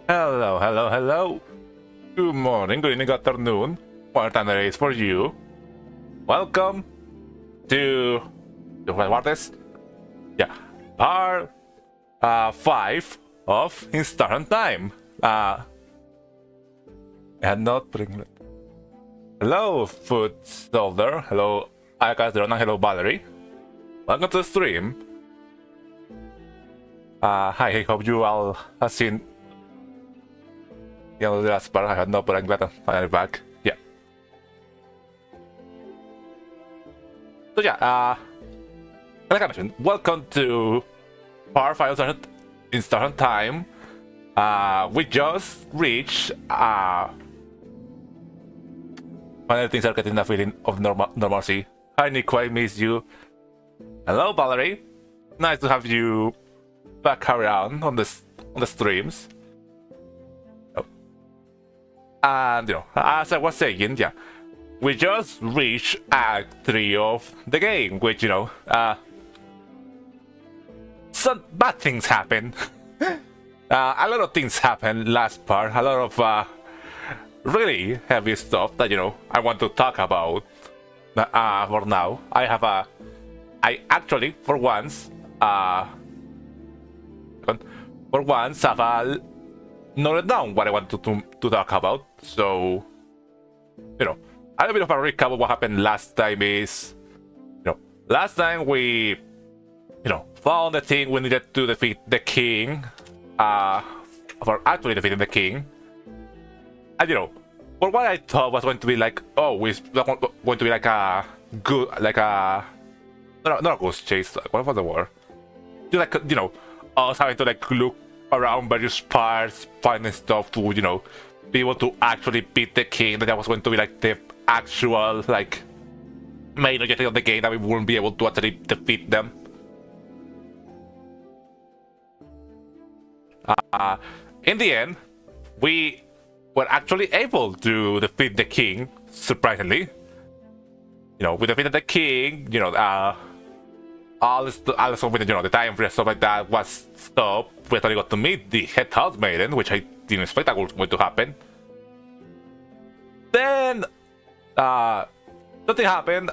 Hello, hello, hello. Good morning, good evening, good afternoon. What time it is for you? Welcome to what is? Yeah, part 5 of Instant Time. I had not bring. Hello, Food Soldier. Hello, Ayaka and hello, Valerie. Welcome to the stream. Hi, I hope you all have seen the last part. I had not, but I'm glad I'm finally back. Yeah. So yeah, like I mentioned, welcome to part 5 of Instant Time. We just reached finally things are getting a feeling of normalcy. Hi Nico, I miss you. Hello Valerie. Nice to have you back around on the streams. And as I was saying, yeah, we just reached Act 3 of the game, which some bad things happened. A lot of things happened last part. A lot of really heavy stuff that I want to talk about. For now, I actually for once have noted down what I want to talk about. So, a little bit of a recap of what happened last time is, last time we, found the thing we needed to defeat the king, for actually defeating the king. And, for what I thought was going to be like, oh, it's going to be like a good, like a, not a ghost chase, what was the word? Just like, us having to like look around various parts, finding stuff to, be able to actually beat the king. That was going to be like the actual like main objective of the game, that we wouldn't be able to actually defeat them. In the end, we were actually able to defeat the king, surprisingly. We defeated the king, all the stuff with the time frame, stuff like that was stopped. We actually got to meet the head house maiden, which I didn't expect that was going to happen. Then something happened.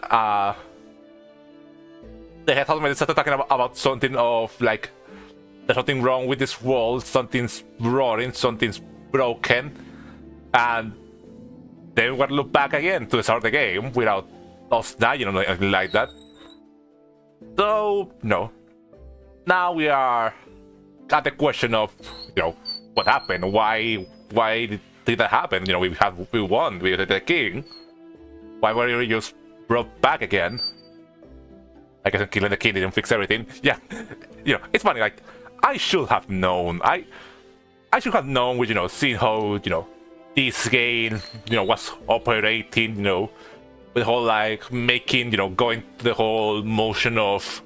The head house maiden started talking about something of like, there's something wrong with this world, something's roaring, something's broken, and then we would look back again to start the game without us dying or anything like that. So, now we are at the question of, what happened? Why did that happen? We won, we did the king. Why were you just brought back again? I guess killing the king didn't fix everything. Yeah, it's funny, like, I should have known. I should have known with, seeing how, this game, was operating, with the whole like making, going to the whole motion of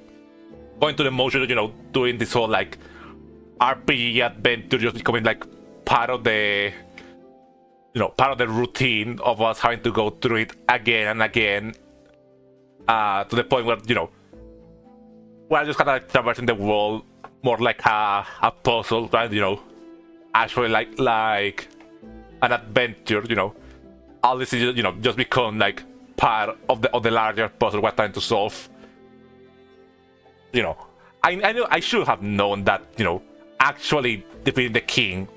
doing this whole like RPG adventure, just becoming like part of the routine of us having to go through it again and again, to the point where we're just kind of like traversing the world more like a puzzle, right? Actually like an adventure. All this is just become like part of the larger puzzle we're trying to solve. I know I should have known that actually defeating the king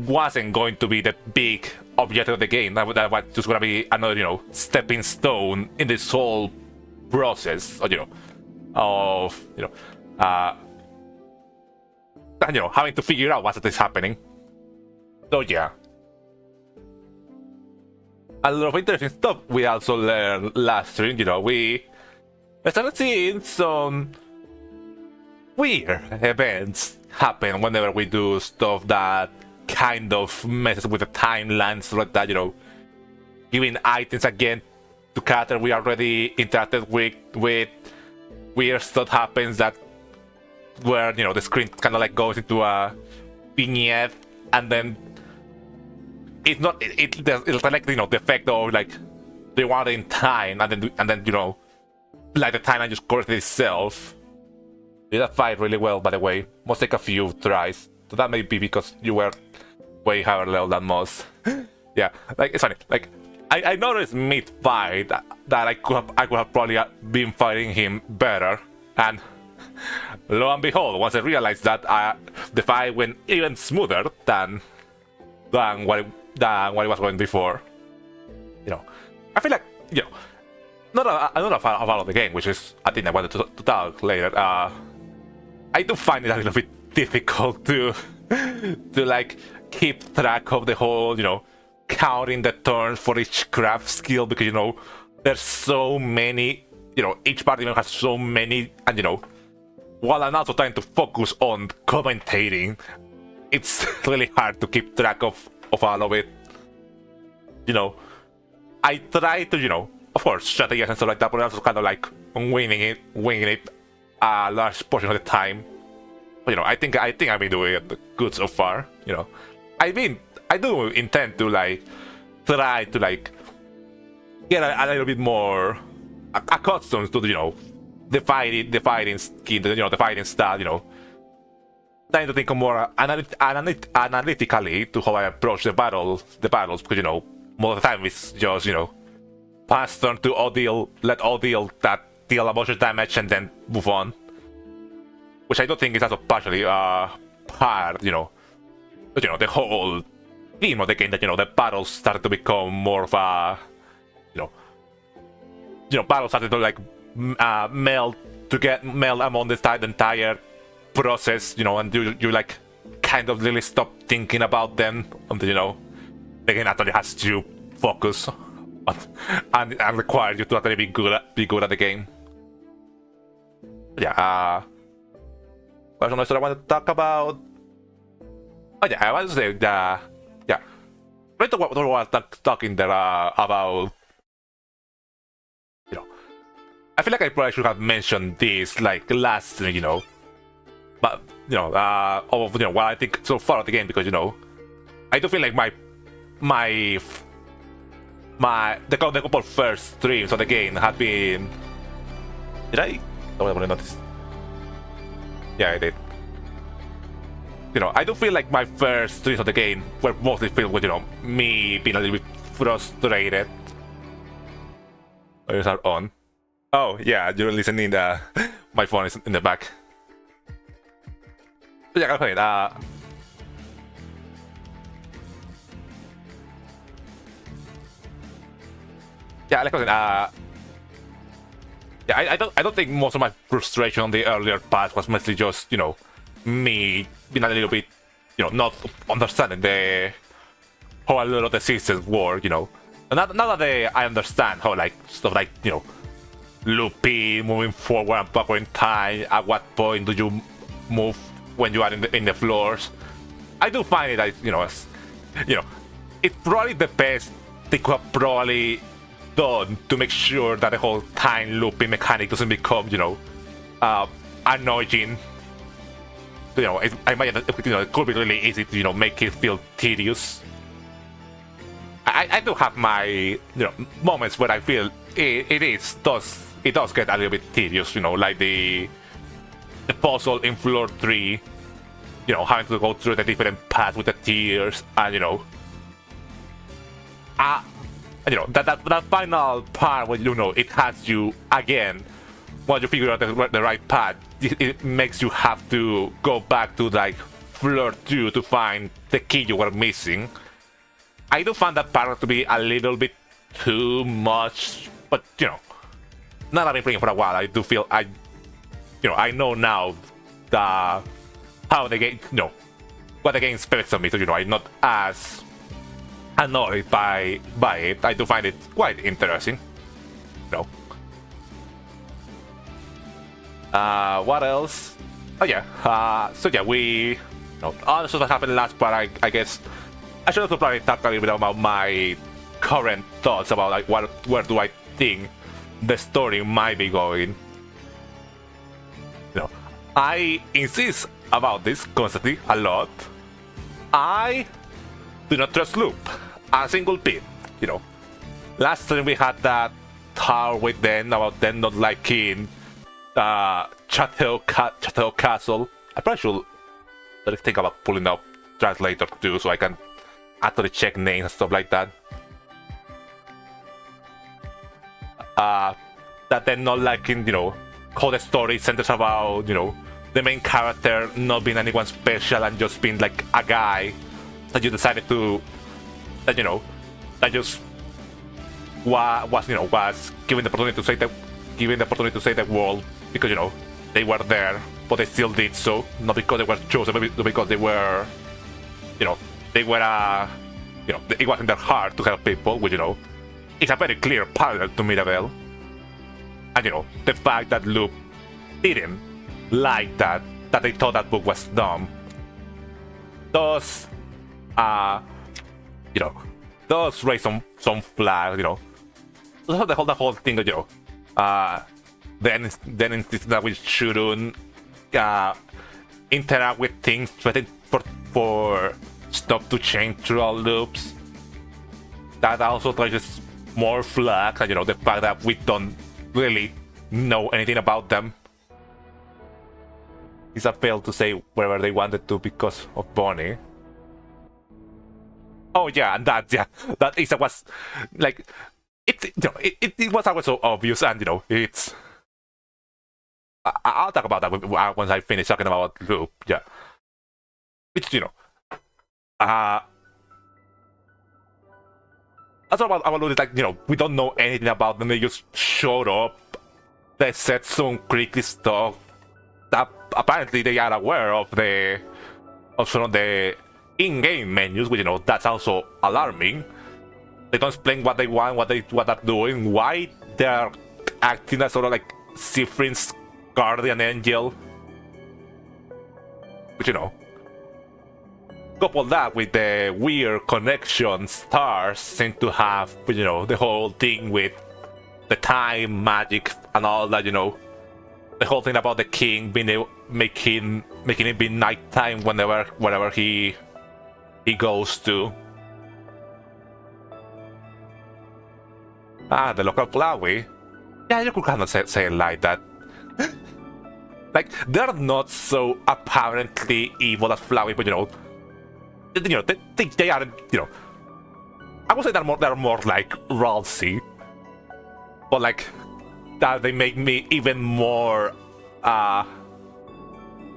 wasn't going to be the big objective of the game. That was just gonna be another stepping stone in this whole process of having to figure out what is happening. So yeah, a lot of interesting stuff we also learned last stream. We started seeing some weird events happen whenever we do stuff that kind of messes with the timeline, stuff like that. Giving items again to characters we already interacted with weird stuff happens that where the screen kind of like goes into a vignette, and then it's not it's like the effect of like they want it in time, and then like the timeline just corrects itself. Did that fight really well, by the way. Must take a few tries. So that may be because you were way higher level than most. Yeah, like it's funny. Like I noticed mid fight that I could have probably been fighting him better, and lo and behold, once I realized that the fight went even smoother than what it was going before. You know, I feel like, you know, I'm not a fan of the game, which is a thing I wanted to talk later. I do find it a little bit difficult to like keep track of the whole, you know, counting the turns for each craft skill, because, you know, there's so many, you know, each part even has so many, and, you know, while I'm also trying to focus on commentating, it's really hard to keep track of all of it. You know, I try to, you know, of course, strategies and stuff like that, but also kind of like winging it a large portion of the time. But, you know, I think I've been doing it good so far. You know, I do intend to like try to like get a little bit more accustomed to, you know, the fighting skin, you know, the fighting style. You know, trying to think more analytically to how I approach the battles, because, you know, most of the time it's just, you know, pass turn to Odile, let Odile deal a bunch of damage and then move on. Which I don't think is also partially part, you know, but, you know, the whole theme of the game, that, you know, the battles started to become more of a, you know, battles started to like meld among the entire process, you know, and you like kind of really stop thinking about them until, you know, the game actually has to focus on, and require you to actually be good at the game. But yeah, what's another story I want to talk about? Oh yeah, I want to say that, yeah, right to what I was talking there about, you know, I feel like I probably should have mentioned this like last, you know, but, you know, of, you know, what I think so far of the game, because, you know, I do feel like the couple first streams of the game had been. Did I? Oh, I noticed. Yeah, I did. You know, I do feel like my first streams of the game were mostly filled with, you know, me being a little bit frustrated. Is that on? Oh yeah, you're listening. My phone is in the back. But yeah, okay. Yeah, like I said, yeah, I don't think most of my frustration on the earlier parts was mostly just, you know, me being a little bit, you know, not understanding how a lot of the systems work, you know. And now that I understand how, like, stuff like, you know, looping, moving forward and backward in time, at what point do you move when you are in the floors, I do find it that, you know, it's probably the best they could have probably done to make sure that the whole time looping mechanic doesn't become, you know, annoying. You know, I imagine that, you know, it could be really easy to, you know, make it feel tedious. I do have my, you know, moments where I feel it does get a little bit tedious, you know, like the puzzle in floor 3, you know, having to go through the different paths with the tiers, and, you know, you know, that final part where, you know, it has you again, once you figure out the right path, it makes you have to go back to like floor 2 to find the key you were missing. I do find that part to be a little bit too much, but, you know, now that I've been playing for a while, I do feel you know, I know now how the game, you know, what the game expects of me, so, you know, I'm not as annoyed by it. I do find it quite interesting. You know. What else? Oh yeah. So yeah, you know, all the stuff that happened last part. I guess I should also probably talk a little bit about my current thoughts about like where do I think the story might be going. You know, I insist about this constantly a lot. I do not trust Loop a single bit. You know, last time we had that tower with them about them not liking Chateau Castle. I probably should think about pulling up translator too, so I can actually check names and stuff like that. That they're not like in, how the story centers about, the main character not being anyone special and just being like a guy that you decided to, that just was given the opportunity to save the world because they were there, but they still did so, not because they were chosen, but because they were, they were it was in their heart to help people, which it's a very clear parallel to Mirabelle. And the fact that Loop didn't like that they thought that book was dumb, does does raise some flags, the whole thing, then insisting that we shouldn't interact with things waiting for stuff to change throughout loops. That also raises more flags, and the fact that we don't really know anything about them. It's a fail to say wherever they wanted to because of Bonnie. Oh yeah, and that Isa was like it was always so obvious, and it's. I'll talk about that once I finish talking about Loop. Yeah, it's that's about Loop. Like we don't know anything about them. They just showed up. They said some creepy stuff. That apparently they are aware of some of the in-game menus, which that's also alarming. They don't explain what they want, what they're doing, why they're acting as sort of like Siffrin's guardian angel. But couple that with the weird connection stars seem to have, the whole thing with the time magic and all that, the whole thing about the king being making it be nighttime whenever he goes to. The local Flowey. Yeah, you could kind of say it like that. Like, they're not so apparently evil as Flowey, but they aren't, I would say they're more like Ralsei. But like, that they make me even more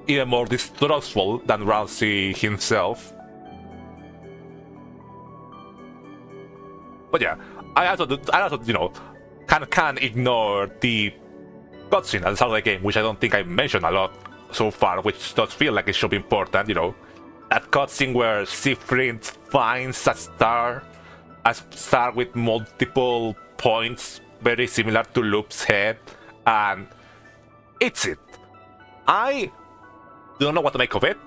distrustful than Ralsei himself. But yeah, I also can't ignore the cutscene at the start of the game, which I don't think I mentioned a lot so far, which does feel like it should be important. That cutscene where Siffrin finds a star with multiple points, very similar to Loop's head, and it's it. I don't know what to make of it.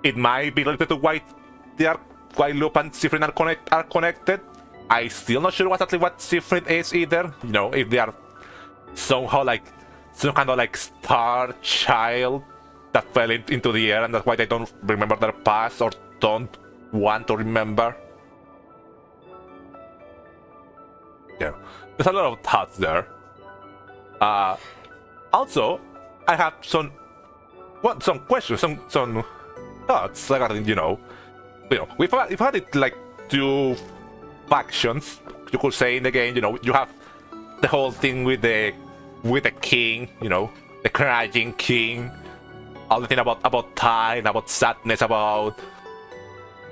It might be related to why Loop and Siffrin are connected. I'm still not sure exactly what Siffrin is either. If they are somehow like some kind of like star child that fell into the air, and that's why they don't remember their past or don't want to remember. Yeah, there's a lot of thoughts there. Also, I have some questions, some thoughts regarding we've had it like two factions, you could say, in the game. You have the whole thing with the king, the crying king, all the thing about time, about sadness, about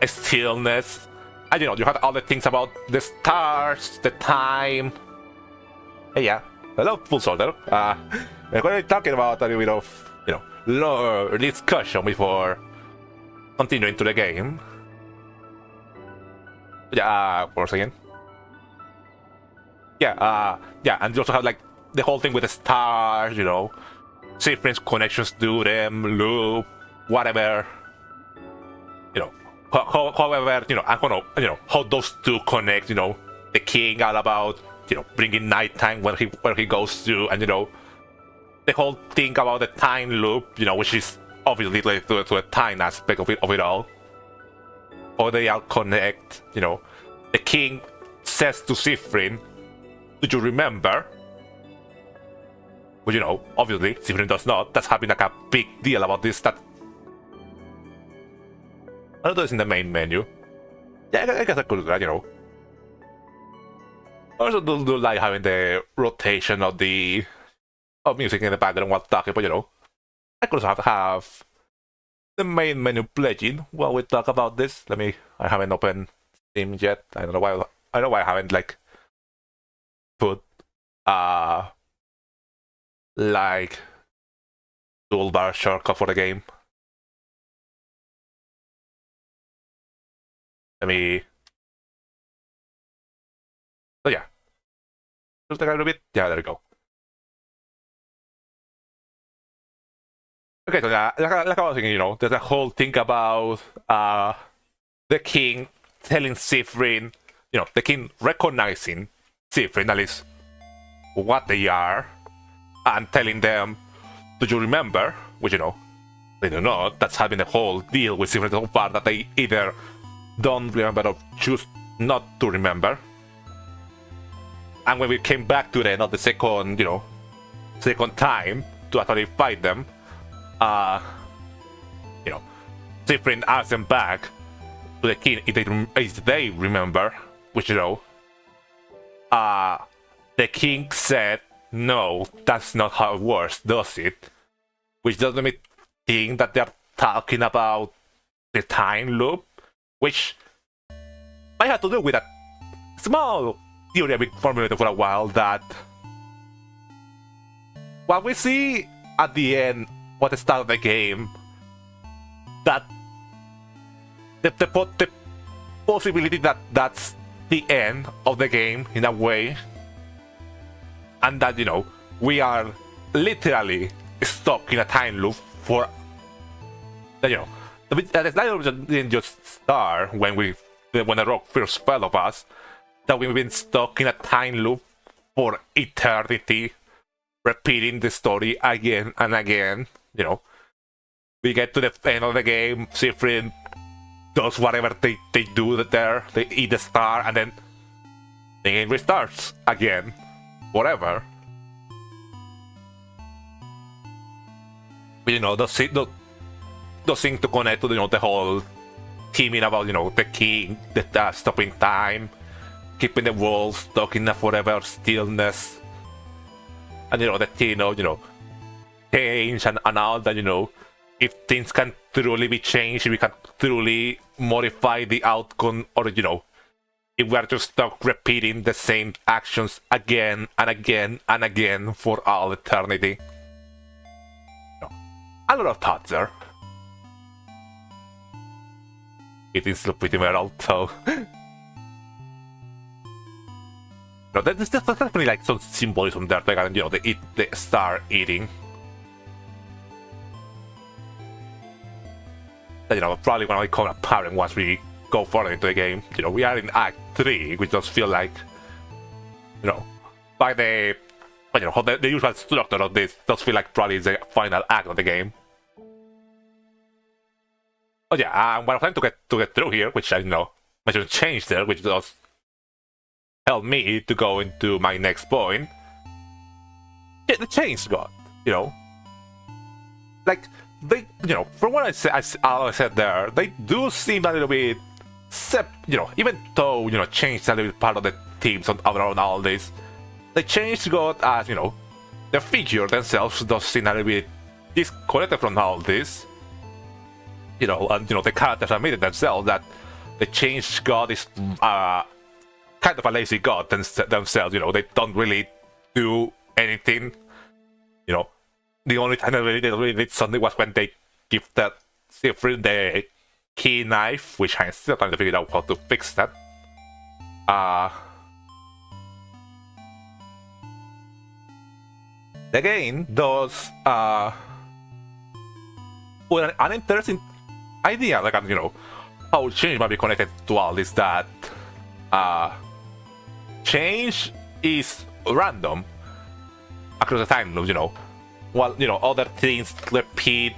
stillness, and you have all the things about the stars, the time. Hey, yeah, hello, Full Soldier. We're going to be talking about a little bit of lore discussion before continuing to the game. Yeah, for a second. Yeah, and you also have like the whole thing with the stars, Siffrin's connections to them, Loop, whatever. However, I don't know, how those two connect. The king all about bringing nighttime where he goes to, and the whole thing about the time loop, which is obviously related to the time aspect of it all. How they all connect. The king says to Siffrin, "Do you remember?" But obviously Siffrin does not. That's having like a big deal about this. That I don't know, it's in the main menu. Yeah, I guess I could do that, I also do like having the rotation of the music in the background while talking, but I could also have the main menu playing while we talk about this. I haven't opened Steam yet. I don't know why. I know why I haven't like put like toolbar shortcut for the game. So yeah, just like a little bit. Yeah, there we go. Okay, so yeah, like I was thinking, there's a whole thing about the king telling Siffrin, the king recognizing Siffrin, at least what they are, and telling them, do you remember? Which, they do not. That's having the whole deal with Siffrin so far that they either don't remember or choose not to remember. And when we came back to them, not the second, second time to actually fight them, Siffrin asked them back to the king if they remember, which the king said, no, that's not how it works, does it? Which doesn't make me think that they're talking about the time loop, which might have to do with a small theory I've been formulating for a while, that what we see at the end, at the start of the game, that the possibility that that's the end of the game in a way, and that we are literally stuck in a time loop for that that is not didn't just start when the rock first fell of us, that we've been stuck in a time loop for eternity, repeating the story again and again. We get to the end of the game, Siffrin does whatever they do there, they eat the star, and then the game restarts again, forever. But those things to connect to the whole theming about the king, the stopping time, keeping the world stuck in a forever stillness, and the thing of change and all that. If things can truly be changed, if we can truly modify the outcome, or if we are just stuck repeating the same actions again and again and again for all eternity. A lot of thoughts there. It is pretty metal, so there's definitely like some symbolism there, like the star eating. That probably gonna become apparent once we go further into the game. We are in Act 3, which does feel like, by the usual structure of this, does feel like probably the final act of the game. Oh yeah, what I'm trying to get through here, which I should change there, which does help me to go into my next point. Yeah, the change god, like they, from what I said there, they do seem a little bit, even though changed a little bit part of the themes around all this, they changed god as the figure themselves does seem a little bit disconnected from all this. And the characters admitted themselves that the changed god is kind of a lazy god themselves. They don't really do anything. The only time they really did something was when they give that Siffrin the key knife, which I'm still trying to figure out how to fix that. The game does with an interesting idea, like how change might be connected to all this, that change is random across the time loop, while other things repeat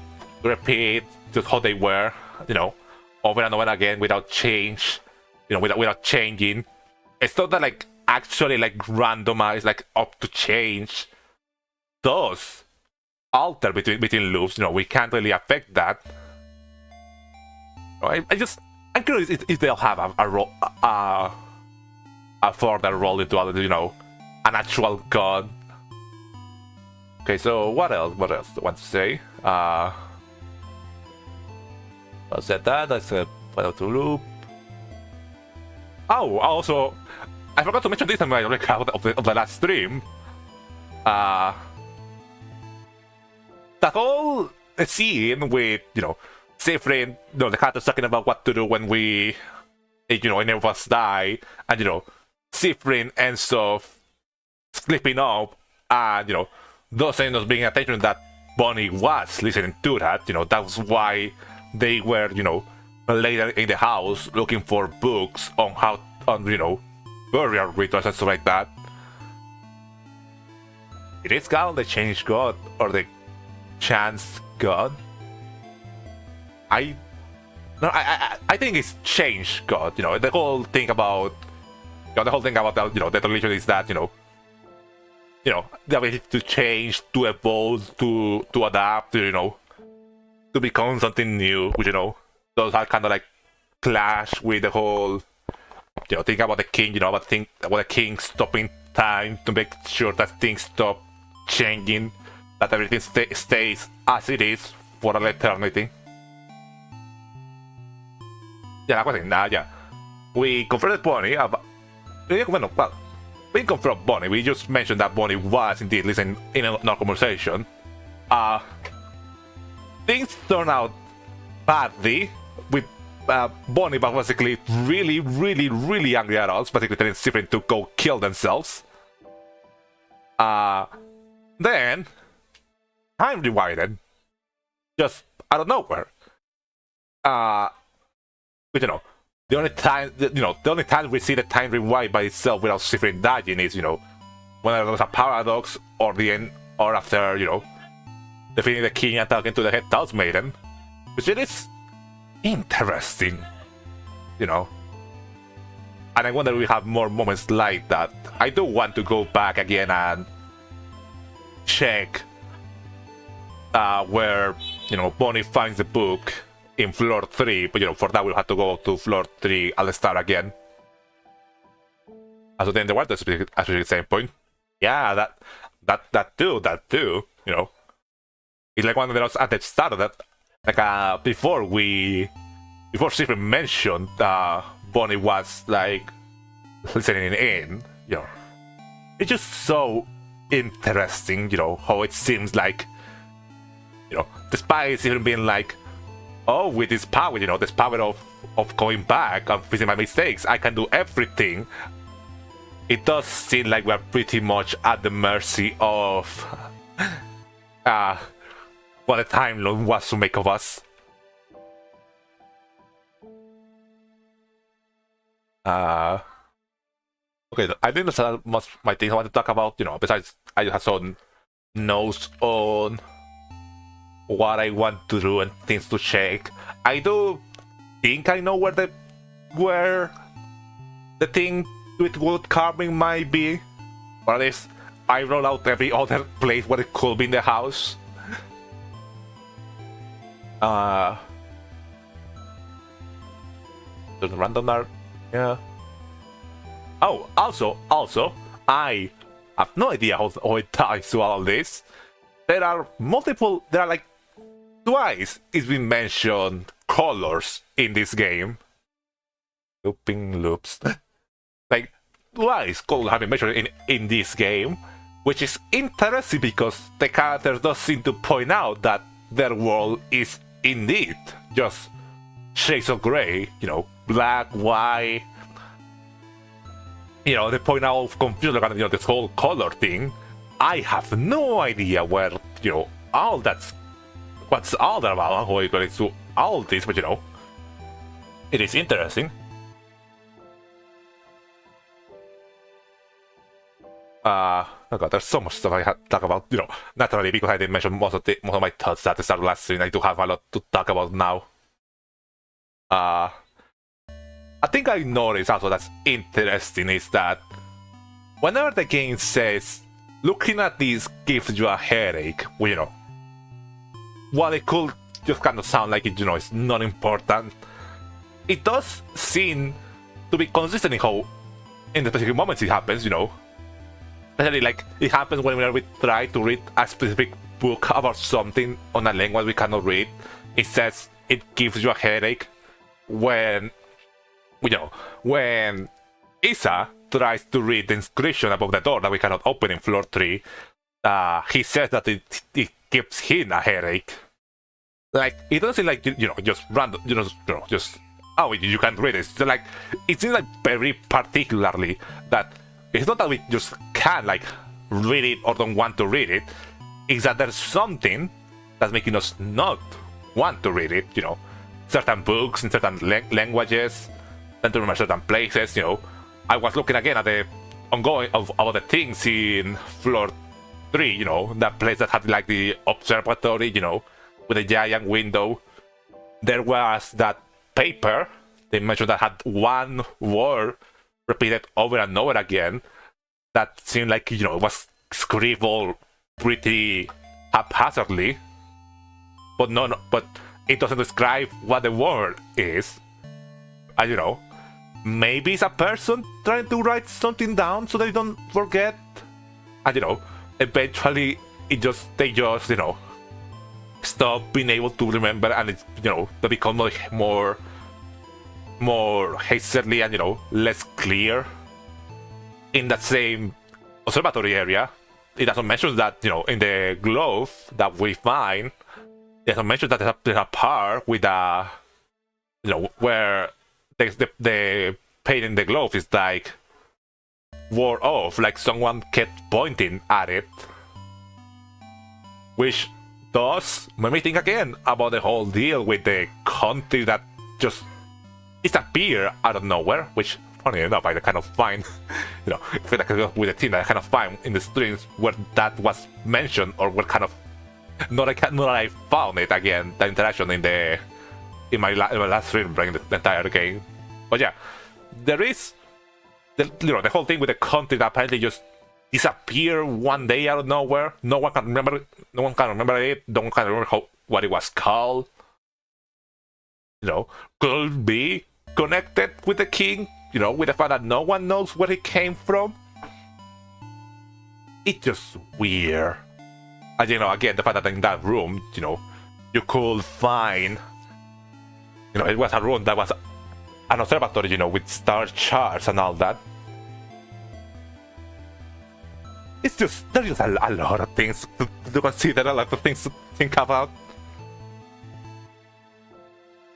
just how they were, over and over again without change, without changing. It's not that like actually like randomized, like up to change does alter between loops. We can't really affect that. I I'm curious if they'll have a role, a further role into other, an actual god. Okay, so what else? What else do I want to say? I said that. I said final to loop. Oh, also, I forgot to mention this in my recap of the last stream. That whole scene with, Sifrin, the characters talking about what to do when we, any of us die, and, Sifrin ends up slipping up, and, doesn't us being attention that Bonnie was listening to that, that was why they were, later in the house looking for books on how, burial rituals and stuff like that. It is called the Change God or the Chance God. I think it's Change God. The whole thing about the religion is that the ability to change, to evolve, to adapt, to become something new, which those are kind of like clash with the whole think about the king, about the king stopping time to make sure that things stop changing, that everything stays as it is for an eternity. We confronted Bonnie about... we confront Bonnie. We just mentioned that Bonnie was indeed listening in our conversation. Things turn out badly with Bonnie basically really angry at us, basically telling Sifrin to go kill themselves. Then time rewinded just out of nowhere. But the only time we see the time rewind by itself without Sifrin dying is, when there's a paradox or the end, or after, defeating the king and talking to the head Taos maiden, which it is interesting, And I wonder if we have more moments like that. I do want to go back again and check where, Bonnie finds the book in floor 3, but for that we'll have to go to floor 3 and start again. And so then there was the specific same point. Yeah, that too. It's like one of those at the start of that, like before Sifrin mentioned Bonnie was like listening in, It's just so interesting, how it seems like, despite Sifrin being like, oh, with this power, this power of going back and fixing my mistakes, I can do everything. It does seem like we're pretty much at the mercy of what the time Lord wants to make of us. Okay, I think that's much my things I want to talk about, besides I just have some notes on what I want to do and things to check. I do think I know where the thing with wood carving might be, or at least I roll out every other place where it could be in the house. There's a random art, yeah. Oh, also, I have no idea how it ties to all this. There are like twice it's been mentioned colors in this game. Looping loops. Like twice colors have been mentioned in this game, which is interesting because the characters does seem to point out that their world is indeed just shades of grey, black, white. They point out confusion regarding this whole color thing. I have no idea where all that's what's all that about, how it relates to all this, but it is interesting. Oh god, there's so much stuff I had to talk about. Naturally, because I didn't mention most of my thoughts at the start of last stream, I do have a lot to talk about now. I think I noticed also that's interesting is that whenever the game says looking at this gives you a headache, well, while it could just kind of sound like it, it's not important, it does seem to be consistent in how, in the specific moments it happens, you know. Especially like it happens when we try to read a specific book about something on a language we cannot read. It says it gives you a headache when, you know, when Isa tries to read the inscription above the door that we cannot open in floor 3. He says that it gives him a headache. Like, it doesn't seem like, you know, just random, just, oh, you can't read it. It's like, it seems like very particularly that it's not that we just can't, like, read it or don't want to read it. It's that there's something that's making us not want to read it, you know. Certain books in certain languages, and to remember certain places, you know. I was looking again at the ongoing of the things in floor 3, you know, that place that had like the observatory, you know, with a giant window. There was that paper they mentioned that had one word repeated over and over again that seemed like, you know, it was scribbled pretty haphazardly, but but it doesn't describe what the word is. And, you know, maybe it's a person trying to write something down so they don't forget. And, you know, eventually they just, you know, stop being able to remember, and it's, you know, they become like more hastily and, you know, less clear. In that same observatory area, it also mentions that, you know, in the glove that we find, it also mentions that there's a part with a, you know, where the paint in the glove is like wore off, like someone kept pointing at it, which does make me think again about the whole deal with the country that just disappear out of nowhere, which, funny enough, I kind of find, you know, with the team, I kind of find in the streams where that was mentioned, or where kind of not that I found it again, the interaction in my last stream playing the entire game. But yeah, there is the whole thing with the country that apparently just disappear one day out of nowhere. No one can remember it. No one can remember what it was called. You know, could be connected with the king. You know, with the fact that no one knows where he came from. It's just weird. And, you know, again, the fact that in that room, you know, you could find, you know, it was a room that was an observatory, you know, with star charts and all that. It's just, there's just a lot of things to consider, a lot of things to think about.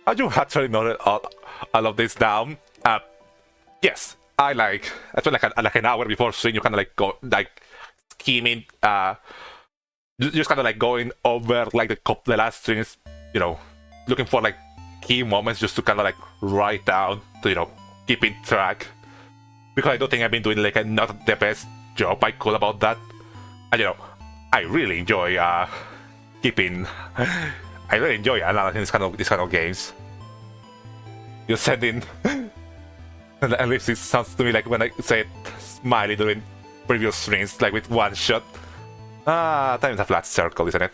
I do actually noted all of this down. Yes, I spent like an hour before stream, you kind of like go, like, scheming, just kind of like going over like the last streams, you know, looking for like key moments just to kind of like write down, to, you know, keeping track. Because I don't think I've been doing like not the best job I could about that. And, you know, I really enjoy analyzing these kind of games. You're sending and at least it sounds to me like when I said Smiley during previous streams, like with one shot. Time is a flat circle, isn't it?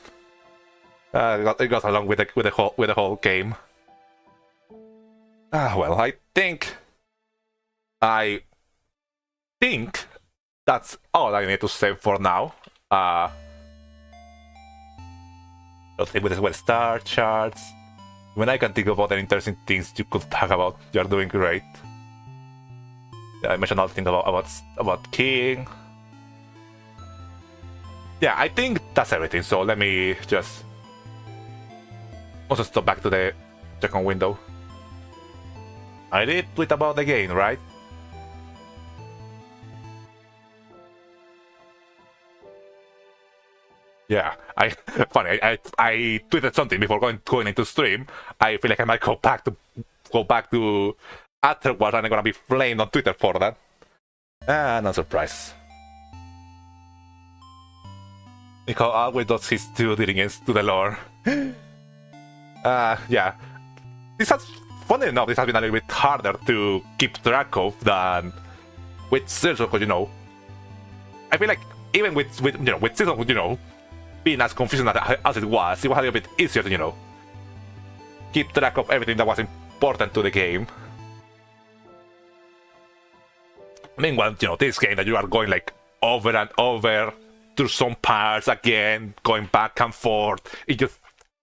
It goes along with the whole game. Well, I think that's all I need to say for now. With star charts. When I can think of other interesting things you could talk about, you're doing great. I mentioned all the things about King. Yeah, I think that's everything. So let me just also stop back to the second window. I did tweet about the game, right? Yeah, I tweeted something before going into stream. I feel like I might go back to afterwards, and I'm gonna be flamed on Twitter for that. No surprise. Nico always does his due diligence to the lore. Yeah. Funny enough, this has been a little bit harder to keep track of than with Season, because, you know, I feel like even with Season, you know, being as confusing as it was a little bit easier to, you know, keep track of everything that was important to the game. Meanwhile, this game that you are going like over and over through some parts again, going back and forth, it just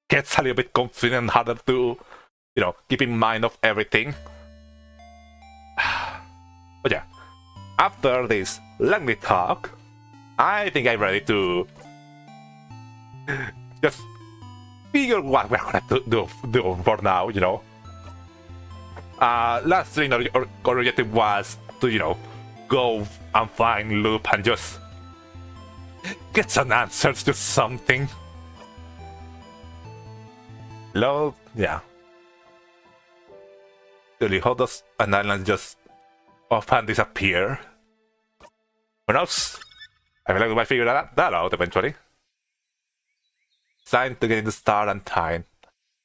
gets a little bit confusing and harder to, keep in mind of everything. But yeah, after this lengthy talk, I think I'm ready to just figure what we're gonna do for now, Last thing our objective was to, go and find Loop and just get some answers to something. Load, yeah. Really, how does an island just offhand disappear? Who knows? I feel like we might figure that out eventually. Time to get in the star and time.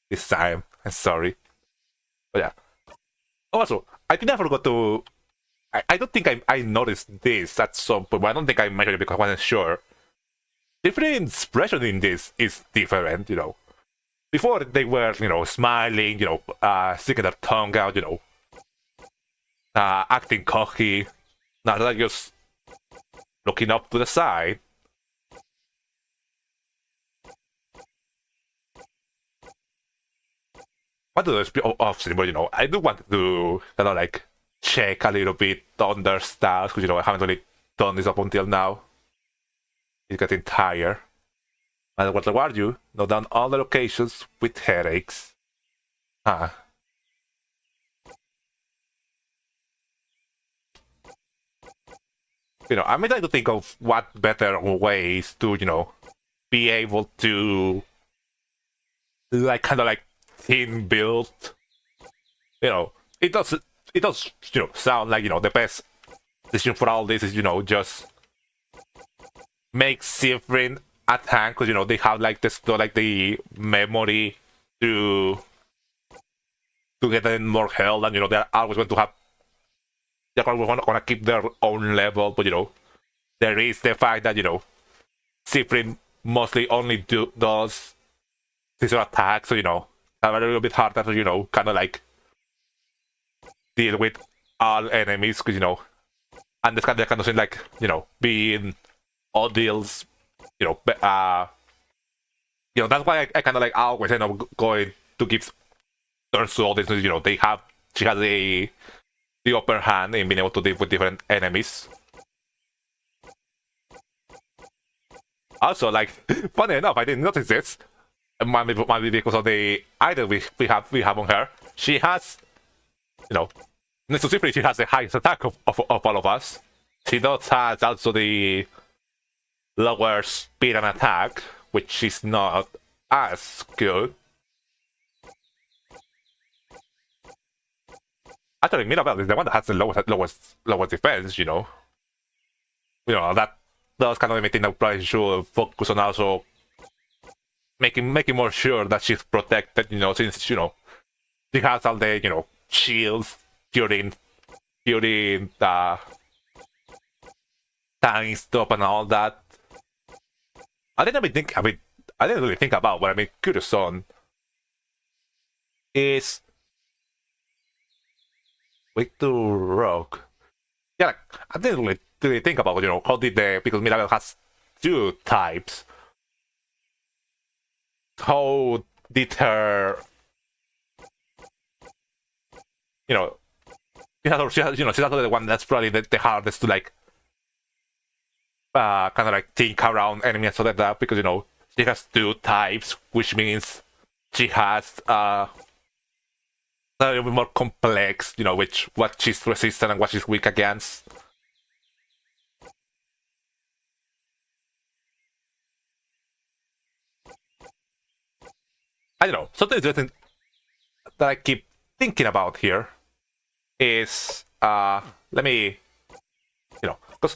This time, I'm sorry. But yeah. Also, I think I forgot to... I don't think I noticed this at some point, but I don't think I mentioned it because I wasn't sure. Different expression in this is different, Before they were, smiling, sticking their tongue out, acting cocky. Now they're just looking up to the side. I do this often, but I do want to kind of like check a little bit on their styles because I haven't really done this up until now. It's getting tired. And what reward you? Note down all the locations with headaches. I I'm trying to think of what better ways to, be able to like kind of like thin build. It does sound like the best decision for all this is just make Siffrin a tank because they have like this like the memory to get in more health, and they're always going to have, they're always gonna keep their own level, but there is the fact that Siffrin mostly only does scissor attacks, so have a little bit harder to kind of like deal with all enemies because and this kind of thing like being Odil's that's why I kind of like always end up going to give turns to all this. She has the upper hand in being able to deal with different enemies. Also, like, funny enough, I didn't notice this. It might be because of the item we have on her. She has, next to Siffrin, she has the highest attack of all of us. She does has also the lower speed and attack, which is not as good. Actually, Mirabelle is the one that has the lowest defense, that does kind of limit thing that probably should focus on also making more sure that she's protected, since she has all the shields during the tank stuff and all that. I didn't really think about what I'm curious on is Wake to Rogue. Yeah, like, I didn't really think about how did because Mirabelle has two types. How did her she's also the one that's probably the hardest to like kind of like think around enemies and stuff like that, because she has two types, which means she has a little bit more complex, what she's resistant and what she's weak against. I don't know. Something that I keep thinking about here is let me because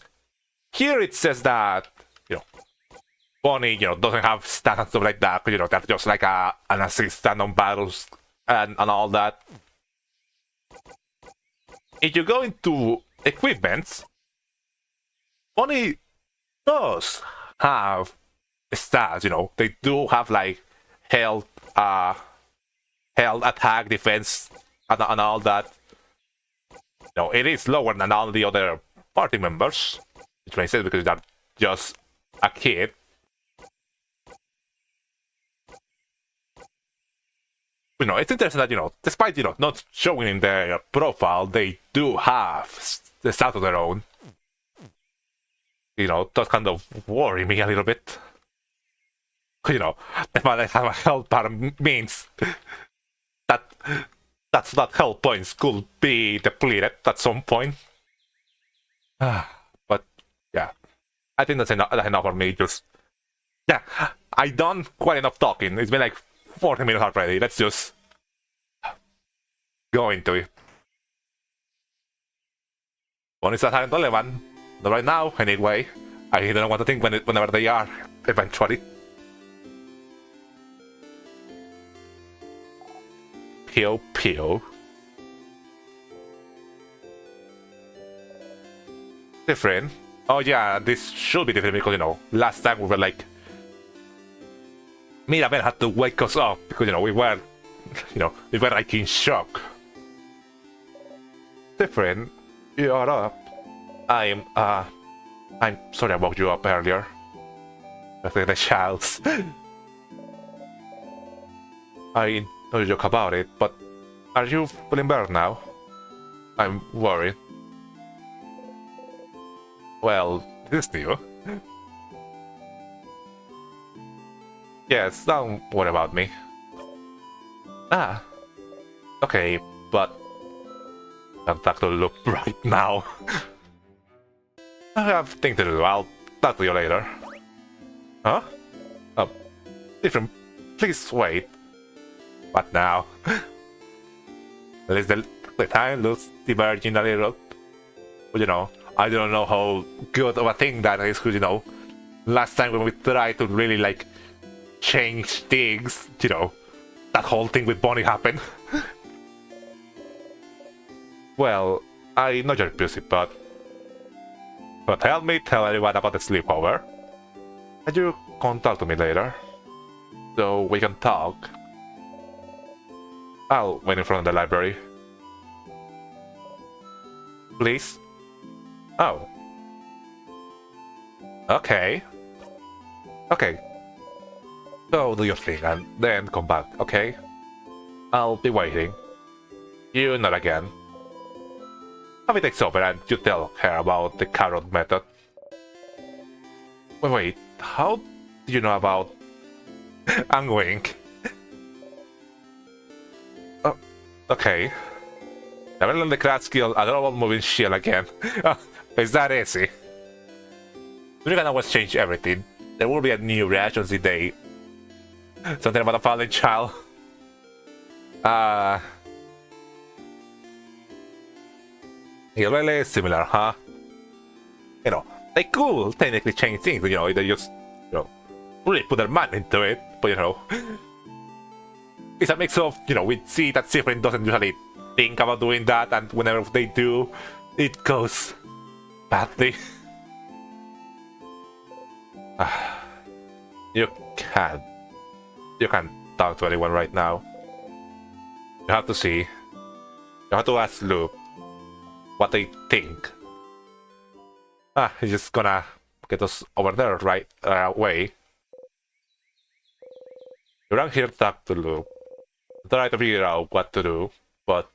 here it says that Bonnie doesn't have stats and stuff like that, because that's just like an assistant on battles and all that. If you go into equipments, Bonnie does have stats, they do have like health, attack, defense, and all that. No, it is lower than all the other party members, which makes sense because they're just a kid. It's interesting that, despite, not showing in their profile, they do have the start of their own. That kind of worry me a little bit. The fact that I have a health bar means that health points could be depleted at some point. But, yeah. I think that's enough for me. Just, yeah, I done quite enough talking. It's been like 40 minutes already. Let's just go into it. One is at 11. Not right now, anyway. I don't know what to think whenever they are, eventually. Pew pew. Different. Oh yeah, this should be different because, last time we were like... Mirabel had to wake us up because, we were... we were like in shock. Different. You're up. I'm sorry I woke you up earlier. I think the child's... I know you joke about it, but are you feeling better now? I'm worried. Well, this is new. Yes, don't worry about me. Okay, but I'm back to look right now. I have things to do. I'll talk to you later. Huh? Different. Please wait. What now? At least the time looks diverging a little. But I don't know how good of a thing that is, because last time when we tried to really like change things, that whole thing with Bonnie happened. Well, I know you're busy, but help me tell everyone about the sleepover. And you can talk to me later, so we can talk. I'll wait in front of the library. Please? Oh. Okay. Okay. So do your thing and then come back, okay? I'll be waiting. You not again. Abby takes over and you tell her about the carrot method. Wait, how do you know about Angwink? Oh, okay. Never learned the craft skill, I don't know about moving shield again. Is that easy? You can always change everything. There will be a new reaction today. Something about a fallen child. It's really similar, huh? They could technically change things, they just, really put their mind into it, but it's a mix of, we see that Sifrin doesn't usually think about doing that, and whenever they do, it goes badly. You can't talk to anyone right now. You have to see. You have to ask Luke what they think. He's just gonna get us over there right away. You're not here to talk to Luke. Try to figure out what to do, but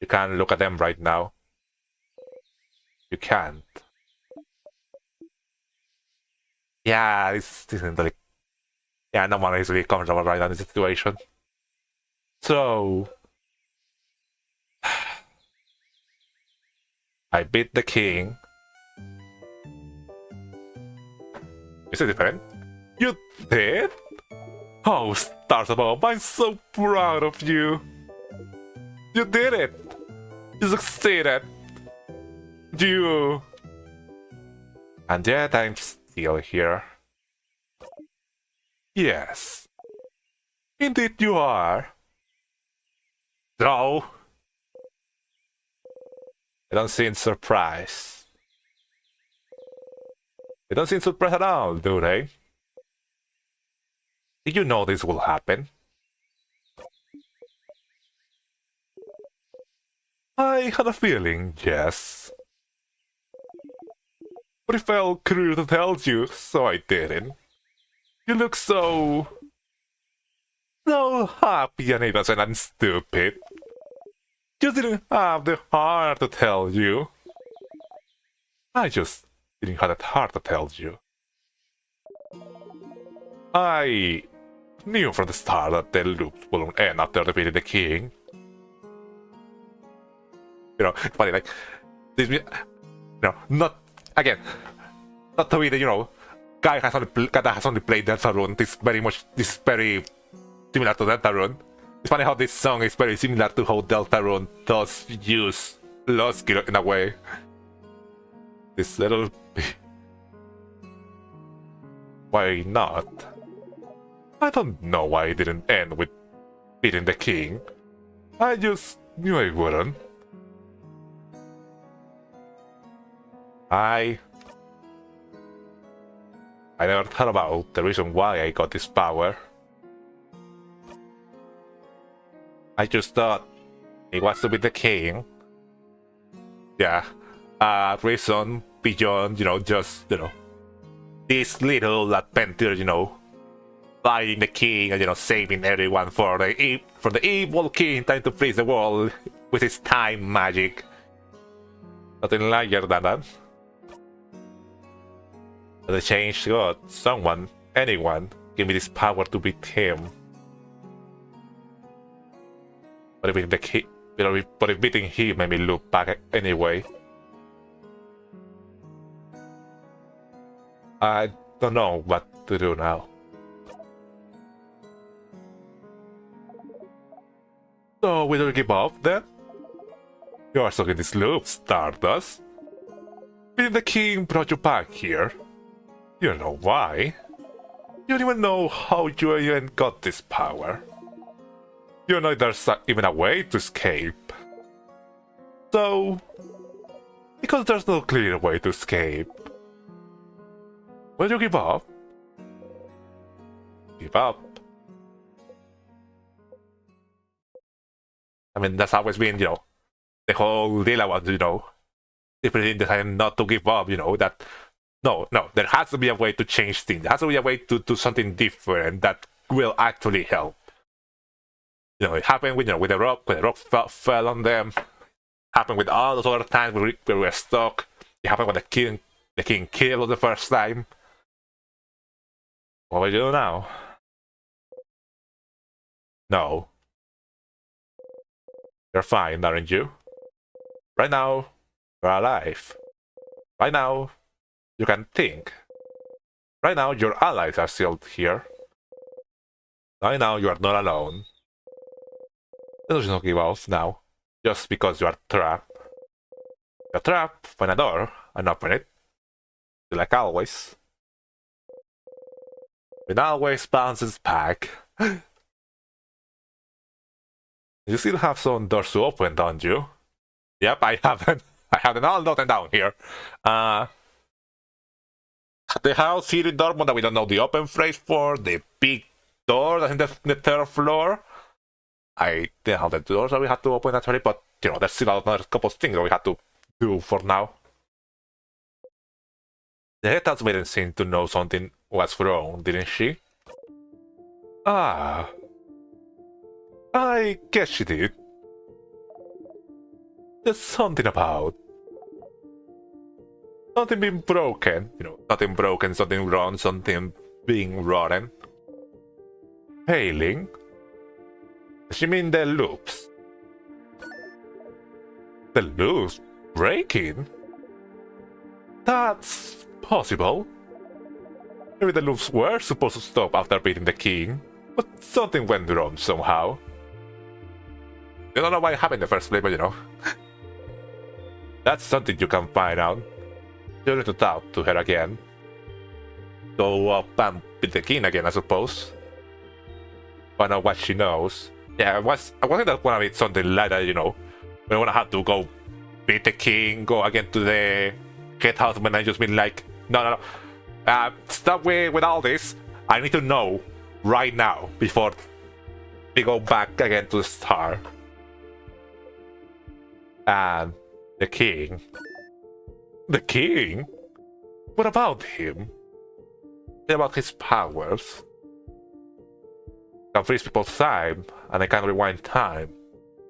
you can't look at them right now. You can't. Yeah, this isn't like... Yeah, no one is really comfortable right now in this situation. So... I beat the king. Is it different? You did? Oh, stars above, I'm so proud of you. You did it! You succeeded! You... And yet I'm still here. Yes. Indeed you are. No. They don't seem surprised. They don't seem surprised at all, do they? Did you know this will happen? I had a feeling, yes. But it felt cruel to tell you, so I didn't. You look so happy and innocent and stupid. You didn't have the heart to tell you. I just didn't have the heart to tell you. I knew from the start that the loop wouldn't end after defeating the king. You know, funny, like, this, not, again, not to be the, guy that has only played DeltaTune. This is very similar to DeltaTune. It's funny how this song is very similar to how DeltaTune does use Lost in a way. This little... Why not? I don't know why it didn't end with beating the king. I just knew I wouldn't. I never thought about the reason why I got this power. I just thought it was to be the king. Yeah, reason beyond, this little adventure, fighting the king and, saving everyone from the evil king trying to freeze the world with his time magic. Nothing larger than that. The change God, anyone, give me this power to beat him. But if beating him made me look back anyway. I don't know what to do now. So we don't give up then? You are stuck in this loop, Stardust. Beating the king brought you back here. You don't know why. You don't even know how you even got this power. You know there's even a way to escape. So, because there's no clear way to escape, will you give up? Give up. I mean, that's always been, the whole deal about, if they decide not to give up, that no, there has to be a way to change things. There has to be a way to do something different that will actually help. It happened with with the rock, when the rock fell on them. Happened with all those other times where we were stuck. It happened when the king killed the first time. What will you do now? No. You're fine, aren't you? Right now, you're alive. Right now, you can think. Right now, your allies are still here. Right now, you are not alone. Just not give up now, just because you are trapped. You're trapped, find a door, and open it. Like always. It always bounces back. You still have some doors to open, don't you? Yep, I haven't. I have them all noted down here. The house here in Dortmund that we don't know the open phrase for, the big door that's in the third floor. I didn't have the doors that we had to open actually, but there's still another couple of things that we had to do for now. The head didn't seem to know something was wrong, didn't she? Ah, I guess she did. There's something about something being broken, nothing broken, something wrong, something being rotten. Failing? Does she mean the loops? The loops breaking? That's possible. Maybe the loops were supposed to stop after beating the king, but something went wrong somehow. You don't know why it happened in the first place, but that's something you can find out. You need to talk to her again. Go up and beat the king again, I suppose. Find out what she knows. Yeah, I wasn't gonna be something like that, We're gonna have to go beat the king, go again to the head house when I just been like, no. Stop with all this. I need to know right now before we go back again to the start. And the king. The king? What about him? What about his powers? I can freeze people's time, and I can rewind time.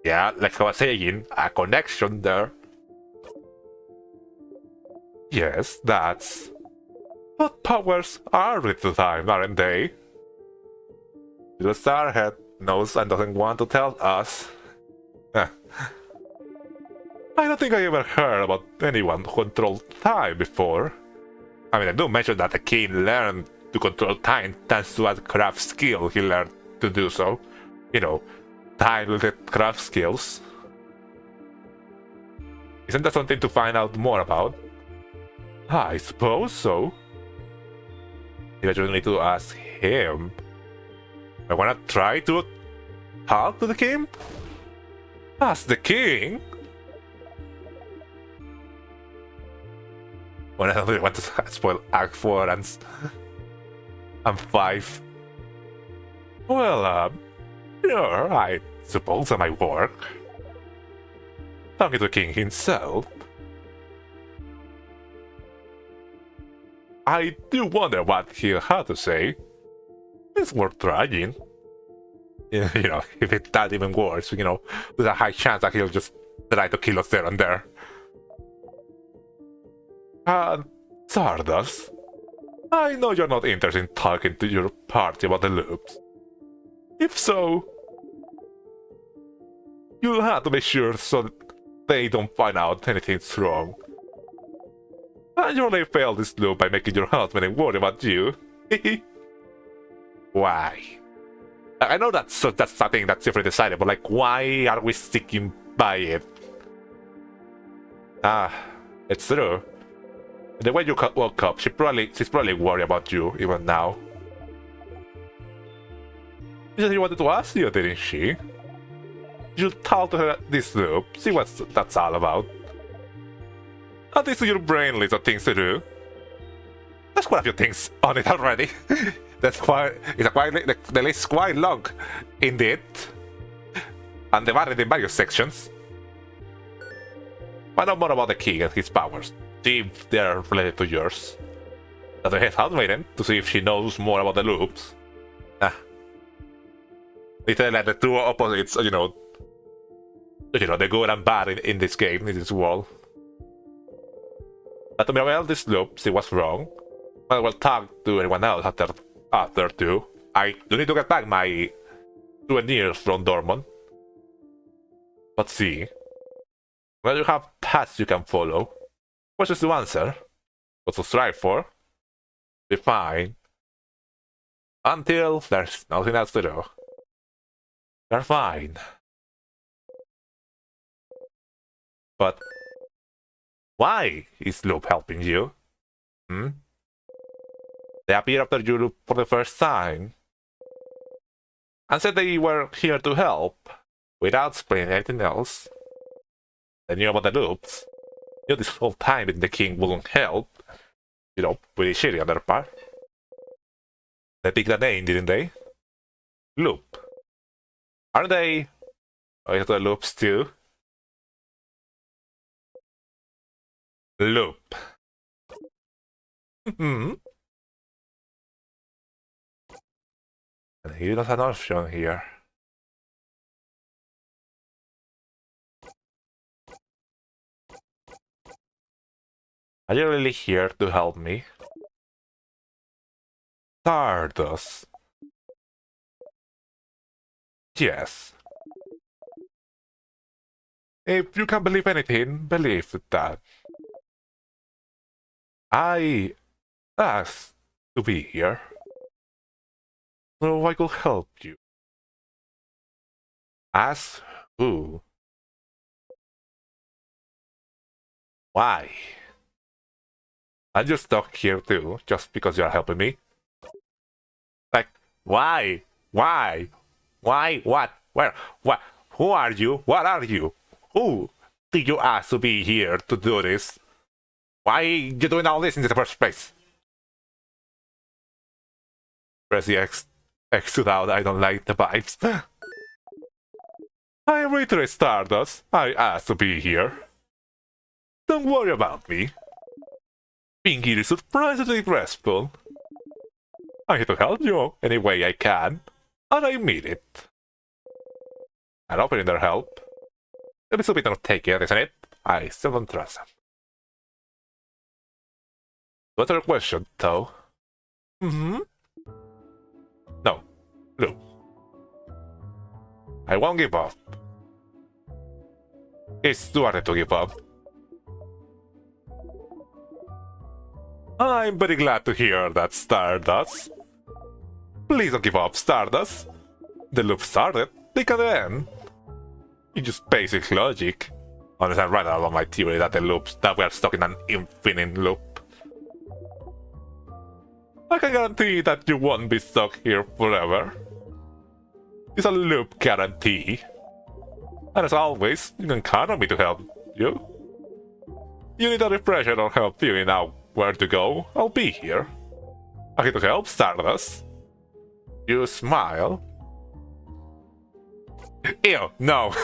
Yeah, like I was saying, a connection there. Yes, that's... But powers are with time, aren't they? The Starhead knows and doesn't want to tell us. I don't think I ever heard about anyone who controlled time before. I mean, I do mention that the king learned to control time thanks to a craft skill he learned to do so. You know, time-related craft skills. Isn't that something to find out more about? I suppose so. Maybe I just need to ask him. I wanna try to talk to the king? Ask the king? When I don't really want to spoil Act 4 and 5. Well, sure, I suppose I might work. Talking to the king himself. I do wonder what he'll have to say. It's worth trying. You know, if it's that even worse, you know, there's a high chance that he'll just try to kill us there and there. Stardust, I know you're not interested in talking to your party about the loops. If so, you'll have to make sure so that they don't find out anything's wrong. And you only failed this loop by making your husband worry about you. Why? I know that's something that's differently decided, but like, why are we sticking by it? It's true. The way you woke up, she's probably worried about you even now. She said she wanted to ask you, didn't she? You should talk to her this loop, see what that's all about. At least your brain list of things to do. There's quite a few things on it already. The list is quite long, indeed. And divided in various sections. Find out more about the king and his powers. See if they're related to yours. That the head handmaiden to see if she knows more about the loops. Literally like the two opposites, you know, the good and bad in this game, in this world. But to me, well, this loop, see what's wrong. I will talk to anyone else after too. I do need to get back my souvenirs from Dormont. But see, well, you have paths you can follow. Questions to answer, what to strive for. Be fine. Until there's nothing else to do. You're fine. But why is Loop helping you? They appeared after you looped for the first time and said they were here to help without explaining anything else. They knew about the loops. Knew this whole time that the king wouldn't help. You know, pretty shitty on their part. They picked a name, didn't they? Loop. Aren't they? Oh, you the loops too? Loop. And here's an option here. Are you really here to help me? Stardust. Yes. If you can believe anything, believe that. I asked to be here, so I could help you. Ask who? Why? I'm just stuck here too, just because you're helping me. Like, why? Why? Why? What? Where? What? Who are you? What are you? Who did you ask to be here to do this? Why are you doing all this in the first place? Press the X out, I don't like the vibes. I reiterate, Stardust. I asked to be here. Don't worry about me. Being here is surprisingly restful. I'm here to help you any way I can, and I mean it. And offering their help. A little bit of take it, isn't it? I still don't trust them. What's your question, though? Mm-hmm? No. No. I won't give up. It's too hard to give up. I'm very glad to hear that, Stardust. Please don't give up, Stardust. The loop started, they can end. It's just basic logic. Honestly, I'm right along my theory that that we are stuck in an infinite loop. I can guarantee that you won't be stuck here forever. It's a loop guarantee. And as always, you can count on me to help you. You need a refresher or help figuring out where to go, I'll be here. I'm here to help, Stardust. You smile. Ew, no.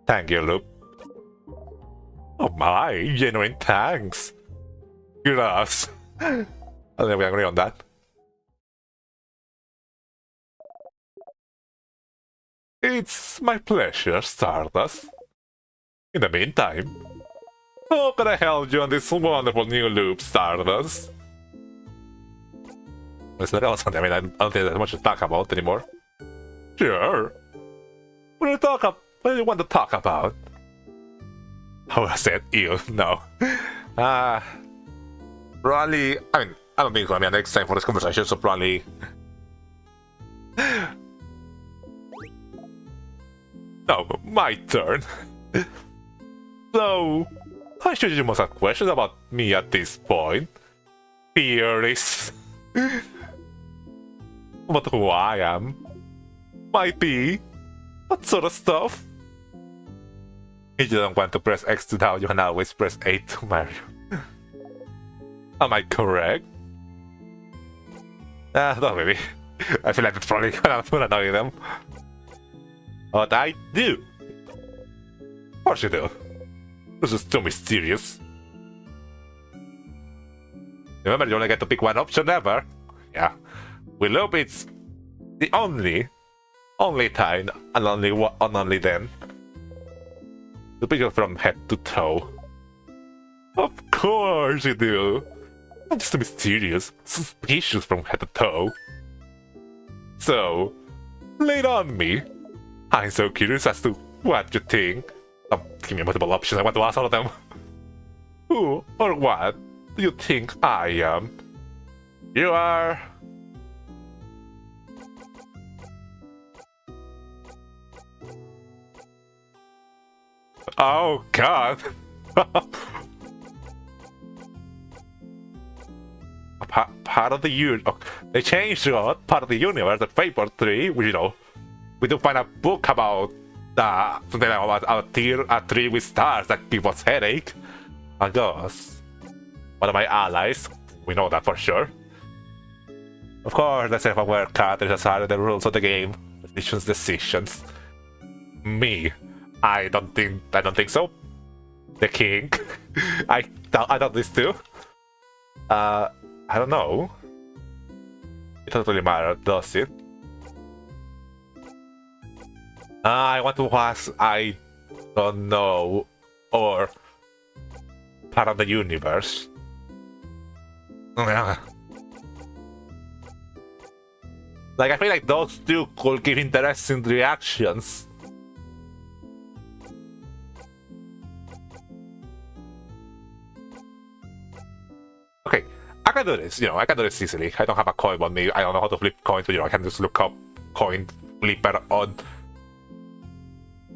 Thank you, Loop. Oh my, genuine thanks. Grass. I think we agree on that. It's my pleasure, Stardust. In the meantime, how can I help you on this wonderful new loop, Stardust? Let's look at something. I mean, I don't think there's much to talk about anymore. Sure. What do you want to talk about? Oh, I said, ew, no. Probably, I mean, I don't think it's gonna be an next time for this conversation, so probably... No, my turn. So, I should you must have questions about me at this point. Theories. About who I am. Might be. That sort of stuff. If you don't want to press X to down, you can always press A to Mario. Am I correct? Not really. I feel like it's probably gonna annoy them. But I do. Of course you do. This is too mysterious. Remember, you only get to pick one option ever. Yeah. With Loop, it's the only time, and only then, to pick it from head to toe. Of course you do. I'm just mysterious, suspicious from head to toe. So, lay it on me. I'm so curious as to what you think. Give me multiple options, I want to ask all of them. Who or what do you think I am? You are... Oh god! Part of the universe. Oh, they changed part of the universe, the paper 3, which, you know, we do find a book about something like about a tree with stars that give us headache. I guess. One of my allies, we know that for sure. Of course, the self-aware cat is decided the rules of the game. Decisions. Me. I don't think so. The king. I thought this too. I don't know. It doesn't really matter, does it? I want to ask, I don't know, or part of the universe. Like, I feel like those two could give interesting reactions. Okay, I can do this, I can do this easily. I don't have a coin on me, I don't know how to flip coins, but I can just look up coin flipper on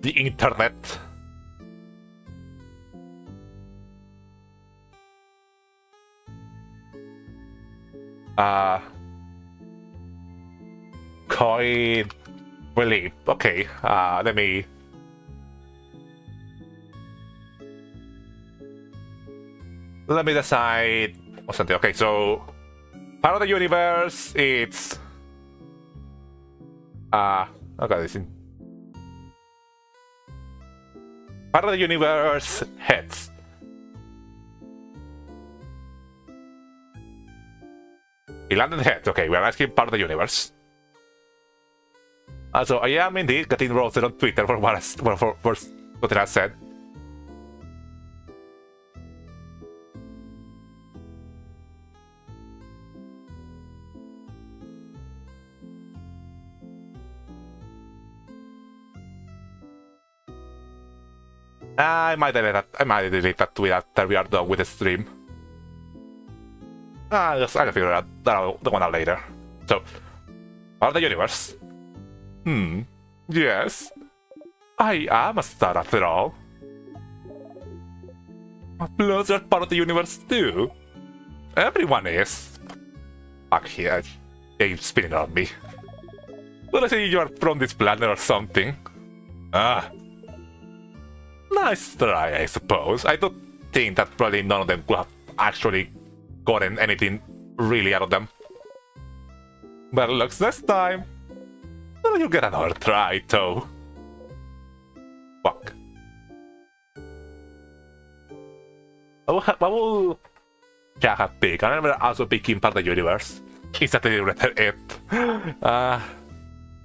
the internet. Coin flip. Okay, let me decide something. Okay, so part of the universe, it's Okay, this in part of the universe heads. He landed heads. Okay, we're asking part of the universe. So I am indeed getting roasted on Twitter for what I said. I might delete that tweet after we are done with the stream. I'll figure out the one out later. So, part of the universe. Yes. I am a star after all. Plus, you're part of the universe too. Everyone is. Fuck here. Game's spinning on me. But I say you are from this planet or something. Nice try, I suppose. I don't think that probably none of them could have actually gotten anything really out of them. Better luck next time. Well, you get another try, though. Fuck. What will Jack have picked? I remember also picking part of the universe. Instantly regretted it. I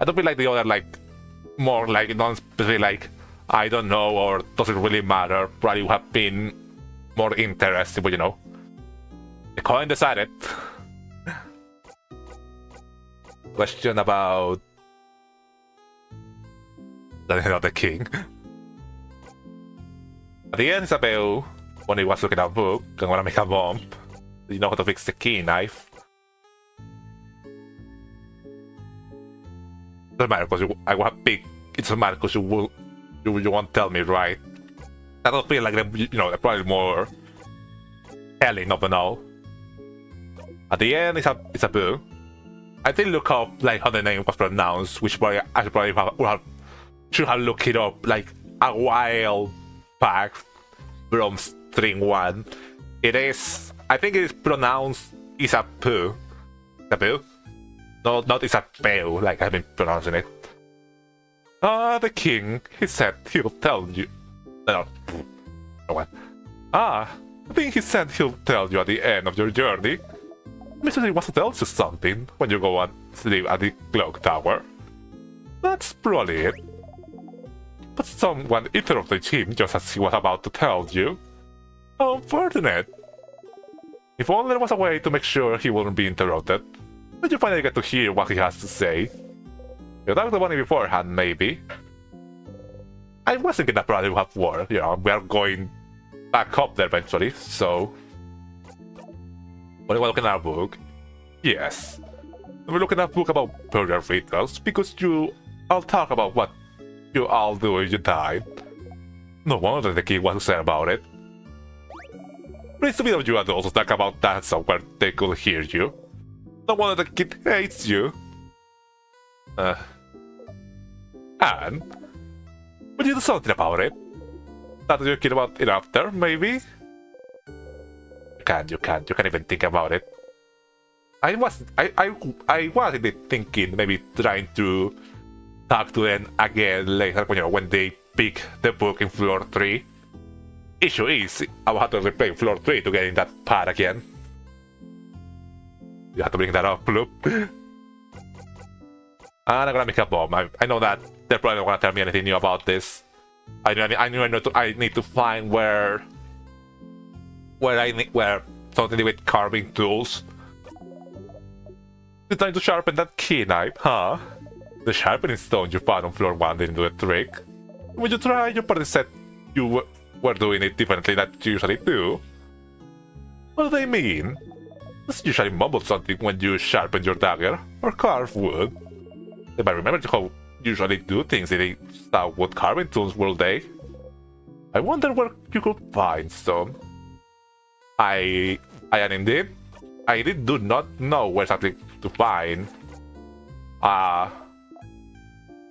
don't feel like the other, like, more like non-specific, like, I don't know, or doesn't really matter. Probably would have been more interesting, but you know. The coin decided. Question about the king. At the end, Isabel, when he was looking at a book and wanna make a bomb, you know how to fix the key knife. Doesn't matter because I will have big. It doesn't matter because you won't tell me, right? I don't feel like they're, you know, they're probably more telling of the all. At the end, it's a boo. I did look up like how the name was pronounced, which probably I should have looked it up like a while back from string 1. It is, I think it is pronounced Isapu. Isapu? No, not Isabel, like I've been pronouncing it. The king, he said he'll tell you. No one. I think he said he'll tell you at the end of your journey. Mr. He wants to tell you something when you go and sleep at the clock tower. That's probably it. But someone interrupted him just as he was about to tell you. How unfortunate. If only there was a way to make sure he wouldn't be interrupted. But you finally get to hear what he has to say. You talked about it beforehand, maybe. I was thinking that probably would have worked. You know, we are going back up there eventually, so. When we're looking at a book, yes. We're looking at a book about burial rituals because I'll talk about what you all do if you die. No wonder the king was sad about it. Please to be of you adults talk about that somewhere they could hear you. No wonder the kid hates you. And would you do something about it? That you're kidding about it after, maybe? You can't even think about it. I was indeed thinking maybe trying to talk to them again later when they pick the book in floor 3. Issue is, I will have to replay floor 3 to get in that part again. You have to bring that up, Bloop. And I'm gonna make a bomb. I know that they're probably not gonna tell me anything new about this. I need to find where something with carving tools. It's time to sharpen that key knife, huh? The sharpening stone you found on floor 1 didn't do a trick. When you try, your party said you were doing it differently than you usually do. What do they mean? Just usually mumble something when you sharpen your dagger or carve wood. They might remember how you usually do things in a stout wood carving tools, will they? I wonder where you could find some. I do not know where exactly to find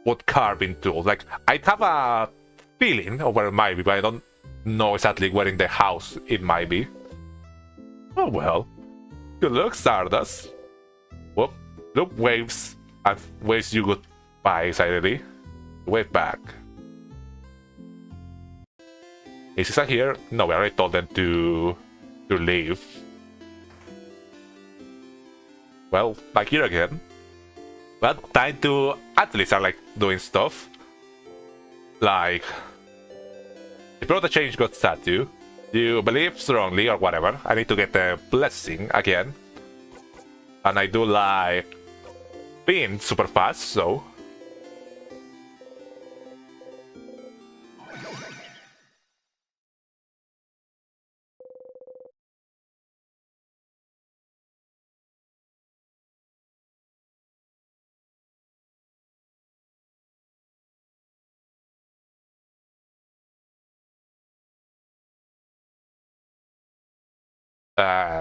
wood carving tools. Like, I have a feeling of where it might be, but I don't know exactly where in the house it might be. Oh well. Good luck, Stardust. Well, look, waves and ways you could Bye, excitedly. Way back. Is Susan here? No, we already told them to leave. Well, back here again. Well, time to actually start like doing stuff. Like, if the change got statue, you believe strongly or whatever. I need to get the blessing again, and I do like being super fast, so.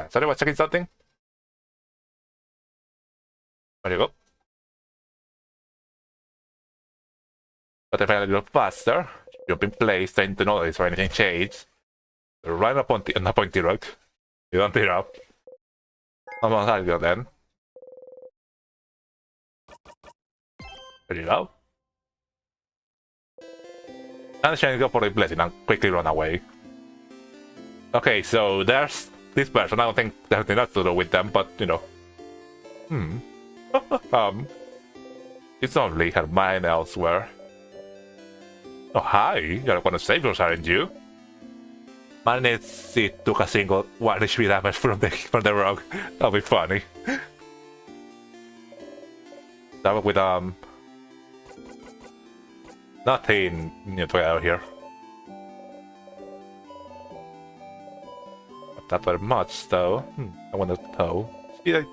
Sorry, was checking something? There you go. But if I a little faster, jump in place, trying to notice or anything changed. Right up on the pointy rock. You don't tear up. I'm on that go then. There you go. And Shane go for the blessing and quickly run away. Okay, so there's this person. I don't think there's anything else to do with them, but you know. It's only her mind elsewhere. Oh, hi. You're one of saviors, aren't you? Managed it took a single 1 HP damage from the rock. That'll be funny. That with nothing new to get out here. Not that very much though. I wonder though. She's the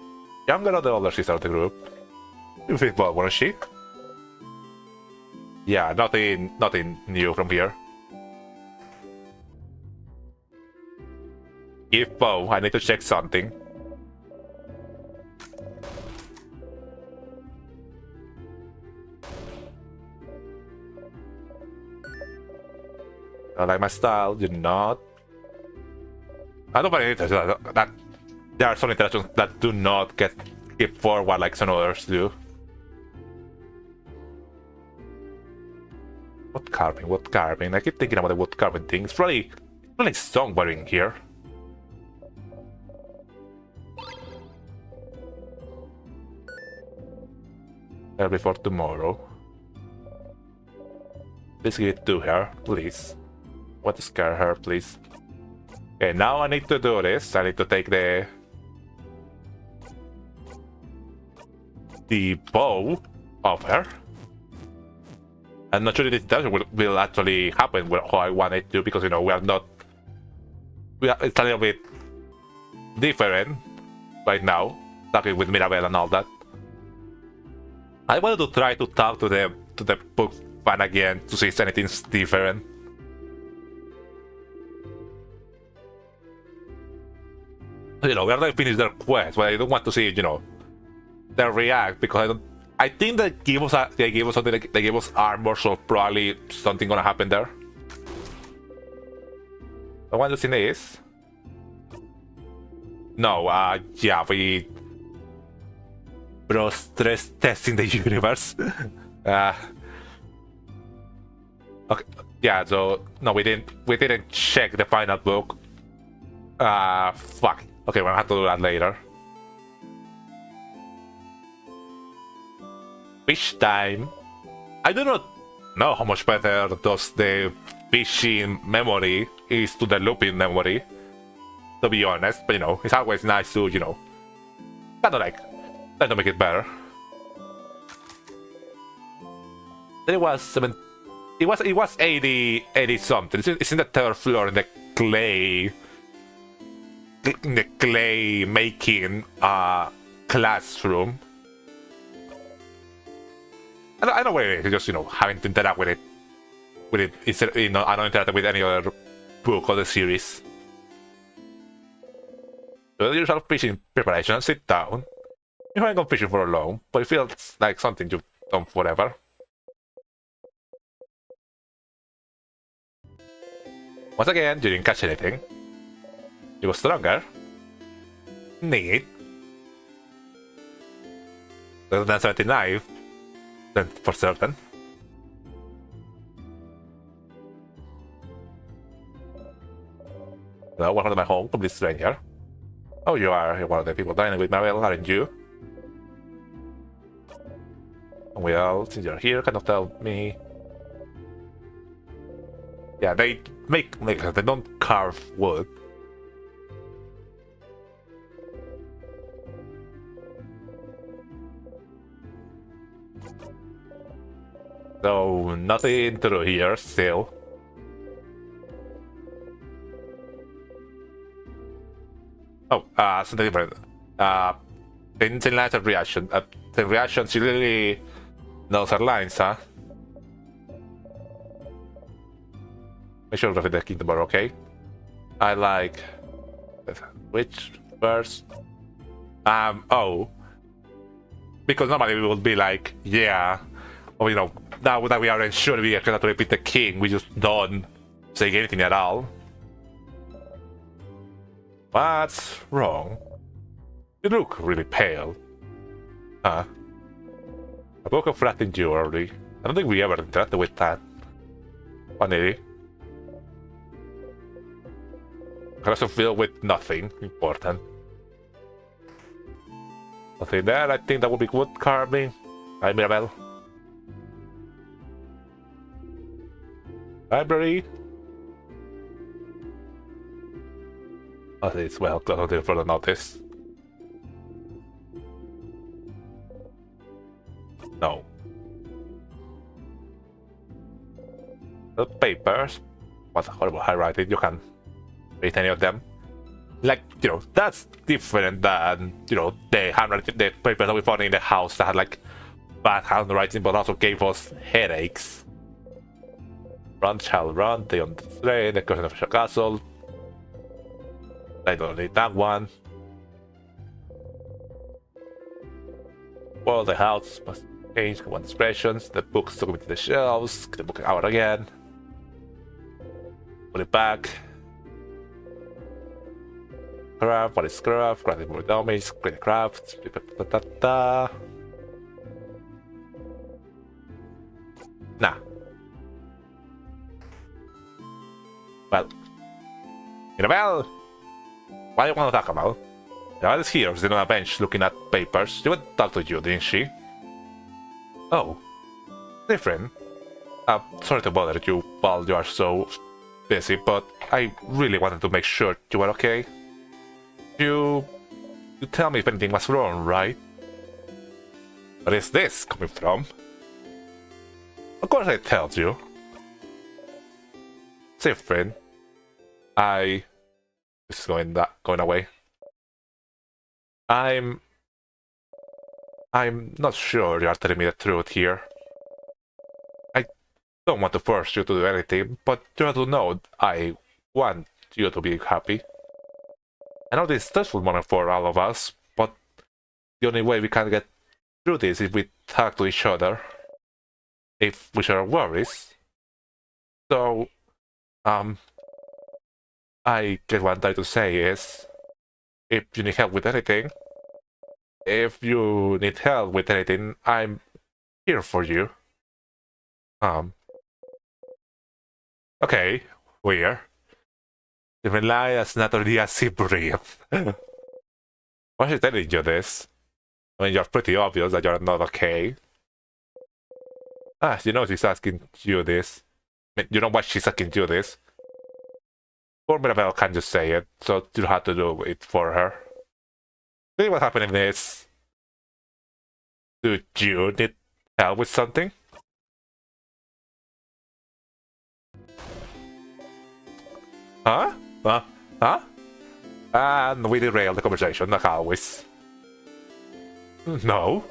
younger or the older sister of the group? You think about wasn't she? Yeah, nothing new from here. Give bow, I need to check something. I like my style, you're not. I don't find it interesting that there are some interactions that do not get skip forward like some others do. Wood carving, wood carving. I keep thinking about the wood carving thing. It's really somewhere in here. Before tomorrow. Please give it to her, please. Want to scare her, please. Okay, now I need to do this. I need to take the bow of her. I'm not sure if this will actually happen how I want it to, because you know it's a little bit different right now, talking with Mirabelle and all that. I wanted to try to talk to the book fan again to see if anything's different. You know, we already finished their quest, but I don't want to see, you know, their react, because I think they gave us something. They gave us armor, so probably something gonna happen there. I want to see this. No, yeah, we bro stress testing the universe. Okay, yeah. So no, we didn't check the final book. Fuck. Okay, we'll have to do that later. Fish time. I do not know how much better does the fishing memory is to the looping memory, to be honest, but you know, it's always nice to, you know, kind of like, try to make it better. Then it was 80 something. It's in the third floor in the clay making classroom. I know where it is, just, you know, having to interact with it instead, you know, I don't interact with any other book or the series. So the usual fishing preparation, sit down. You haven't gone fishing for long, but it feels like something you've done forever. Once again, you didn't catch anything. You got stronger. Neat. 79. then for certain. Hello, welcome to my home, complete stranger. Oh, you're one of the people dining with Marvel, aren't you? Well, since you're here, kind of tell me. Yeah, they make they don't carve wood. So nothing to do here still. Oh, something different. In light of reaction, the reaction she really knows her lines, huh? Make sure that the kingdom are okay. I like which first. Oh, because normally we would be like, yeah, or you know, now that we are ensured we cannot repeat the king, we just don't say anything at all. What's wrong? You look really pale. Huh? I woke up flattening you early. I don't think we ever interacted with that. 180. Also filled with nothing important. Nothing there, I think that would be wood carving. Hi, Mirabelle. Library. Oh, it's well closer for the notice. No. The papers. What horrible handwriting, you can read any of them. Like, you know, that's different than, you know, the handwriting, the papers that we found in the house that had like bad handwriting but also gave us headaches. Run, child, run, they on the train, the curse of the castle. I don't need that one. Well, the house must change one expressions, the books took me to the shelves, get the book out again. Put it back. Craft, what is craft? Craft more damage, great craft. Nah. Well. Mirabelle! What do you want to talk about? Mirabelle is here, sitting on a bench looking at papers. She would talk to you, didn't she? Oh. Different. Sorry to bother you while you are so busy, but I really wanted to make sure you were okay. You tell me if anything was wrong, right? Where is this coming from? Of course I told you. Safe friend. This is going away. I'm not sure you are telling me the truth here. I don't want to force you to do anything, but you have to know I want you to be happy. I know this is a stressful moment for all of us, but the only way we can get through this is if we talk to each other. If we share worries. So, I guess what I'm trying to say is, if you need help with anything, I'm here for you. Okay, we're. Even lie as naturally as he breathes. Why is she telling you this? I mean, you're pretty obvious that you're not okay. You know she's asking you this. I mean, you know why she's asking you this? Poor Mirabelle can't just say it, so you have to do it for her. Really what's happening is... Do you need help with something? Huh? Huh? And we derailed the conversation, like always. No.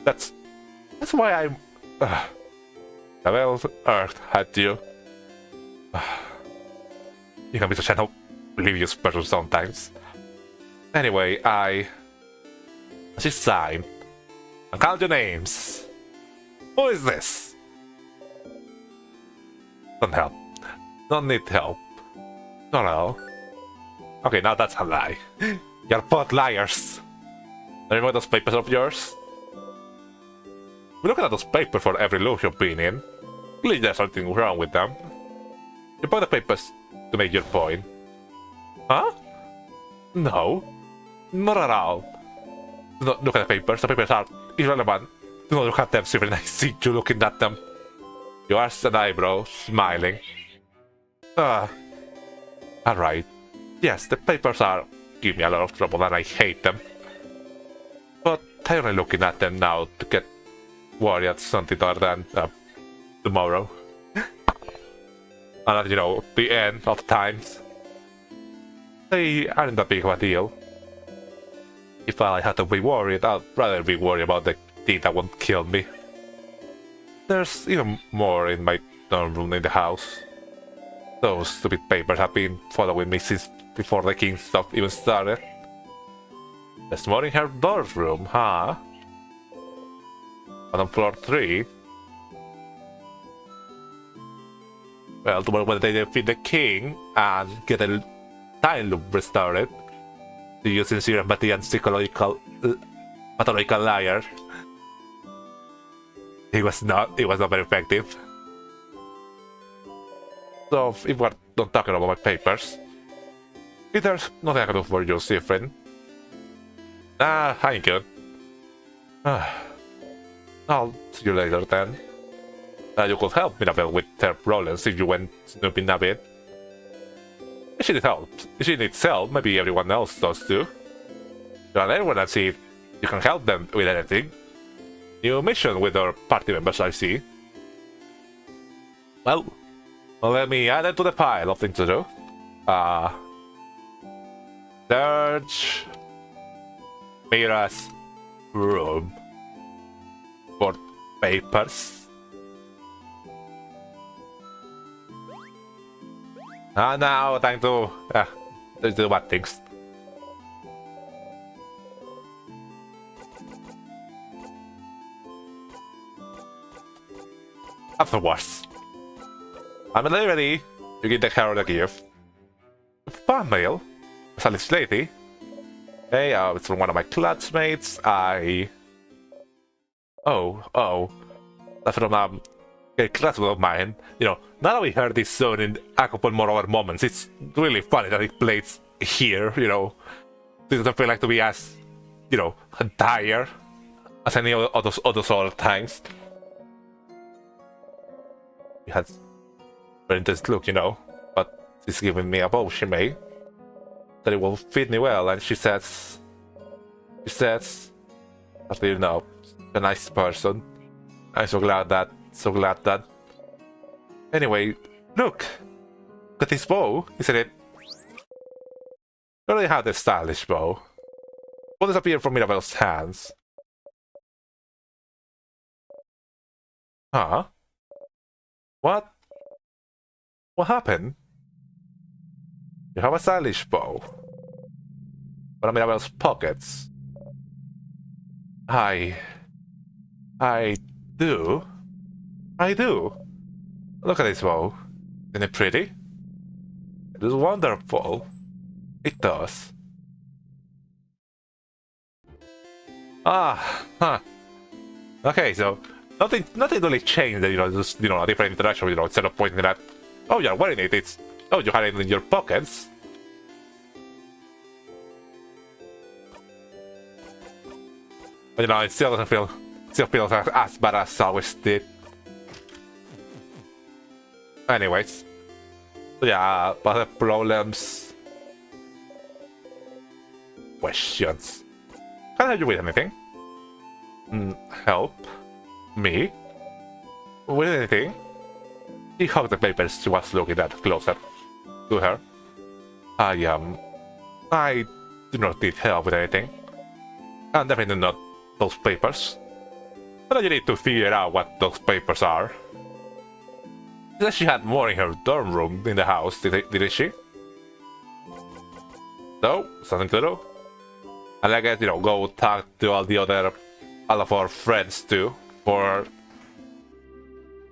That's why I'm... Well, Earth had you. You can be such an oblivious person sometimes. Anyway, She signed. I count your names. Who is this? Don't help. Don't need help. No. Okay, now that's a lie. You're both liars. Remember those papers of yours? Look at those papers for every loop you've been in. Clearly there's something wrong with them. You bought the papers to make your point. Huh? No. Not at all. Do not look at the papers. The papers are irrelevant. Do not look at them, Sylvan. I see you looking at them. You arched an eyebrow, smiling. Alright. Yes, the papers are give me a lot of trouble and I hate them. But I'm only looking at them now to get worried at something other than tomorrow. And you know, the end of times. They aren't that big of a deal. If I had to be worried, I'd rather be worried about the thing that won't kill me. There's even more in my dorm room in the house. Those stupid papers have been following me since before the king stuff even started. There's more in her dorm room, huh? And on floor 3. Well, tomorrow when they defeat the king and get a time loop restored, the using serum and psychological pathological liar. It was not very effective. So if we're not talking about my papers, if there's nothing I can do for you, Sifrin. I ain't good. I'll see you later then. You could help Mirabelle with her problems if you went snooping a bit. If she needs help, maybe everyone else does too. Run everyone and see if you can help them with anything. New mission with our party members, I see. Well, let me add it to the pile of things to do. Search Mira's room for papers. Now time to do bad things. Afterwards, I'm ready. You can take her the gift. Fan mail. It's a little lady. Hey, it's from one of my classmates. Oh, that's from a classmate of mine. You know, now that we heard this song in a couple more other moments, it's really funny that it plays here. You know, it doesn't feel like to be as, you know, dire as any of those other times. It has very intense look, you know, but she's giving me a bow she made that it will fit me well, and she says, that you know, a nice person. I'm so glad that. Anyway, look at this bow, isn't it? You already have the stylish bow. What disappeared from Mirabelle's hands? Huh? What? What happened? You have a stylish bow. One of Mirabelle's pockets. I do. Look at this bow. Isn't it pretty? It is wonderful. It does. Okay, so nothing really changed. You know, just a different interaction. You know, instead of pointing at, oh, you're wearing it. It's, oh, you had it in your pockets. But, you know, it still feels as bad as I always did. Anyways, so yeah, but the problems, questions. Can I help you with anything? Help me with anything? He hugged the papers she was looking at closer to her. I do not need help with anything, and definitely not those papers. But you need to figure out what those papers are. She said she had more in her dorm room in the house, didn't she? So, something to do. And I guess, you know, go talk to all of our friends too, for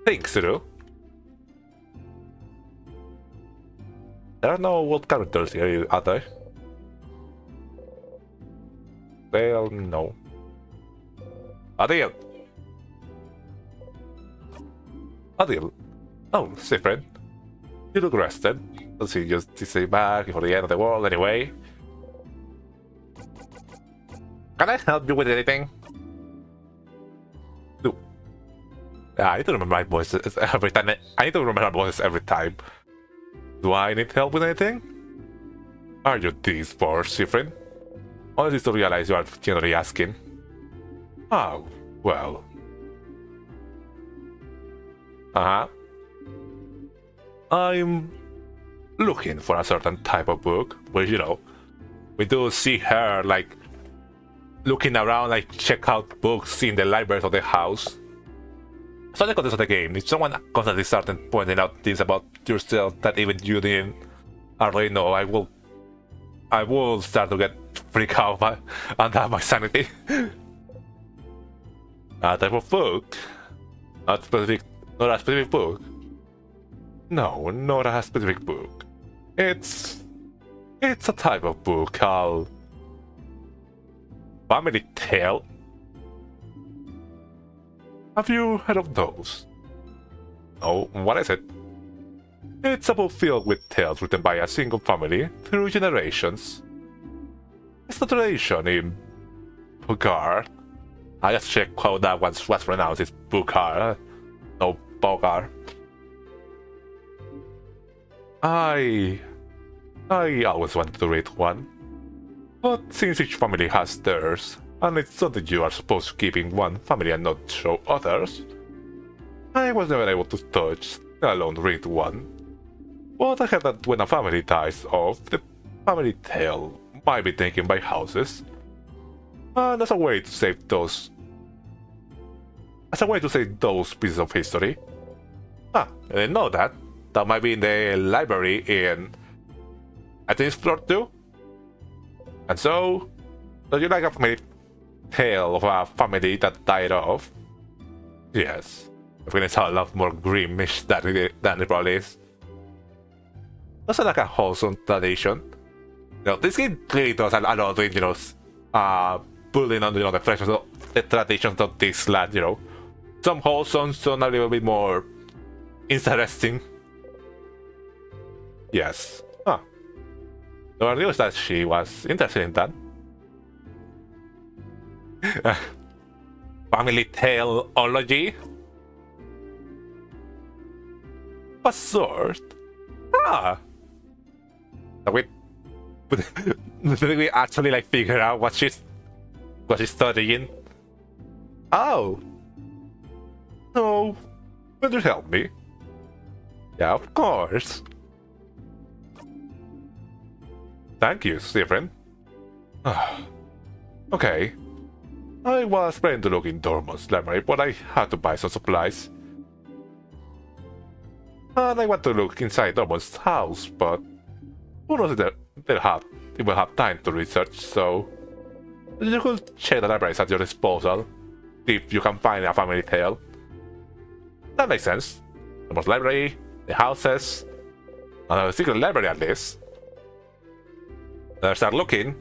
things to do. There are no old characters here, are there? Well, no. A deal. Adil. Oh, see friend. You look rested. Let's see, just stay back before the end of the world anyway. Can I help you with anything? No. Yeah, I need to remember my voices every time. I need to remember my voices every time. Do I need help with anything? Are you this poor, friend? Only to realize you are generally asking. Oh, well. I'm looking for a certain type of book, where, you know, we do see her, like, looking around, like, check out books in the libraries of the house. So the context of the game, if someone constantly started pointing out things about yourself that even you didn't already know, I will start to get freaked out and have my sanity. A type of book? Not a specific book. No, not a specific book. It's a type of book called Family Tale. Have you heard of those? Oh, what is it? It's a book filled with tales written by a single family through generations. It's the tradition in Bogart. I just checked how that was pronounced. It's Bogart, no Bogart. I always wanted to read one, but since each family has theirs, and it's something you are supposed to keep in one family and not show others, I was never able to touch, let alone read one. But I heard that when a family dies off, the family tale might be taken by houses, and as a way to save those pieces of history. I didn't know that. That might be in the library in, I think it's floor 2. And so, do you like a family tale of a family that died off? Yes. I think it's a lot more grimish than it probably is. Also like a wholesome tradition. You know, this game really does a lot of, you know, pulling on, you know, the traditions of this land, you know. Some wholesome, some a little bit more interesting. Yes. Huh. No, I realized that she was interested in that. Family taleology? What sort? Ah! Did we actually like figure out what she's studying? Oh! So, will you help me? Yeah, of course. Thank you, Stephen. Okay. I was planning to look in Dormon's library, but I had to buy some supplies. And I want to look inside Dormon's house, but who knows if they will have time to research, so you could check the libraries at your disposal, if you can find a family tale. That makes sense. Dormon's library, the houses, another secret library at least. Let's start looking.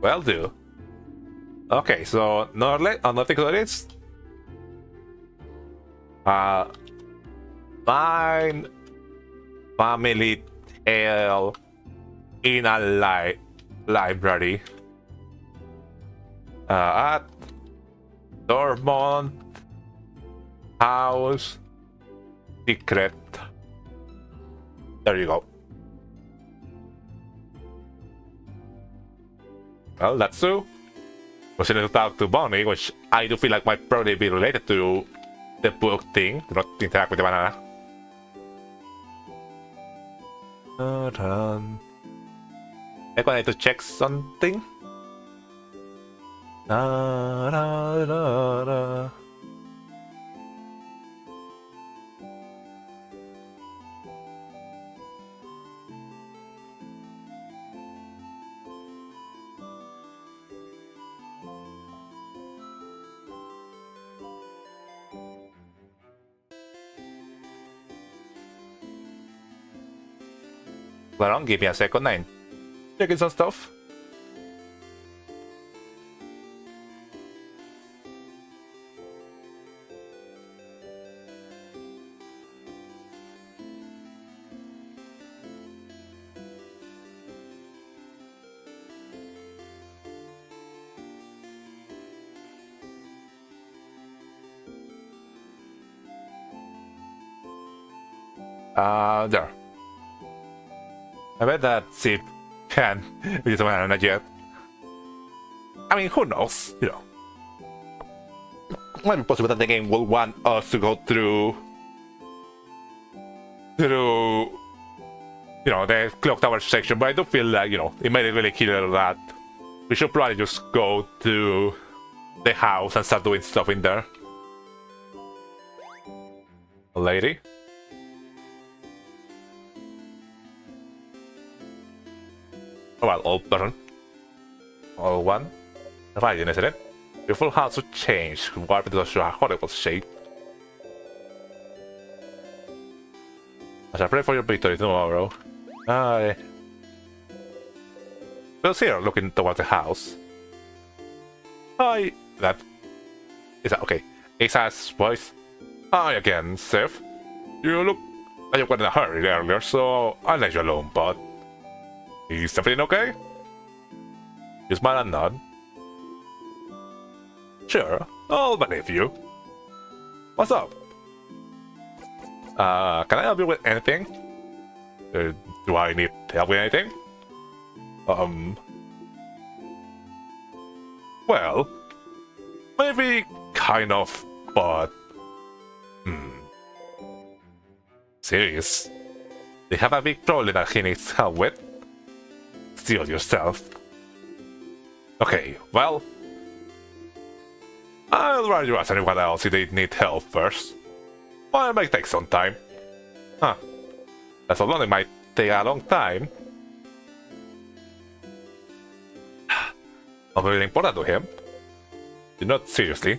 Well, do. Okay, so nothing to this. Find family tale in a library. At Dormont House Secret. There you go. Well, that's so. Proceeding to talk to Bonnie, which I do feel like might probably be related to the book thing, to not interact with the banana. I need to check something. Well, give me a second, I'm checking some stuff. There. I bet that it can be someone yet. I mean, who knows, you know. It might be possible that the game will want us to go through, you know, the clock tower section, but I do feel like, you know, it made it really clear that we should probably just go to the house and start doing stuff in there. A lady. Oh, well, old person. Old one. Right, isn't it? Your full house will change, warp into a horrible shape. As I pray for your victory tomorrow. Bye. Bill's here, looking towards the house. Hi. That... Is that okay? Isa's voice. Hi again, Seth. You look like you were in a hurry earlier, so I'll let you alone, but... Is everything okay? You smile and nod. Sure, I'll believe you. What's up? Can I help you with anything? Do I need help with anything? Well, maybe kind of, but... Serious? They have a big problem that he needs help with? Steal yourself. Okay, well... I'll rather you ask anyone else if they need help first. Well, it might take some time. Huh. That's alone, it might take a long time. Not really important to him. You're not seriously.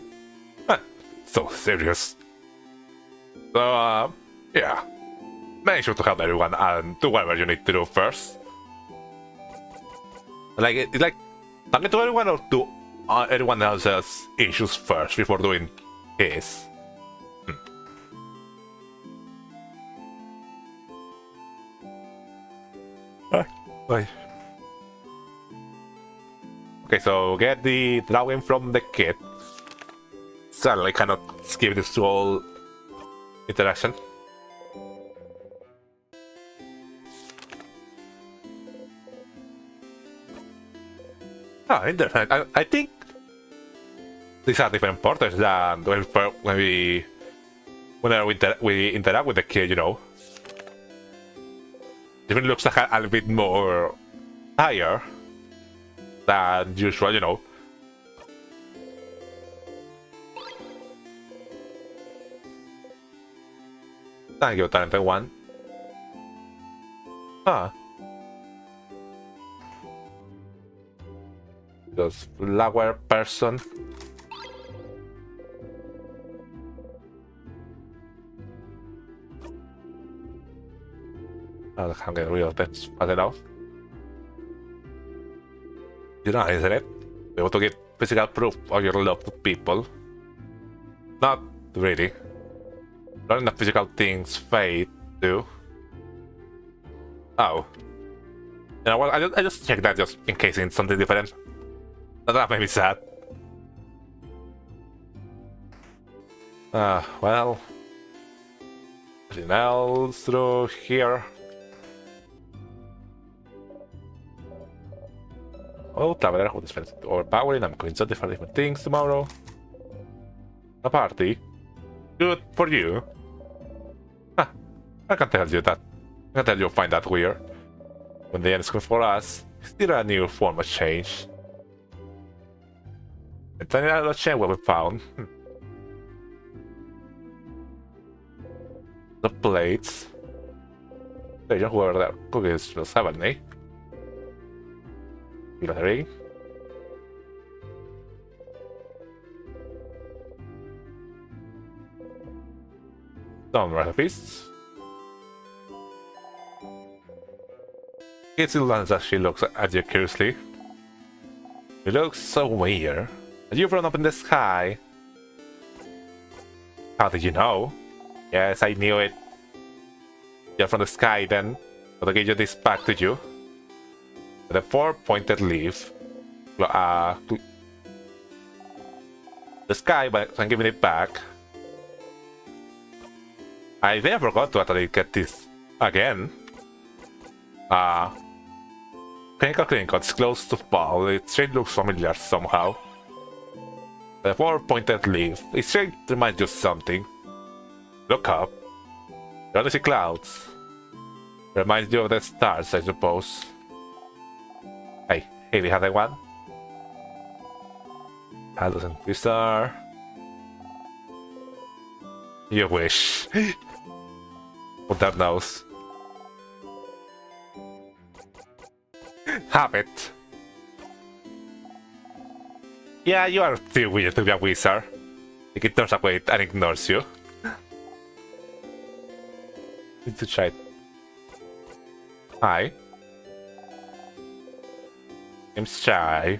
Huh. So serious. So, yeah. Make sure to help everyone and do whatever you need to do first. Like, it's like talking to everyone or do everyone else's issues first before doing his. Bye. Okay, so get the drawing from the kid. Suddenly cannot skip this whole interaction. Ah, interesting. I think these are different portals than when we interact with the kid, you know. Even looks like a little bit more higher than usual, you know. Thank you, talented one. Ah. Those flower person. I can't get rid of that fast enough. You know, isn't it? We want to get physical proof of your love to people. Not really. Learning the physical things fade too. Oh. You know what? I just checked that just in case it's something different. That made me sad. Well. Anything else through here? Oh, traveler who spends overpowering. I'm going to different things tomorrow. A party? Good for you. Huh, I can tell you that. I can tell you find that weird. When the end is coming for us, still a new form of change. A tiny little chain will be found. The plates. They just were there. Cookies will have an egg. You got a ring. Some recipes. It still lands as she looks at you curiously. You look so weird. You've run up in the sky. How did you know? Yes, I knew it. You're from the sky then. But I'll give you this back to you. The 4-pointed leaf. The sky, but I'm giving it back. I never forgot to actually get this Again. Clinical, it's close to fall. Its shape looks familiar somehow. The 4-pointed leaf. Its shape reminds you of something. Look up. You only see clouds. Reminds you of the stars, I suppose. Hey, we have that one. Hallucin Wizard. You wish. What that knows. Have it. Yeah, you are too weird to be a wizard. It turns away and ignores you. Need to try it. Hi. Name's Shy.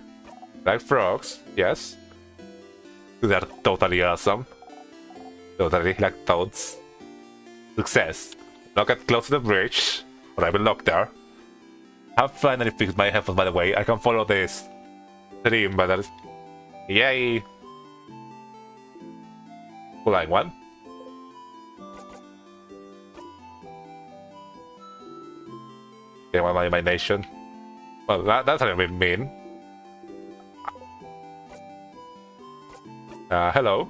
Like frogs, yes. They're totally awesome. Totally like toads. Success. Now get close to the bridge, or I will lock there. I've finally fixed my headphones, by the way. I can follow this stream, but that is... Yay! Flying one. Okay, one my nation. Well, that's a little bit mean. Hello.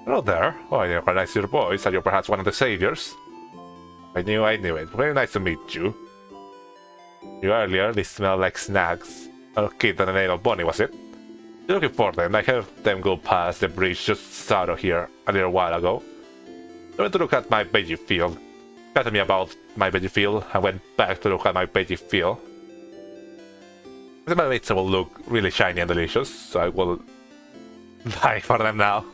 Hello there. Oh, I recognize your voice. Are you perhaps one of the saviors? I knew it. Very nice to meet you. Earlier, they smelled like snacks. A kid and a little bunny, was it? You're looking for them. I heard them go past the bridge just south of here a little while ago. I went to look at my veggie field. Tell me about my veggie field. I went back to look at my veggie field. My mates will look really shiny and delicious, so I will die for them now.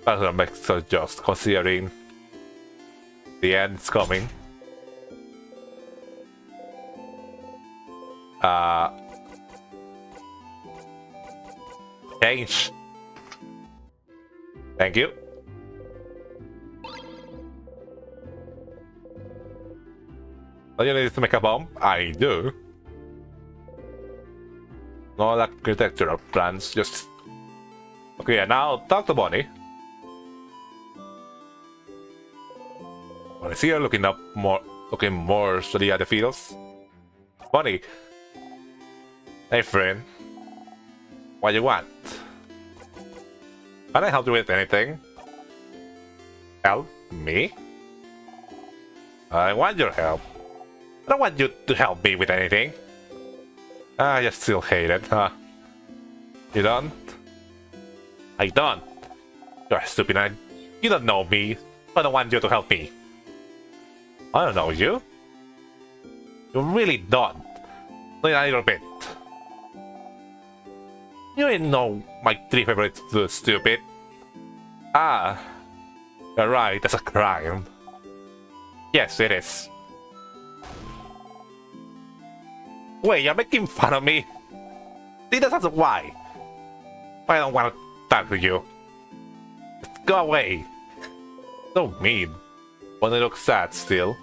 That's what makes so just considering the end is coming. Change. Thank you. Don't you need to make a bomb? I do. No architectural plans, just... Okay, now talk to Bonnie. Bonnie's here looking more steady at the fields. Bonnie. Hey friend. What do you want? Can I help you with anything? Help me? I want your help. I don't want you to help me with anything. You still hate it, huh? You don't? I don't. You're stupid and you don't know me. I don't want you to help me. I don't know you. You really don't. Not a little bit. You ain't know my 3 favorite foods, stupid. You're right, that's a crime. Yes, it is. Wait, you're making fun of me? See, that's why. I don't want to talk to you. Just go away. So mean. But they look sad still.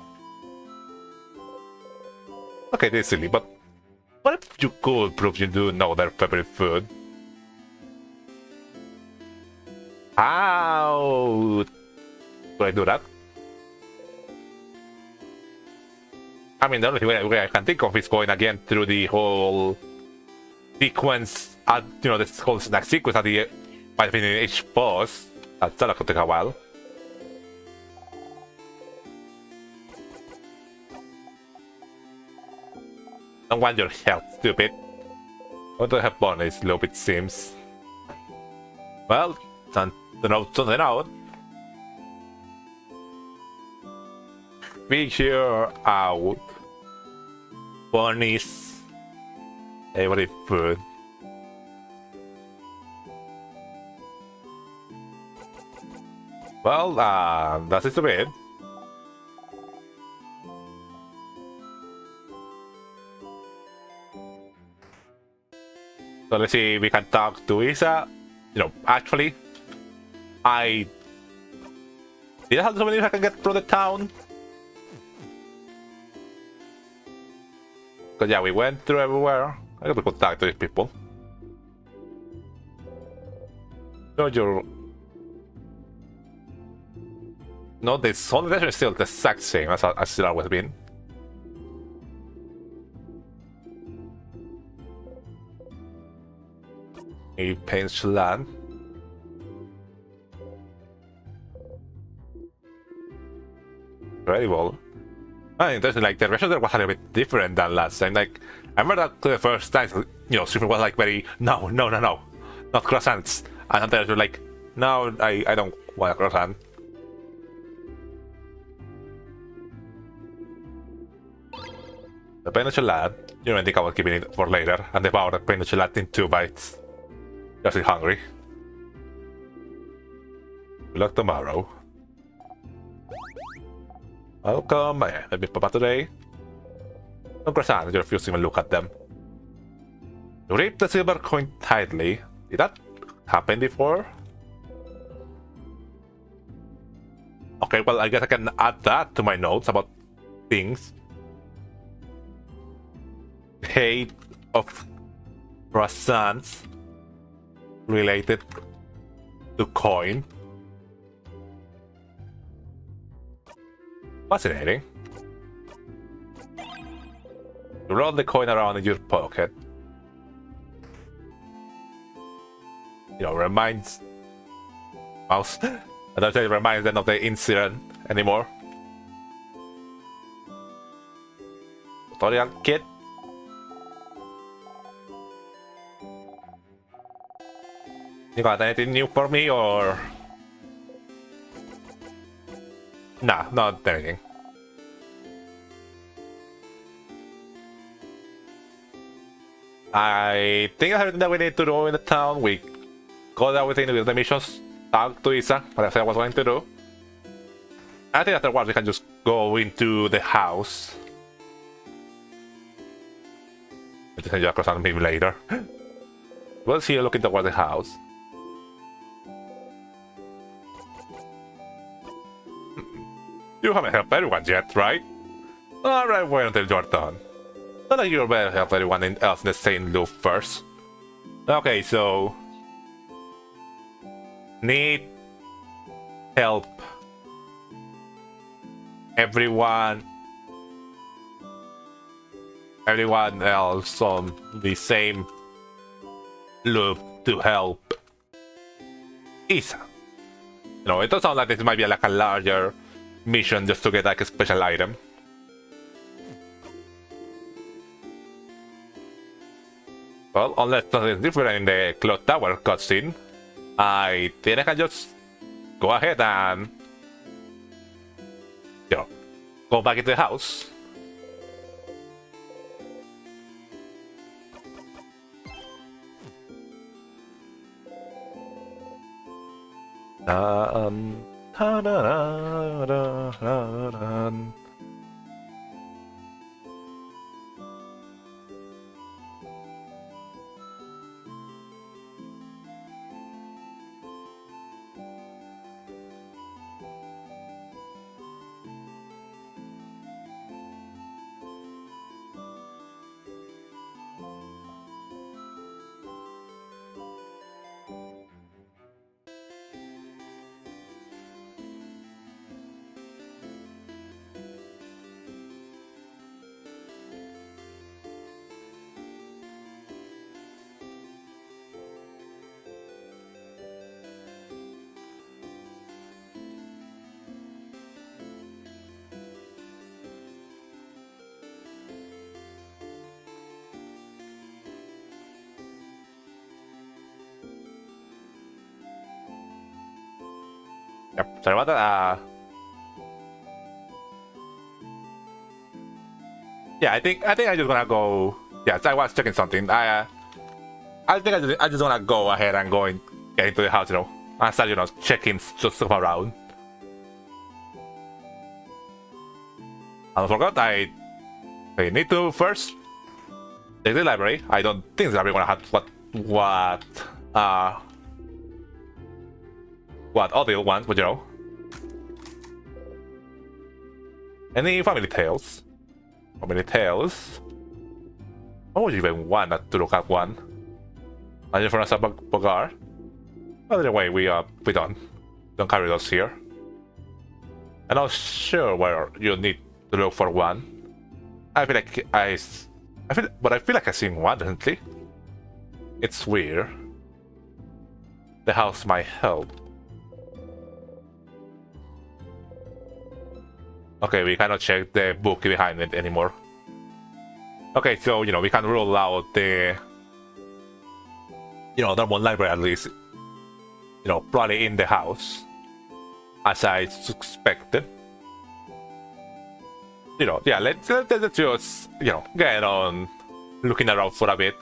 Okay, this is silly, but what if you could prove you do know their favorite food? How do I do that? I mean, the only way I can think of is going again through the whole sequence, this whole snack sequence at the by finishing each boss. That'll take a while. Don't want your help, stupid. What do I have on this little bit seems? Well, something out. Figure out. Bunnies. Every food. Well, that is a bit. So let's see if we can talk to Isa. Actually, did I have somebody if I can get through the town? Because yeah, we went through everywhere. I got to contact these people. No, you're... No, the soul destination is still the exact same as it's always been. A paints land. Incredible. I mean, like the reaction there was a little bit different than last time. Like I remember that the first time, you know, Super was like very no, not croissants, and then you're like, no, I don't want a croissant. The Peanut lad, you don't think I was keeping it for later, and devour the Peanut lad in 2 bites. Just hungry. Good luck tomorrow. Welcome, let me pop out today. No croissants, you refuse to even look at them. Grip the silver coin tightly. Did that happen before? Okay, well, I guess I can add that to my notes about things. Hate of croissants related to coin. Fascinating. You roll the coin around in your pocket. You know, reminds mouse. I don't say it reminds them of the incident anymore. Tutorial kit. You got anything new for me or? Nah, not anything. I think that's everything that we need to do in the town. We got everything with the missions. Talk to Isa, what I said I was going to do. I think afterwards we can just go into the house. I'll send you across on maybe later. We'll see you looking towards the house. You haven't helped everyone yet, right? Alright, wait until you're done. Not like you better help everyone else in the same loop first. Okay, so... Need... help... Everyone else on the same loop to help Isa. No, it does sound like this might be like a larger mission just to get like a special item. Well, unless something different in the clock tower cutscene, I think I can just go ahead and, you know, go back into the house. Yep, sorry about that. Yeah, I think I just gonna go. Yeah, I was checking something. I think I just wanna go ahead and go and get into the house, you know, and start, you know, checking stuff around. I forgot I need to first take the library. I don't think the library gonna have what other ones, but you know. Any family tales? Family tales? Why would you even want to look at one? Imagine for us a Bogar. By the way, we don't carry those here. I'm not sure where you need to look for one. I feel like but I feel like I've seen one recently. It's weird. The house might help. Okay, we cannot check the book behind it anymore. Okay, so we can rule out the normal library at least. Probably in the house, as I suspected. Yeah, let's just get on looking around for a bit.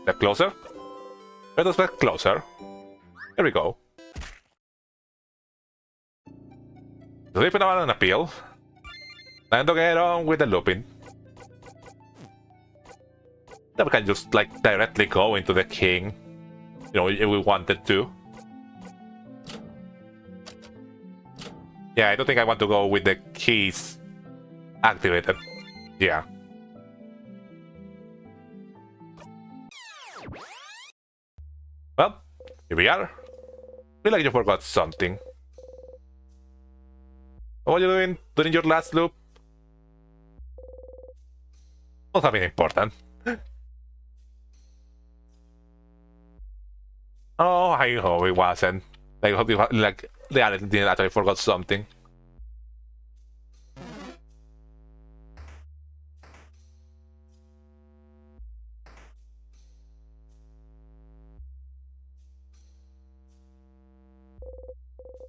Get closer. Let us get closer. Here we go. So if we don't an appeal, time to get on with the looping. Then we can just directly go into the king. If we wanted to. Yeah, I don't think I want to go with the keys activated. Yeah. Well, here we are. Feel like you forgot something. What were you doing during your last loop? Not something important. Oh, I hope it wasn't. I hope you the other didn't actually forgot something.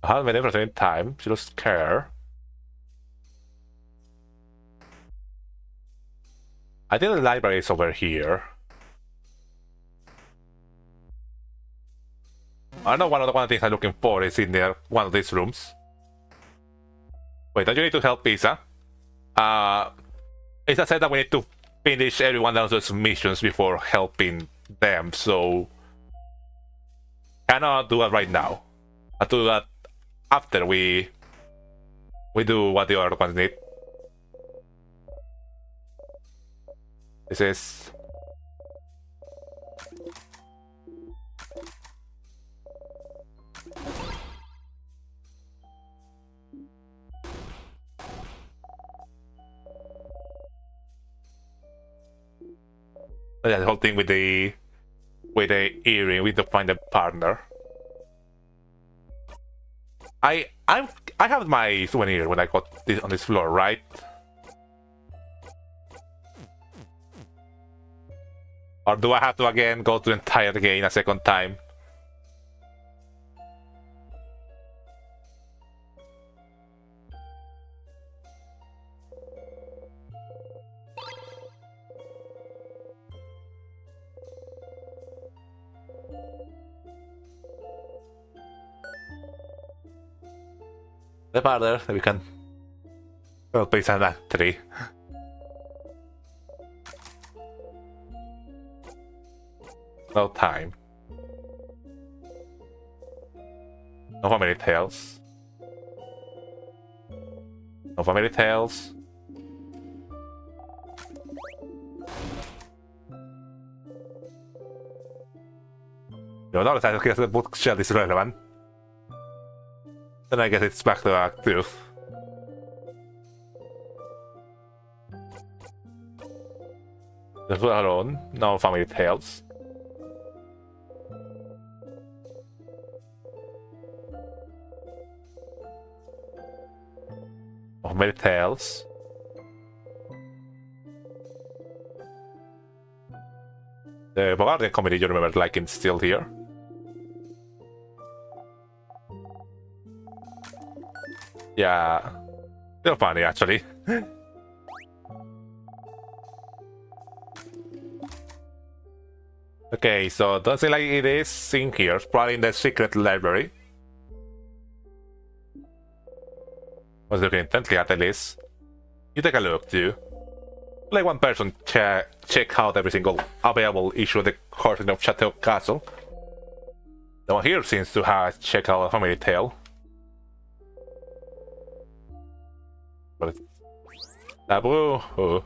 How many at the same time? She doesn't care. I think the library is over here. I know one of the things I'm looking for is in there, one of these rooms. Wait, don't you need to help Isa? Isa said that we need to finish every one of those missions before helping them, so cannot do that right now. I'll do that after we do what the other ones need. This is the whole thing with the earring. We need to find a partner. I have my souvenir when I got this on this floor, right? Or do I have to again go to the entire game a second time? The partner that we can place on that tree. No time. No family tales. No family tales. No, I guess the bookshelf is relevant. Then I guess it's back to Act 2. Just alone, no family tales. No family tales. The Bogardian comedy you remember liking still here. Yeah, they're funny actually. Okay, so does it like it is in here, probably in the secret library. Was looking intently at the list. You take a look too. Like one person check out every single available issue of the Courting of Chateau Castle. The one here seems to have checked out a family tale. But it's taboo. Oh.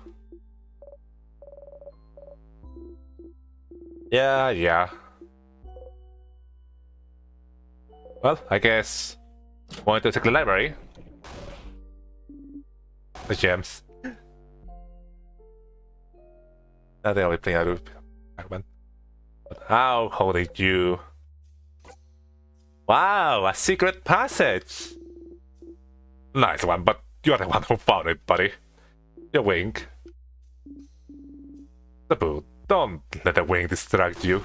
Yeah. Well, I guess Going to the secret library. The gems. I think I'll be playing out of Pac-Man. But how did you? Wow, a secret passage! Nice one, but you're the one who found it, buddy. You wink. Taboo, don't let the wing distract you.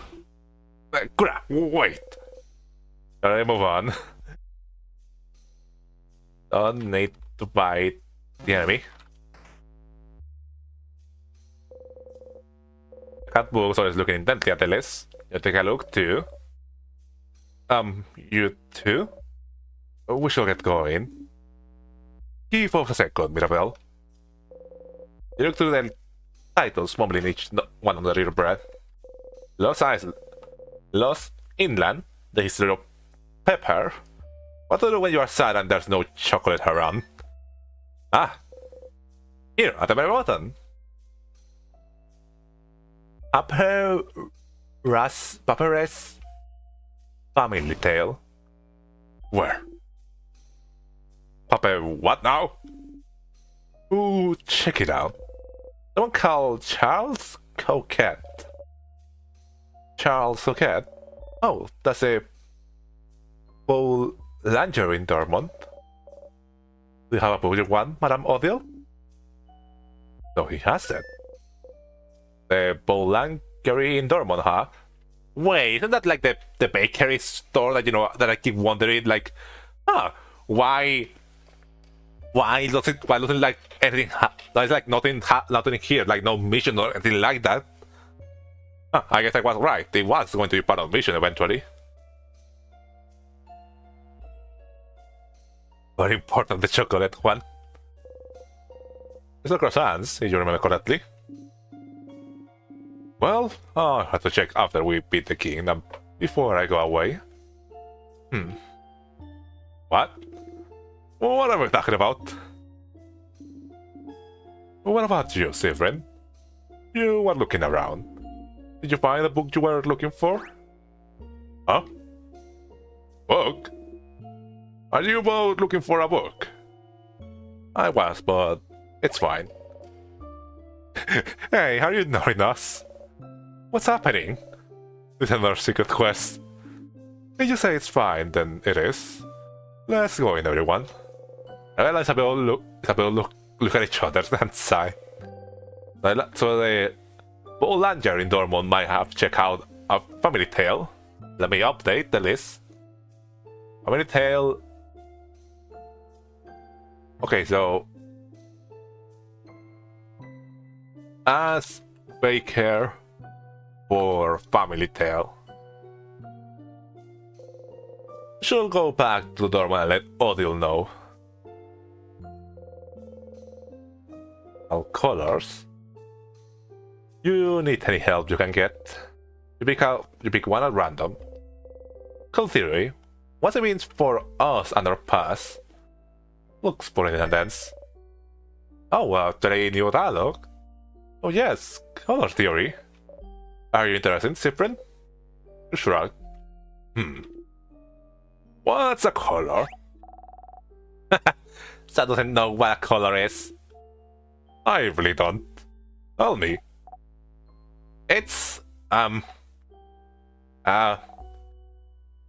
Wait! Alright, move on. Don't need to fight the enemy. Cat books always looking intently at the list. You take a look too. You too? We shall get going. Give us a second, Mirabelle. You look through the titles, mumbling each one under your breath. Lost Island, Lost Inland, the history of Pepper. What to do when you are sad and there's no chocolate around? Ah, here at the very bottom. Papa's family tale. Where? Papa, what now? Ooh, check it out. Someone called Charles Coquette. Charles Coquette? Oh, that's a bowl langer in Dortmund. Do you have a budget one, Madame Odile? No, he has that. The boulangerie in Dortmund, huh? Wait, isn't that like the bakery store that, you know, that I keep wondering, like, why doesn't like anything there's like nothing here, like no mission or anything like that? I guess I was right. It was going to be part of mission eventually. Very important, the chocolate one. It's the croissants, if you remember correctly. Well, I have to check after we beat the kingdom before I go away. What? What are we talking about? What about you, Severin? You were looking around. Did you find the book you were looking for? Huh? Book? Are you both looking for a book? I was, but it's fine. Hey, are you ignoring us? What's happening? This is another secret quest. If you say it's fine, then it is. Let's go in, everyone. Well, Isabel look at each other and sigh. So the Bolanger in Dortmund might have checked out a family tale. Let me update the list. Family tale. Okay, so as baker for family tale. She'll go back to Dortmund and let Odile know. All colors. You need any help you can get. You pick one at random. Cool theory. What it means for us and our past. Looks for independence. Oh, today new dialogue. Oh yes, color theory. Are you interested, Cyprian? Shrug. What's a color? That doesn't know what a color is. I really don't. Tell me. It's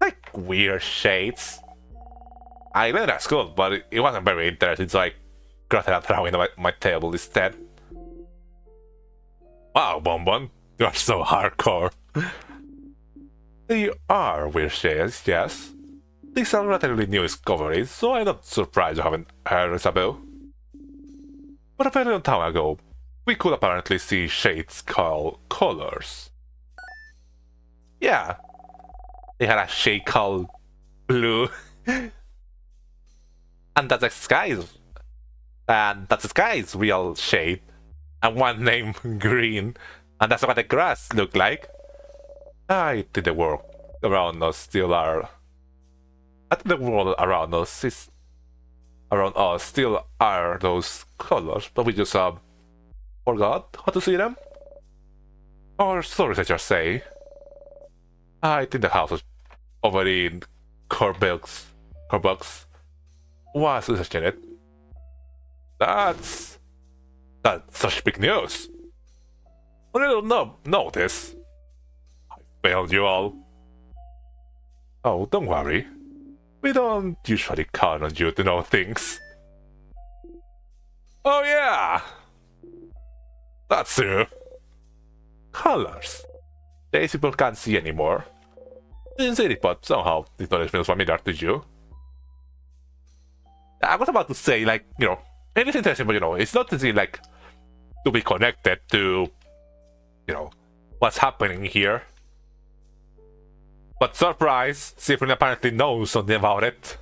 like weird shades. I learned at school, but it wasn't very interesting, so I got it throwing my table instead. Wow, Bonbon, you are so hardcore. They are weird shades, yes. These are relatively new discoveries, so I'm not surprised you haven't heard, Isabel. But a very long time ago, we could apparently see shades called colors. Yeah, they had a shade called blue. And that's the sky's real shade. And one named green. And that's what the grass looked like. I think the world around us still are. I think the world around us still are those colors, but we just forgot how to see them. Or stories that you say. I think the house is over in Corbuck's Was suggesting it. That's such big news. I don't know this. I failed you all. Oh, don't worry. We don't usually count on you to know things. Oh yeah! That's true. Colors. These people can't see anymore. Didn't see it, but somehow this knowledge feels familiar to you. I was about to say, like, you know, it is interesting, but you know, it's not easy, like, to be connected to, you know, what's happening here. But surprise, Symphony apparently knows something about it.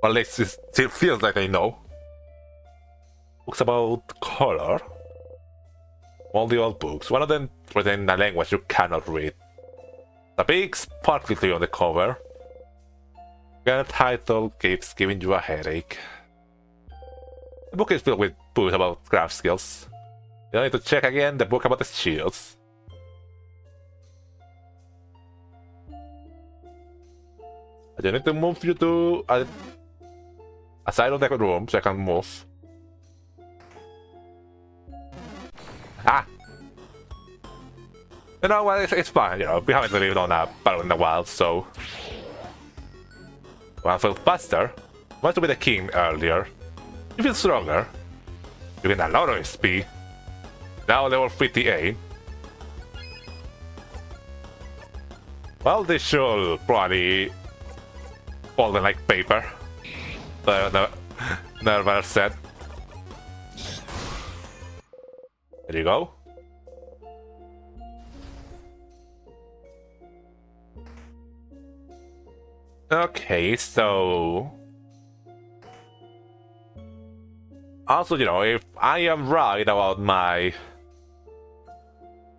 Or at least it still feels like they know. Books about color. All the old books. One of them written in a language you cannot read. The big sparkly tree on the cover. The title keeps giving you a headache. The book is filled with books about craft skills. You need to check again the book about the shields. I just need to move you to a side of the room so I can move. Ah! You know what, it's fine, you know, we haven't lived on a battle in a while, so... Well, I feel faster. Wanted to be the king earlier. You feel stronger. You gain a lot of SP. Now level 58. Well, this should probably fall in like paper. Never said. There you go. Okay, so... Also, you know, if I am right about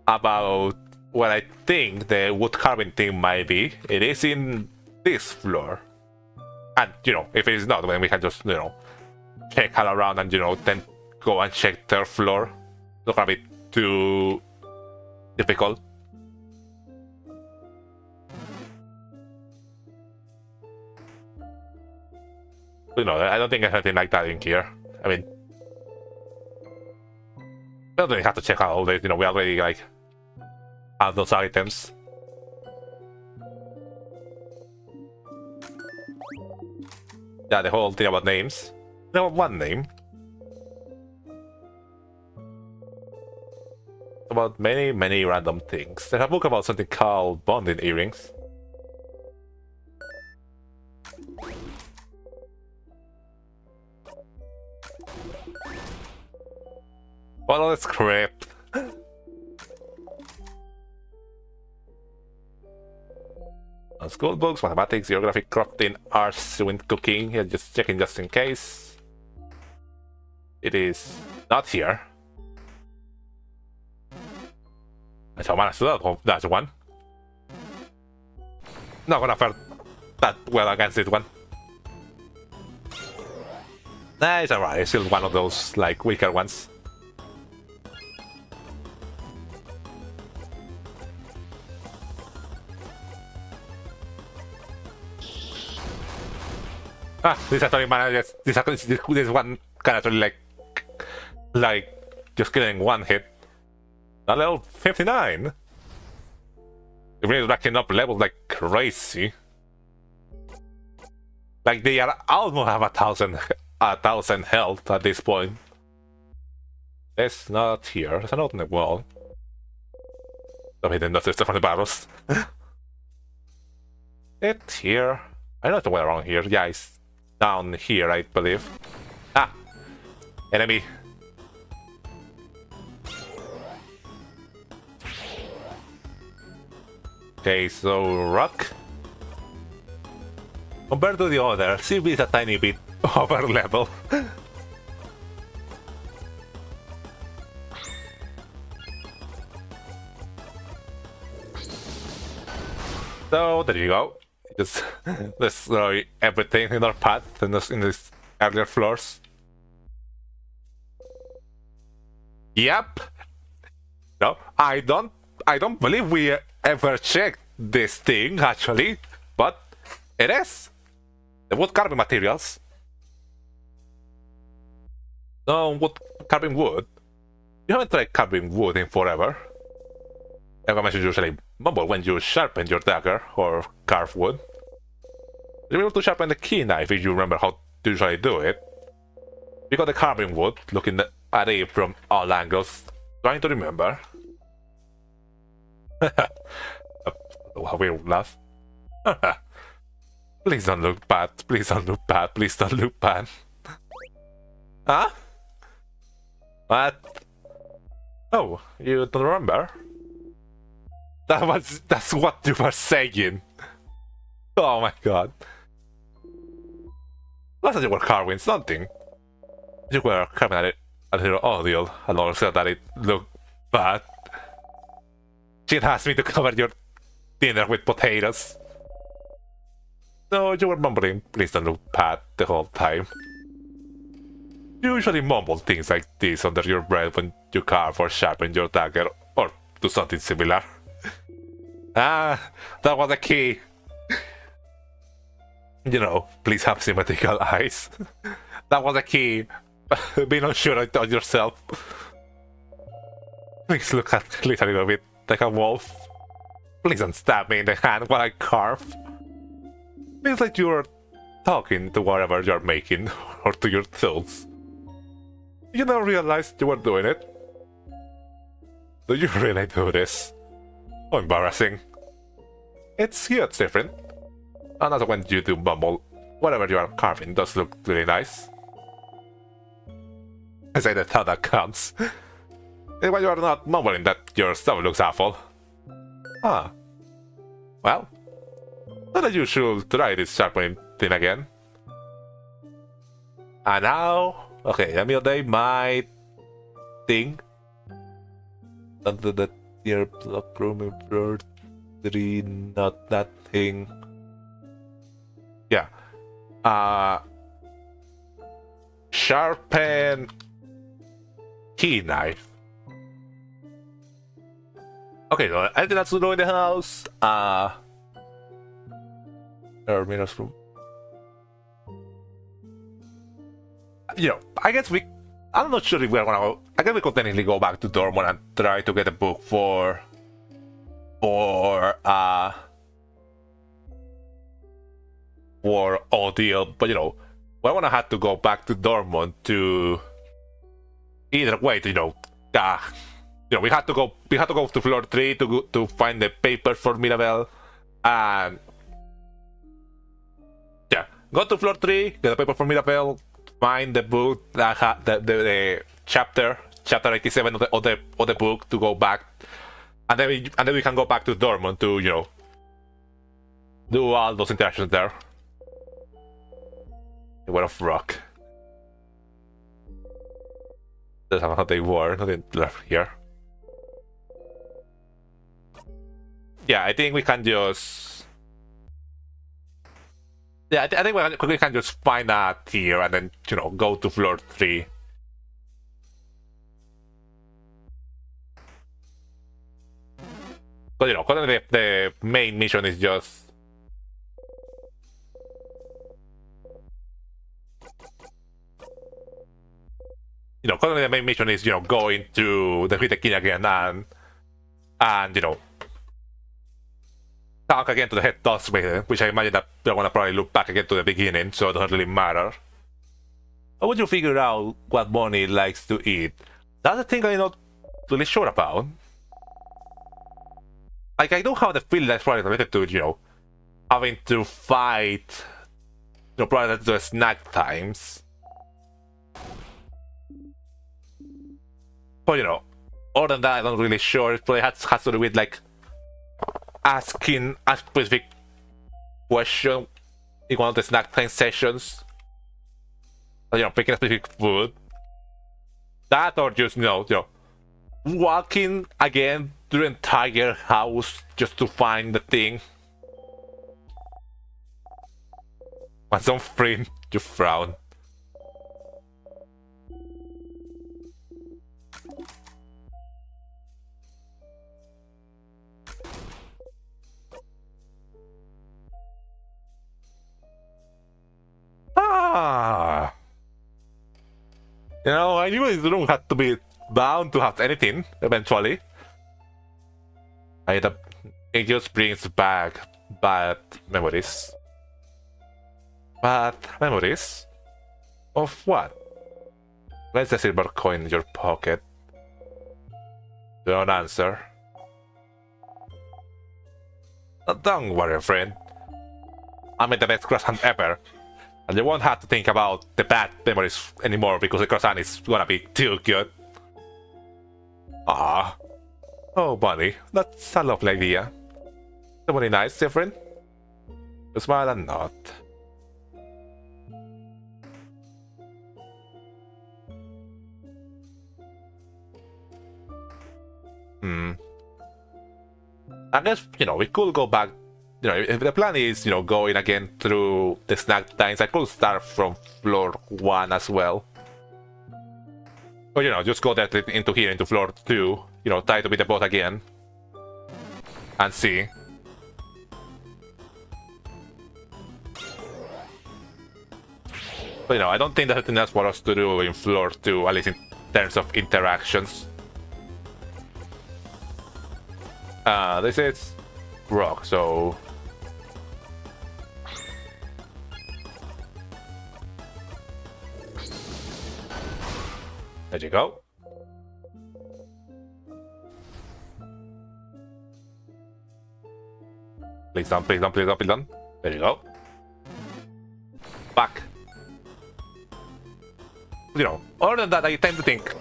about what I think the wood carving thing might be, it is in this floor. And, you know, if it is not, then we can just, you know, check all around and, you know, then go and check their floor. Not gonna be too difficult. You know, I don't think there's anything like that in here. I mean, we don't really have to check out all this, you know, we already, like, have those items. Yeah, the whole thing about names. There was one name. About many random things. There's a book about something called bonding earrings. What all this crap? School books, mathematics, geography, crafting, arts, sewing, cooking. Yeah, just checking just in case. It is not here. So I managed to hope that's one. Not gonna fare that well against this one. Nah, it's alright. It's still one of those like weaker ones. Ah, this actually manages. This one can actually like just killing one hit. Now level 59. It really racking up levels like crazy. Like they are almost have a thousand health at this point. It's not here. There's a note on the wall. Oh, hidden notes stuff on the barrels. It's here. I know it's the way around here. Yeah, it's down here, I believe. Ah! Enemy. Okay, so rock. Compared to the other, CV is a tiny bit over level. So there you go. Just destroy everything in our path in these earlier floors. Yep. No, I don't believe we ever checked this thing actually, but it is the wood carving materials. No, what carving wood? You haven't tried carving wood in forever. Environments usually mumble when you sharpen your dagger or carve wood. You're able to sharpen the key knife if you remember how to usually do it. You got the carving wood, looking at it from all angles, trying to remember. How weird laugh. Please don't look bad, please don't look bad, please don't look bad. Huh? What? Oh, you don't remember? That's what you were saying. Oh my god. Last time you were carving something. You were carving at it a little audio and also that it looked bad. She asked me to cover your dinner with potatoes. No, you were mumbling, please don't look bad the whole time. You usually mumble things like this under your breath when you carve or sharpen your dagger or do something similar. Ah, that was a key. You know, please have symmetrical eyes. That was a key. Be not sure on yourself. Please look at least a little bit like a wolf. Please don't stab me in the hand while I carve. Feels like you're talking to whatever you're making or to your tools. You never realized you were doing it. Do you really do this? Oh, embarrassing. It's here, it's different. Another when you do mumble, whatever you are carving does look really nice. I say that's how that counts. And when you are not mumbling that your stuff looks awful. Ah. Well, then you should try this sharpening thing again. And now, okay, let me update my thing. Under the ear block room in 3, not that thing. Yeah. Sharpen key knife. Okay, so I think that's to do in the house. Terminus room. You know, I guess I'm not sure if we're gonna. I guess we could technically go back to Dortmund and try to get a book for Odile, but you know, we're gonna have to go back to Dortmund to either way to we had to go to floor 3 to find the paper for Mirabelle, and yeah, go to floor 3, get the paper for Mirabelle, find the book that had the chapter 87 of the book to go back, and then we can go back to Dortmund to do all those interactions there. What of rock. That's how they were, nothing left here. Yeah, I think we can just. Yeah, I think we can just find a tier and then go to floor 3. But currently the main mission is just. Currently the main mission is going to defeat the king again and talk again to the head Dustmaiden, which I imagine that they're gonna probably look back again to the beginning, so it doesn't really matter. How would you figure out what Bonnie likes to eat? That's the thing I'm not really sure about. Like, I don't have the feeling that's probably related to, having to fight, probably to the snack times. But, other than that, I'm not really sure. It probably has to do with, like, asking a specific question in one of the snack time sessions. Picking a specific food. That or just, walking again through the entire house just to find the thing. When some friend, you frown. You know, I knew this room had to be bound to have anything eventually. It just brings back bad memories. Bad memories? Of what? Where's the silver coin in your pocket? Don't answer. Don't worry, friend. I made the best croissant ever. And you won't have to think about the bad memories anymore because the croissant is gonna be too good. Ah. Oh, Bunny, that's a lovely idea. Somebody nice, dear friend? You smile and nod. I guess, we could go back. If the plan is, going again through the snack times, I could start from floor 1 as well. Or, just go directly into here, into floor 2, try to beat the boss again. And see. But, I don't think there's anything else for us to do in floor 2, at least in terms of interactions. This is rock, so... There you go. Please don't, please don't, please don't, please don't. There you go. Back. Other than that, I tend to think...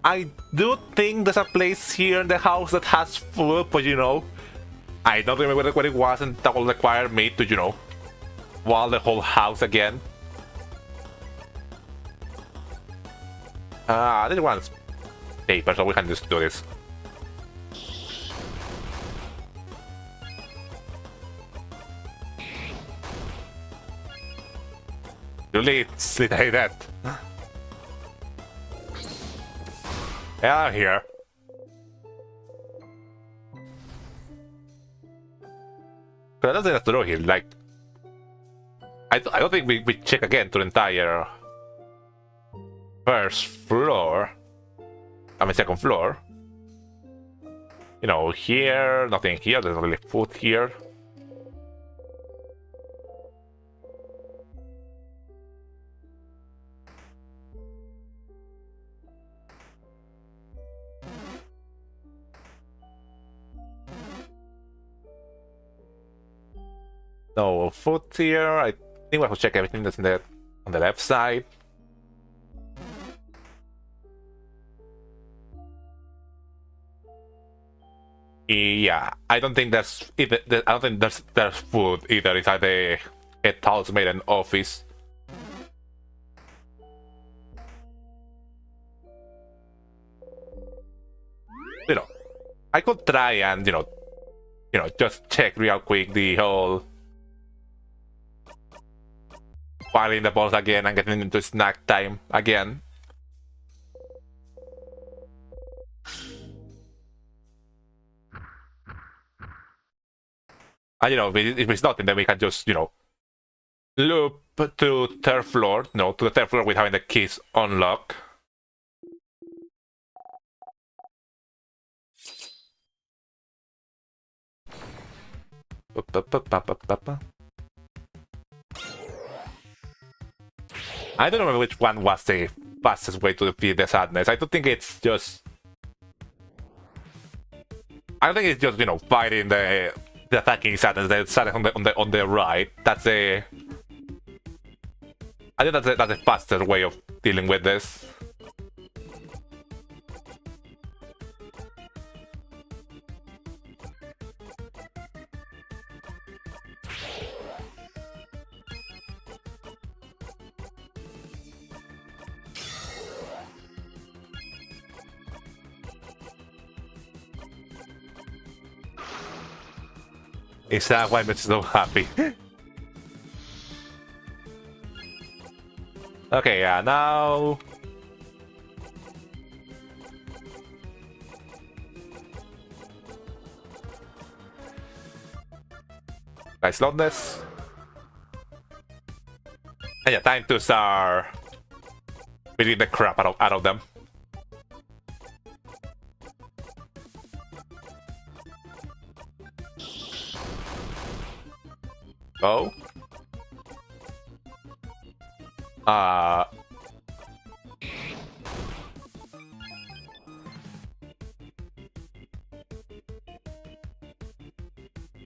I do think there's a place here in the house that has food, but I don't remember what it was, and that will require me to, wall the whole house again. This one's paper, so we can just do this. Really, it's literally that. Get out of here. But I don't think that's the door here. Like, I don't think we check again to the entire first floor. I mean, second floor. Here, nothing here. There's not really food here. No food here. I think we have to check everything that's on the left side. Yeah, I don't think there's either. I don't think there's food either inside the head house maiden office. I could try and just check real quick the whole fighting the boss again and getting into snack time again. And if it's nothing, then we can just loop to third floor, to the third floor with having the keys unlocked. I don't remember which one was the fastest way to defeat the sadness. I don't think it's just... I don't think it's just, fighting the attacking sadness, the sadness on the right. That's a... I think that's a faster way of dealing with this. Is that why I'm so happy? Okay, yeah, now... Nice slowness. And yeah, time to start beating the crap out of them. Oh. Oh,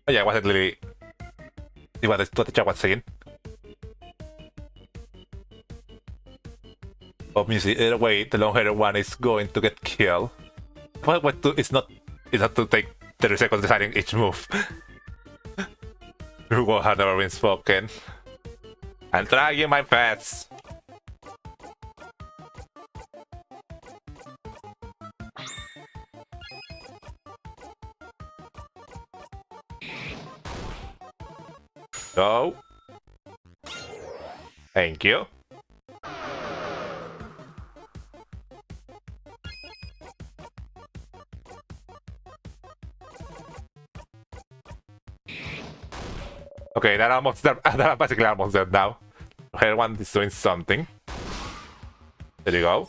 yeah, it wasn't really what the chat was saying. Obviously, either way, the long-haired one is going to get killed. It's not to take 30 seconds deciding each move. What had never been spoken. I'm trying my best. So, thank you. Okay, they're almost there. They're basically almost dead now. Here one is doing something. There you go.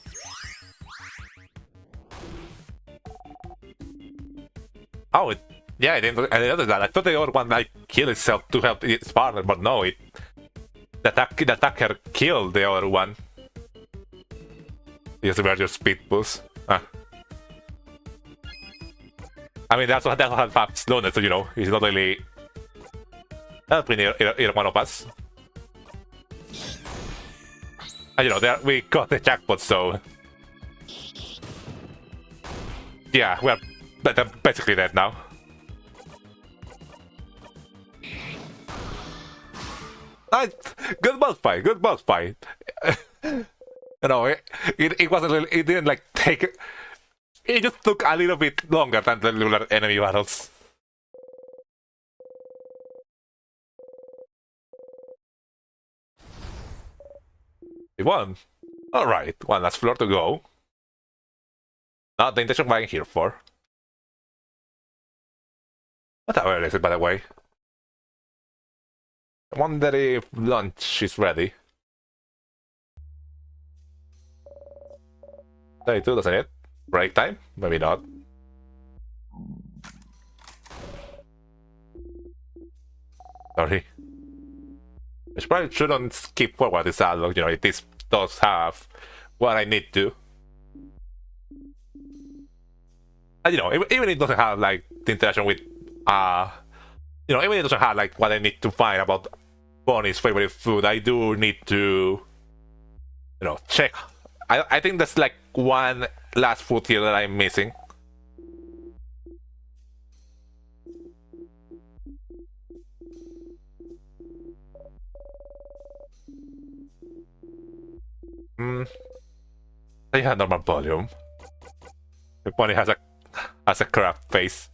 Oh, yeah, I didn't notice that. I thought the other one like killed itself to help its partner, but no, the attacker killed the other one. Just a your speed boost. I mean, that's what fast slowness, so you know, it's not really helping either one of us. And you know, we got the jackpot, so yeah, we're basically dead now. Nice, good boss fight, good boss fight. You know, it wasn't really, it didn't like take. It just took a little bit longer than the regular enemy battles. We won. Alright, one last floor to go. Not the intention of buying here for. What hour is it, by the way? I wonder if lunch is ready. 32, doesn't it? Break time? Maybe not. Sorry. I probably shouldn't skip forward this dialogue, you know, this does have what I need to. And you know, even it doesn't have like the interaction with you know, even it doesn't have like what I need to find about Bonnie's favorite food, I do need to, you know, check. I think there's like one last food here that I'm missing. I have normal volume. The Bonnie has a crap face.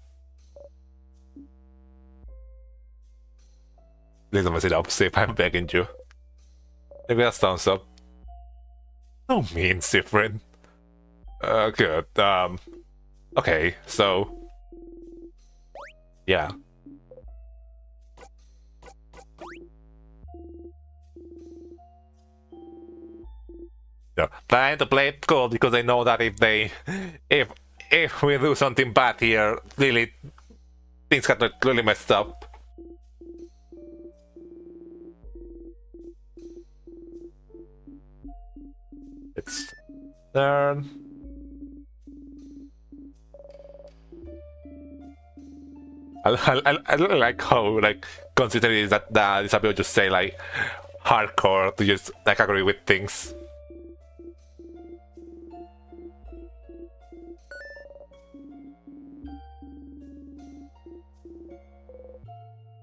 Please don't mess it up, Sip, I'm begging you. Maybe that's thumbs up. No mean, Sifrin. Good. Okay, so yeah. Yeah. Trying to play it cool because I know that if we do something bad here, really things got really messed up. It's turn. I really like how like considering that Isabel just say like hardcore to just like agree with things.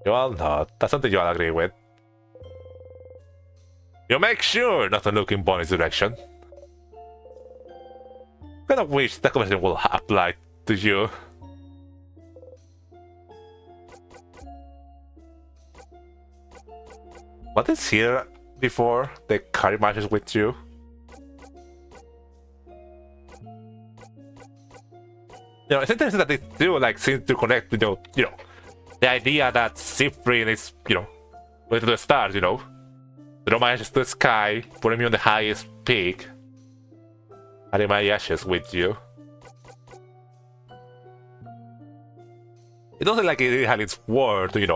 You all not. That's something you all agree with. You make sure not to look in Bonnie's direction. I kind of wish that conversation will apply to you. What is here before the carry matches with you? You know, it's interesting that they do like seem to connect with you know, the idea that Siegfried is, you know, going to the stars, you know. Throw my ashes to the sky, putting me on the highest peak. Carry my ashes with you. It doesn't like it had its word, they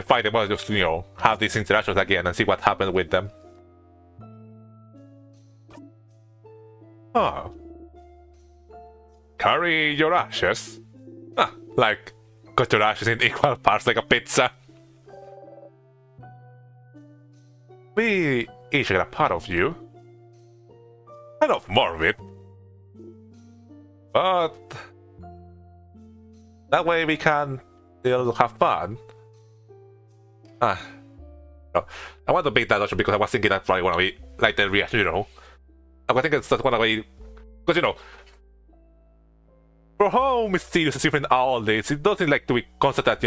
fight about just, have these interactions again and see what happens with them. Oh. Carry your ashes? Like, cut your ashes in equal parts like a pizza. We each get a part of you. Kind of morbid. But that way we can still have fun. No. I want to beat that option because I was thinking that's probably gonna be like the reaction, I think it's gonna be because for how mysterious and different all this, it doesn't like to be constant that,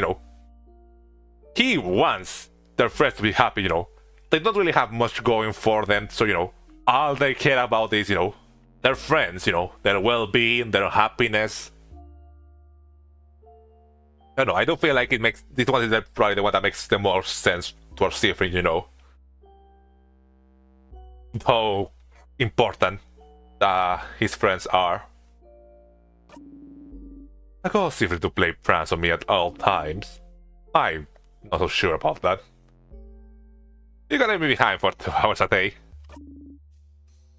he wants their friends to be happy, They don't really have much going for them, so all they care about is, their friends, their well-being, their happiness. No, I don't feel like it makes this one is probably the one that makes the most sense towards Siegfried, how important his friends are. I got Siegfried to play pranks on me at all times. I'm not so sure about that. You gotta be behind for 2 hours a day.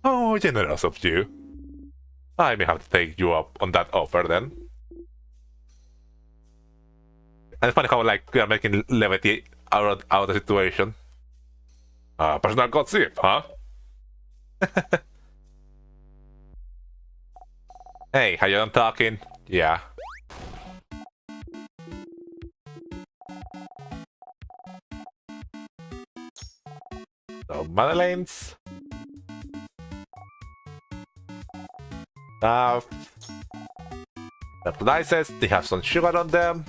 Oh, generous of you. I may have to take you up on that offer then. And it's funny how we are making levity out of the situation. Personal gossip, huh? Hey, how you done talking? Yeah. So, Madeleines. The dices, they have some sugar on them.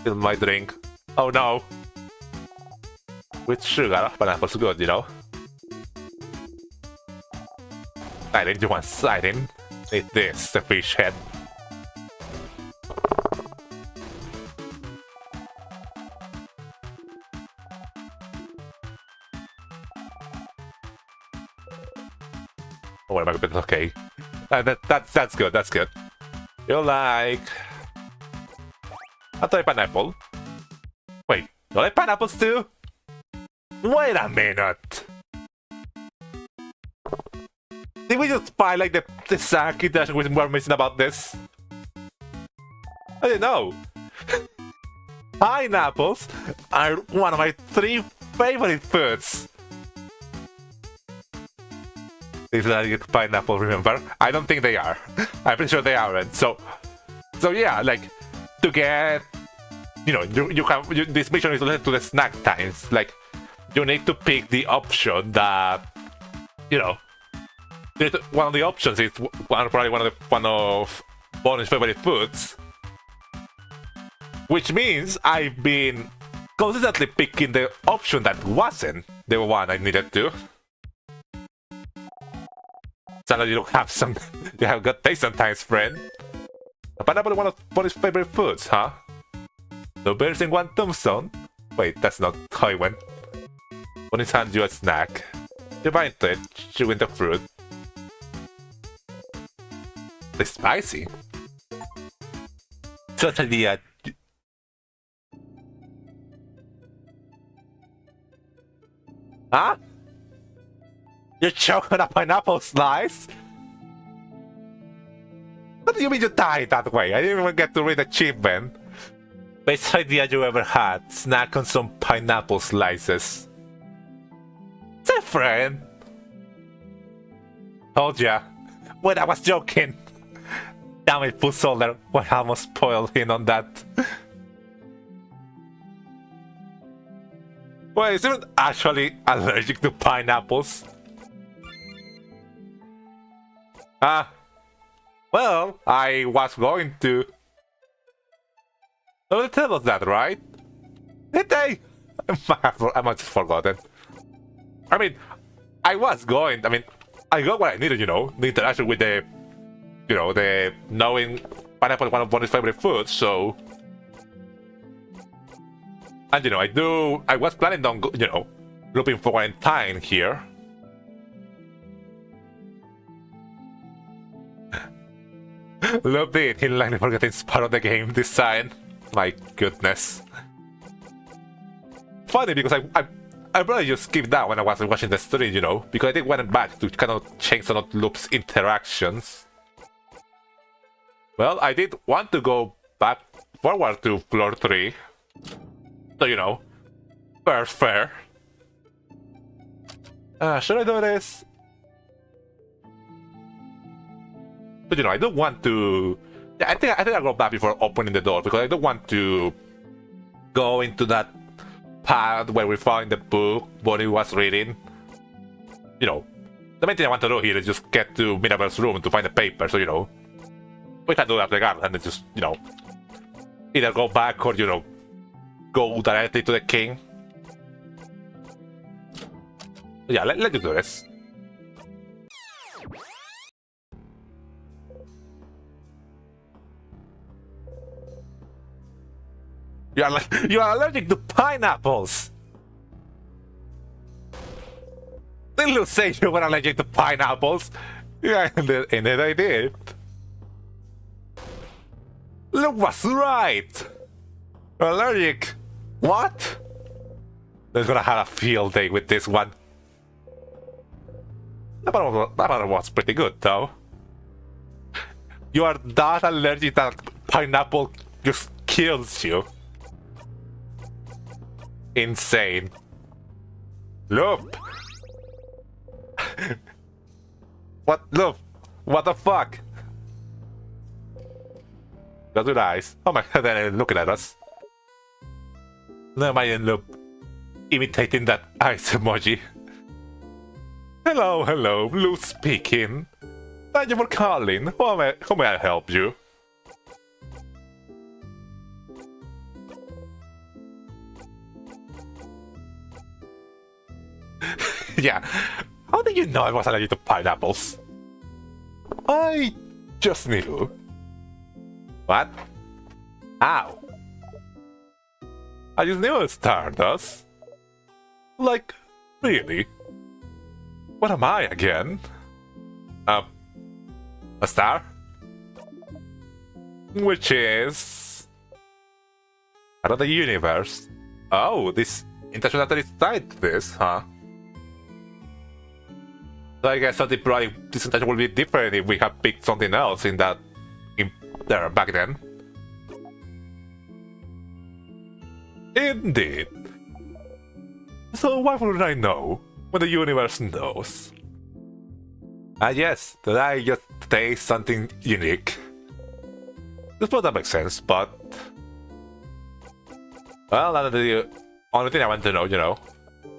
Fill my drink. Oh no! With sugar, pineapple's good, Siren, you want Siren? Eat this, the fish head. Oh my god, okay. That's good, that's good. You like... I'll try pineapple. Wait, you like pineapples too? Wait a minute! Did we just find like the Saki that we were missing about this? I didn't know! Pineapples are one of my 3 favorite foods! These are pineapple, remember? I don't think they are. I'm pretty sure they aren't. So yeah, like, to get... this mission is related to the snack times. Like, you need to pick the option that... one of the options is probably one of Bonnie's favorite foods. Which means I've been consistently picking the option that wasn't the one I needed to. Sounds like you don't have some... you have good taste sometimes, friend. A pineapple is one of Bonnie's favorite foods, huh? The bears in one tombstone? Wait, that's not how it went. Bonnie's hands you a snack. You bite it, chewing the fruit. It's spicy. Such an idea. Huh? You choke on a pineapple slice? What do you mean you died that way? I didn't even get to read the achievement. Best idea you ever had. Snack on some pineapple slices. It's a friend. Told ya. Wait, I was joking. Damn it, Food Soldier. I almost spoiled him on that. Wait, is he actually allergic to pineapples? Well, I was going to. No, they tell us that, right? Did they? I must have forgotten. I mean, I was going. I mean, I got what I needed, the interaction with the, the knowing pineapple is one of Bonnie's favorite foods, so. And I was planning on, looping forward in time here. Looping in line forgetting it's part of the game design. My goodness. Funny because I probably just skipped that when I was watching the stream, you know, because I did went back to kind of change some of Loop's interactions. Well, I did want to go back forward to floor 3. So, you know, fair. Should I do this? But you know, I don't want to. Yeah, I think I'll go back before opening the door because I don't want to go into that part where we found the book Bonnie was reading. You know, the main thing I want to do here is just get to Mirabel's room to find the paper. So you know, we can do that regardless, and then just you know, either go back or you know, go directly to the king. Yeah, let's do this. You are allergic to pineapples. Didn't you say you were allergic to pineapples? Yeah, and then I did. Luke was right. Allergic. What? They're gonna have a field day with this one. That one was pretty good, though. You are that allergic that pineapple just kills you. Insane. Loop! What? Loop! What the fuck? That's nice. Oh my god, they're looking at us. Never mind, Loop. Imitating that ice emoji. Hello, Blue speaking. Thank you for calling. How may I help you? Yeah. How did you know I was allergic to pineapples? I just knew. What? How? I just knew it Stardust. Like, really? What am I again? A star? Which is... out of the universe. Oh, this interstellar is tied to this, huh? So I guess something probably this intention will be different if we had picked something else in there back then. Indeed. So why would I know when the universe knows? Yes, that I just taste something unique. This probably makes sense, but well, that's the only thing I want to know. You know,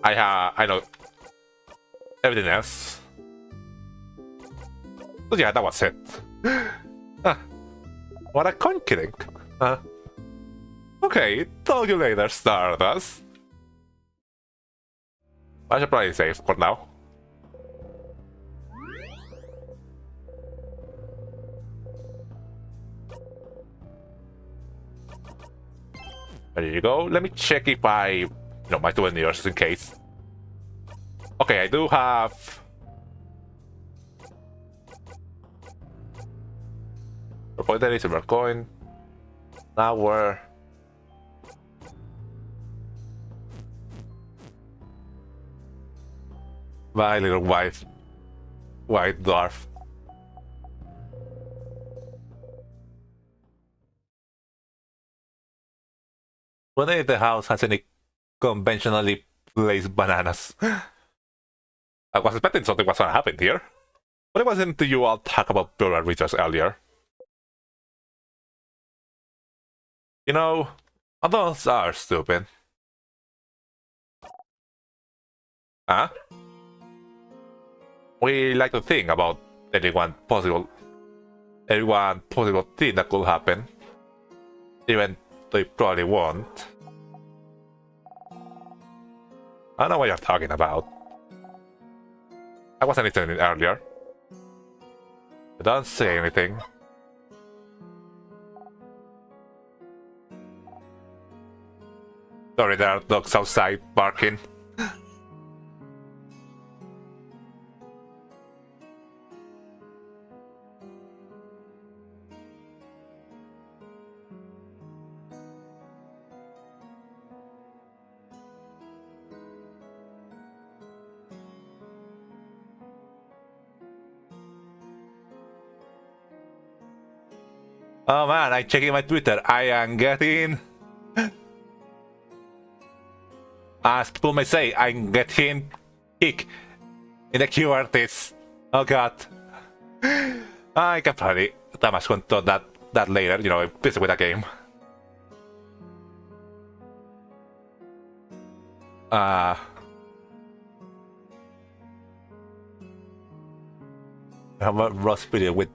I know everything else. So yeah, that was it. What a coincidence. Okay, talk to you later, Stardust. I should probably save for now. There you go. Let me check if my souvenirs just in case. Okay, I do have. There is a silver coin. Now we're. My little white dwarf. Whether if the house has any conventionally placed bananas. I was expecting something was gonna happen here. But it wasn't you all talk about plural research earlier. You know, adults are stupid. Huh? We like to think about every possible thing that could happen, even though it probably won't. I don't know what you're talking about. I wasn't listening earlier. Don't say anything. Sorry, there are dogs outside barking. Oh man, I'm checking my Twitter. I am getting, as people may say, I'm getting kick in the queue artists. Oh god. I can probably damage control that later, you know, busy with the game. I have a Ross video with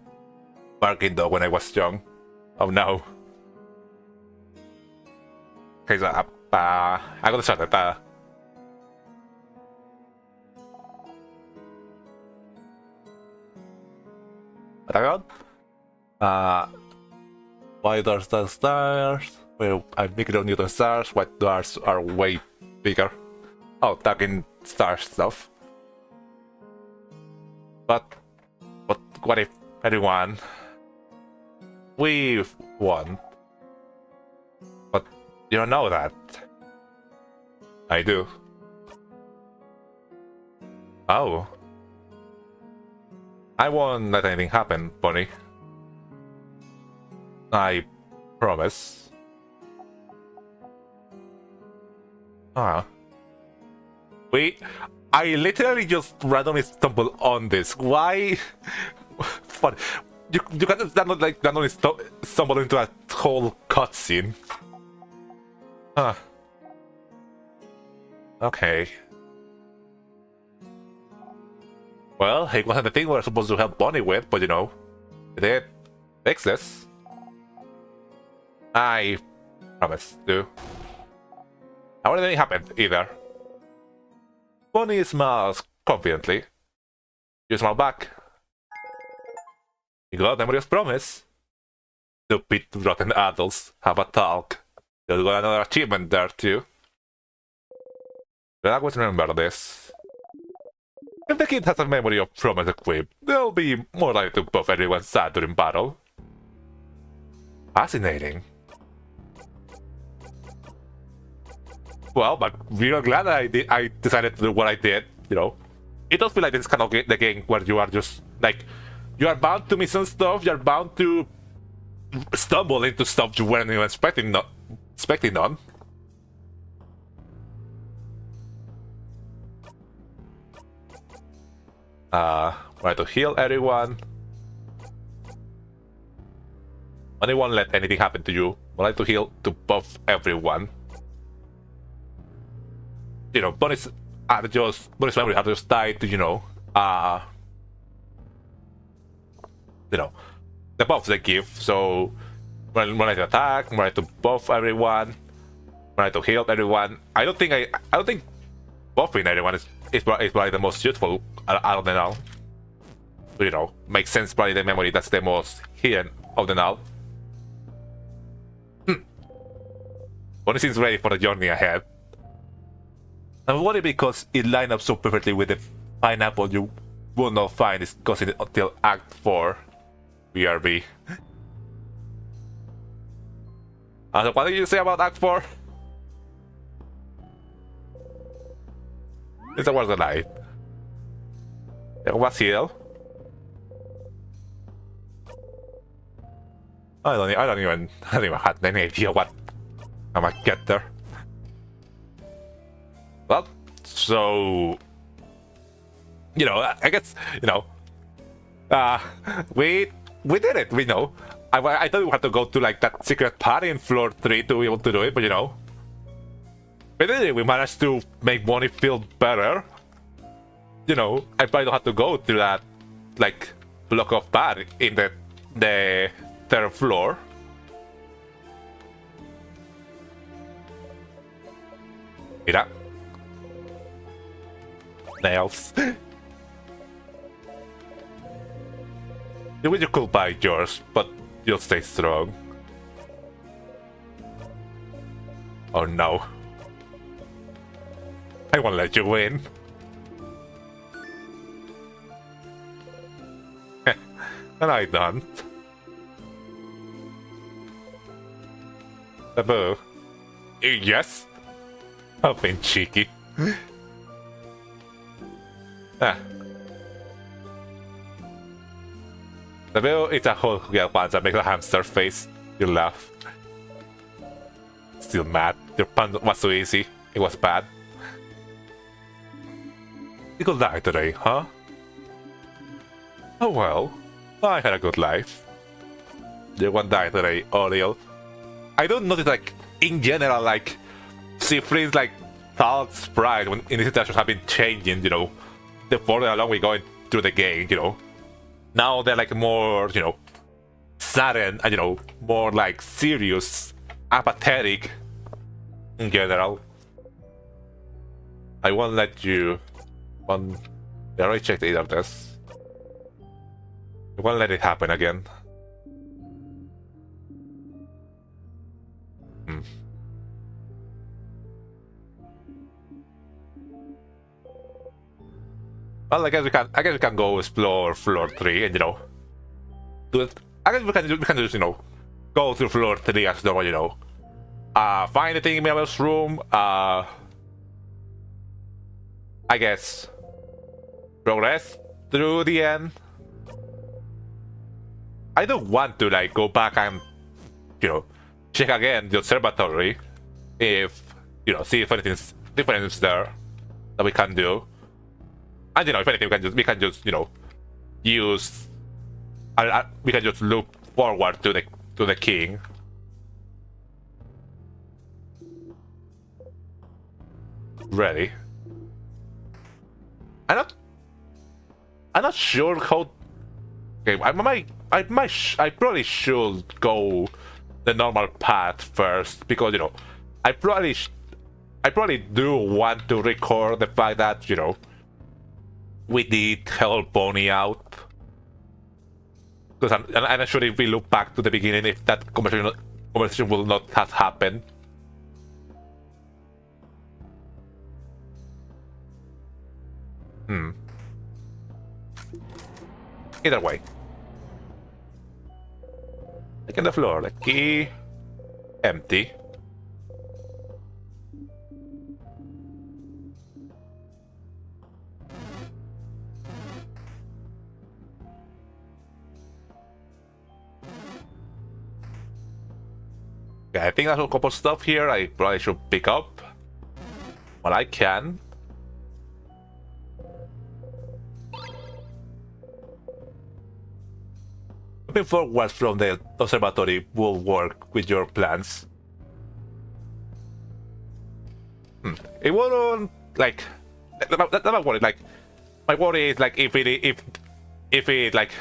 barking dog when I was young. Oh no. Okay, so I got started. What I got? Why does the stars? Well, I'm bigger on Newton stars. White stars are way bigger. Oh, talking star stuff. But what if everyone we won? But you don't know that. I do. Oh. I won't let anything happen, Bonnie. I promise. Wait, I literally just randomly stumbled on this. Why? But you can't just randomly stumble into a whole cutscene. Huh. Okay. Well, it wasn't the thing we were supposed to help Bonnie with, but you know, it did fix this. I promise to. I won't let anything happen either. Bonnie smiles confidently. You smile back. You got memory of promise. Stupid rotten adults have a talk. You'll got another achievement there too. But I always remember this. If the kid has a memory of promise equipped, they'll be more likely to buff everyone's side during battle. Fascinating. Well, but real glad I decided to do what I did, you know. It does feel like this kind of the game where you are just like, you are bound to miss some stuff, you're bound to stumble into stuff you weren't even expecting on. Try to heal everyone. I won't let anything happen to you. I like to heal to buff everyone. You know, Bonnie's memory are just tied to, you know, the buffs they give. So when I attack, when I to buff everyone, when I to heal everyone. I don't think buffing everyone is probably the most useful out of them all. So, you know, makes sense. Probably the memory that's the most hidden of them all. Bonnie seems ready for the journey ahead. I'm worried because it lined up so perfectly with the pineapple you will not find is considered until Act 4. BRB. So what did you say about Act 4? This was the night. There was heal. I don't even have any idea what I might get there. Well, so you know, I guess, you know, we did it. We know. I thought we had to go to like that secret party in floor 3 to be able to do it, but you know, we did it. We managed to make Bonnie feel better. You know, I probably don't have to go to that like block of pad in the 3rd floor. Mira. Nails. You wish you could buy yours, but you'll stay strong. Oh no. I won't let you win. And I don't. Taboo. Yes? I've been cheeky. The video is a whole girl once that makes a hamster face. You laugh. Still mad. Your pun was so easy. It was bad. You could die today, huh? Oh well. I had a good life. You won't die today, Oriel. I don't notice, like, in general, like, Siegfried's, like, thoughts, sprite, when in the situations have been changing, you know, the further along we going through the game, you know. Now they're, like, more, you know, sudden and, you know, more, like, serious, apathetic in general. I won't let you... I already checked either of this. I won't let it happen again. Well, I guess we can go explore floor 3 and, you know, do it. I guess we can just, you know, go through floor 3 as normal, you know. Find the thing in Mabel's room. I guess progress through the end. I don't want to, like, go back and, you know, check again the observatory if, you know, see if anything's different is there that we can do. And, you know, if anything, we can just you know, use. We can just look forward to the king. Ready? I'm not sure how. Okay, I probably should go the normal path first because, you know, I probably do want to record the fact that, you know, we did help Bonnie out. Because I'm not sure if we look back to the beginning, if that conversation will not have happened. Either way. Look at the floor, the key empty. Okay, I think there's a couple stuff here I probably should pick up what I can. Looking forward from the observatory will work with your plans. It won't, like, that's my worry. Like, my worry is, like, if it like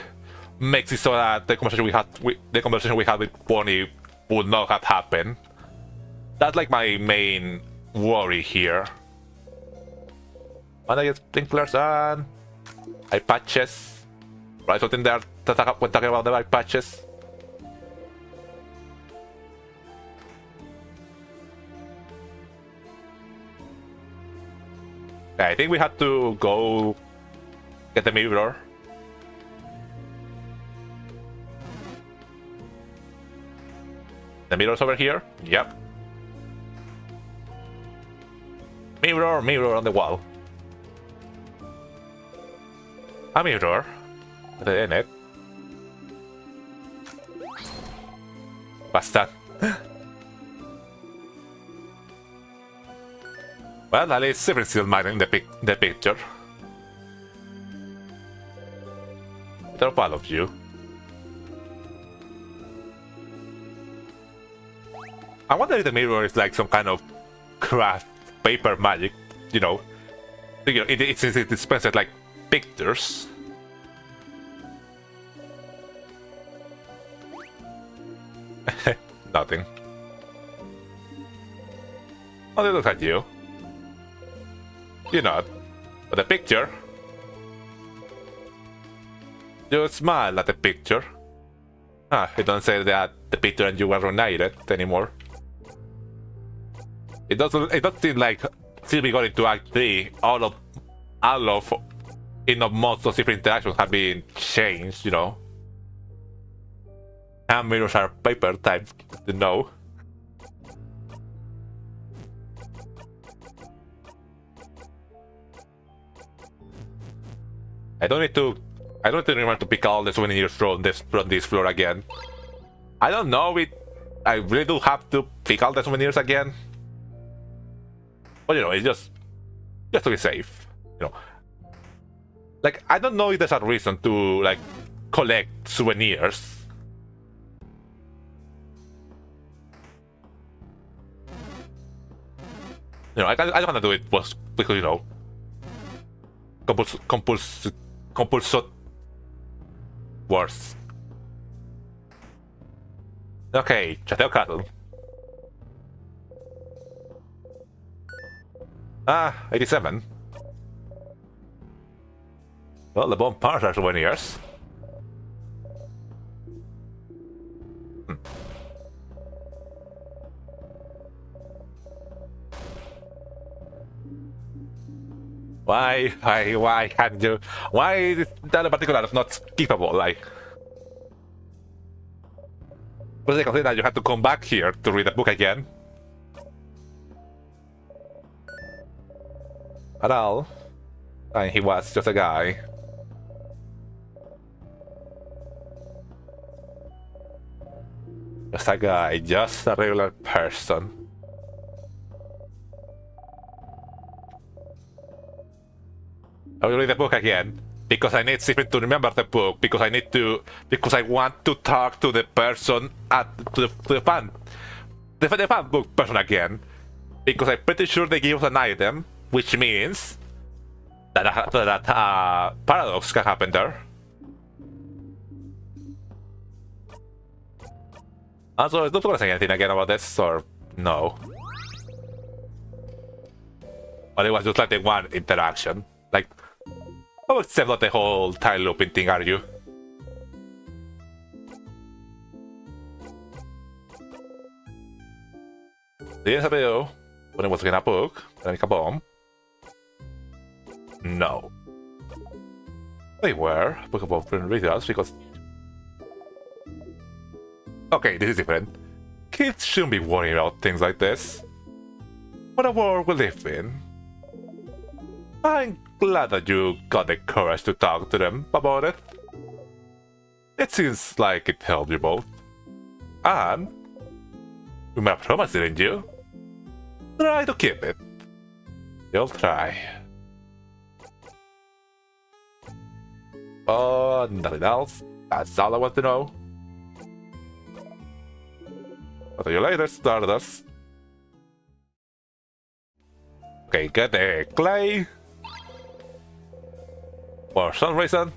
makes it so that the conversation we had with Bonnie would not have happened. That's, like, my main worry here. And I get sprinklers and eye patches. Right, something there when talking about the eye patches. Okay, I think we have to go get the mirror. The mirror's over here? Yep. Mirror on the wall. A mirror. In it. What's that? Well, at least Sivir still minding the picture. They're all of you. I wonder if the mirror is like some kind of craft paper magic, you know. It dispenses like pictures. Nothing. Oh, they look at you. You're not. But the picture. You smile at the picture. Ah, it doesn't say that the picture and you are reunited anymore. It doesn't seem like since we got into Act 3, all of most of different interactions have been changed, you know. And mirrors are paper type, you know. I don't need to I don't remember to pick all the souvenirs from this floor again. I don't know it. I really do have to pick all the souvenirs again. But you know, it's just to be safe. You know, like I don't know if there's a reason to like collect souvenirs. You know, I don't want to do it because you know, compulsot worse. Okay, Chateo Castle. Ah, 87. Well, the bomb parts are souvenirs. Why can't you? Why is that in particular is not skippable? Like, was it consider that you had to come back here to read the book again? At all? And he was just a guy. Just a guy, just a regular person. I will read the book again because I need Stephen to remember the book because I want to talk to the person to the fan book person again because I'm pretty sure they give us an item, which means that paradox can happen there. Also, don't want to say anything again about this, or no? But it was just like the one interaction, like. Oh, except not the whole tile looping thing, are you? Yes, I do. When I was getting a book, then I make a bomb. No. They were book about different readers because. Okay, this is different. Kids shouldn't be worrying about things like this. What a world we live in. I'm glad that you got the courage to talk to them about it. It seems like it helped you both. And you made a promise, didn't you? Try to keep it. You'll try. Oh, nothing else. That's all I want to know. I'll see you later, Stardust. Okay, get the clay. For some reason.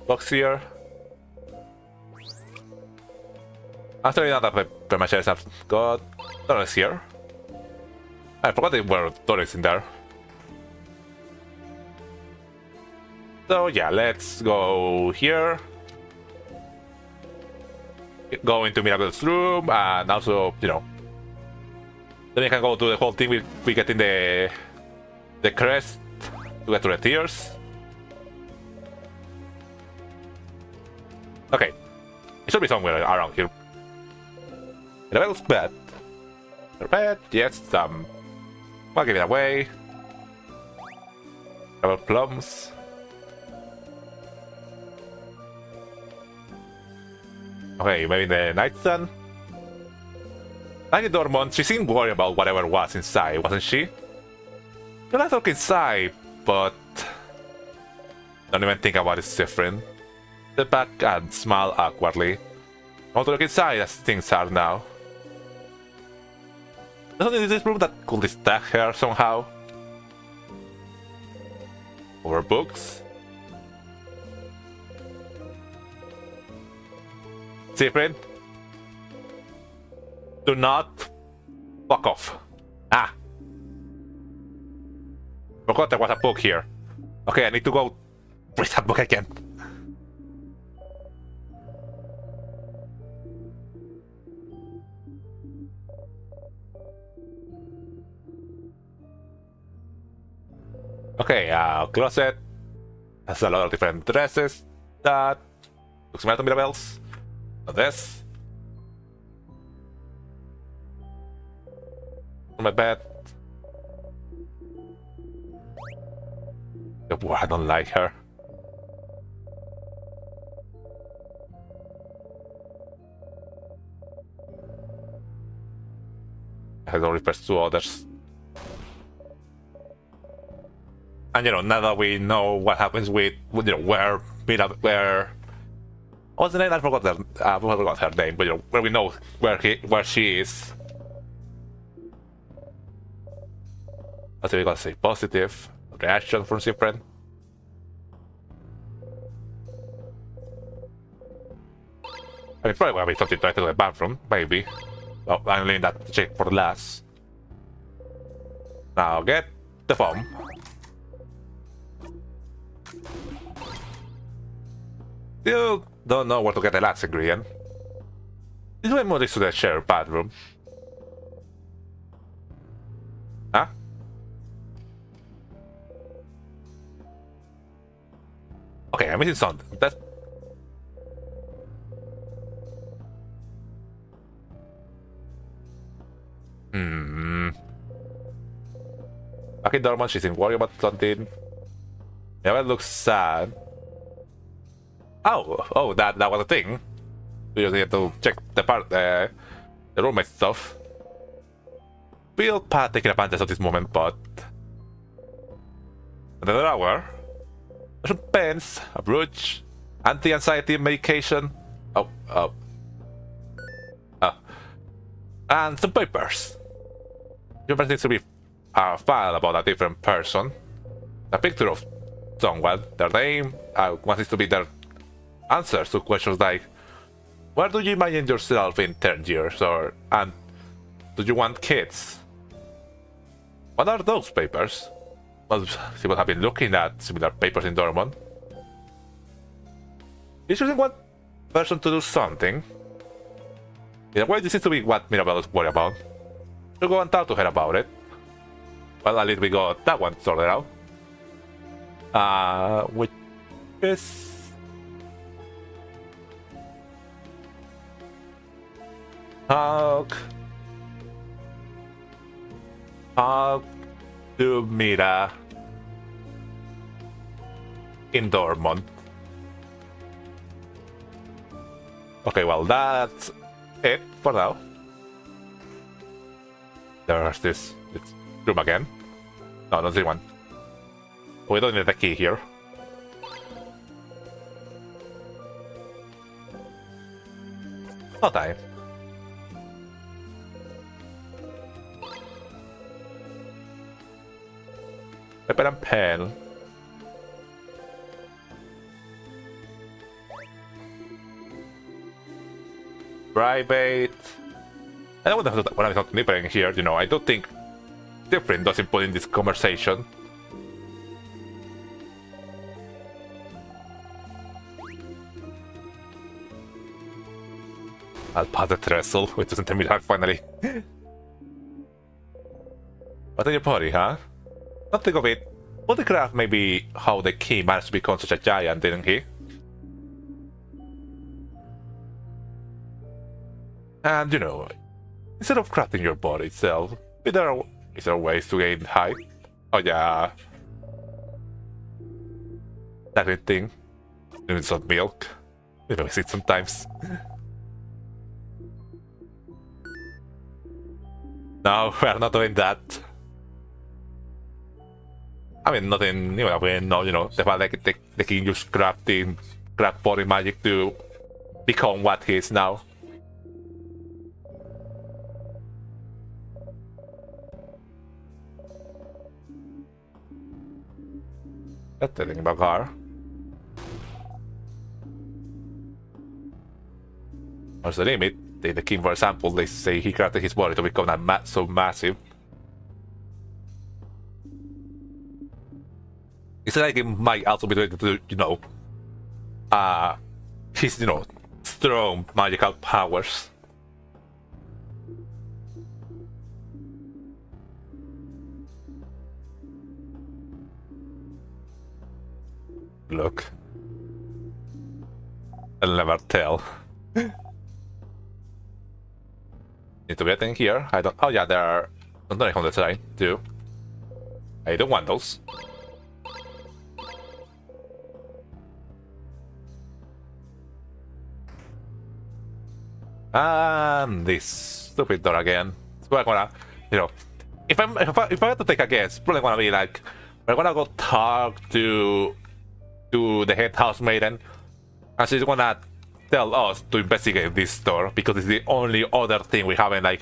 Box here. Actually, not that very much else I've got. Dollars here. I forgot there were dollars in there. So yeah, let's go here. Go into Mirabelle's room and also, you know, then we can go to the whole thing. We get in the crest to get to the tears. Okay, it should be somewhere around here. Mirabelle's bed. Her bed, yes. I'll give it away. Couple plums. Okay, maybe the nightstand. Lady Dormont, she seemed worried about whatever was inside, wasn't she? You're not look inside, but don't even think about it's different. Step back and smile awkwardly. I want to look inside as things are now. There's something in this room that could distract her somehow. Over books. Secret. Do not fuck off. Ah. Forgot there was a book here. Okay, I need to go read that book again. Okay, closet has a lot of different dresses that looks similar to Mirabelle's. This. my bed. Oh, I don't like her. Has only pressed 2 others. And now that we know what happens with where what's the name? I forgot her name, but where we know where she is. That's what we gotta say. Positive reaction from Cyprian. I mean, probably gonna be something to the bathroom, maybe. Oh, I'm leaving that check for last. Now get the phone. Still don't know where to get the last ingredient. This way more to the shared bathroom. Huh? Okay, I'm missing something. That's... Back in dormant, she's in worry about something. Yeah, it looks sad. Oh, that was a thing. We just need to check the roommate stuff. Feel Pat taking advantage of this moment, but another hour. Some pens, a brooch, anti-anxiety medication. And some papers. Your needs to be a file about a different person. A picture of someone, their name, what is to be their answers to questions like, where do you imagine yourself in 10 years? And do you want kids? What are those papers? Well, people have been looking at similar papers in Dortmund. He's choosing one person to do something. In a way, this seems to be what Mirabelle is worried about. We'll go and talk to her about it. Well, at least we got that one sorted out. Which is... Talk to Mira in Dortmund. Okay, well, that's it for now. There's this room again. No, not this one. We don't need the key here. No time. Paper and pen. Private. I don't know what I'm talking different here, I don't think different doesn't put in this conversation. I'll pass the trestle, which doesn't tell me that finally. What's in your body, huh? Not think of it. Woodcraft maybe how the key managed to become such a giant, didn't he? And instead of crafting your body itself, is there ways to gain height? Oh yeah. That good thing. You need some milk. We miss it sometimes. No, we're not doing that. I mean, nothing, the fact that they can use craft body magic to become what he is now. That's the thing about her. What's the limit? The king, for example, they say he crafted his body to become so massive. It's like it might also be related to, his, strong magical powers. Look. I'll never tell. Need to be a thing here. I don't. Oh yeah, there are Something on the side too. I don't want those. And this stupid door again. So I'm gonna, you know, if I had to take a guess, probably gonna be like, we're gonna go talk to the head housemaiden, and she's gonna tell us to investigate this store because it's the only other thing we haven't like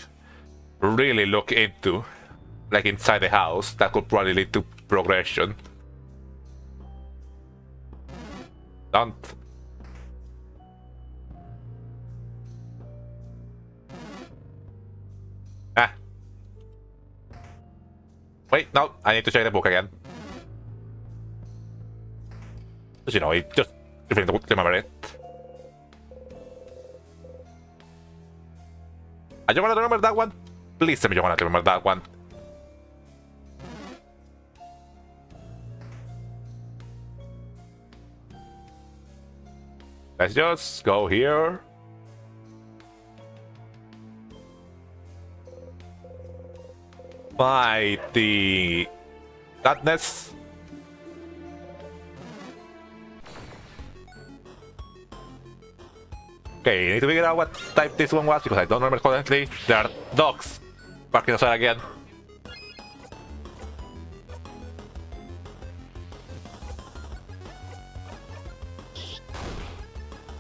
really looked into, like inside the house, that could probably lead to progression. Don't. Ah. Wait, no, I need to check the book again. Because, you know, it just remember it. I don't want to remember that one. Please tell me you want to remember that one. Let's just go here. Fight the darkness. Okay, I need to figure out what type this one was because I don't remember correctly. There are dogs barking outside again.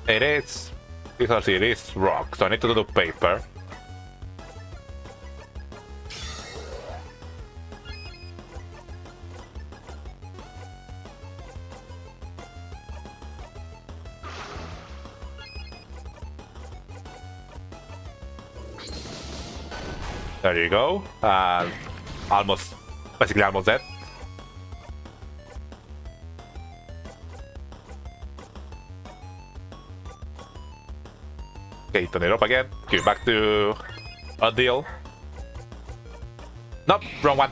It is. Because it is rock, so I need to do paper. There you go. Basically almost dead. Okay, turn it up again. Give it back to a deal. Nope, wrong one.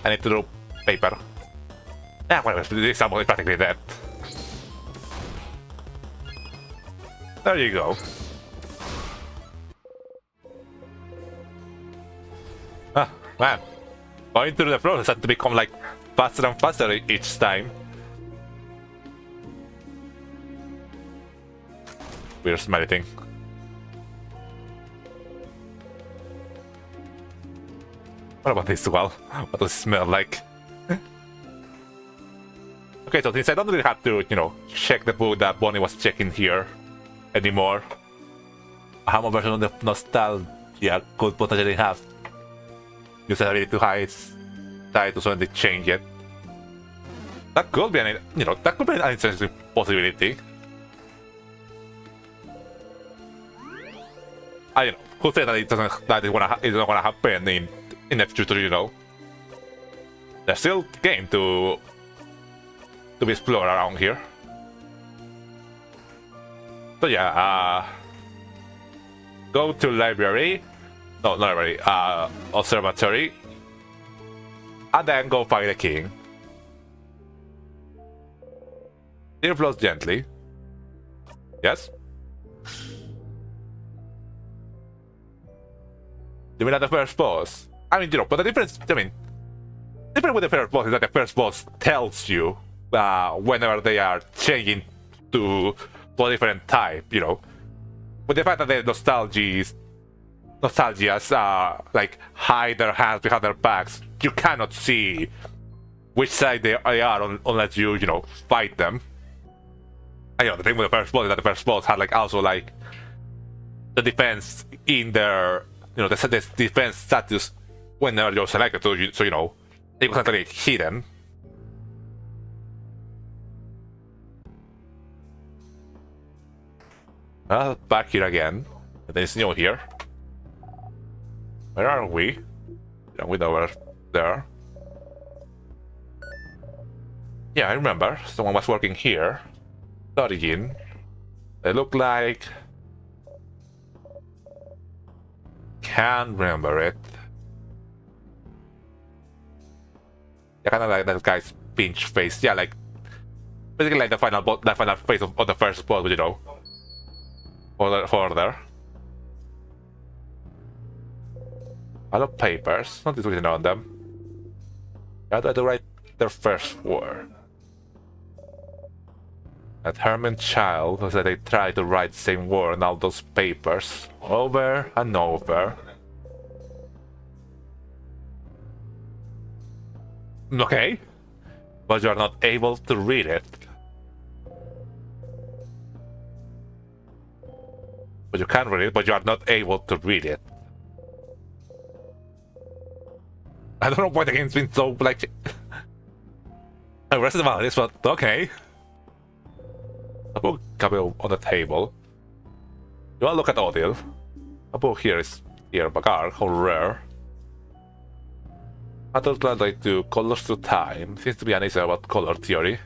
I need to do paper. Yeah, whatever. This almost is practically dead. There you go. Ah, man. Going through the process had to become like faster and faster each time. Weird smelly thing. What about this well? What does it smell like? Okay, so since I don't really have to, you know, check the book that Bonnie was checking here anymore, a hammer version of the nostalgia could potentially have use the ability to hide to suddenly change it. That could be an, you know, that could be an interesting possibility. I don't know. Who said that it doesn't that it's not gonna happen in the future, you know? There's still game to be explored around here. So yeah, go to library. No, not library, observatory. And then go find the king. Ear flows gently. Yes? You mean at the first boss? I mean, you know, but the difference, different with the first boss is that the first boss tells you whenever they are changing to a different type, you know. With the fact that the nostalgias like hide their hands behind their backs, you cannot see which side they are unless you know, fight them. And, you know, the thing with the first boss is that the first boss had like also like the defense in their, you know, the defense status whenever you're selected, so you know, they constantly hidden. Back here again. There's new here. Where are we? Yeah, we're over there. Yeah, I remember. Someone was working here. Origin. They look like... Can't remember it. Yeah, kind of like that guy's pinch face. Yeah, like... Basically like the final face of the first boss, you know. Further. A lot of papers, nothing written on them. I had to write their first word. That Herman child was that they tried to write the same word on all those papers over and over. Okay, but you are not able to read it. But you can read it, but you are not able to read it. I don't know why the game's been so like aggressive about this, but okay. A book couple on the table. You wanna look at Odil. A book here is here, Bagar, how rare. Adult translate to colors to time. Seems to be an essay about color theory.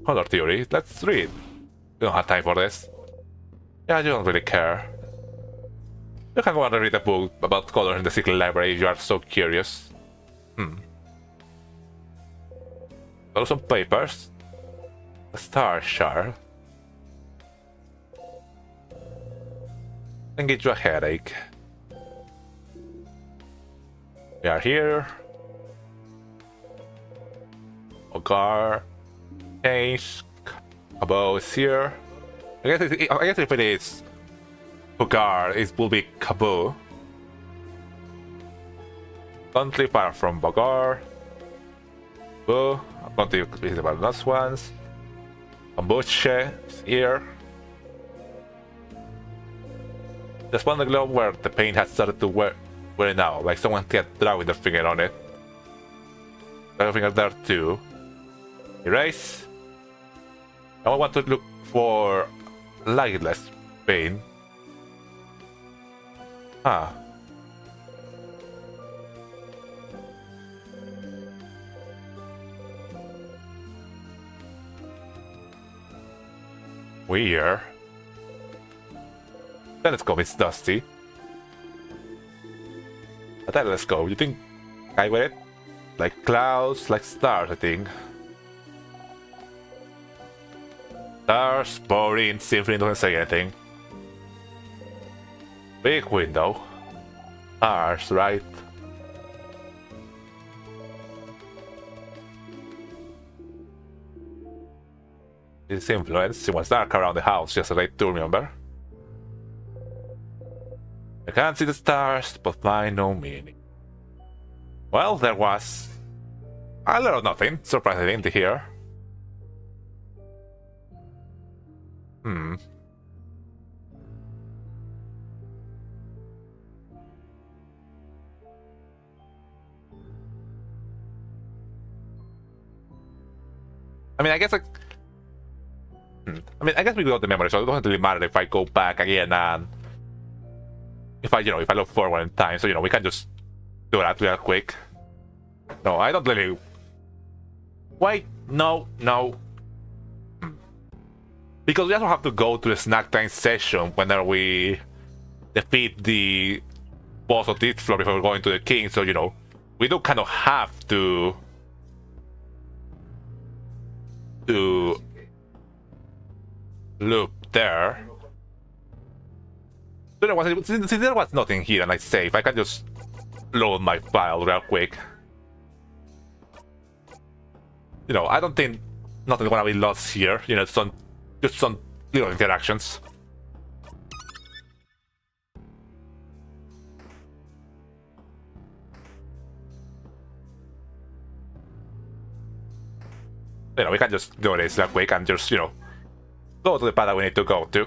Color theory, let's read. You don't have time for this. Yeah, you don't really care. You can go and read a book about color in the secret library if you are so curious. Also some papers. A star shard. And get you a headache. We are here. Ogar. Change. Kabo is here. I guess if it is Bogar, it will be Kabo. Country far from Bogar. Boo. I'm going to visit about the last ones. Kombucha is here. There's one globe where the paint has started to wear now, like someone had drawing their finger on it. Their finger there too. Erase. Now I want to look for lightless paint. Ah. Weird. Telescope is dusty. A telescope, you think I wear it? Like clouds, like stars, I think. Stars, boring, symphony doesn't say anything. Big window. Stars, right? This influence, it was dark around the house yesterday too, remember? I can't see the stars, but find no meaning. Well, there was a lot of nothing, surprisingly, to hear. I mean, I guess like... I guess we got the memory, so it doesn't really matter if I go back again and... If I look forward in time, so, we can just do that real quick. No, I don't really... Wait, no. Because we also have to go to the snack time session whenever we defeat the boss of this floor before going to the king, so, we do kind of have to loop there. Since there was nothing here and I save, I can just load my file real quick. I don't think nothing's gonna be lost here. Just some little interactions. We can just do this real quick and just, go to the path that we need to go to.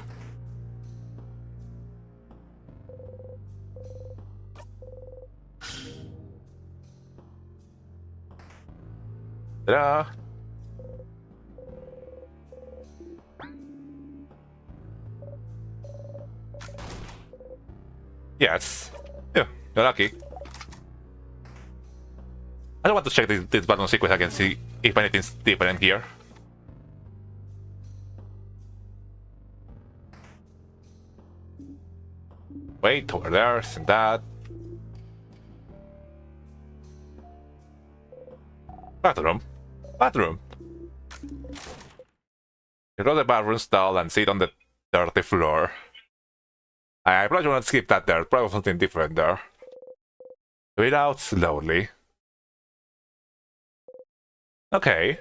Ta-da! Yes. Yeah, you're lucky. I don't want to check this button sequence again, see if anything's different here. Wait, over there, and that. Bathroom. You go to the bathroom stall and sit on the dirty floor. I probably want to skip that there, probably something different there. Breathe out slowly. Okay.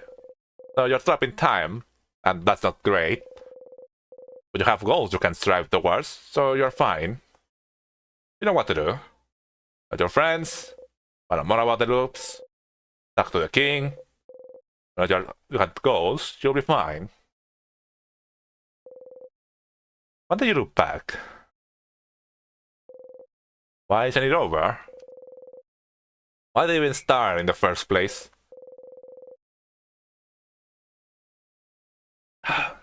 So you're trapped in time, and that's not great. But you have goals you can strive towards, so you're fine. You know what to do. With your friends, find out more about the loops, talk to the king. When you have goals, you'll be fine. When do you look back? Why isn't it over? Why did it even start in the first place?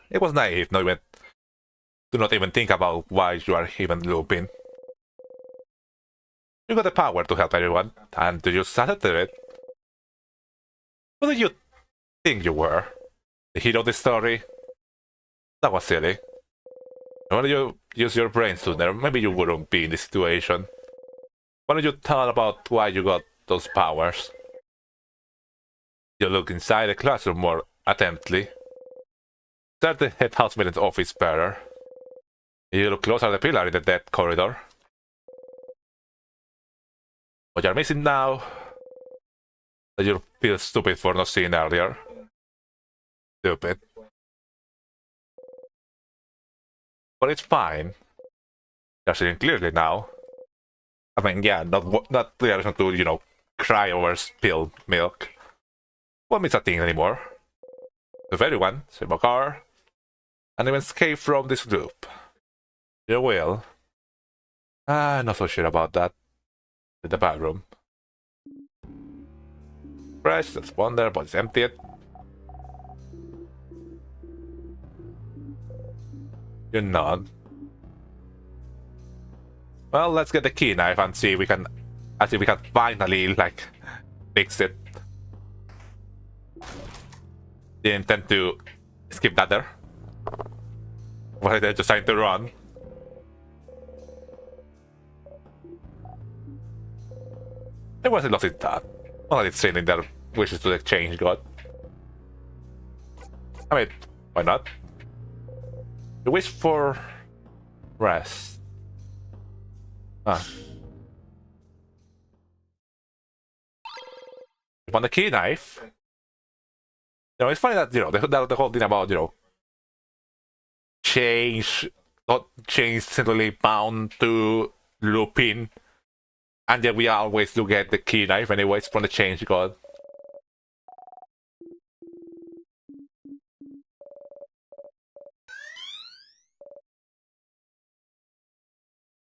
It was naive to not even think about why you are even looping. You got the power to help everyone, and you just accepted it. Who did you think you were? The hero of the story? That was silly. Why don't you use your brain sooner? Maybe you wouldn't be in this situation. Why don't you tell about why you got those powers? You look inside the classroom more attemptly. Start the head housemaiden's office better. You look closer to the pillar in the dead corridor. What you're missing now, that you feel stupid for not seeing earlier. Stupid. But it's fine. You're seeing clearly now. I mean, yeah, not the reason to, you know, cry over spilled milk. Won't miss a thing anymore. With everyone, save a car, and even escape from this group. You will. Not so sure about that. In the bathroom. Fresh, let's wonder, but it's empty. You're not. Well, let's get the key knife and see if we can finally, like, fix it. Didn't intend to skip that there. Why they just trying to run? It wasn't lost in that. Well, it's saying their wishes to exchange God. I mean, why not? You wish for rest. Ah. You want the key knife? You know, it's funny that, you know, the whole thing about, you know, not change centrally bound to looping, and yet we always do get the key knife anyways from the change god.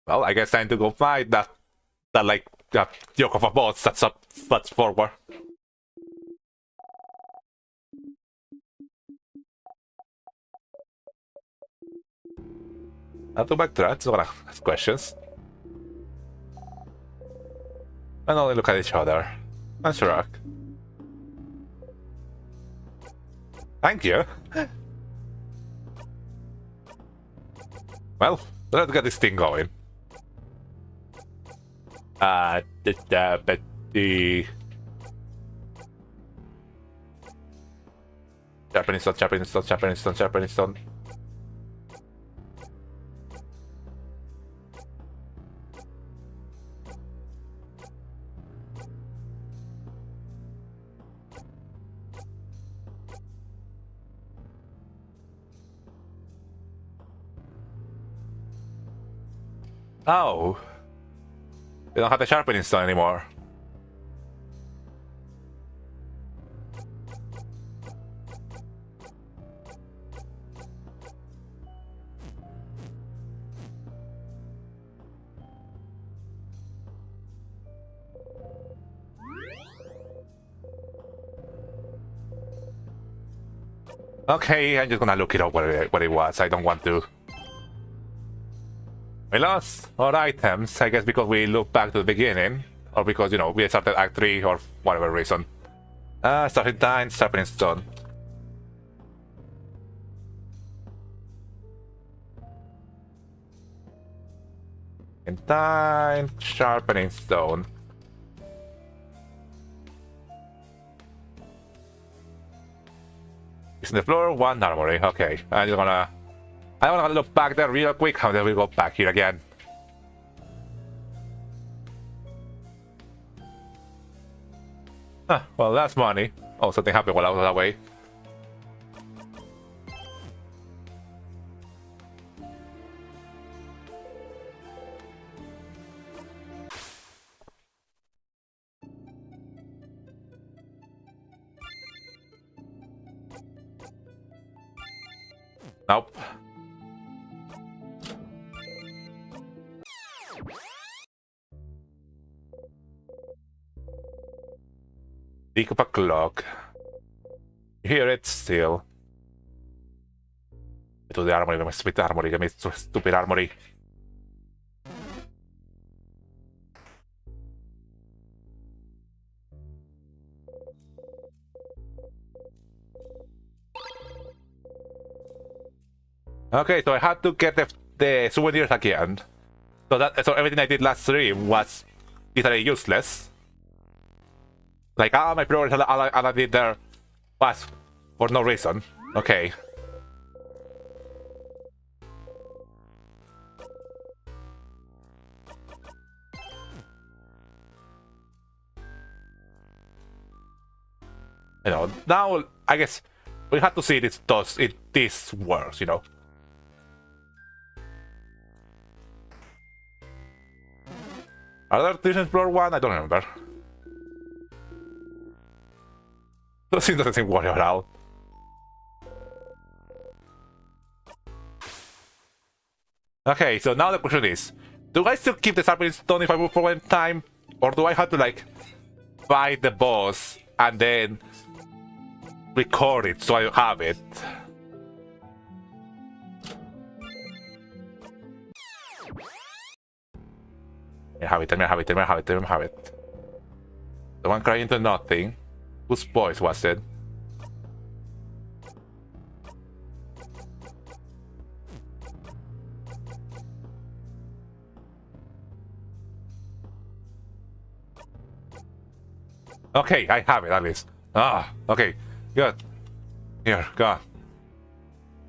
Well, I guess time to go fight that like yoke of a boss that's forward. I'll go back to that, so I'm gonna ask questions. And only look at each other. And shrug. Thank you. Well, let's get this thing going. The Japanese stone. Oh. They don't have the sharpening stone anymore. Okay, I'm just gonna look it up what it was. I don't want to. We lost our items, I guess because we look back to the beginning, or because, you know, we started Act 3 or whatever reason. Starting time, sharpening stone. In time, sharpening stone. It's in the floor, one armory. Okay, I wanna look back there real quick, and then we go back here again. Huh, well, that's money. Oh, something happened while I was away. Nope. Tick of a clock. You hear it still. To the armory, my stupid armory, my stupid armory. Okay, so I had to get the souvenirs again. So everything I did last stream was literally useless. Like all my progress all I did there was for no reason. Okay. You know, now I guess we have to see this works, you know. Are there this explore one? I don't remember. Those things doesn't seem worry at all. Okay, so now the question is, do I still keep the sharpening stone if I move for one time? Or do I have to like fight the boss and then record it so I have it? I have it. The one crying into nothing. Whose voice was it? Okay, I have it at least. Ah, okay, good. Here, go.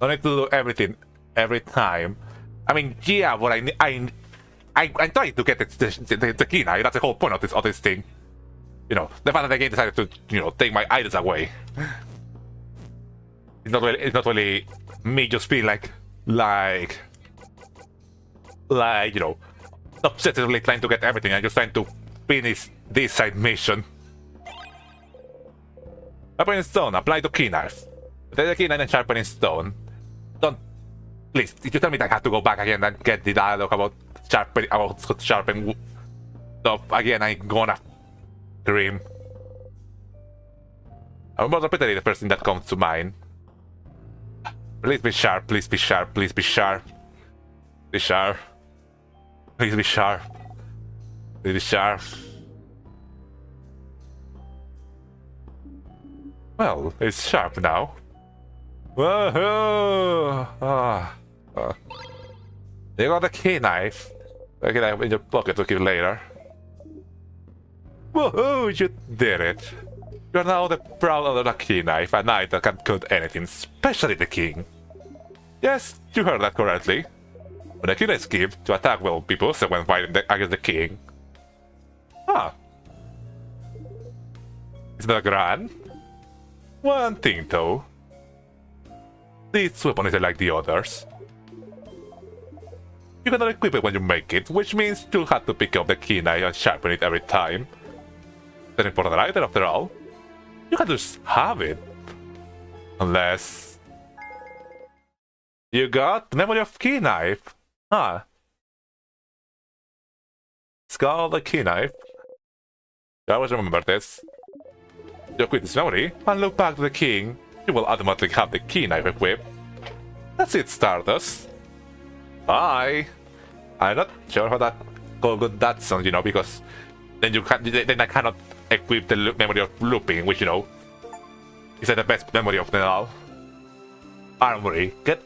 Don't need to do everything every time. I mean, yeah, but I'm trying to get the key now. That's the whole point of this thing. You know, the fact that the game decided to, you know, take my items away. It's not really me just being like, you know, obsessively trying to get everything. I'm just trying to finish this side mission. Sharpening stone, apply to key knife. Take the key knife and sharpening stone. Don't, please, if you tell me that I have to go back again and get the dialogue about sharpening stuff again, I'm gonna scream. I'm about repeatedly the first thing that comes to mind. Please be sharp, please be sharp, please be sharp. Be sharp. Please be sharp. Please be sharp. Well, it's sharp now. Woohoo! You got a key knife. A key knife in your pocket to give later. Woohoo! You did it! You're now the proud owner of the key knife, a knight that can cut anything, especially the king. Yes, you heard that correctly. When the key knife give to attack well people, so when fighting against the king. Ah. Isn't that grand? One thing though. This weapon isn't like the others. You cannot equip it when you make it, which means you'll have to pick up the key knife and sharpen it every time. It's an important item after all. You can just have it. Unless... You got the memory of key knife. Huh. It's called the key knife. You always remember this. You equip this memory and look back to the king. You will automatically have the key knife equipped. That's it, Stardust. Bye. I'm not sure how good that sounds, you know, because then I cannot equip the memory of looping, which, you know, is the best memory of them all. Armory. Get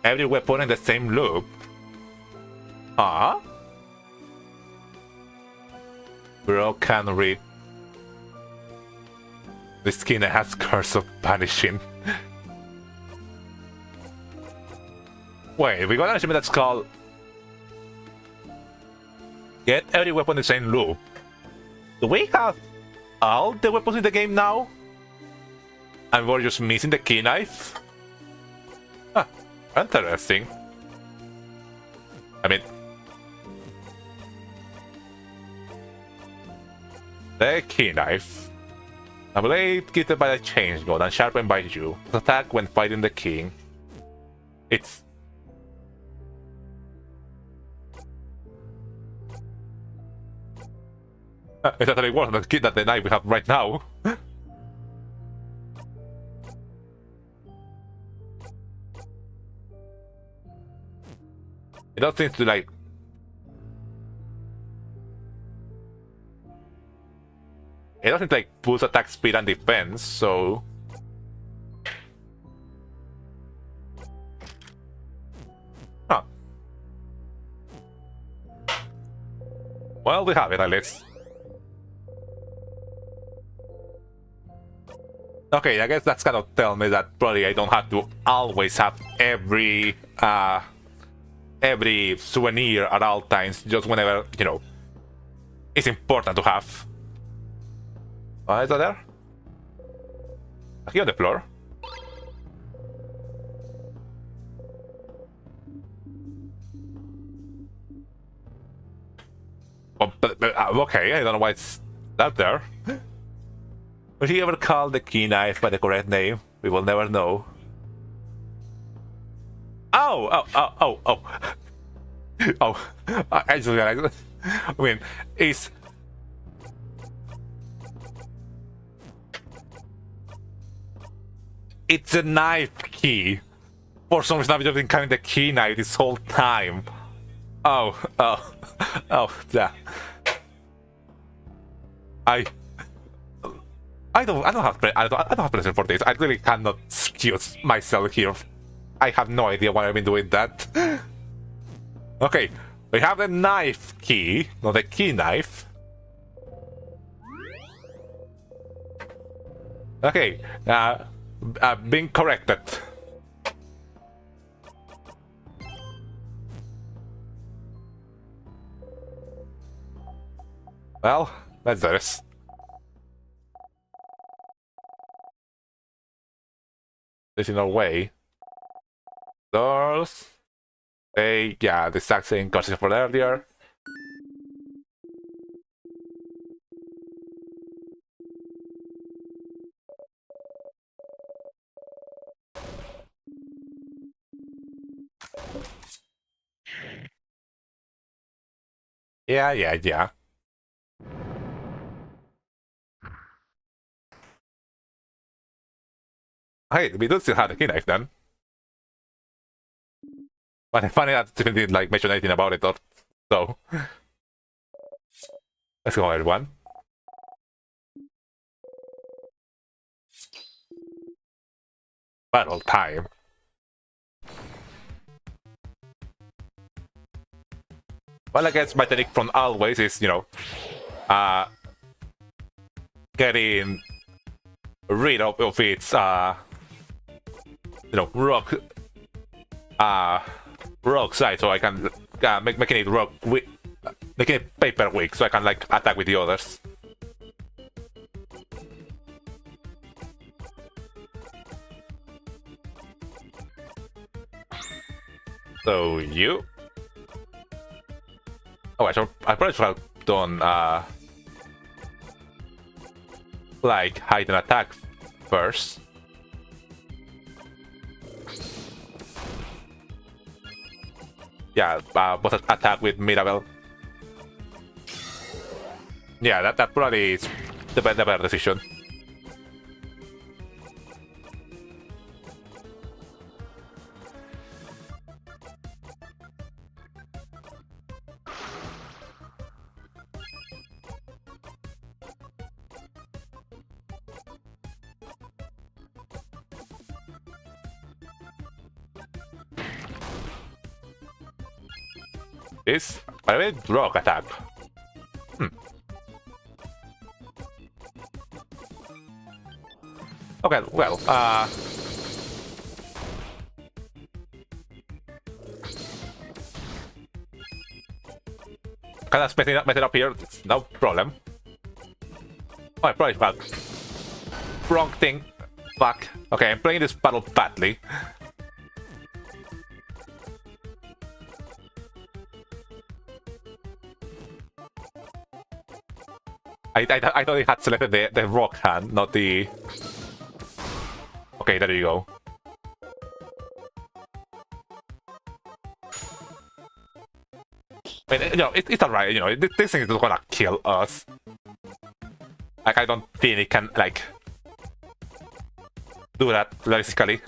every weapon in the same loop. Huh? Bro can read. The skin has Curse of Banishing. Wait, we got an achievement that's called Get every weapon in the same loop. Do we have all the weapons in the game now? And we're just missing the key knife? Huh, interesting. I mean... The key knife. A blade gifted by the change god and sharpened by you. Attack when fighting the king. It's... It's actually worse than the knife we have right now. It does seem to like... It doesn't like boost attack speed and defense, so... Huh. Well, we have it at least. Okay, I guess that's gonna tell me that probably I don't have to always have every souvenir at all times, just whenever, you know, it's important to have. Is that there? Here on the floor. Oh, okay, I don't know why it's out there. Was he ever called the key knife by the correct name? We will never know. Oh! Oh, I just realized. I mean, it's... It's a knife key. For some reason, I've just been counting the key knife this whole time. Oh, yeah. I don't have pressure for this. I really cannot excuse myself here. I have no idea why I've been doing that. Okay, we have the knife key, not the key knife. Okay, being corrected. Well, let's do this. There's no way. Doors. Hey, yeah, the exact same concept for earlier. Yeah. Hey, we do still have the key knife then. But I find that Stephen didn't like mention anything about it, or so. Let's go, everyone. Battle time. Well, I guess my technique from always is, you know, getting rid of its, you know, rock side, so I can making it rock with, making it paper weak, so I can like attack with the others. So you. Oh, I probably should have done like hide and attack first. Yeah, but attack with Mirabelle. Yeah, that probably is the better decision. This, by the way, rock attack. Okay, well, kind of mess it up here, no problem. Oh, I probably fuck. Wrong thing. Fuck. Okay, I'm playing this battle badly. I thought he had selected the rock hand, not the... Okay, there you go. I mean, you know, it's alright, you know, this thing is not gonna kill us. Like, I don't think it can, like, do that realistically.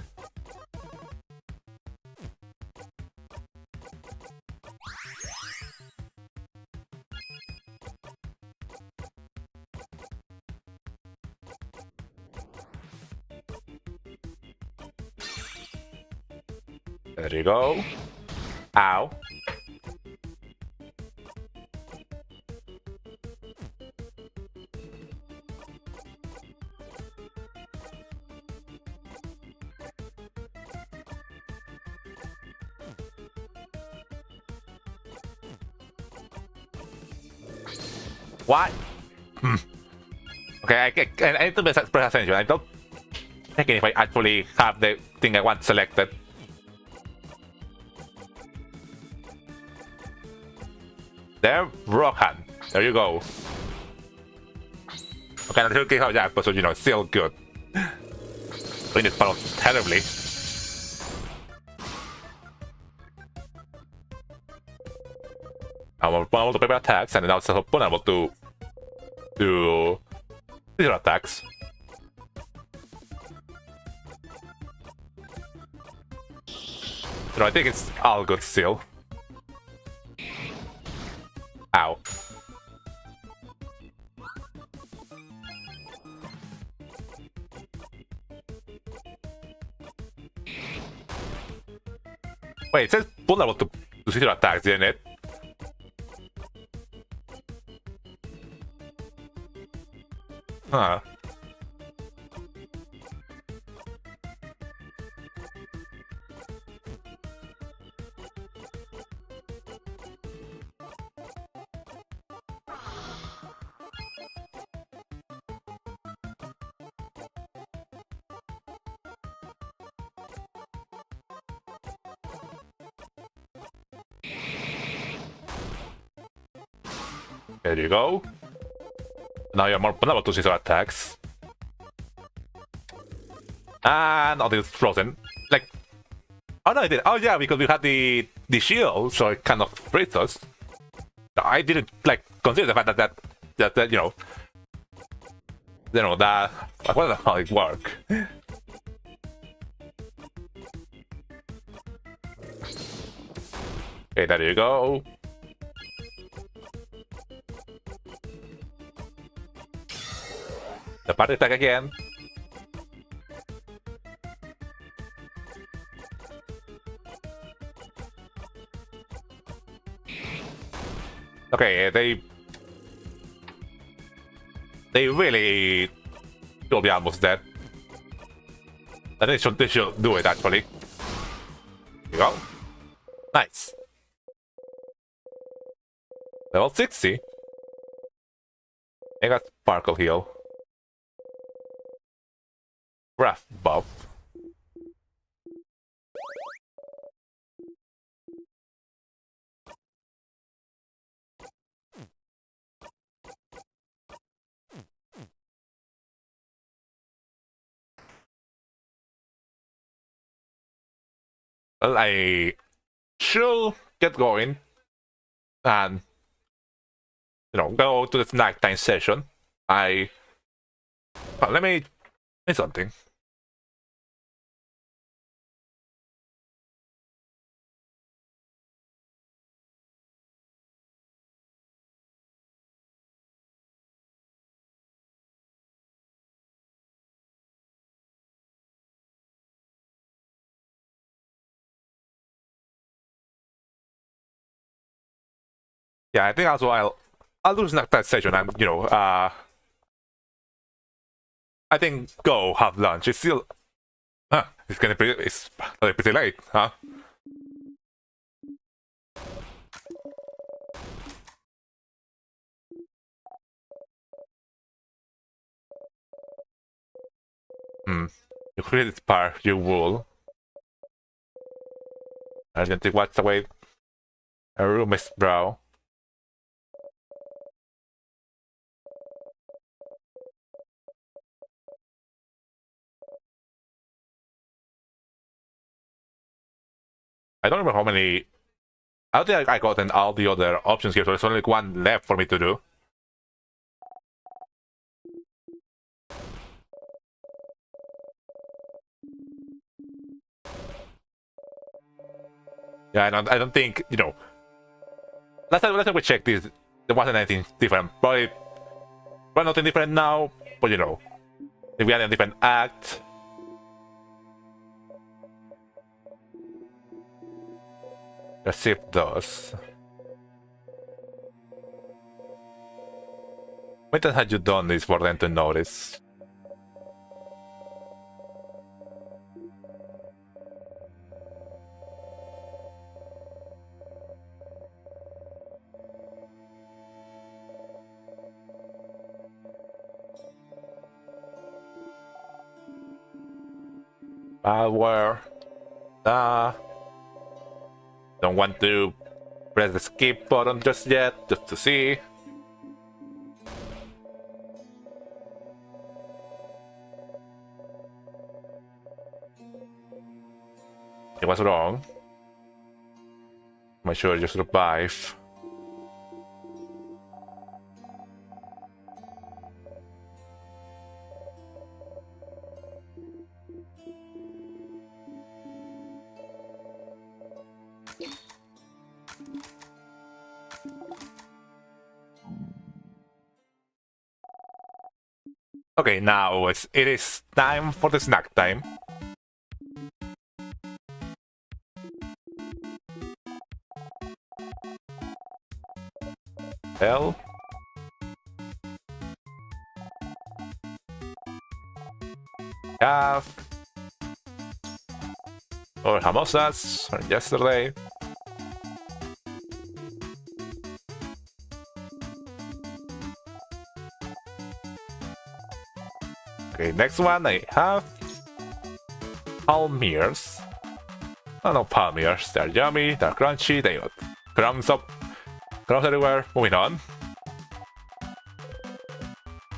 There you go. Ow. What? Okay, I need to pay attention. I don't think if I actually have the thing I want selected. There, rock hand. There you go. Okay, not sure how that, but you know, still good. Playing this battle terribly. I'm able to prepare attacks, and then also unable to do these attacks. You know, I think it's all good still. Ow. Wait, it says vulnerable to zero attacks, didn't it? Huh. There you go. Now you're more vulnerable to scissor attacks. And all this frozen. Like, oh no, I did. Oh yeah, because we had the shield, so it kind of frees us. I didn't like consider the fact that you know that like, what the hell it work. Okay, there you go. The party attack again. Okay, they really should be almost dead. And they should do it actually. There you go. Nice. Level 60. I got Sparkle Heal. Wrath buff. Well, I should get going and go to this nighttime session. Let me say something. Yeah, I think also I'll do this nighttime session and I think go have lunch. It's still it's pretty late, huh? Hmm. You created part, you wool. Urgently wipes away a roommate's brow. I don't remember how many. I don't think I gotten all the other options here, so there's only one left for me to do. Yeah, I don't think, you know. Last time we checked this, there wasn't anything different. Probably nothing different now, but you know, if we had a different act. Let's see if it does. When had you done this for them to notice? Malware. Don't want to press the skip button just yet, just to see. It was wrong. Make sure you survive. Okay, now it is time for the snack time. Hell. Have. Or samosas from yesterday. Okay, next one I have palmiers. Oh no, palmiers. They're yummy, they're crunchy, they got crumbs everywhere. Moving on.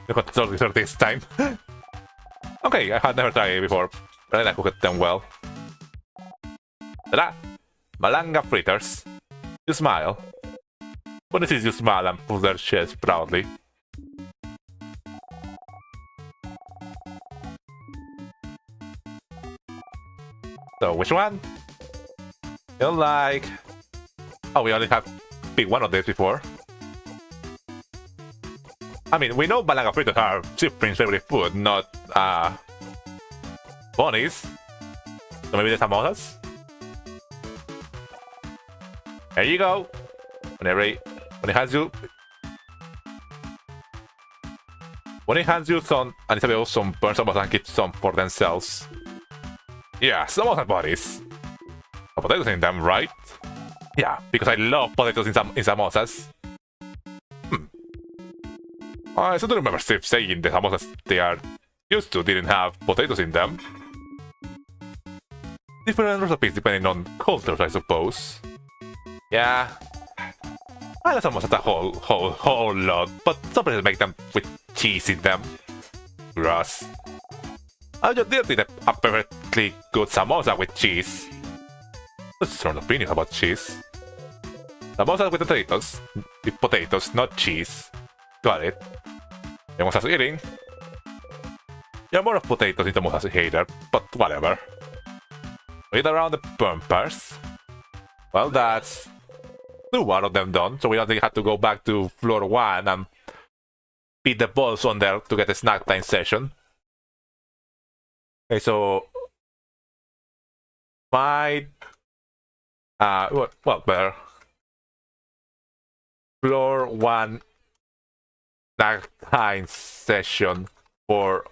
I got soldier this time. Okay, I had never tried it before, but I cooked them well. Ta-da! Malanga fritters. You smile. What is this you smile and pull their chest proudly? So, which one? You like... Oh, we only have picked one of these before. I mean, we know Malanga fritters are Chiprin's favorite food, not, Bonnie's. So maybe the samosas? There you go! When it hands you... When it hands you some, and Isabel some burn samosas and keep some for themselves. Yeah, samosa buddies. No potatoes in them, right? Yeah, because I love potatoes in samosas. I still don't remember Steve saying the samosas they are used to didn't have potatoes in them. Different recipes depending on cultures, I suppose. Yeah. I like samosas a whole lot, but some places make them with cheese in them. Gross. I just did a perfectly good samosa with cheese. What's a strong opinion about cheese? Samosas with potatoes, not cheese. Got it. Everyone starts eating. You're more of potatoes in samosas hater, but whatever. Wait around the bumpers. Well, that's one of them done, so we only have to go back to floor 1 and beat the balls on there to get a snack time session. Okay, so my well, better floor 1 snack time session for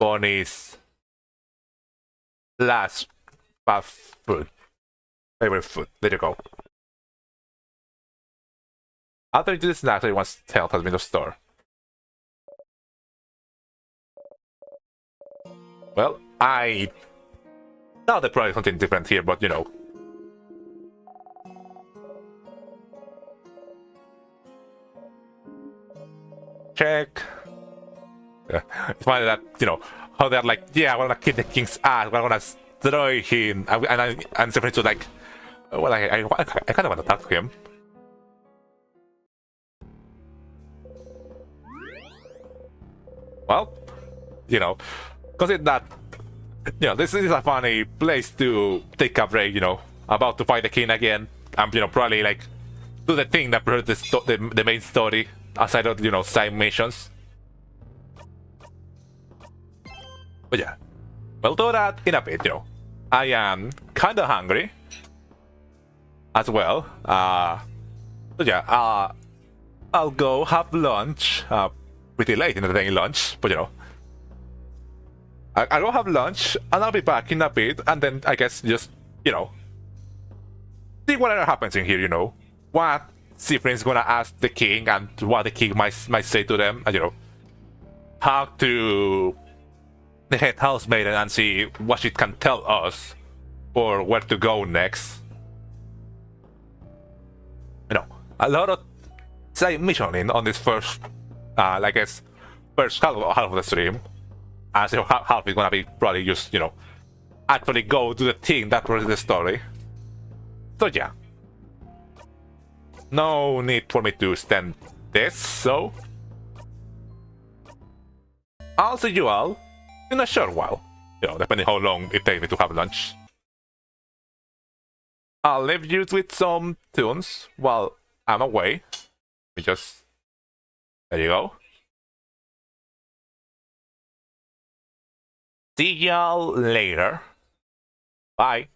Bonnie's last fast food. Favorite food. There you go. After you do the snacks, everyone's health has been restored. Well, I thought there's probably something different here, but you know. Check. Yeah. It's funny that, you know, how they're like, yeah, we're gonna kick the king's ass, we're gonna destroy him. And Stephanie's like, well, I kind of want to talk to him. Well, you know, consider that, you know, this is a funny place to take a break, you know, about to fight the king again. And, you know, probably like do the thing that brought the main story aside of, you know, side missions. But yeah, we'll do that in a bit, you know. I am kinda hungry as well. So yeah, I'll go have lunch. Pretty late in the day lunch, but you know. I'll go have lunch and I'll be back in a bit, and then I guess just, you know, see whatever happens in here, you know. What Cyprian's gonna ask the king and what the king might say to them, and you know, how to the head housemaiden and see what she can tell us or where to go next. You know, a lot of side missioning on this first, I guess, first half of the stream. And so half is gonna be probably just, you know, actually go do the thing that was the story. So yeah, no need for me to stand this, so I'll see you all in a short while, you know, depending how long it takes me to have lunch. I'll leave you with some tunes while I'm away. We just, there you go. See y'all later. Bye.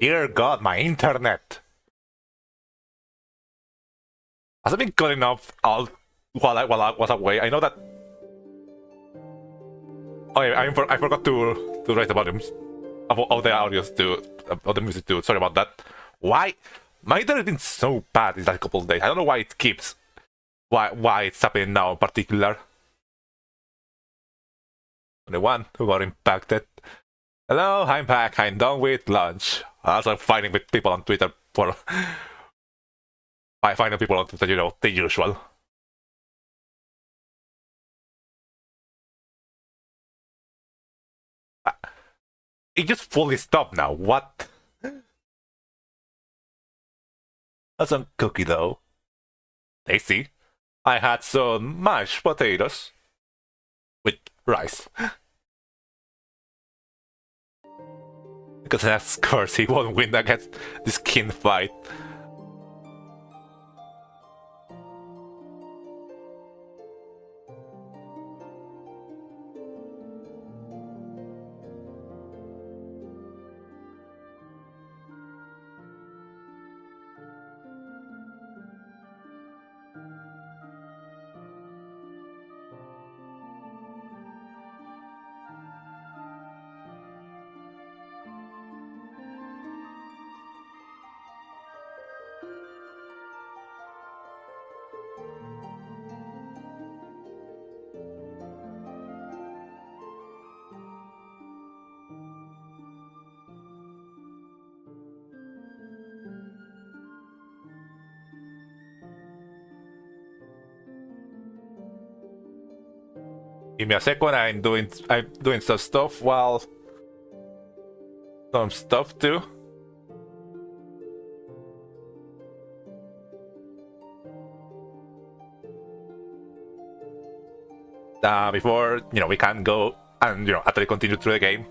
Dear God, my internet! Has it been cutting off all while I was away? I know that. Oh, yeah, I forgot to raise the volumes of the audios to of the music too. Sorry about that. Why? My internet has been so bad these last couple of days. I don't know why it keeps. Why it's happening now in particular. The one who got impacted. Hello, I'm back. I'm done with lunch. I'm also fighting with people on Twitter for. I find people on Twitter, the usual. It just fully stopped now. What? That's some cookie though. Tasty. I had some mashed potatoes with rice. Because of course he won't win against this kin fight. Give me a second. I'm doing some stuff while some stuff too. Before we can go and actually continue through the game.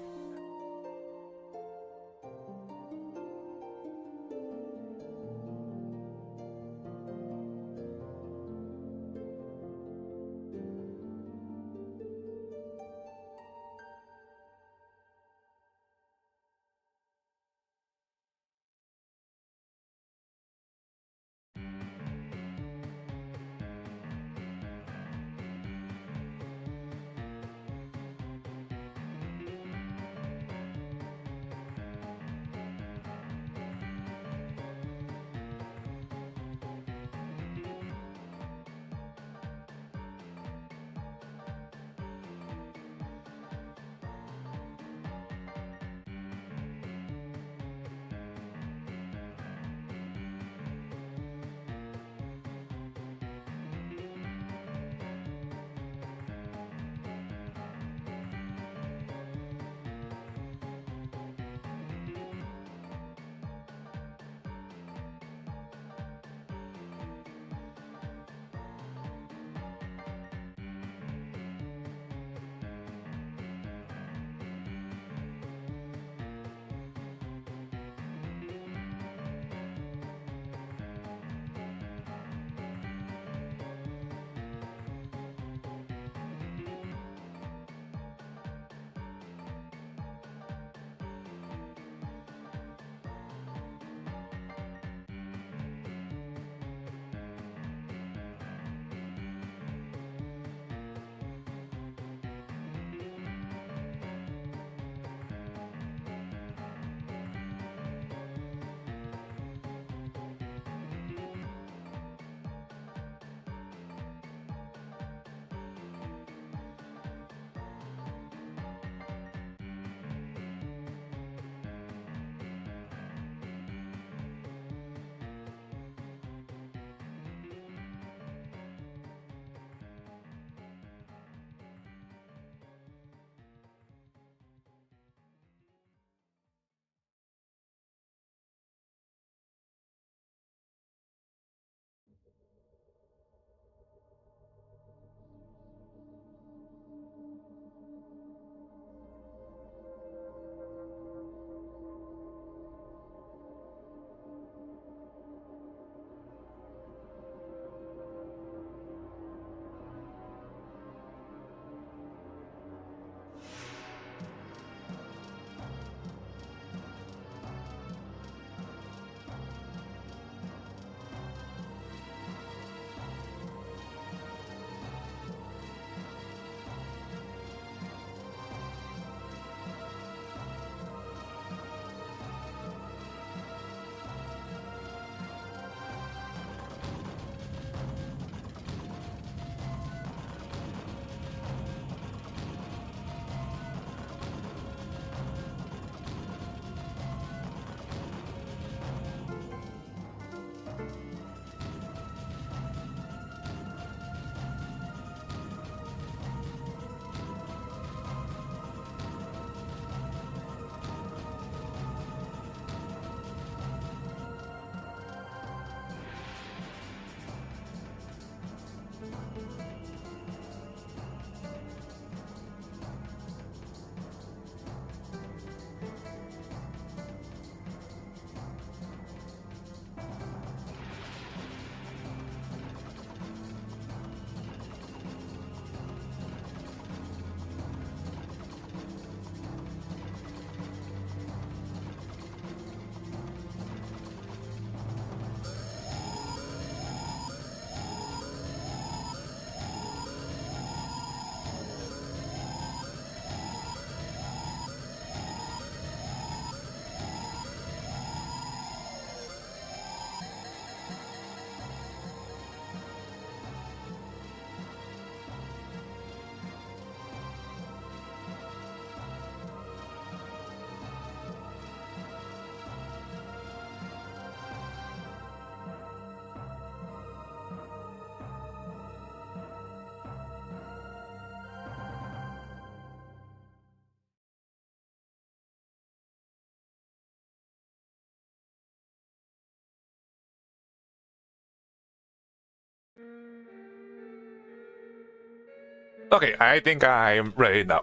Okay, I think I'm ready now.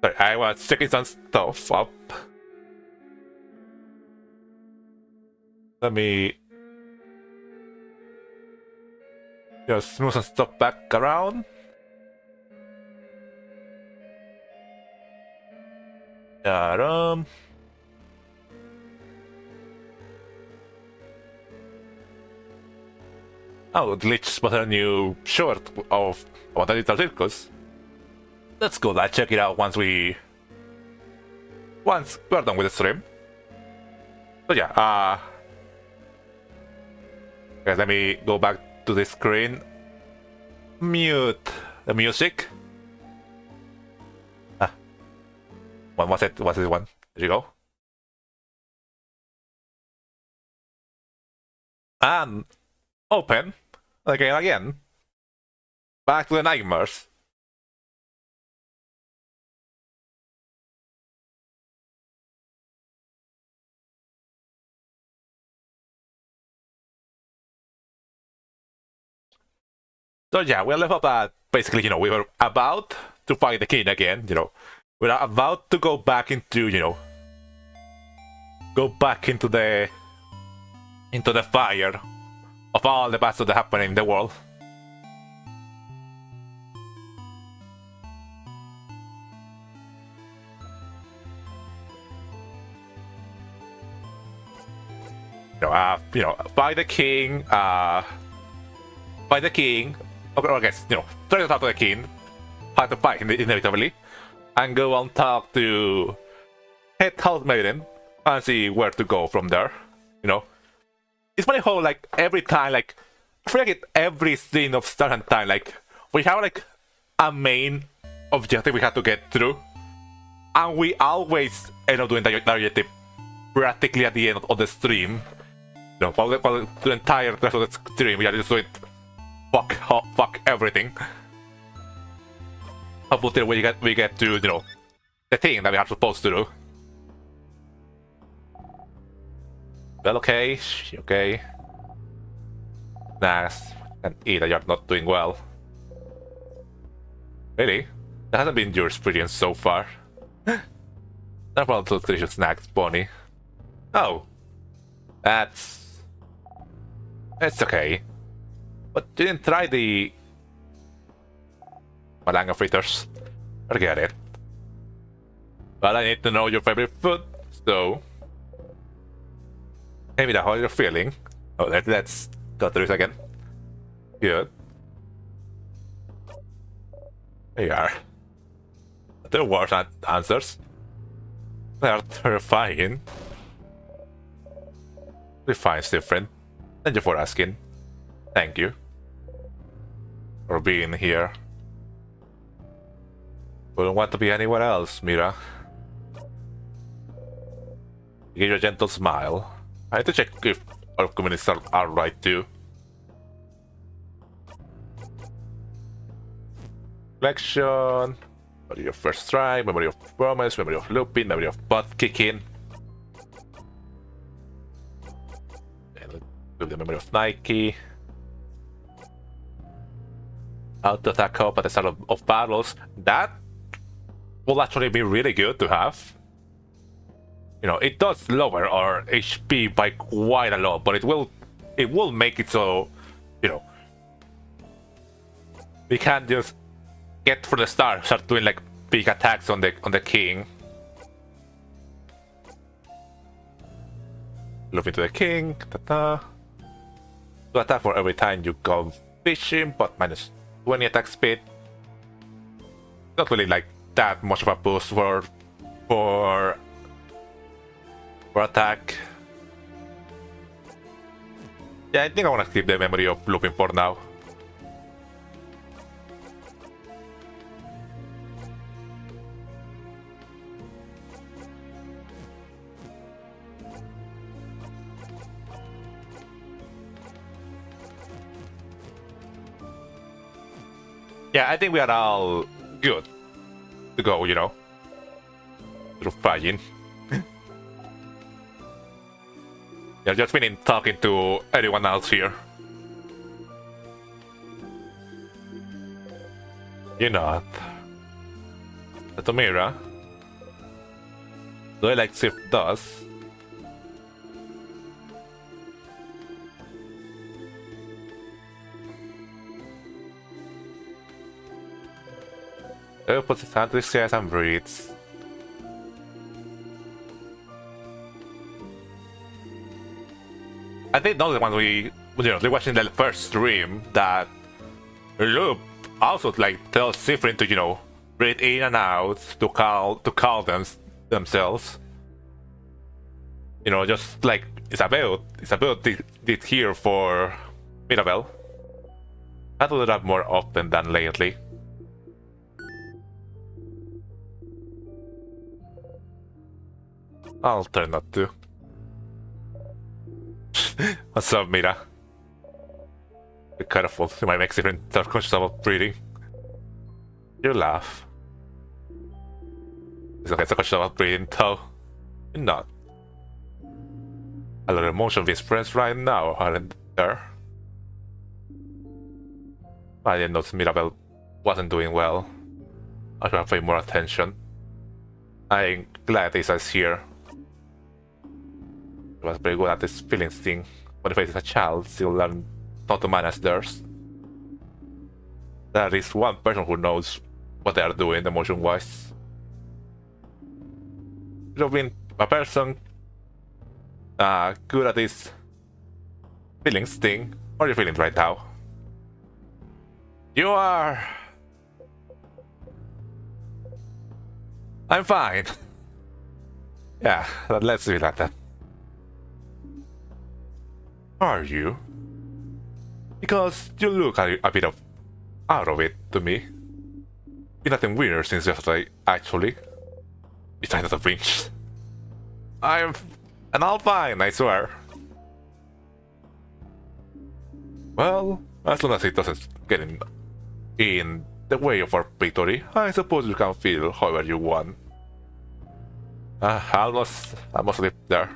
Sorry, I was checking some stuff up. Let me just move some stuff back around. Ta-dum. Oh, Glitch spotted a new short of about the Little Circus. Let's go check it out once we're done with the stream. So yeah, guys, let me go back to the screen. Mute the music. What was it? What's this one? There you go. And open the game again. Back to the nightmares. So yeah, we left up at basically, we were about to fight the king again, We're about to go back into, go back into the fire of all the battles that happen in the world. By the king, okay, I guess, try to talk to the king, have to fight inevitably, and go and talk to Head House Maiden and see where to go from there, It's funny how, every time, I forget every scene of Start and Time, we have, a main objective we have to get through, and we always end up doing that objective practically at the end of the stream. While the entire rest of the stream, we are just doing fuck everything. Up until we get to, the thing that we are supposed to do. Well, okay. Nice. And either you're not doing well. Really? That hasn't been your experience so far. Not about those delicious snacks, Bonnie. Oh. It's okay. But you didn't try the malanga fritters. Forget it. But I need to know your favorite food, so maybe that's how you're feeling. Oh, let's go through this again. Good. There you are. There were answers. They are terrifying. Refine's different. Thank you for asking. Thank you for being here. Wouldn't want to be anywhere else, Mira. Give you a gentle smile. I have to check if our communities are right too. Reflection. Memory of first strike, memory of promise, memory of looping, memory of butt kicking. And with the memory of Nike. Auto attack up at the start of battles. That will actually be really good to have. It does lower our HP by quite a lot, but it will make it so, we can't just get from the start, start doing big attacks on the king. Loop into the king. To attack for every time you go fishing, but minus 20 attack speed. Not really that much of a boost for attack. Yeah, I think I want to keep the memory of looping for now. Yeah, I think we are all good to go, through fighting. Yeah, just been talking to everyone else here. You're not. The Tomira. Do I like Sif does? Oh, puts his hand to his chest and breathes. I think not the one we watching the first stream that Loop also like tells Sifrin to breathe in and out to calm themselves. Just like Isabel did here for Mirabelle. I do that more often than lately. I'll try not to. What's up, Mira? Be careful, you might make Sifrin self-conscious about breathing. You laugh. It's okay, self-conscious about breathing, though. You're not. A lot of emotion of his friends right now, aren't there? I didn't notice Mirabelle wasn't doing well. I should have paid more attention. I'm glad Isa's here. He was pretty good at this feelings thing. When he faces a child, she'll learn not to manage theirs. There is one person who knows what they are doing emotion-wise. You've been a person good at this feelings thing. What are you feeling right now? You are... I'm fine. Yeah, let's leave it like that. Are you? Because you look a bit out of it to me. Been nothing weird since yesterday, actually. Besides the pinch. I'm all fine, I swear. Well, as long as it doesn't get in the way of our victory, I suppose you can feel however you want. I must live there.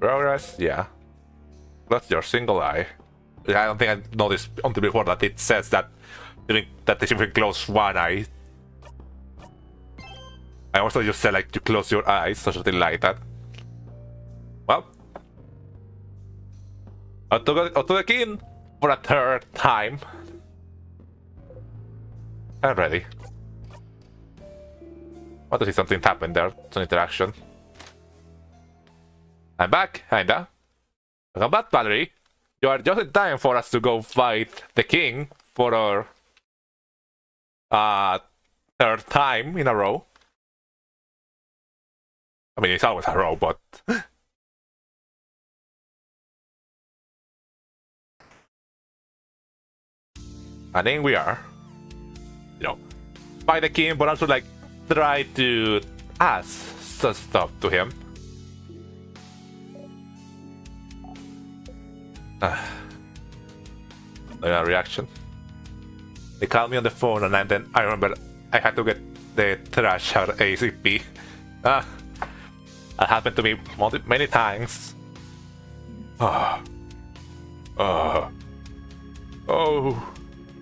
Progress, yeah. That's your single eye. I don't think I noticed until before that it says that they should close one eye. I also just said like to close your eyes or something like that. Well, out to the king for a third time. I'm ready. I want to see something happen there. Some interaction. I'm back, kinda. Welcome back, Valerie. You are just in time for us to go fight the king for our third time in a row. I mean, it's always a row, but... I think we are. Fight the king, but also like try to ask some stuff to him. No reaction. They called me on the phone and then I remember I had to get the trash out ACP. That happened to me many times. Oh,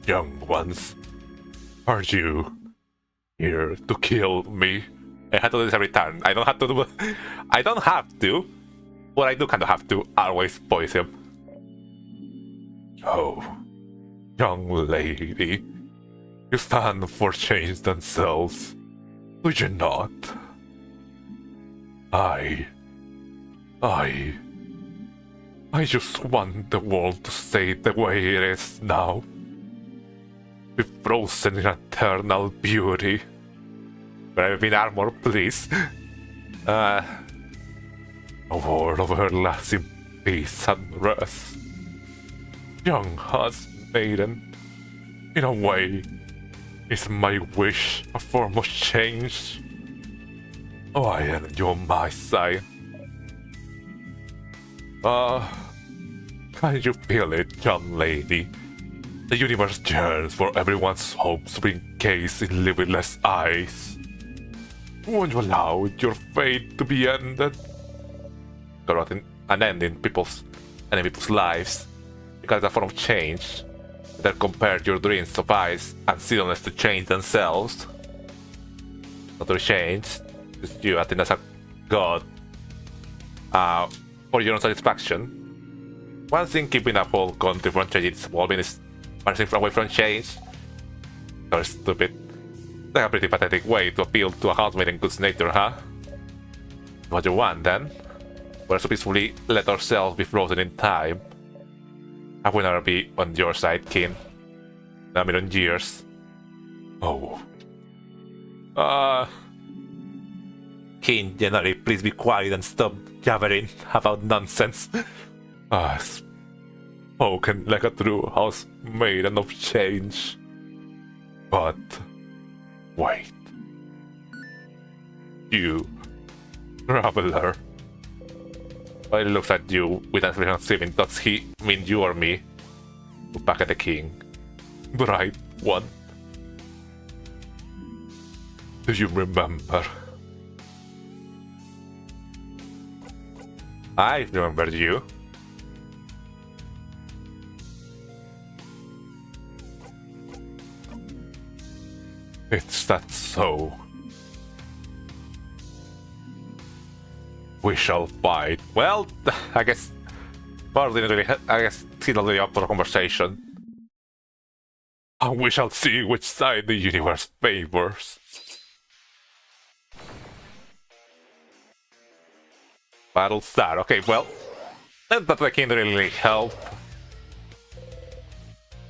young ones, are you here to kill me? I had to do this every time. I don't have to do. I don't have to, but I do kind of have to always voice him. Oh, young lady, you stand for change themselves, do you not? I just want the world to stay the way it is now. Be frozen in eternal beauty. Brave in armor, please. A world of everlasting peace and rest. Young husk maiden, in a way, is my wish a form of change? Oh, I am on my side. Can you feel it, young lady? The universe yearns for everyone's hopes to be encased in limitless eyes. Won't you allow your fate to be ended? corrupting and ending people's lives. Because it's a form of change that compared your dreams of ice and stillness to change themselves. Not to change, just you acting as a god for your own satisfaction. One thing keeping a whole country from change is evolving is running away from change. You're stupid. That's a pretty pathetic way to appeal to a housemate in good nature, huh? What you want then? We're so peacefully let ourselves be frozen in time. I will never be on your side, kin. In a million years. Oh. King, generally, please be quiet and stop jabbering about nonsense. Spoken like a true housemaiden of change. But wait. You, traveler. While he looks at you with an expression of seeming, does he mean you or me? Look back at the king. Bright one. Do you remember? I remember you. It's that so. We shall fight. Well, I guess Barley didn't really. I guess he's not really up for a conversation. And we shall see which side the universe favors. Battle start. Okay, well, that can't really help.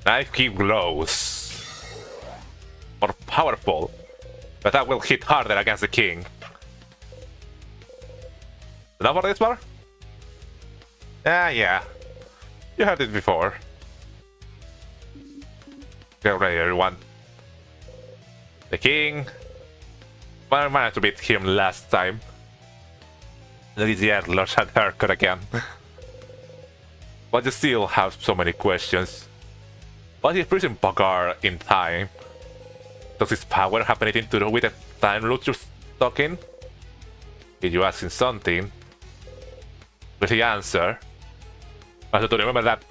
Knife key glows. More powerful, but that will hit harder against the king. Enough for this one? Yeah. You heard it before. Get ready, everyone. The king. I managed to beat him last time. The Antlers had haircut again. But you still have so many questions. What is freezing Bagar in time? Does his power have anything to do with the time loop you're stuck in? Did you ask him something? Will he answer? I have to remember that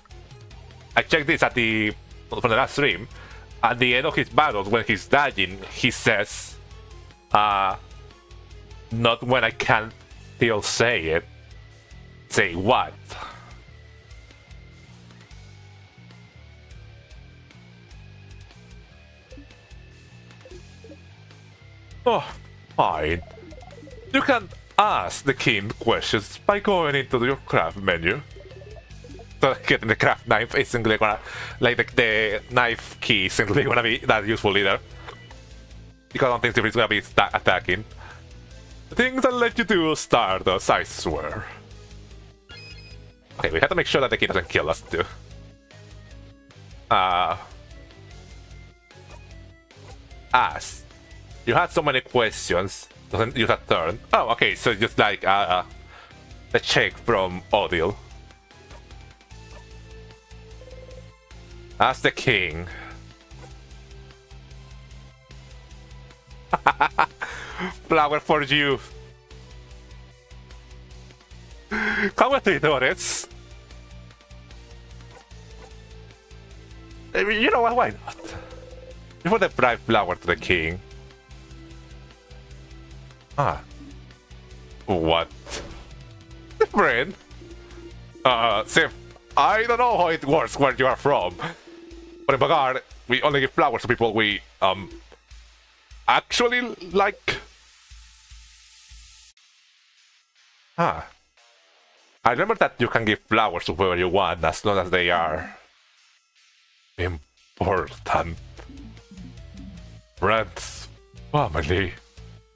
I checked this at from the last stream. At the end of his battles, when he's dying, he says, not when I can't still say it. Say what? Oh, fine. You can ask the king questions by going into your craft menu. So getting the craft knife isn't really gonna, like the knife key isn't really gonna be that useful either. Because I don't think it's gonna be attacking. The things I'll let you do Stardust, I swear. Okay, we have to make sure that the king doesn't kill us too. Ask. You had so many questions. Doesn't use a turn. Oh, okay, so just like a check from Odile. Ask the king. Flower for you. Come with me, Doris. You know what? Why not? You put a bright flower to the king. Ah. What? Friend? Sif, I don't know how it works where you are from. But in Bagar, we only give flowers to people we, actually like. Ah. I remember that you can give flowers to whoever you want as long as they are important. Friends, family,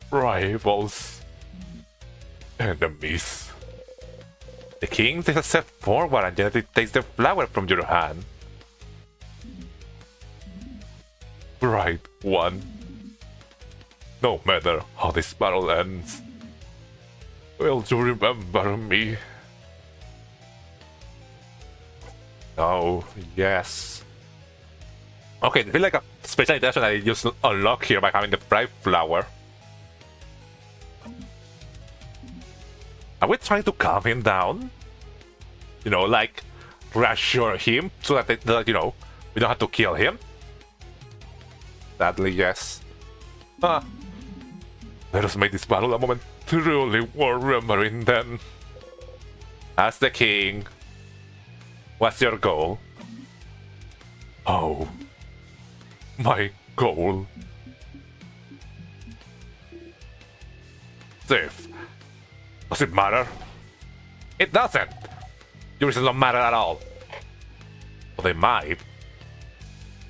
rivals, enemies. The king takes a step forward and gently takes the flower from your hand. Bright one. No matter how this battle ends, will you remember me? Oh, yes. Okay, I feel like a special intention I just unlock here by having the bright flower. I we trying to calm him down? You know, like reassure him so that you know, we don't have to kill him? Sadly, yes. Ah. Let us make this battle a moment truly worth remembering then. As the king, what's your goal? Oh, my goal. Sif, does it matter? It doesn't! Your reasons don't matter at all. Well, they might.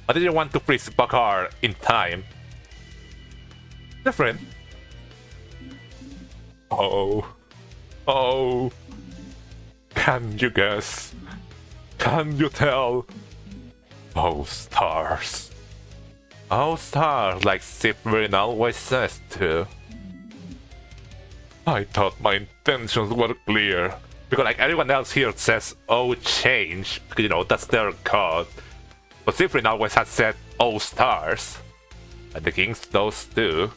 Why did you want to freeze Bakar in time? Different. Oh. Can you guess? Can you tell? Oh, stars. Oh, stars, like Cyprian always says too. I thought my intentions were clear. Because like everyone else here says, oh, change. Because, you know, that's their god. But Cyprian always has said, oh, stars. And the kings those too.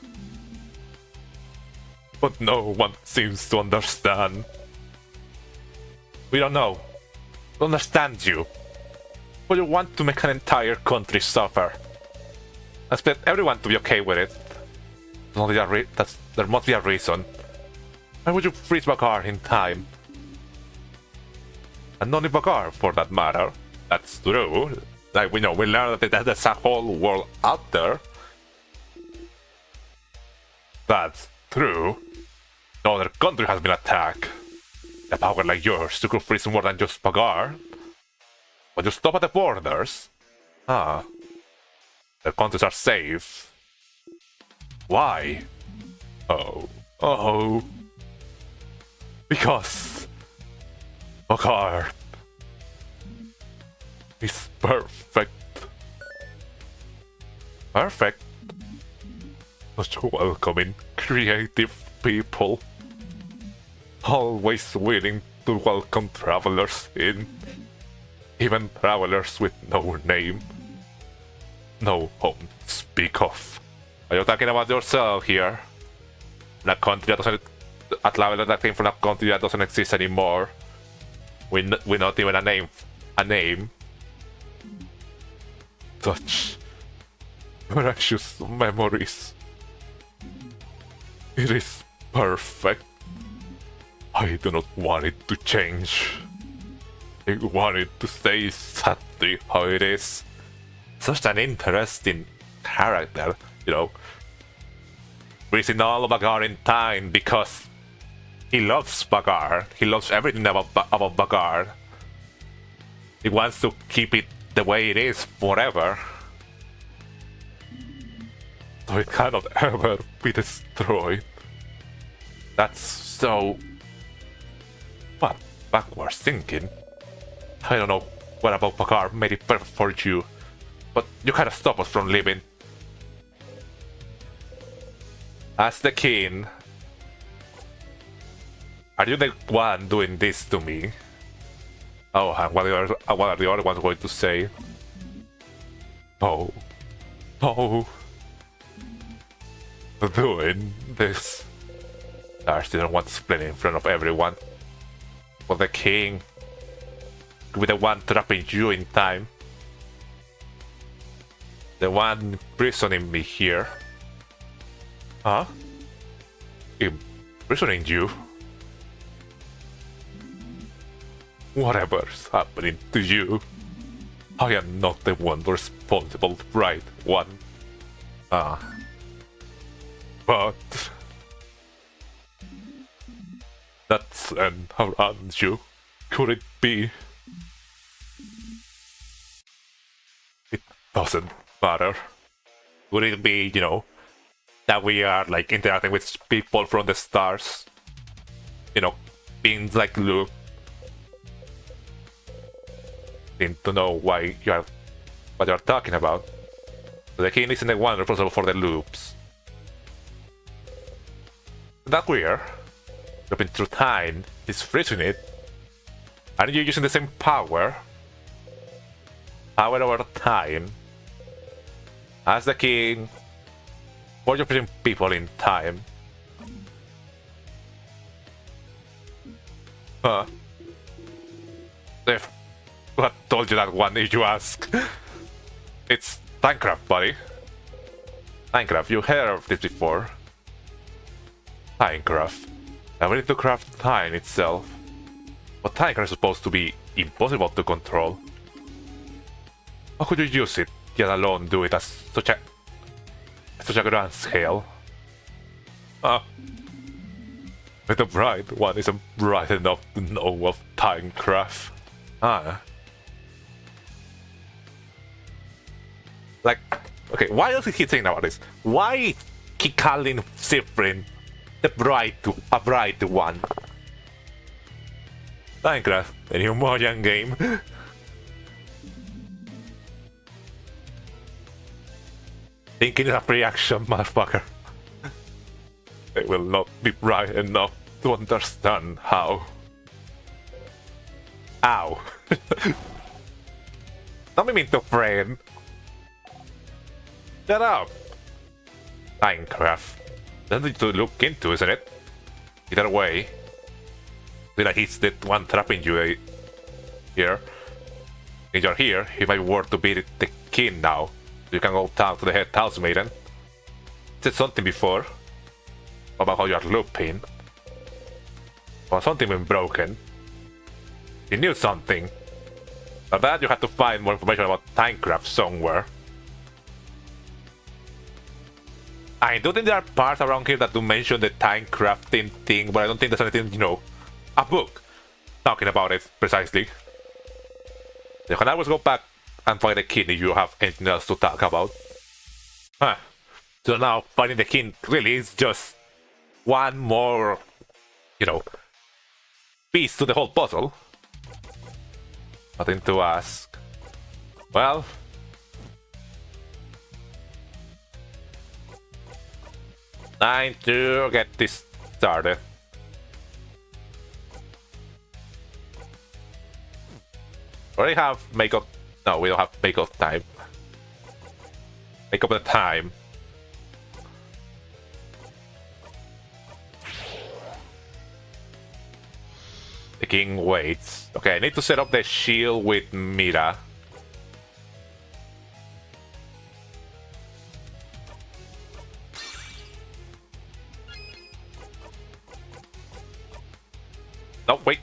But no one seems to understand. We don't know. We understand you. But you want to make an entire country suffer. I expect everyone to be okay with it. There must be a reason. Why would you freeze Bakar in time? And only Bakar, for that matter. That's true. Like, we know, we learned that there's a whole world out there. That's true. No other country has been attacked. A power like yours, you could freeze more than just Bakar. But you stop at the borders. Ah. The countries are safe. Why? Oh. Because Bakar is perfect. Perfect? Such welcoming, creative people. Always willing to welcome travelers in. Even travelers with no name. No home to speak of. Are you talking about yourself here? A country that doesn't... A traveler that came from a country that doesn't exist anymore. We're not even a name. Such precious memories. It is perfect. I do not want it to change. I want it to stay exactly how it is. Such an interesting character, you know. Freezing all of Bakar in time because he loves Bakar. He loves everything about Bakar. He wants to keep it the way it is forever. So it cannot ever be destroyed. That's so... What? Backwards thinking? I don't know what about Bakar made it perfect for you, but you kind of stop us from living. As the king, are you the one doing this to me? Oh, and what are the other ones going to say? Oh. Doing this. I still don't want to explain in front of everyone. But the king with the one trapping you in time. The one imprisoning me here. Huh? Imprisoning you? Whatever's happening to you, I am not the one responsible, right one. But that's around you. Could it be? It doesn't matter. Would it be, you know, that we are like interacting with people from the stars? You know, beings like Luke. Need to know what you're talking about. The king isn't the one responsible for the loops. That weird. Looping through time is freezing it. Aren't you using the same power? Power over time. As the king, or you're freezing people in time. Huh. If who had told you that one if you ask? It's Minecraft, buddy. Minecraft, you heard of this before. Minecraft. I need to craft time itself. But Minecraft is supposed to be impossible to control. How could you use it, yet alone do it at such a grand scale? Ah. But the bright one isn't bright enough to know of Minecraft. Ah. Like, okay, why else is he saying about this? Why he calling Sifrin a bright one? Minecraft, a new Mojang game. Thinking is a free action, motherfucker. It will not be bright enough to understand how. Ow. Don't mean to friend. Shut up. Minecraft. Something to look into, isn't it? Either way. Feel like he's the one trapping you here. If you're here, he might be worth to be the king now. You can go down to the head house maiden. Said something before about how you are looping. Or something been broken. You knew something. But that you had to find more information about Minecraft somewhere. I do think there are parts around here that do mention the time crafting thing, but I don't think there's anything, you know, a book talking about it precisely. You can always go back and find the king if you have anything else to talk about. Huh. So now finding the king really is just one more, you know, piece to the whole puzzle. Nothing to ask. Well, time to get this started. Already have makeup. No, we don't have makeup time. Make up the time. The king waits. Okay, I need to set up the shield with Mira. No, wait.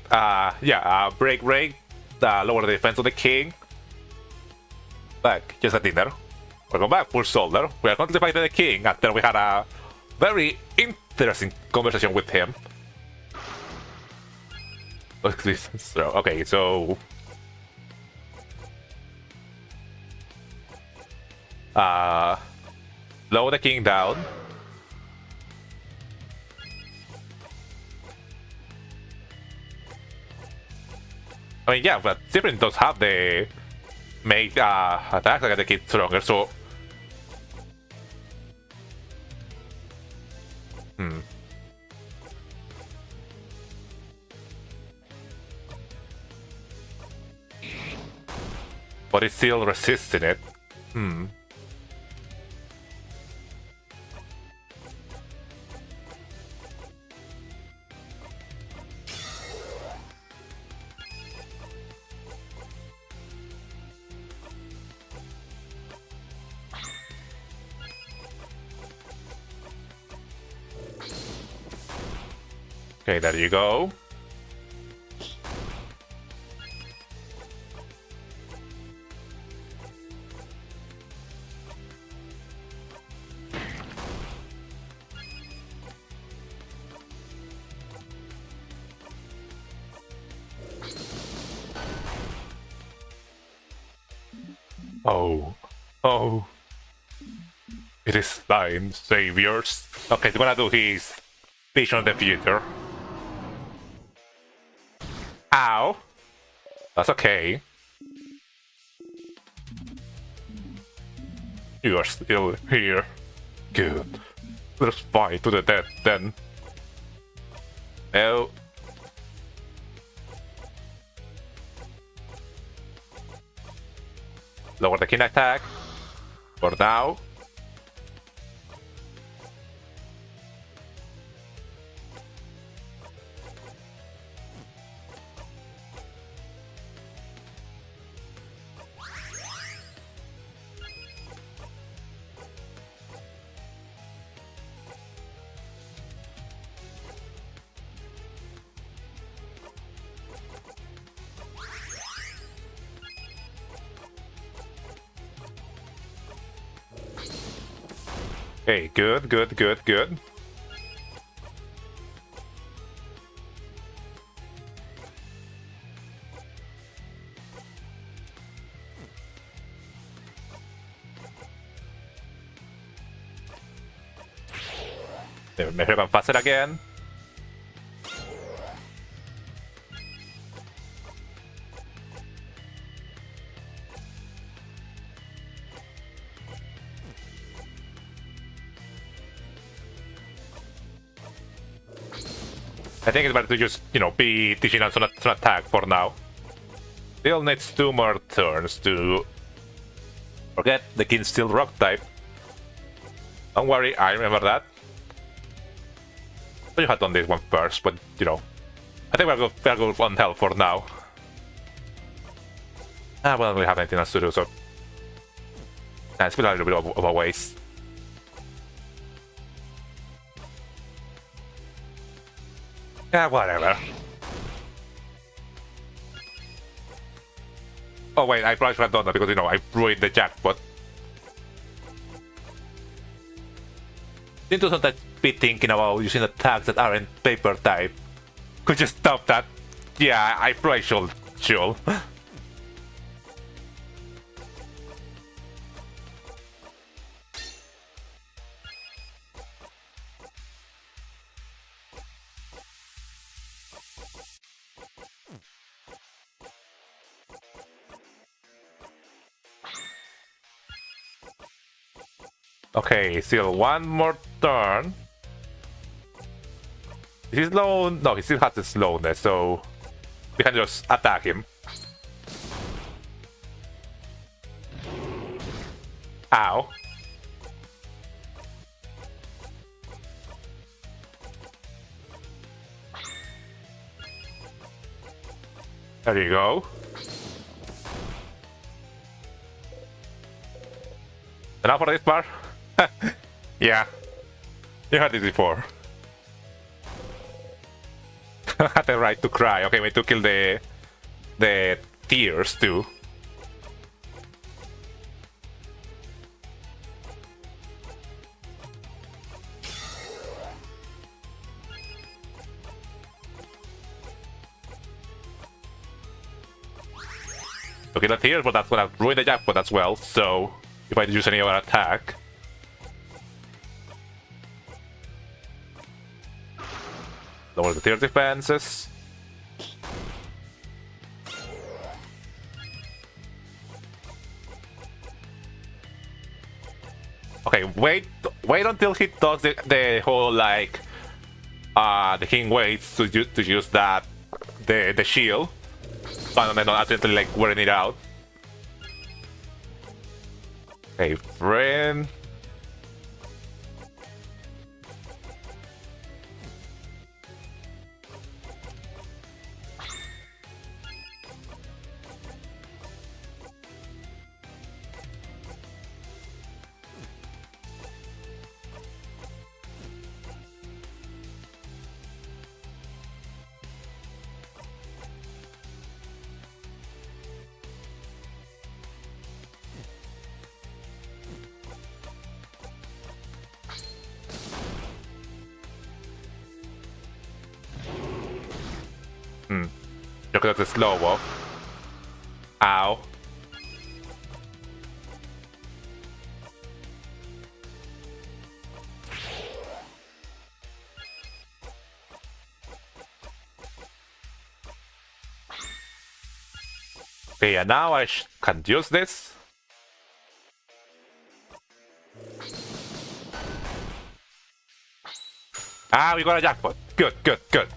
Break. Lower the defense of the king. Back, just at dinner. Welcome back, poor soldier. We are currently fighting the king after we had a very interesting conversation with him. Okay, so lower the king down. I mean, yeah, but Sifrin does have the make attacks against the kid stronger, so but it's still resisting it. Okay, there you go. Oh. It is time, saviors. Okay, we're gonna do his vision of the future. Ow! That's okay. You are still here. Good. Let's fight to the death then. Oh. Lower the king attack. For now. Okay, good, good, good, good. Maybe I can pass it again. I think it's better to just, you know, be teaching us on an attack for now. Still needs 2 more turns to forget the kid's still rock type. Don't worry, I remember that. But you had done this one first, but you know. I think we'll go on health for now. We don't really have anything else to do, so it's been a little bit of a waste. Yeah, whatever. Oh wait, I probably should have done that because, you know, I ruined the jackpot. Didn't sometimes be thinking about using attacks that aren't paper type. Could you stop that? Yeah, I probably should. Okay, still 1 more turn. Is he slow? No, he still has the slowness, so we can just attack him. Ow. There you go. Enough for this part? Yeah. You heard this before. Had the right to cry. Okay, we need to kill the tears too. To kill the tears, but that's gonna ruin the jackpot as well, so if I use any other attack. Lower the tier defenses. Okay, wait until he does the whole like the king waits to use that the shield, and then not accidentally like wearing it out. Okay, friend. Look at the slow walk. Ow. Okay, and now I can use this. Ah, we got a jackpot. Good, good, good.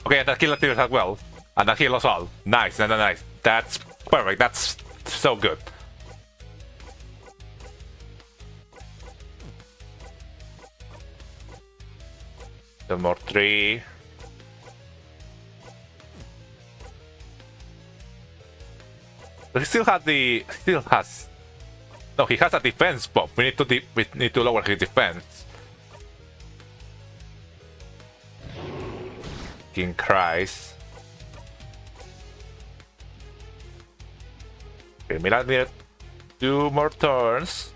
Okay, and that killed the tears as well. And that healed us all. Nice, nice. That's perfect. That's so good. One more 3. But he still has. No, he has a defense buff. We need to lower his defense. King cries. Okay, Milan 2 more turns.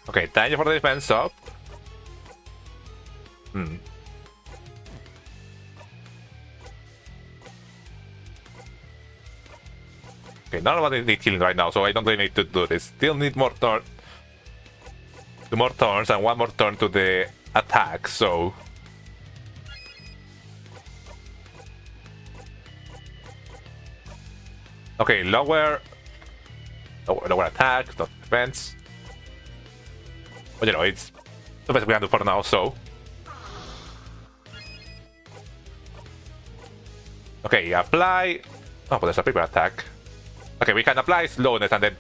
Okay, thank you for the defense up. Okay, none of us need healing right now, so I don't really need to do this. Still need more turn. 2 more turns and 1 more turn to the attack, so... Okay, lower attack, not defense. But you know, it's the best we can do for now, so... Okay, apply... Oh, but there's a paper attack. Okay, we can apply slowness and then...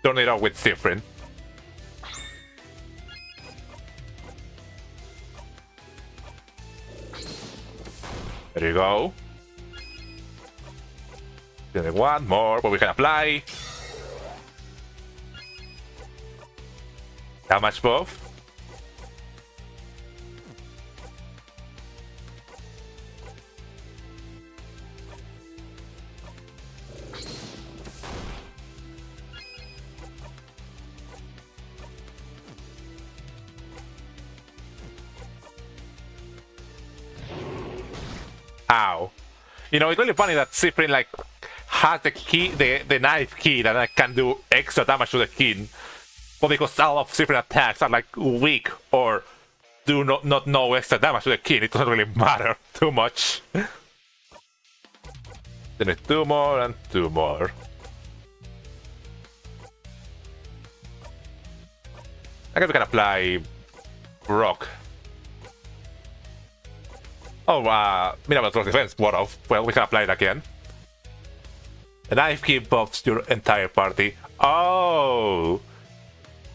turn it off with Siffrin. There you go. Then 1 more, but we can apply. Damage buff. Ow. You know, it's really funny that Cyprian like has the key, the knife key that I can do extra damage to the king. But because all of Cyprian attacks are like weak or do not know extra damage to the king, it doesn't really matter too much. Then it's 2 more and 2 more. I guess we can apply rock. Oh, minimal strong defense, what of? Well, we can apply it again. The knife key buffs your entire party. Oh!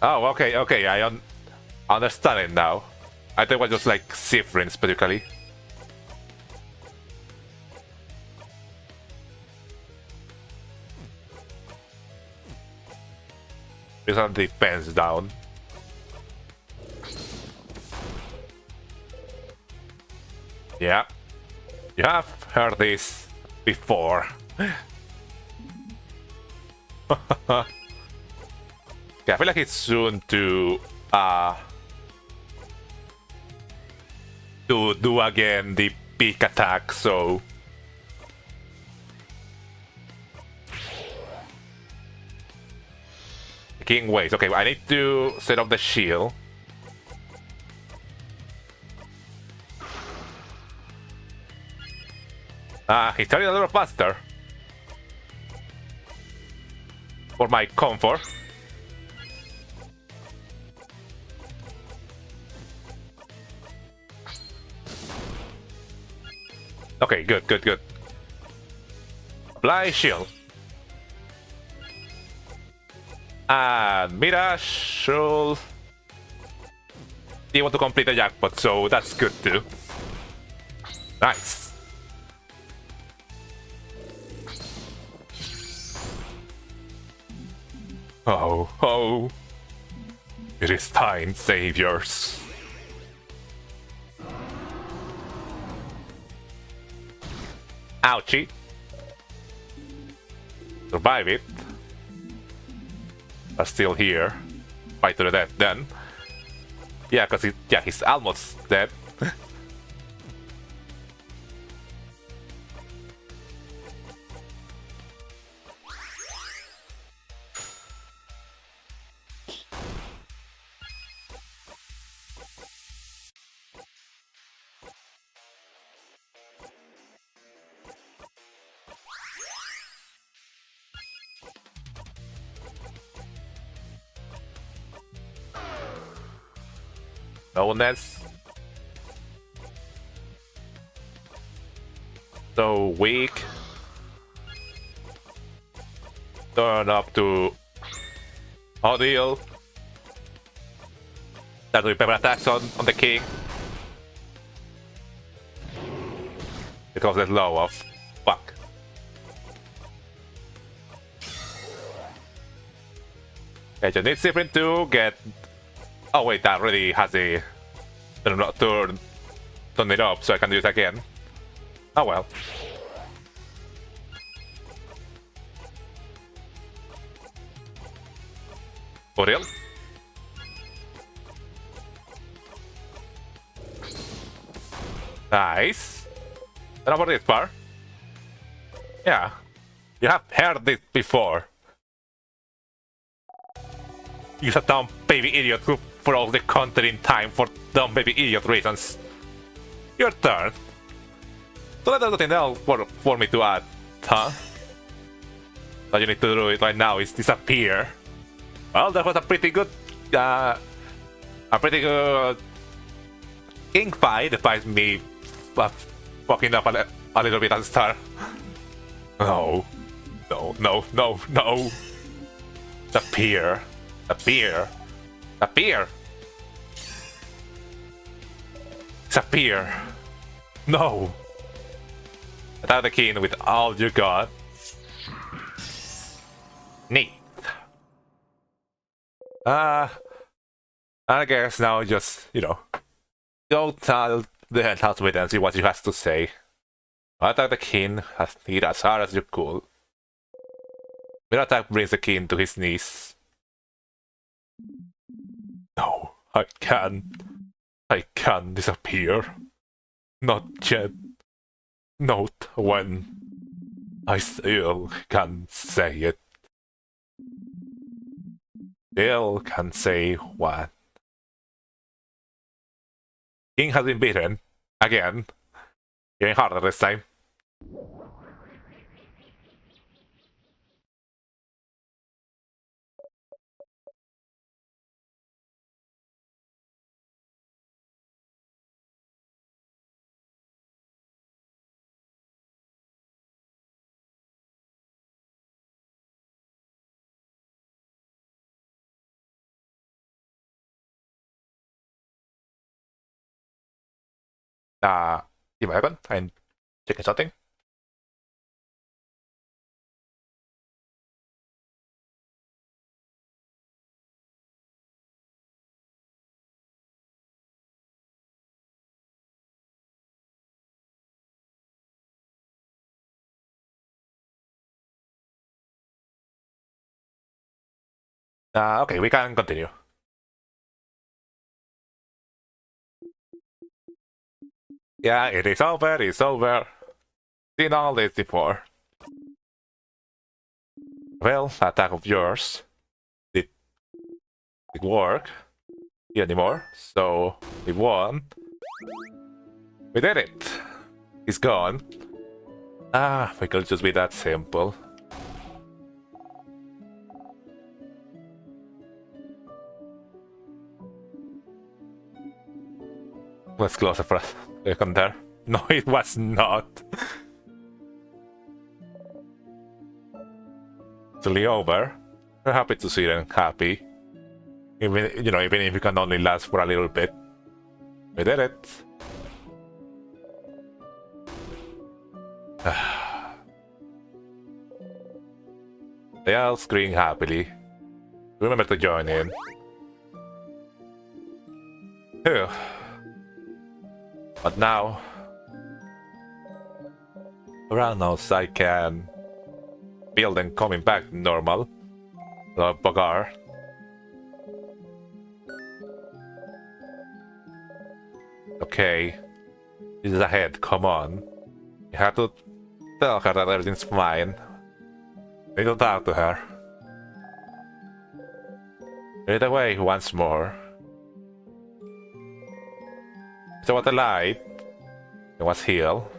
Oh, okay, okay, I understand it now. I thought it was just like Siffrin specifically. These are the defense down. Yeah, you have heard this before. Okay, I feel like it's soon to do again the peak attack, so King waits. Okay, I need to set up the shield. He's turning a little faster. For my comfort. Okay, good, good, good. Apply shield. And Mira should be able to complete the jackpot, so that's good too. Nice. Oh, oh. It is time, saviors. Ouchie. Survive it. Are still here. Fight to the death then. Yeah, because he's almost dead. Illness. So weak. Turn up to Ordeal. Start doing pepper attacks on the king. Because there's low off. Fuck. Okay, you need Siffrin to get Oh wait, that already has a turn it up, so I can do it again. Oh well. For real? Nice. And about this part? Yeah. You have heard this before. You're a dumb baby idiot who froze the content in time for dumb baby idiot reasons. Your turn. So there's nothing else for me to add, huh? All you need to do it right now is disappear. Well, that was a pretty good king fight, despite me fucking up a little bit at the start. No. No, no, no, no. Disappear. Disappear. Disappear. Disappear. No. Attack the king with all you got. Neat. I guess now just, go tell the head with and see what he has to say. Attack the king, hit as hard as you could. Your attack brings the king to his knees. No, I can't disappear. Not yet. Not when I still can say it. Still can say what? King has been beaten. Again. Getting harder this time. Give me a second. I'm checking something. Okay, we can continue. Yeah, it is over, it's over. Seen all this before. Well, attack of yours did work anymore, so we won. We did it. He's gone. We could just be that simple. Let's close it for a second there. No, it was not. It's really over. We're happy to see them happy. Even if you can only last for a little bit. We did it. They all scream happily. Remember to join in. Phew. But now, around us I can build and coming back normal. The Bogar. Okay, this is ahead. Come on, you have to tell her that everything's fine. Need to talk to her. Read away once more. So what the light? It was heal.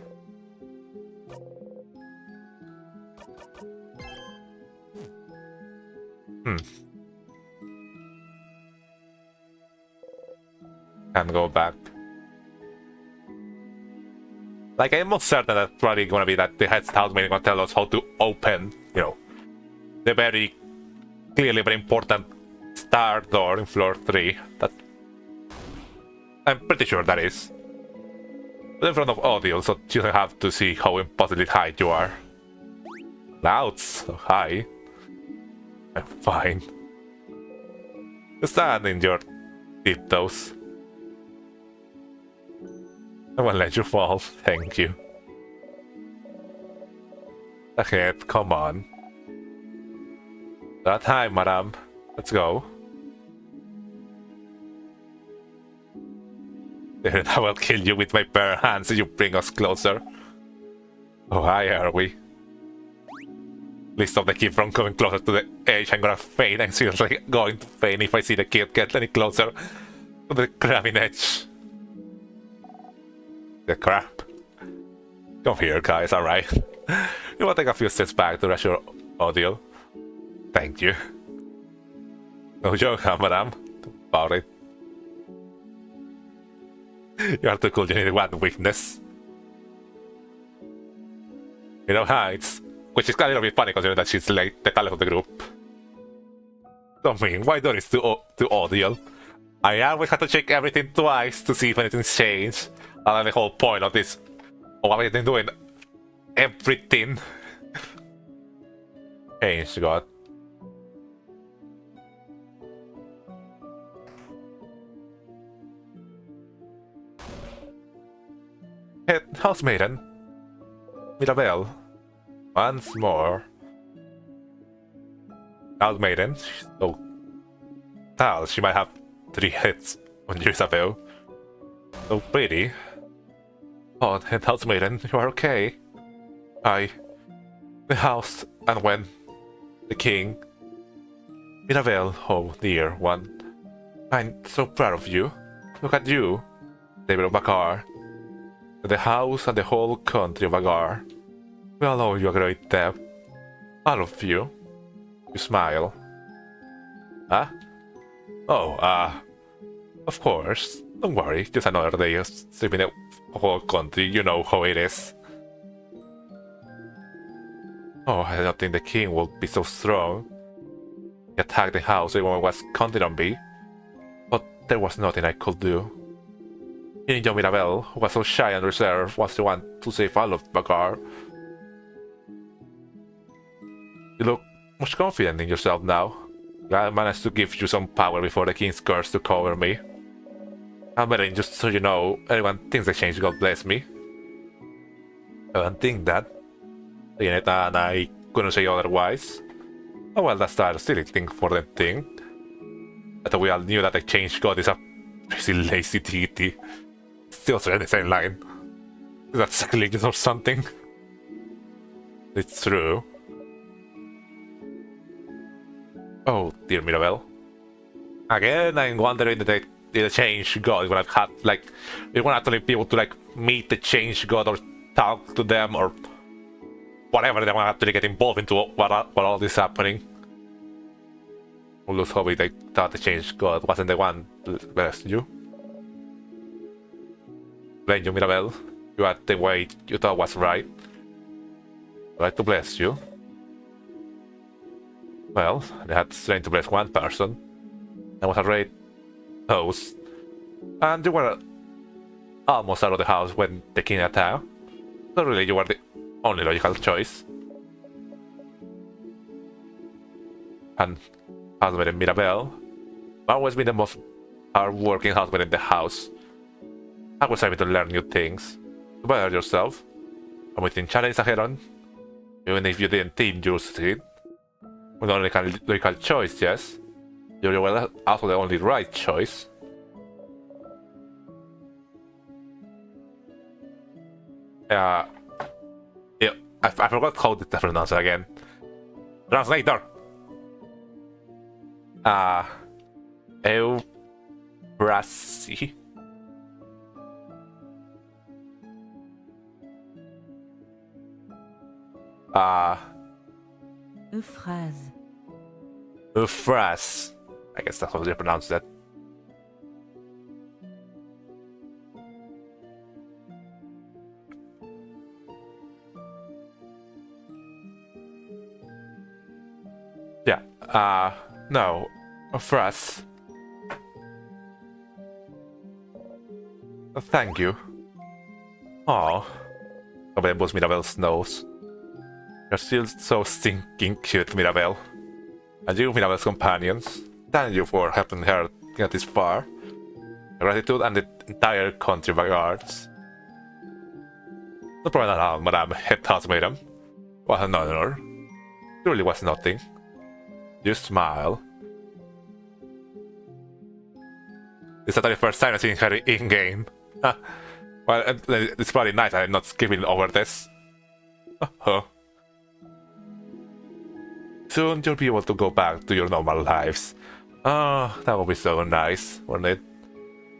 Can't go back. Like, I'm most certain that's probably gonna be that the head housemate gonna tell us how to open, the very clearly very important star door in floor 3. I'm pretty sure that is. But in front of audio, so you have to see how impossibly high you are. Loud, so high. I'm fine. You stand in your Tiptoes. I won't let you fall, thank you. Ahead, come on. That time, madam. Let's go. Then I will kill you with my bare hands if you bring us closer. Oh, hi, are we? Please stop the kid from coming closer to the edge. I'm gonna faint. I'm seriously going to faint if I see the kid get any closer to the crabbing edge. The crap. Come here, guys, alright. You want to take a few steps back to rush your audio? Thank you. No joke, huh, madam? About it. You are too cool, you need one weakness. You know, heights. Which is kind of a little bit funny considering that she's like the color of the group. I mean, why don't it's too audio? I always have to check everything twice to see if anything's changed. And the whole point of this, of what I've been doing, everything changed, God. Hey, housemaiden, Mirabelle, once more. Housemaiden, she's so tall, she might have 3 hits on Isabel. So pretty. Oh, and housemaiden, you are okay? The house, and when the king. Mirabelle, oh dear one. I'm so proud of you. Look at you, David of Bakar. The house and the whole country of Agar. We all owe you a great debt. All of you. You smile. Huh? Oh, of course. Don't worry, just another day of sleeping the whole country, you know how it is. Oh, I don't think the king will be so strong. He attacked the house everyone was counting on me. But there was nothing I could do. Even young Mirabelle, who was so shy and reserved, was the one to save all of Bagar. You look much confident in yourself now. I managed to give you some power before the king's curse took over me. Almerin, just so you know, everyone thinks I changed, God bless me. I don't think that. And I couldn't say otherwise. Oh well, that's a silly thing for the thing. I thought we all knew that the changed God is a pretty lazy deity. Still saying the same line. Is that sacrilegious or something? It's true. Oh, dear Mirabelle. Again, I'm wondering that the change God would have had, like, we won't actually be able to, like, meet the change God or talk to them or whatever they want to actually get involved into what all this is happening. We'll lose hope they thought the change God wasn't the one to bless you. Blame you, Mirabelle. You had the way you thought was right. I'd like to bless you. Well, they had strength to bless one person. I was a great host. And you were almost out of the house when the king attacked. So really, you were the only logical choice. And husband and Mirabelle always been the most hard-working husband in the house. I was able to learn new things, to better yourself, and within challenges ahead on, even if you didn't think you succeed. With only logical choice, yes, you were also the only right choice. Yeah, I forgot how to pronounce it again. Translator! Euphrasie. Euphrasie. Euphrasie. I guess that's how they pronounce that. Yeah, no, Euphrasie. Thank you. Oh, somebody blows Mirabelle's nose. You're still so stinking cute, Mirabelle. And you, Mirabelle's companions, thank you for helping her get this far. Gratitude and the entire country regards. No problem at all, Madame Head Madam. What an honor. It really was nothing. You smile. It's not the first time I've seen her in-game. Well, it's probably nice I'm not skipping over this. Soon you'll be able to go back to your normal lives. Oh, that would be so nice, wouldn't it?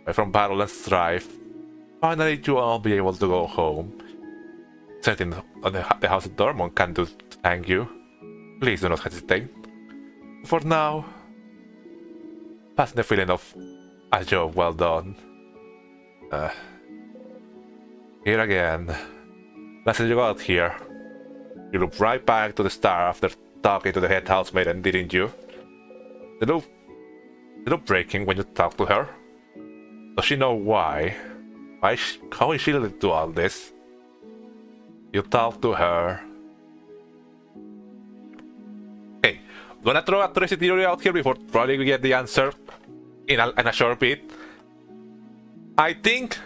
Away from battle and strife. Finally, you'll all be able to go home. Something on the House of Dormont can do to thank you. Please do not hesitate. For now, pass the feeling of a job well done. Here again. Last time you got here, you looked right back to the star after talking to the head housemaiden, didn't you? Did it look breaking when you talked to her? Does she know why? How is she related to all this? You talk to her. Okay, I'm gonna throw a Tracy theory out here before probably we get the answer in a short bit. I think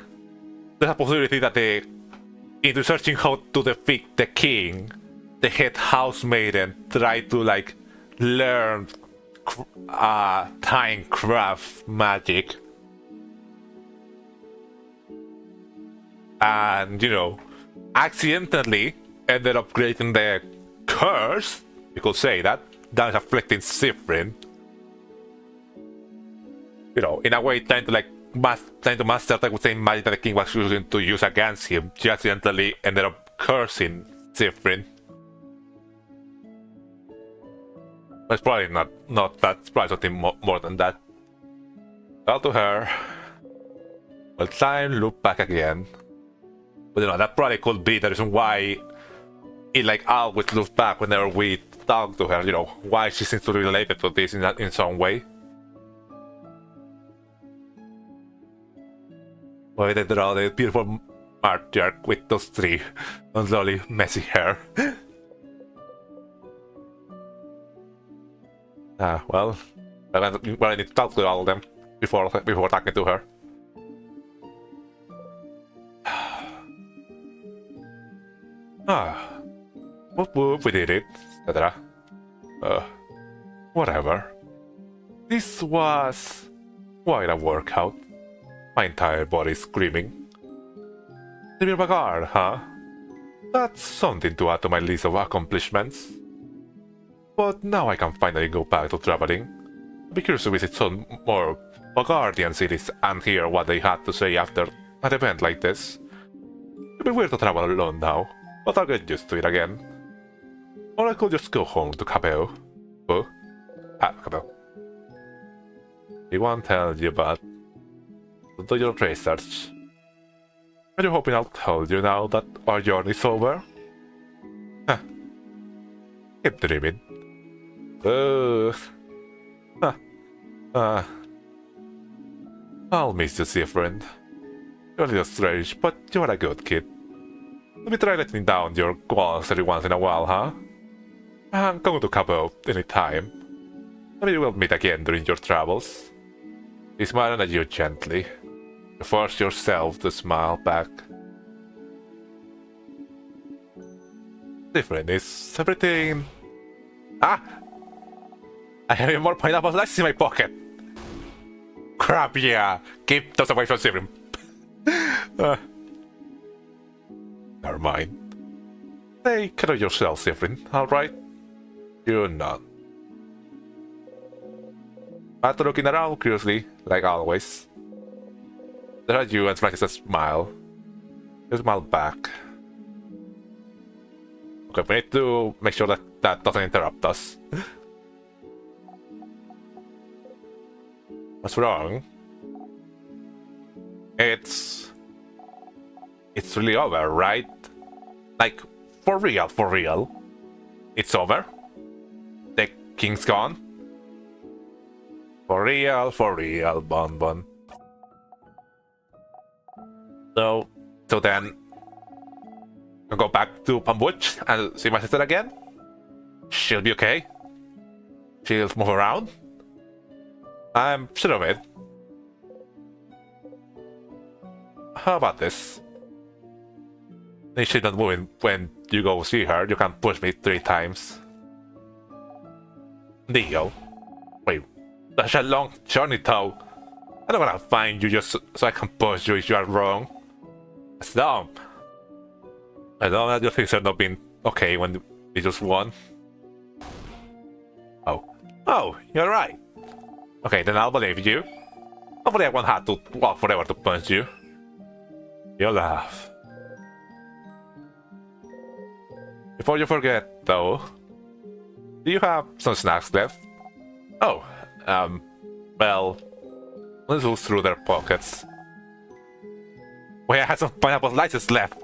there's a possibility that in researching how to defeat the king, the head housemaiden tried to like learn time craft magic. And, you know, accidentally ended up creating the curse, you could say that is afflicting Siffrin. You know, in a way, trying to master the same magic that the king was using to use against him. She accidentally ended up cursing Siffrin. But it's probably not that. It's probably something more than that. Tell to her. Well, time look back again. But you know, that probably could be the reason why it like always looks back whenever we talk to her, you know, why she seems to be related to this in some way. Why they draw the beautiful matriarch with those three lovely messy hair. Well, I need to talk to all of them before talking to her. Whoop whoop, we did it, etc. Whatever. This was quite a workout. My entire body screaming. Severe Bagard, huh? That's something to add to my list of accomplishments. But now I can finally go back to traveling. I'd be curious to visit some more Bagardian cities and hear what they had to say after an event like this. It'd be weird to travel alone now, but I'll get used to it again. Or I could just go home to Cabell. Oh? Cabell. He won't tell you, but do your research. Are you hoping I'll tell you now that our journey's over? Huh. Keep dreaming. I'll miss you, Siffrin. You're a little strange, but you're a good kid. Let me try letting down your walls every once in a while, huh? I'm going to Cabo anytime. Maybe we'll meet again during your travels. He smiled at you gently. You force yourself to smile back. Different, is everything... Ah! I have more pineapple slices in my pocket! Crap, yeah! Keep those away from Siffrin. Never mind. Take care of yourself, Siffrin, alright? You're not. After looking around curiously, like always. There are you and flashes a smile. You smile back. Okay, we need to make sure that that doesn't interrupt us. What's wrong? It's really over, right? Like, for real. It's over? The king's gone? For real, Bon. So then, I'll go back to Pambuch and see my sister again. She'll be okay. She'll move around. I'm sure of it. how about this? She's not moving when you go see her. You can push me 3 times. Deal. Wait, that's a long journey though. I don't wanna find you just so I can push you if you are wrong. That's dumb. I don't know, your things have not been okay when we just won. Oh, you're right. Okay, then I'll believe you. Hopefully I won't have to walk forever to punch you. You'll laugh. Before you forget, though, do you have some snacks left? Oh, well, let's look through their pockets. Wait, I had some pineapple slices left.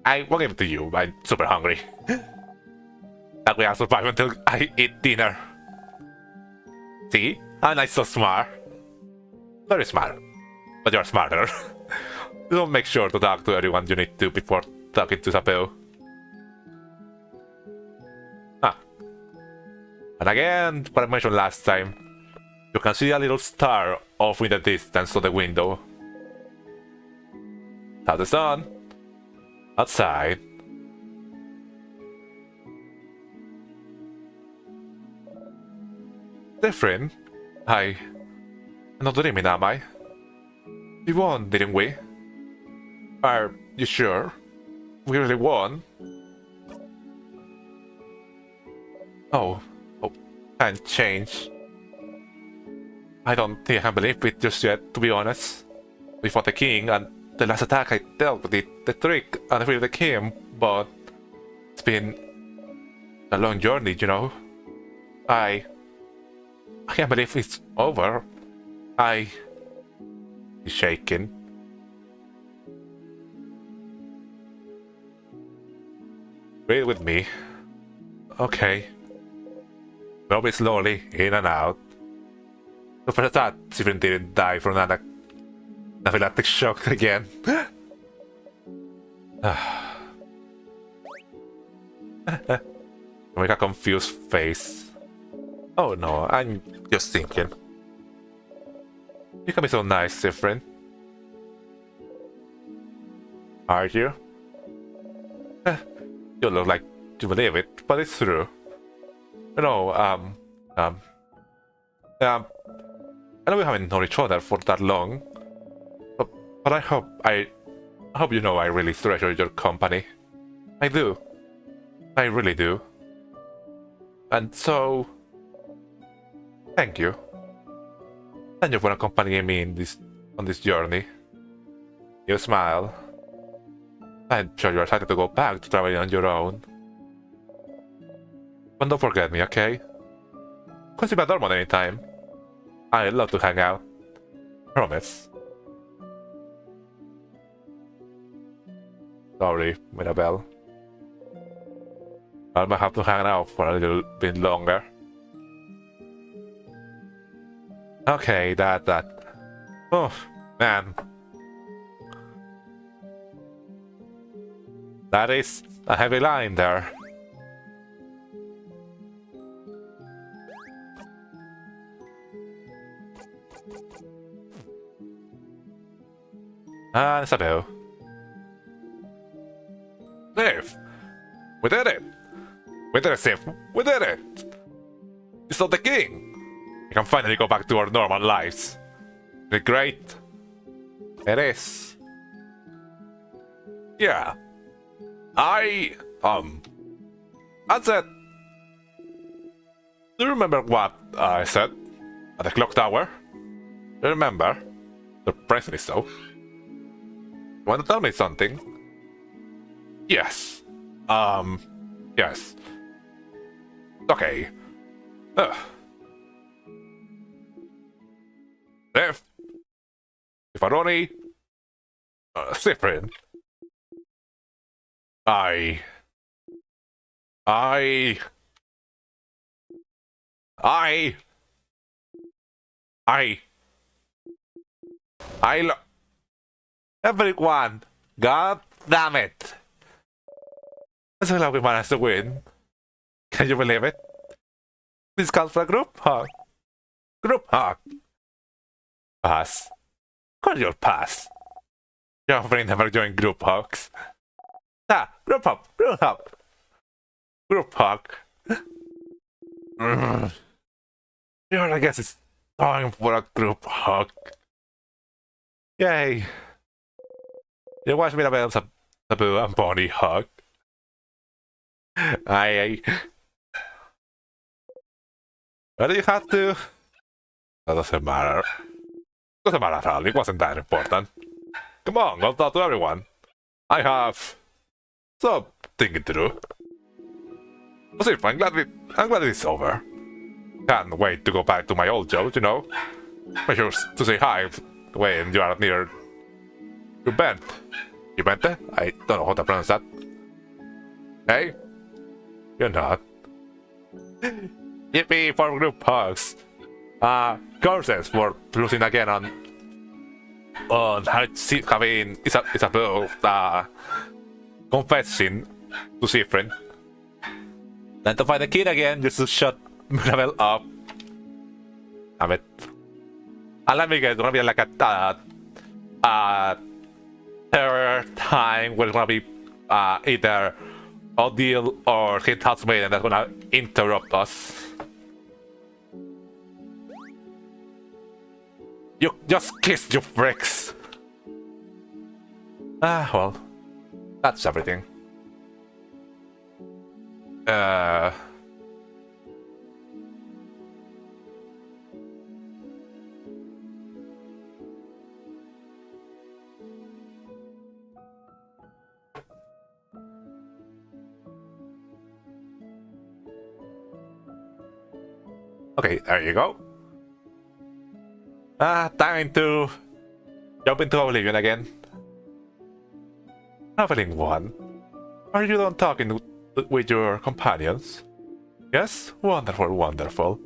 I will give it to you. I'm super hungry. That way I'll survive until I eat dinner. See? I'm not so smart. Very smart. But you're smarter. Don't make sure to talk to everyone you need to before talking to Sapu. And again, what I mentioned last time, you can see a little star off in the distance of the window. That's the sun. Outside. Different? I'm not dreaming, am I? We won, didn't we? Are you sure? We really won? Oh, can't change. I don't think I can believe it just yet, to be honest. We fought the king, and the last attack I dealt with the trick and defeated the king, but it's been a long journey, you know. I can't believe it's over. He's shaking. Breathe with me. Okay. Probably slowly, in and out. So for that, Stephen didn't die from an anaphylactic shock again. Make a confused face. Oh no, I'm just thinking. You can be so nice, different. Are you? You look like you believe it, but it's true. You know, I know we haven't known each other for that long, but I hope you know I really treasure your company. I do. I really do. And so, thank you. Thank you for accompanying me on this journey. You smile. I'm sure you're excited to go back to traveling on your own. But don't forget me, okay? Come see my dorm anytime. I'd love to hang out. Promise. Sorry, Mirabelle. I might have to hang out for a little bit longer. Okay, that. Oh, man. That is a heavy line there. And Sabu. Sif! We did it! We did it, Sif! We did it! You saw the king! We can finally go back to our normal lives. Isn't it great? It is. Yeah. I said... Do you remember what I said? At the clock tower? Do you remember? Surprisingly so. You want to tell me something? Yes. Yes. Okay. If Aroni... Sifrin... I everyone! God damn it! That's how we managed to win. Can you believe it? This calls for a group hug. Group hug. Pass. Cordial pass. Your friend never joined group hugs. Ah, group hug, group hug. Group hug. Sure, I guess it's time for a group hug. Yay. You watch me about the boo and body hug. I. What do you have to? That doesn't matter. Doesn't matter at all. It wasn't that important. Come on, I'll talk to everyone. I have something to do. Sif, I'm glad it's over. Can't wait to go back to my old job, you know. Make sure to say hi when you are near to Bent. You Bente? I don't know how to pronounce that. Hey? You're not. Yippee for group hugs. Curses for losing again on having Isabel confessing to Sifrin. Then to find the kid again just to shut Mirabel up. Damn it. And let me get gonna be like a third time where it's gonna be either Odile or his housemaid that's gonna interrupt us. You just kissed, you pricks! Well, that's everything. Okay, there you go. Time to jump into Oblivion again. Traveling one. Are you done talking with your companions? Yes? Wonderful, wonderful.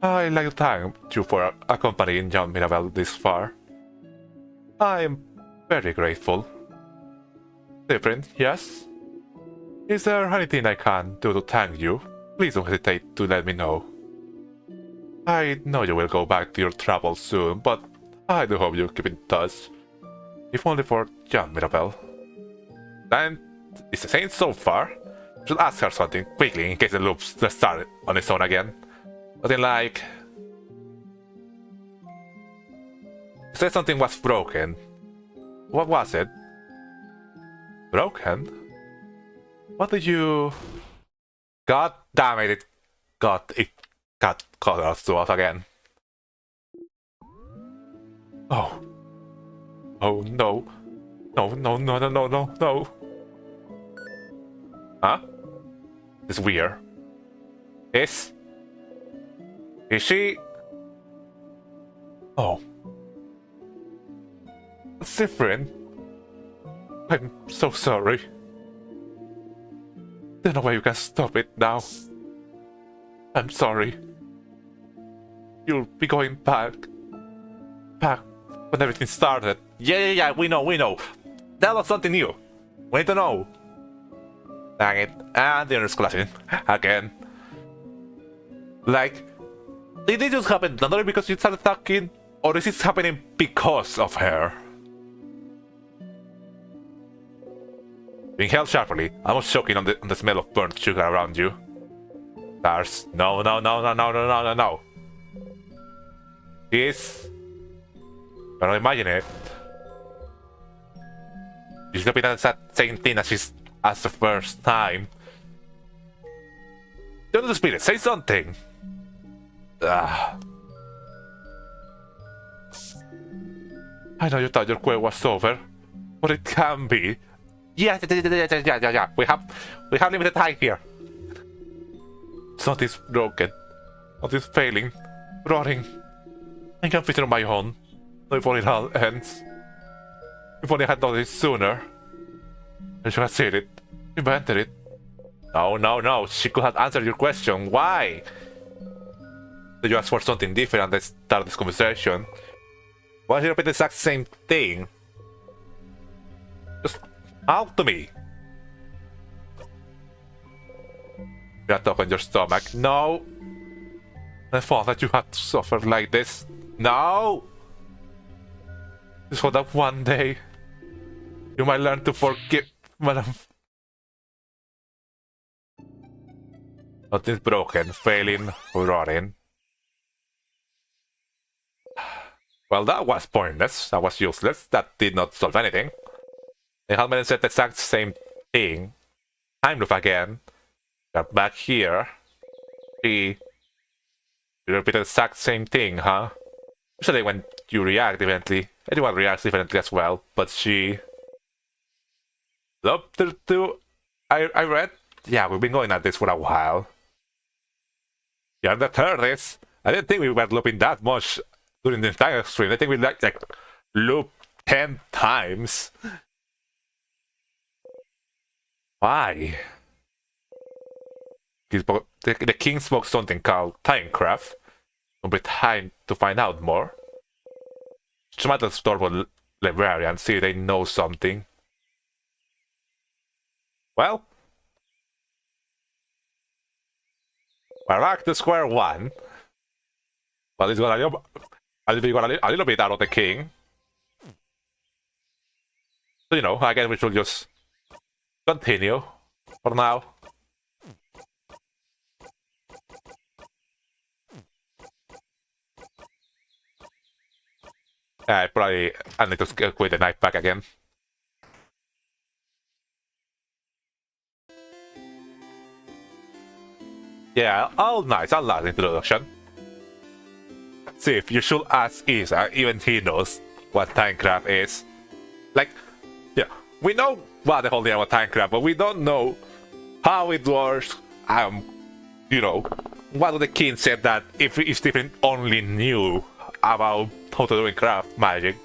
I'd like to thank you for accompanying John Mirabel this far. I am very grateful. Different, yes? Is there anything I can do to thank you? Please don't hesitate to let me know. I know you will go back to your travels soon, but I do hope you keep in touch. If only for John Mirabel. And is the same so far? Should ask her something quickly in case the loops just start on its own again. Something like... You said something was broken. What was it? Broken? What did you... God damn it, it got us to us again. Oh. Oh no. No. Huh? It's weird. Is she? Oh. It's different. I'm so sorry. There's no way you can stop it now. I'm sorry. You'll be going back when everything started. Yeah, we know. That was something new. We need to know. Dang it. And the other's clashing. Again. Like, did this just happen not only because you started talking, or is this happening because of her? Being held sharply, I was choking on the smell of burnt sugar around you. Stars. No. This. I don't imagine it. She's repeating that same thing as the first time. Don't the spirit, say something! I know you thought your quest was over, but it can be. Yeah. We have limited time here. Something's broken. Something's failing. Rotting. I can't fix it on my own. Before it all ends. If only I had done it sooner. I should have said it. Invented it. No. She could have answered your question. Why? Did you ask for something different and start this conversation? Why did you repeat the exact same thing? Just out to me. You had to open your stomach. No. I thought that you had to suffer like this. No. Just for that one day. You might learn to forgive, madam. Nothing's broken, failing, rotting. Well, that was pointless. That was useless. That did not solve anything. The helmet said the exact same thing. Time loop again. We're back here. You repeat the exact same thing, huh? Usually when you react differently, everyone reacts differently as well, but she... I read? Yeah, we've been going at this for a while. You're the 30s. I didn't think we were looping that much during the entire stream. I think we like loop 10 times. Why? The king spoke something called Timecraft. Will be time to find out more. Try to store for librarian, see if they know something. Well, we're back to square one. Well, it's got a little bit out of the king. So, you know, I guess we should just continue for now. I need to quit the knife back again. Yeah, all nice introduction. See, if you should ask Isa, even he knows what Timecraft is. Like, yeah, we know what the whole thing about Timecraft, but we don't know how it works. You know, what the king said that if Stephen only knew about how to do in craft magic.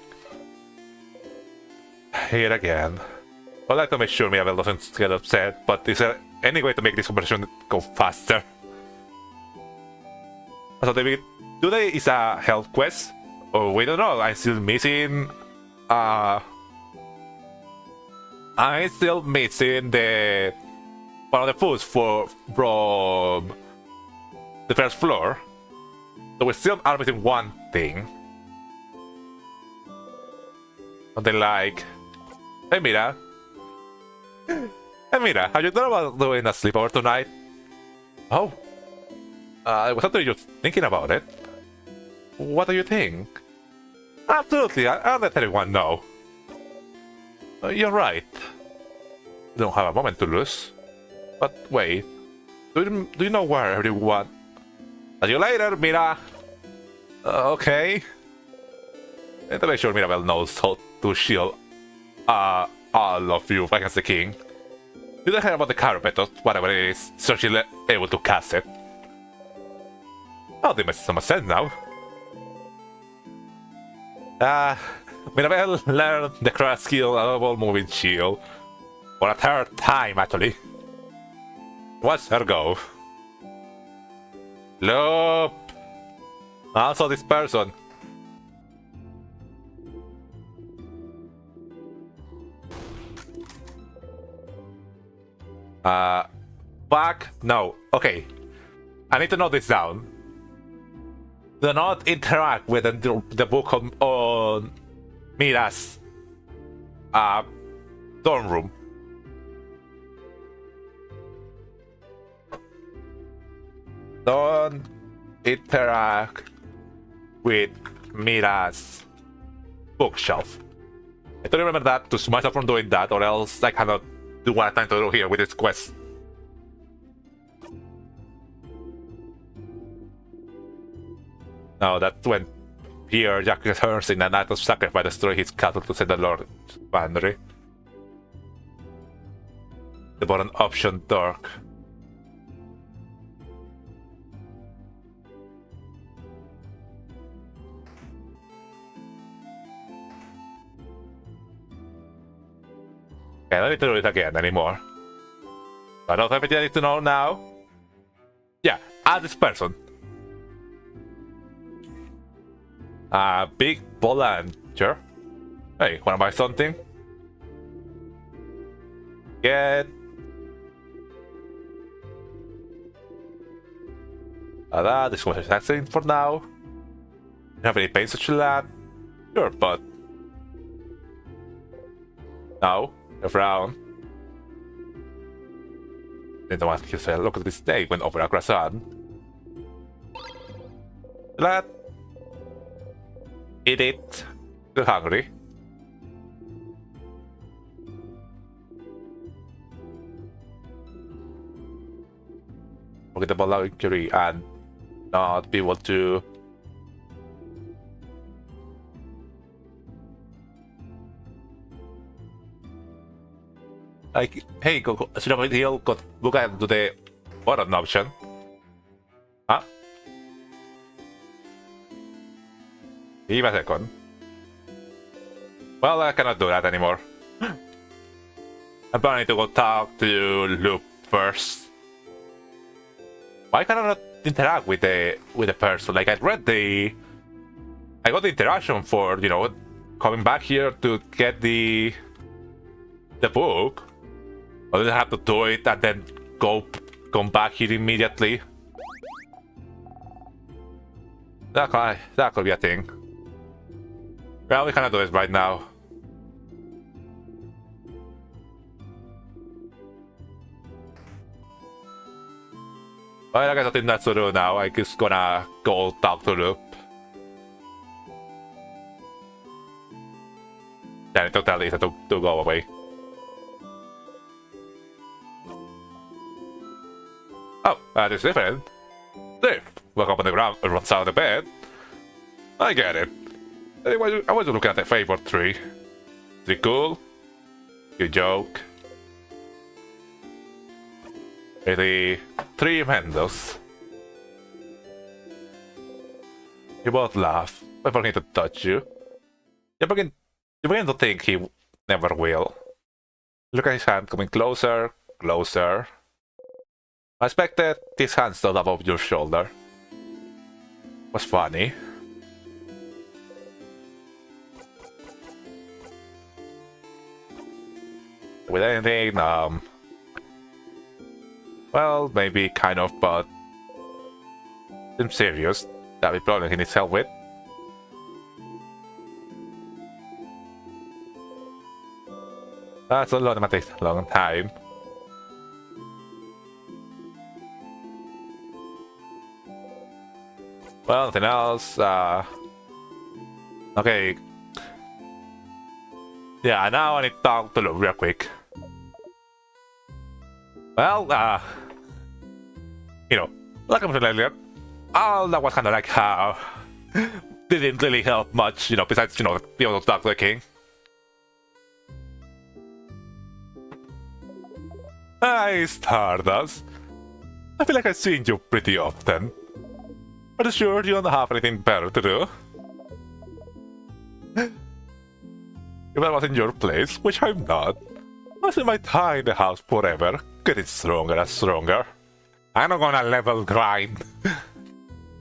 Here again. I'd like to make sure Mirabelle doesn't get upset, but is there any way to make this conversation go faster? So today is a health quest. Oh, we don't know. I'm still missing. I'm still missing the one of the foods from the first floor. So we still are missing one thing. Something like, hey Mira. Hey Mira, have you thought about doing a sleepover tonight? Oh. I was actually just thinking about it. What do you think? Absolutely, I'll let everyone know. You're right. You don't have a moment to lose. But wait, do you know where everyone... See you later, Mira! Okay. And to make sure Mirabelle knows how to shield all of you against the king. You don't care about the carpet or whatever it is, so she's able to cast it. Oh, that makes so much sense now. Mirabelle learned the craft skill of moving shield. For a third time, actually. Watch her go. Loop! Also this person. Back? No. Okay. I need to note this down. Do not interact with the book on Mira's dorm room. Don't interact with Mira's bookshelf. I don't remember that to stop myself from doing that, or else I cannot do what I'm trying to do here with this quest. No, that's when Pierre Jack returns in an act of sacrifice, destroy his cattle to set the Lord's boundary. The button option dark. Okay, I don't need to do it again anymore. I don't have anything I need to know now. Yeah, add this person. Big Boulanger. Hey, wanna buy something? Get... this was accessing for now. You have any paints that you add? Sure, but... No, a frown. Then the one he said, look at this day went over a croissant. Let eat it. Still hungry. Forget about luxury and not be able to like, hey, go he'll go look at the bottom option. Huh? Give a second. Well, I cannot do that anymore. I'm planning to go talk to Loop first. Why can I not interact with the person? Like I got the interaction for, you know, coming back here to get the book. Or did I have to do it and then come back here immediately? That could be a thing. Well, we cannot do it right now. Well, I guess nothing else to do now. I'm just gonna go talk to Loop. Then it took that Lisa to go away. Oh, that is different. Dave, woke up on the ground and runs out of the bed. I get it. Anyway, I was looking at the favorite tree. Is it cool? You joke. Really tremendous. You both laugh. I forget to touch you. You begin to think he never will. Look at his hand coming closer, closer. I expected his hand stood above your shoulder. Was funny. With anything, well, maybe kind of, but seems serious. That we probably needs help with. That's a lot of takes a long time. Well, nothing else. Okay. Yeah, now I need to talk to Luke real quick. Well, you know, like I mentioned earlier, all that was kind of like how didn't really help much, you know, besides, you know, be able to talk to the king. Hi, Stardust. I feel like I've seen you pretty often. Are you sure you don't have anything better to do? If I was in your place, which I'm not, I spend my time in the house forever, getting stronger and stronger. I'm not gonna level grind.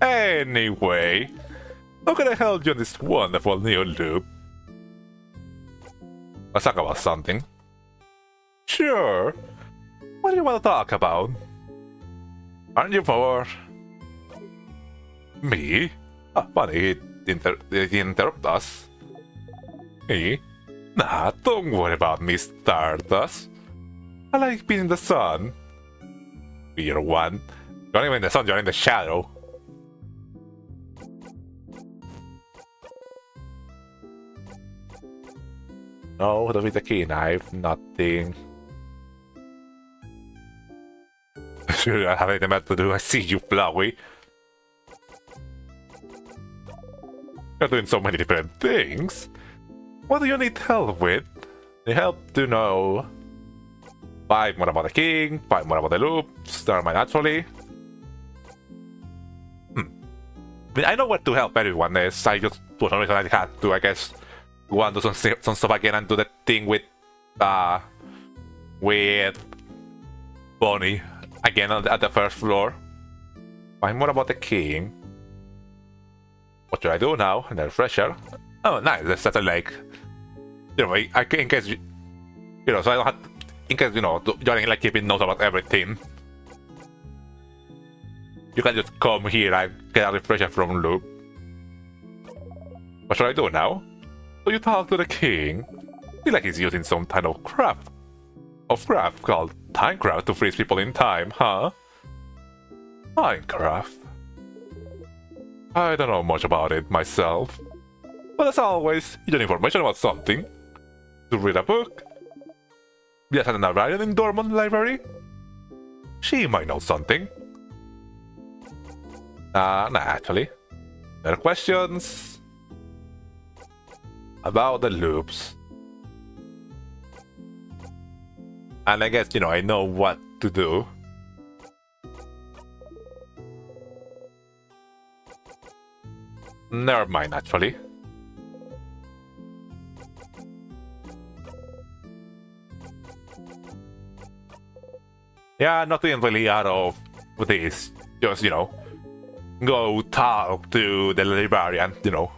Anyway, how can I help you in this wonderful new loop? Let's talk about something. Sure. What do you want to talk about? Aren't you bored? Me? Ah, funny, he interrupt us. Me? Nah, don't worry about me, Stardust. I like being in the sun. Weird one. You're not even in the sun, you're in the shadow. No, don't be the key knife, nothing. Sure, I don't have anything better to do, I see you, Flowey. You're doing so many different things. What do you need help with? Need help to know 5 more about the king, 5 more about the loop, start my naturally. I mean, I know where to help everyone is. I just, for some reason, I had to, I guess, go and do some stuff again and do the thing with Bonnie again at the first floor. 5 more about the king. What should I do now? And the refresher. Oh, nice. That's a like. You know, in case you know, so I don't have. In case you know, you're like keeping notes about everything. You can just come here and get a refresher from Loop. What should I do now? So you talk to the king. feel like he's using some kind of craft called Timecraft to freeze people in time, huh? Timecraft. I don't know much about it myself. But as always, you need information about something. To read a book. Yes, an librarian in Dormont Library? She might know something. Nah, actually. There are questions about the loops. And I guess, I know what to do. Never mind, actually. Yeah, nothing really out of this. Just, go talk to the librarian.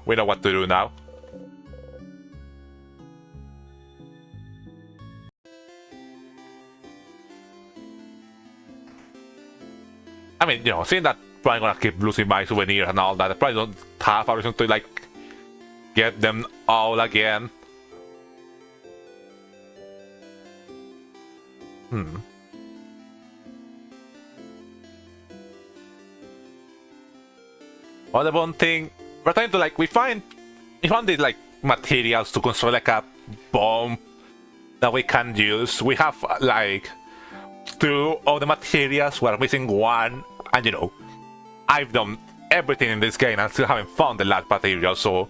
We know what to do now. I mean, seeing that I'm probably gonna keep losing my souvenirs and all that, I probably don't have a reason to, get them all again. Well, the one thing we're trying to we found these materials to construct a bomb that we can use. We have 2 of the materials. We're missing 1, and I've done everything in this game and still haven't found the last material. So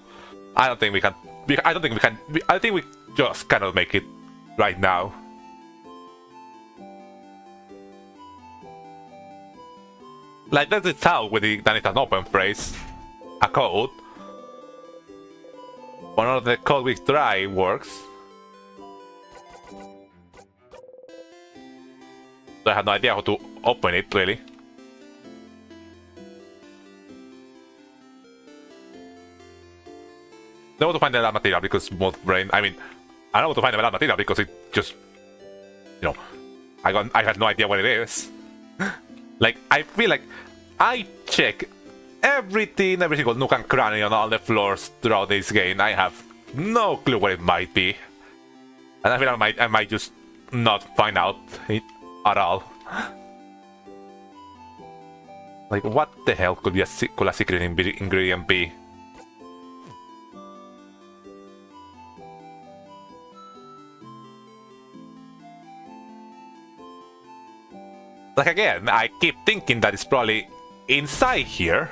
I don't think we can. I think we just cannot make it right now. That's it out with that it's an open phrase, a code. One of the code we try works. So I have no idea how to open it really. I know to find the lab material because most brain. I mean, I know to find the lab material because it just, I had no idea what it is. I feel like I check every single nook and cranny on all the floors throughout this game. I have no clue what it might be, and I feel I might just not find out it at all. What the hell could a secret ingredient be? Again, I keep thinking that it's probably inside here.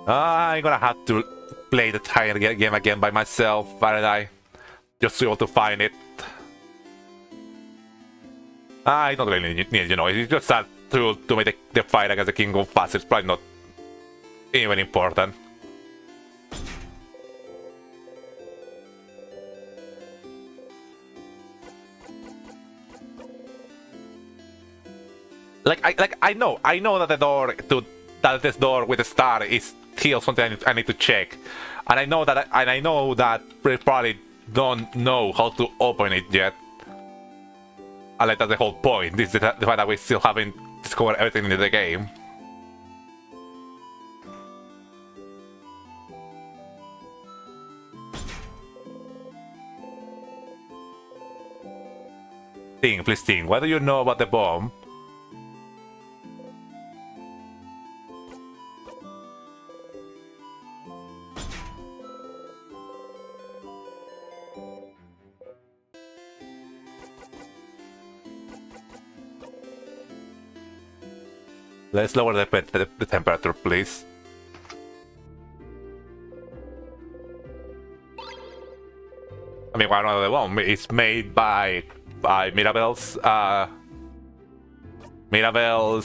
I'm gonna have to play the entire game again by myself, aren't I? Just to be able to find it. I don't really need it's just that to make the fight against the King go fast. It's probably not even important. I know that this door with the star is still something I need to check, and I know that we probably don't know how to open it yet. And that's the whole point. This is the fact that we still haven't discovered everything in the game. Please think. What do you know about the bomb? Let's lower the temperature, please. I mean, one of the bomb is made by Mirabelle's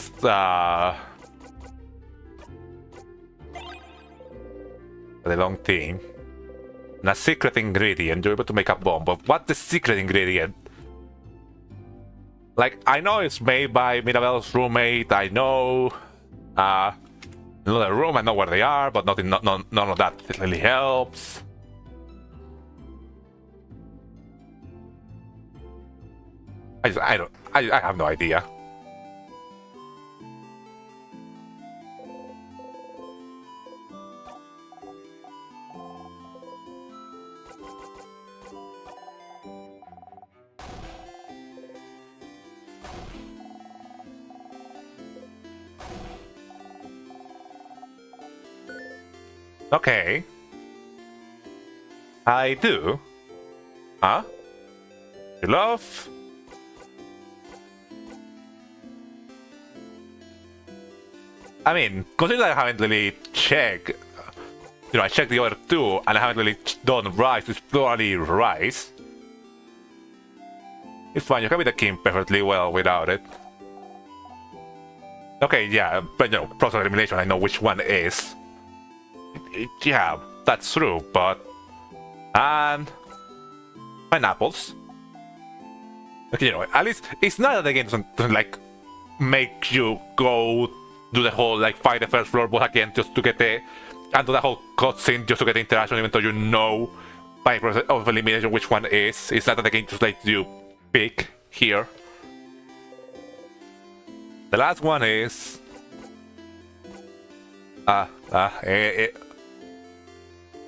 the long thing. And a secret ingredient. You're able to make a bomb, but what's the secret ingredient? I know it's made by Mirabelle's roommate. I know another room. I know where they are, but none of that really helps. I have no idea. Okay. I do. Huh? You love? I mean, considering I haven't really checked, I checked the other two and I haven't really done rice, it's purely rice. It's fine, you can be the king perfectly well without it. Okay, yeah, but process elimination, I know which one is. Yeah, that's true, but... And... pineapples. Okay, at least it's not that the game doesn't like, make you go do the whole, like, fight the first floor boss again just to get the... and do the whole cutscene just to get the interaction, even though you know by process of elimination which one is. It's not that the game just lets you pick here. The last one is...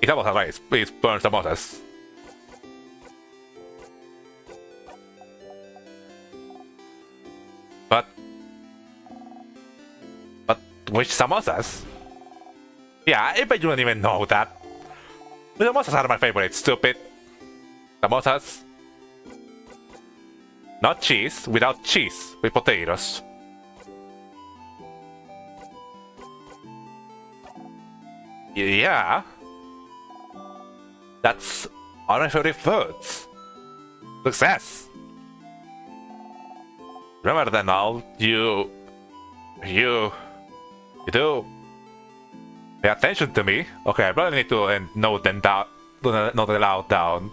it's about right, it's burn samosas. But which samosas? Yeah, I bet you don't even know that. The samosas are my favorite, stupid. Samosas. Not cheese, without cheese, with potatoes. Yeah. That's one of my favorite foods. Success. Remember then all, you do pay attention to me. Okay, I probably need to note them down, note them all down.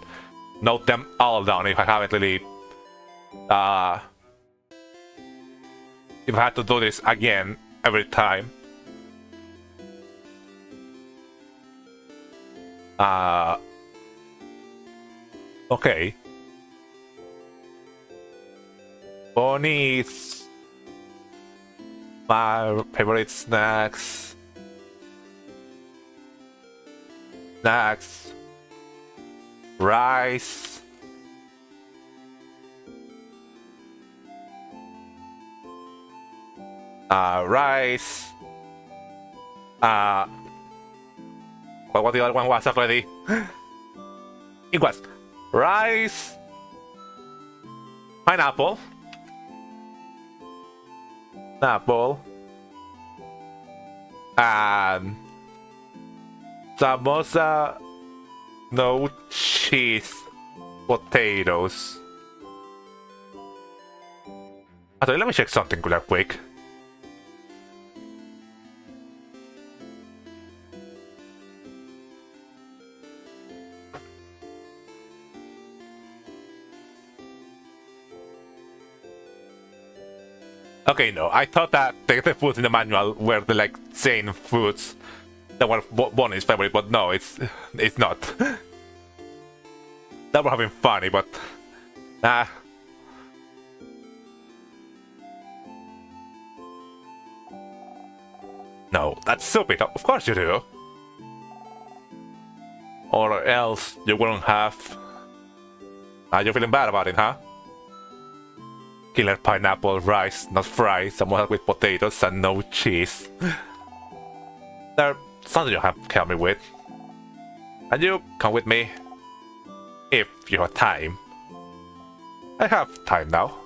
Note them all down if I haven't really, if I had to do this again every time. Okay. Bonnie's my favorite snacks. Rice. Rice. What the other one was already? It was rice, pineapple, apple, and samosa, no cheese, potatoes. Actually, let me check something real quick. Okay, no, I thought that the foods in the manual were the like same foods that were Bonnie's favorite, but no, it's not. That would have been funny, but no, that's stupid. Of course you do. Or else you wouldn't have. You're feeling bad about it, huh? Killer pineapple, rice, not fried, someone with potatoes and no cheese. There's something you have to help me with. And you come with me if you have time. I have time now.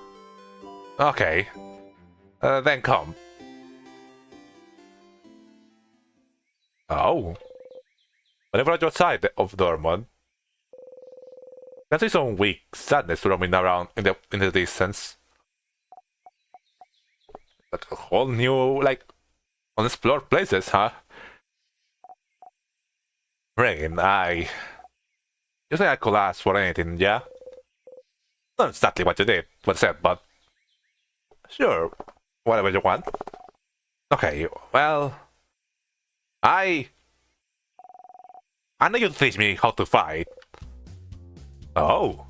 Okay. Then come. Oh. Whenever you're outside of Dortmund, I can see some weak sadness roaming around in the distance. Like a whole new, like, unexplored places, huh? Rain, you think I could ask for anything, yeah? Not exactly what you said, but... Sure, whatever you want. Okay, well... I know you teach me how to fight. Oh.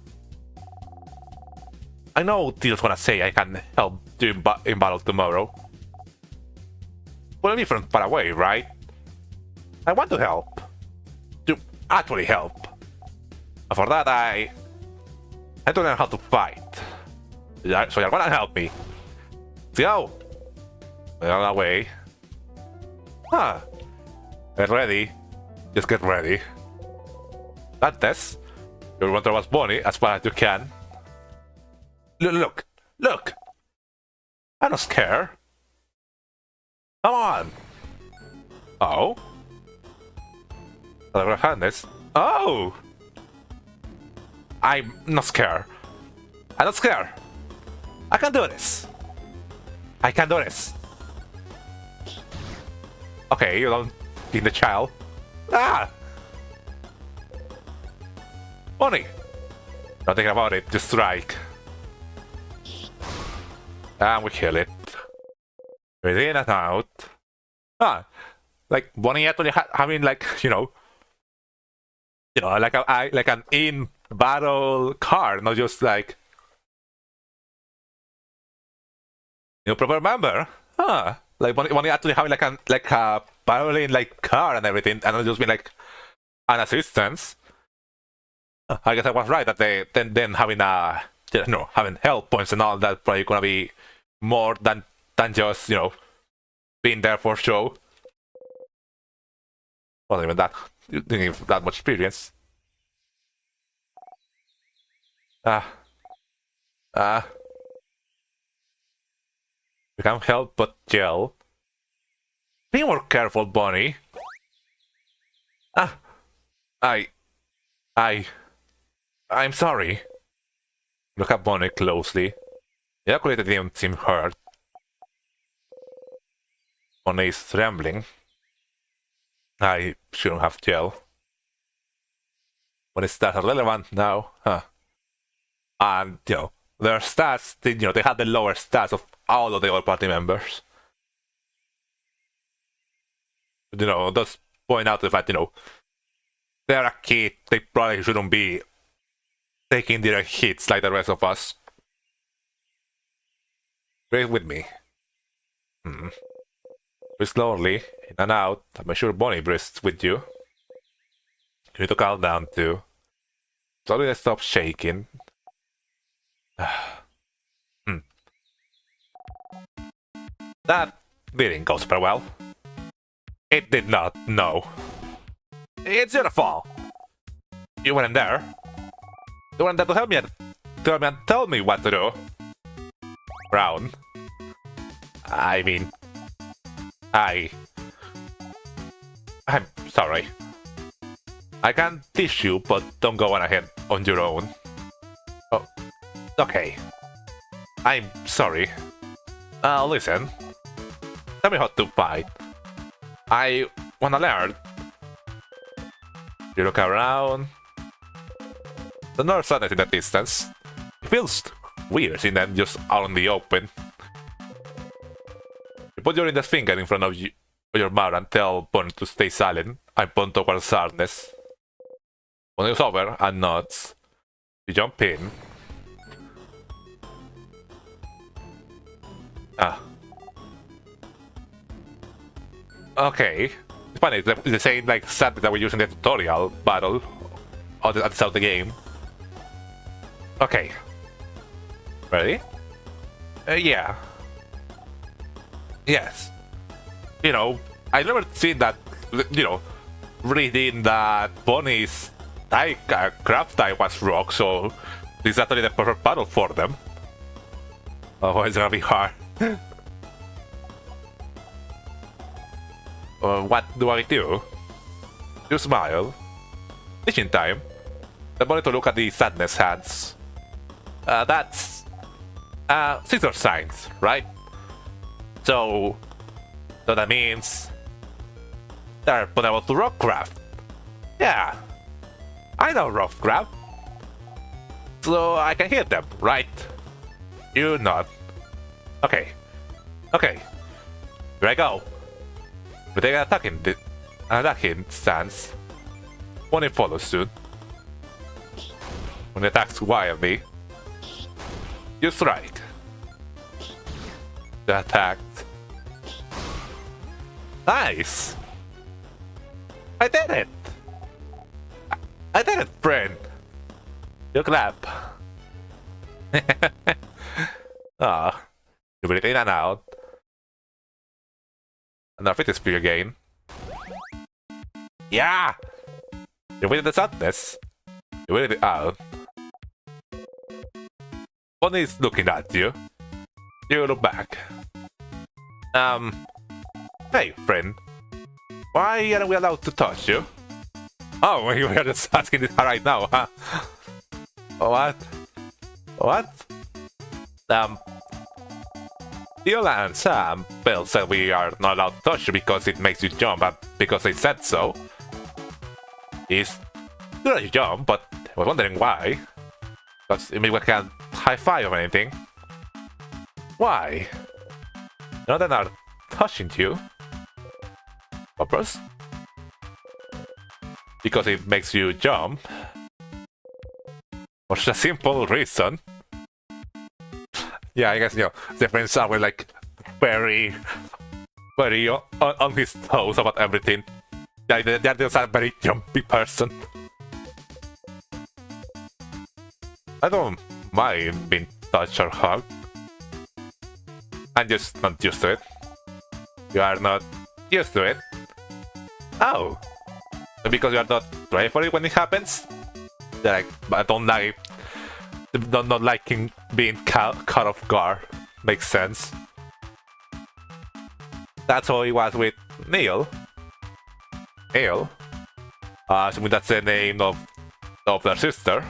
I know Tio's gonna say I can help you in battle tomorrow. We're only from far away, right? I want to help. To actually help. And for that, I have to learn how to fight. So you're gonna help me. Let's go. We're on our way. Huh. Get ready. Just get ready. That this. You want to was Bonnie as far as you can. Look! Look! I'm not scared. Come on! Oh? I'll hand this. Oh! I'm not scared. I'm not scared. I can do this. I can do this. Okay, you don't beat the child. Ah! Bonnie! Not thinking about it, just strike. And we kill it. Within and out. Ah! Like, Bonnie actually having, like, like an in-battle card, not just like... You proper member? Huh. Like, Bonnie actually having like a battling, like, card and everything, and not just being, like, an assistance. I guess I was right that they then having having health points and all that probably gonna be more than just being there for show. Wasn't even that didn't have that much experience. You can't help but yell. Be more careful, Bonnie. I'm sorry. Look at Bonnie closely. The calculated didn't seem hurt. Bonnie is trembling. I shouldn't have gel. But is that relevant now? Huh. And, their stats, they had the lower stats of all of the other party members. Just point out the fact, they're a kid, they probably shouldn't be taking direct hits like the rest of us. Breathe with me. Breathe slowly, in and out. I'm sure Bonnie breathes with you. You need to calm down too. Slowly stop shaking. That didn't go super well. It did not, no. It's your fault. You weren't there. You weren't there to help me and tell me what to do. Brown. I mean... I'm sorry. I can teach you, but don't go on ahead on your own. Oh, okay. I'm sorry. Listen. Tell me how to fight. I wanna learn. You look around. The north sun is in the distance. It feels weird seeing them just out in the open. You put your index finger in front of your mouth and tell Bonnie to stay silent and point towards sadness. Bonnie is over and nods. You jump in. Okay. It's funny, it's the same like sadness that we use in the tutorial battle at the start of the game. Okay. Ready? Yeah. Yes. I never seen that, reading that Bonnie's craft type was rock, so this is actually the perfect battle for them. Oh, it's gonna be hard. What do I do? You smile. Teaching time. I wanted to look at the sadness hands. That's... scissor signs, right? So that means... they're vulnerable to rockcraft. Yeah. I know rockcraft. So I can hit them, right? You not. Okay. Okay. Here I go. We take an attacking stance. When it follows suit. When it attacks wildly, you strike. The attack. Nice! I did it! I did it, friend! You clap. You breathe in and out. And our fitness spear again. Yeah! You waited the sadness. You waited it out. Bonnie is looking at you. You look back. Hey, friend. Why aren't we allowed to touch you? Oh, you are just asking this right now, huh? What? What? Neil and Sam Bell said we are not allowed to touch you because it makes you jump, and because they said so. It's good that you jump, but I was wondering why. Because it means we can't high five or anything. Why? No, they're not touching you. Purpose? Because it makes you jump. For a simple reason. Yeah, I guess, the friends are like very on his toes about everything. They're just a very jumpy person. I don't mind being touched or hugged. I'm just not used to it. You are not used to it. Oh, because you are not ready for it when it happens? Like, I don't like not liking being caught off guard. Makes sense. That's how it was with Neil. Neil? Assuming that's the name of their sister.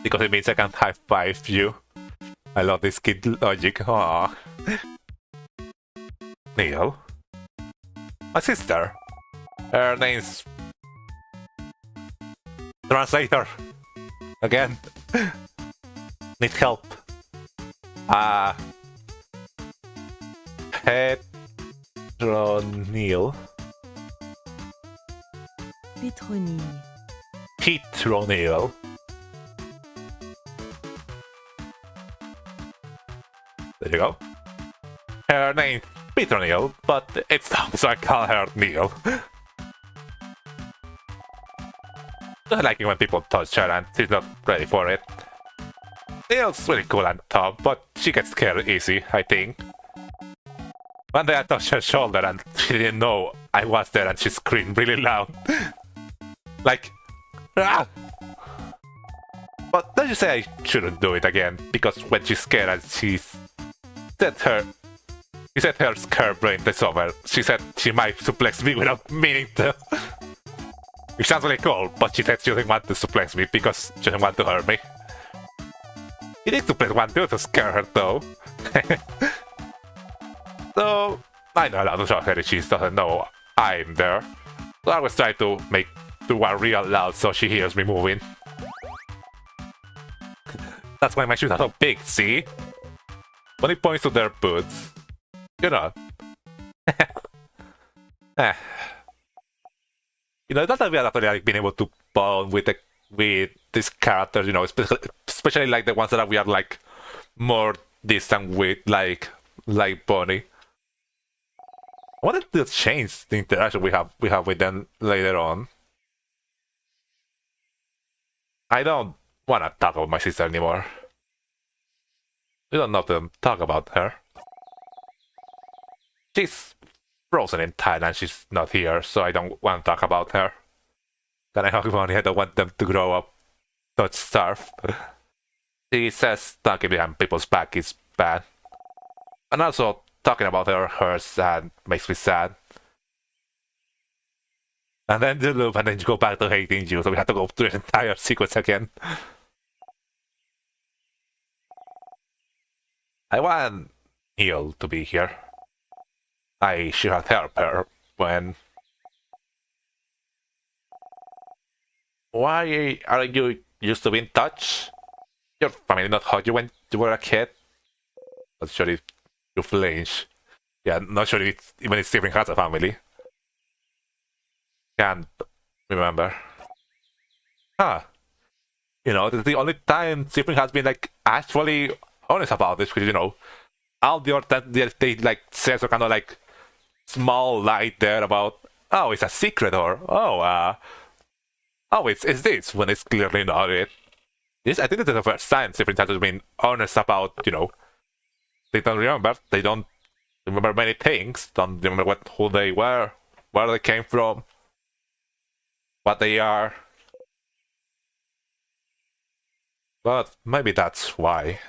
Because it means I can high five you. I love this kid logic. Aww. Neil? My sister. Her name's... Translator. Again. Need help. Petronil. Petronil. Petronil. There you go. Her name's Petronil, but it's dumb, so I call her Neil. I like it when people touch her and she's not ready for it. Neil's really cool and tough, but she gets scared easy, I think. One day I touched her shoulder and she didn't know I was there and she screamed really loud. Like, ah! But let's just say I shouldn't do it again, because when she's scared and she said her scared brain takes over, she said she might suplex me without meaning to. Which sounds really cool, but she said she doesn't want to suplex me because she doesn't want to hurt me. You need to suplex one too to scare her though. So, I know how to show her that she doesn't know I'm there. So I always try to make the one real loud so she hears me moving. That's why my shoes are so big, see? When it points to their boots. You know. It's not that we are actually like being able to bond with these characters, especially like the ones that we are like more distant with, like Bonnie. I wanted to change the interaction we have with them later on. I don't want to talk about my sister anymore. We don't know to talk about her. She's frozen in Thailand, she's not here, so I don't want to talk about her. Can I hug Bonnie? I don't want them to grow up not starve. She says talking behind people's back is bad. And also, talking about her hurts and makes me sad. And then the loop, and then you go back to hating you, so we have to go through the entire sequence again. I want Neil to be here. I should have helped her when... Why are you used to be in touch? Your family not hug you when you were a kid? Not sure if you flinch. Yeah, not sure if even if Stephen has a family. Can't remember. Huh. This is the only time Stephen has been like actually honest about this, because all the other time they like say some kind of like small light there about, oh, it's a secret, or oh, it's this, when it's clearly not it. I think this is the first time Stephen has been honest about, they don't remember many things, don't remember who they were, where they came from, what they are. But maybe that's why.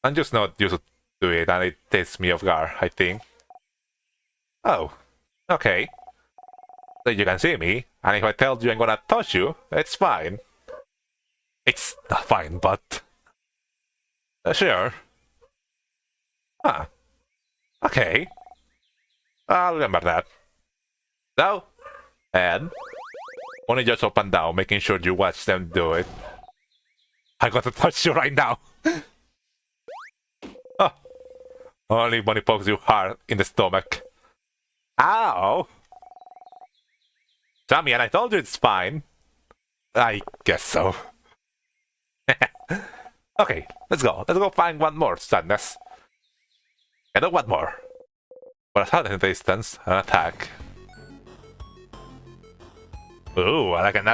I'm just not used to it, and it takes me off guard, I think. Oh, okay. So you can see me, and if I tell you I'm gonna touch you, it's fine. It's not fine, but... sure. Huh. Okay. I'll remember that. So, and... only just up and down, making sure you watch them do it. I gotta touch you right now. Oh. Only when it pokes you hard in the stomach. Ow! Sammy, and I told you it's fine. I guess so. Okay, let's go. Let's go find one more sadness. And one more. For a sudden distance, an attack. Ooh, I like an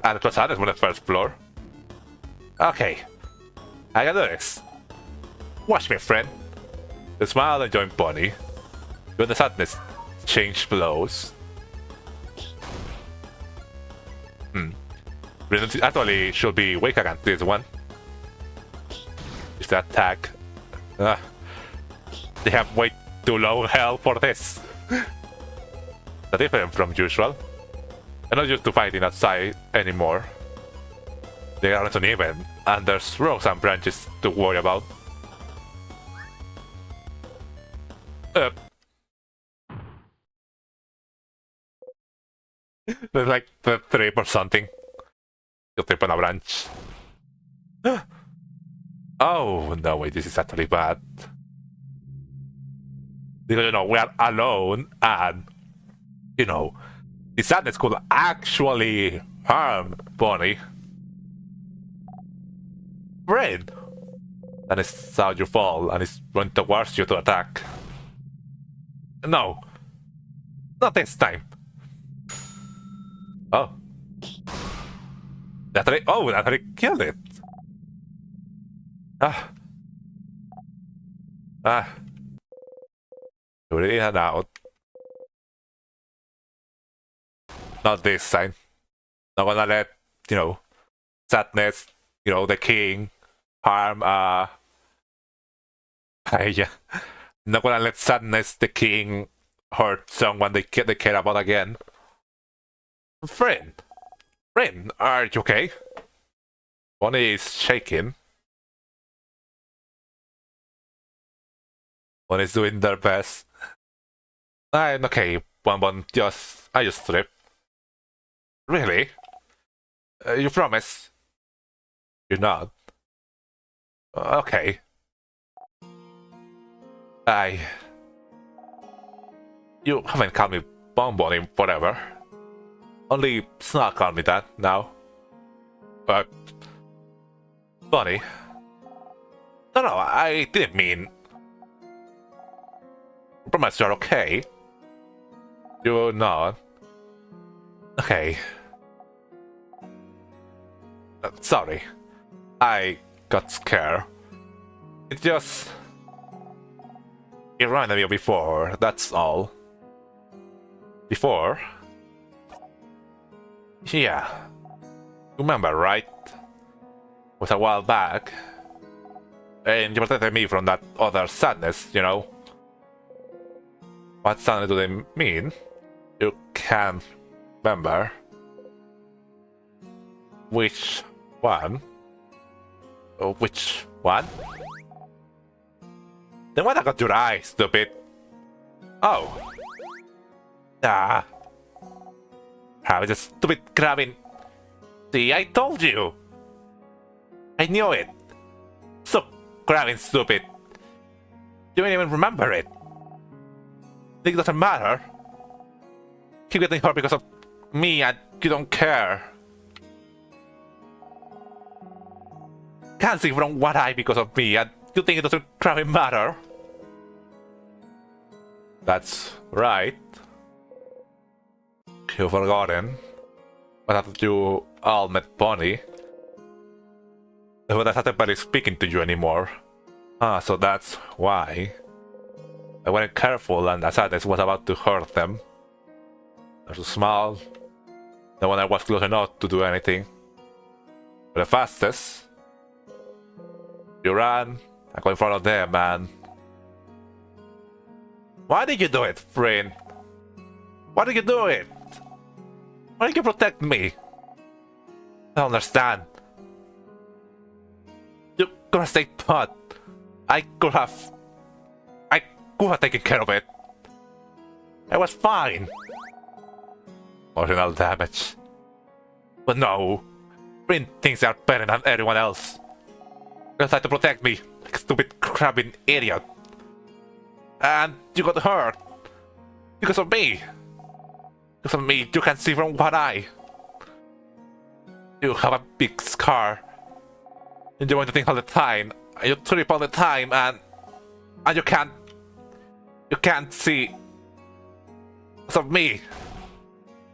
actual sadness on the first floor. Okay, I can do this. Watch me, friend. The smile and join Bonnie. When the sadness change flows. Actually should be weak against this one. Is the attack. They have way too low health for this. That's different from usual. I'm not used to fighting outside anymore. They aren't uneven, and there's rocks and branches to worry about. There's like the trip or something. You trip on a branch. Oh, no way, this is actually bad. Because, you know, we are alone, and, you know, the sadness could actually harm Bonnie. Friend! And it's how you fall, and it's going towards you to attack. No. Not this time. Oh. That really killed it. You're in and out. Not this time. Not gonna let, you know, sadness, you know, the king, harm, yeah. Not gonna let sadness, the king, hurt someone they care about again. Friend, are you okay? Bonnie is shaking. One is doing their best. I'm okay. One I just tripped. Really? You promise? You're not. Okay. You haven't called me Bonbon forever. Only Snark called me that now. Bonnie. No, I didn't mean. Promise you're okay. You're not. Okay. Sorry. I got scared. It just... It reminded me of before, that's all. Before? Yeah. Remember, right? It was a while back. And you protected me from that other sadness, you know? What sadness do they mean? You can't remember. Which one? Which one? Then what got your eye, stupid? Oh. Ah. How is a stupid grabbing? See, I told you! I knew it! So grabbing stupid! You didn't even remember it! Think it doesn't matter? Keep getting hurt because of me and you don't care. Can't see from one eye because of me and you think it doesn't grabbing matter? That's right. You've forgotten. But after you all met Bonnie, but I started barely speaking to you anymore. Ah, so that's why. I wasn't careful and Asades was about to hurt them. I was too small. No one was close enough to do anything. But the fastest. You ran. I go in front of them and... Why did you do it, friend? Why did you do it? Why did you protect me? I don't understand. You could have stayed put. I could have taken care of it. I was fine. Emotional damage. But no. Friend thinks they are better than everyone else. You tried to protect me, like a stupid crabbing idiot. And you got hurt. Because of me. Because of me, you can see from one eye. You have a big scar. And you want to think all the time. And you trip all the time and you can't see. Because of me.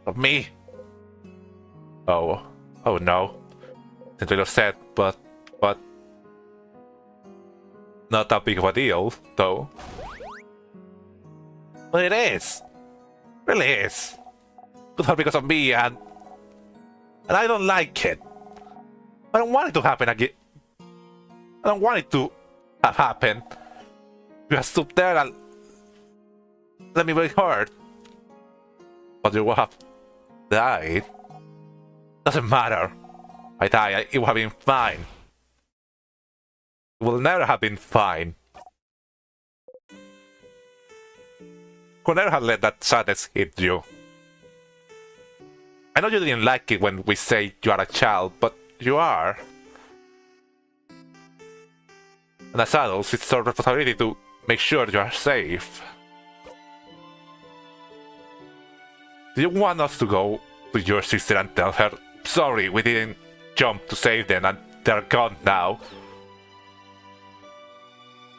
Of me. Oh no. It's really sad, but not that big of a deal, though. But it is. Really is. Could have because of me and I don't like it. I don't want it to happen again. I don't want it to have happened. You have stood there and let me be hurt. But you will have died. Doesn't matter. I die, it would have been fine. It will never have been fine. Could never have let that sadness hit you. I know you didn't like it when we say you are a child, but you are. And as adults, it's our responsibility to make sure you are safe. Do you want us to go to your sister and tell her, sorry, we didn't jump to save them and they're gone now?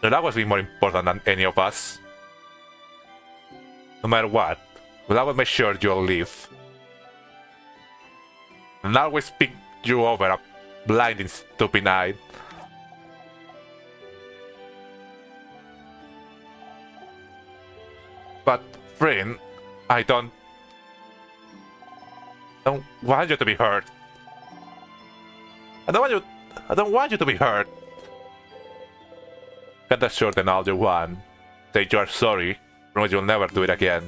No, that would be more important than any of us. No matter what, we'll always make sure you'll live. And always pick you over a blinding stupid night. But, friend, I don't want you to be hurt. I don't want you to be hurt. Can't assure them all you want. Say you are sorry, promise you'll never do it again.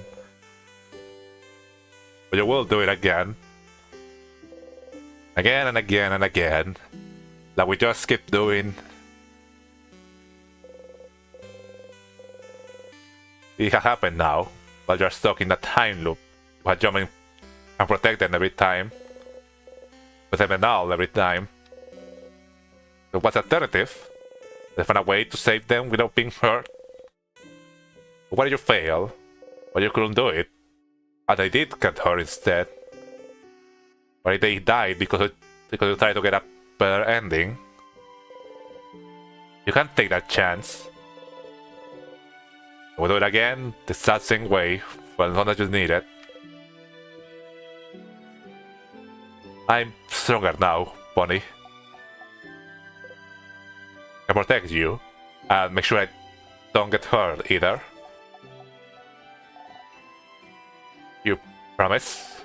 But you will do it again. Again and again and again. Like we just keep doing. It has happened now, but you're stuck in that time loop. You are jumping and protect them every time. Protect them all every time. So what's the alternative? They find a way to save them without being hurt? Why did you fail? Why you couldn't do it? And they did get hurt instead. Why they died because you tried to get a better ending? You can't take that chance. We'll do it again, the sad same way, for as long as you need it. I'm stronger now, Bonnie. I protect you, and make sure I don't get hurt either. You promise?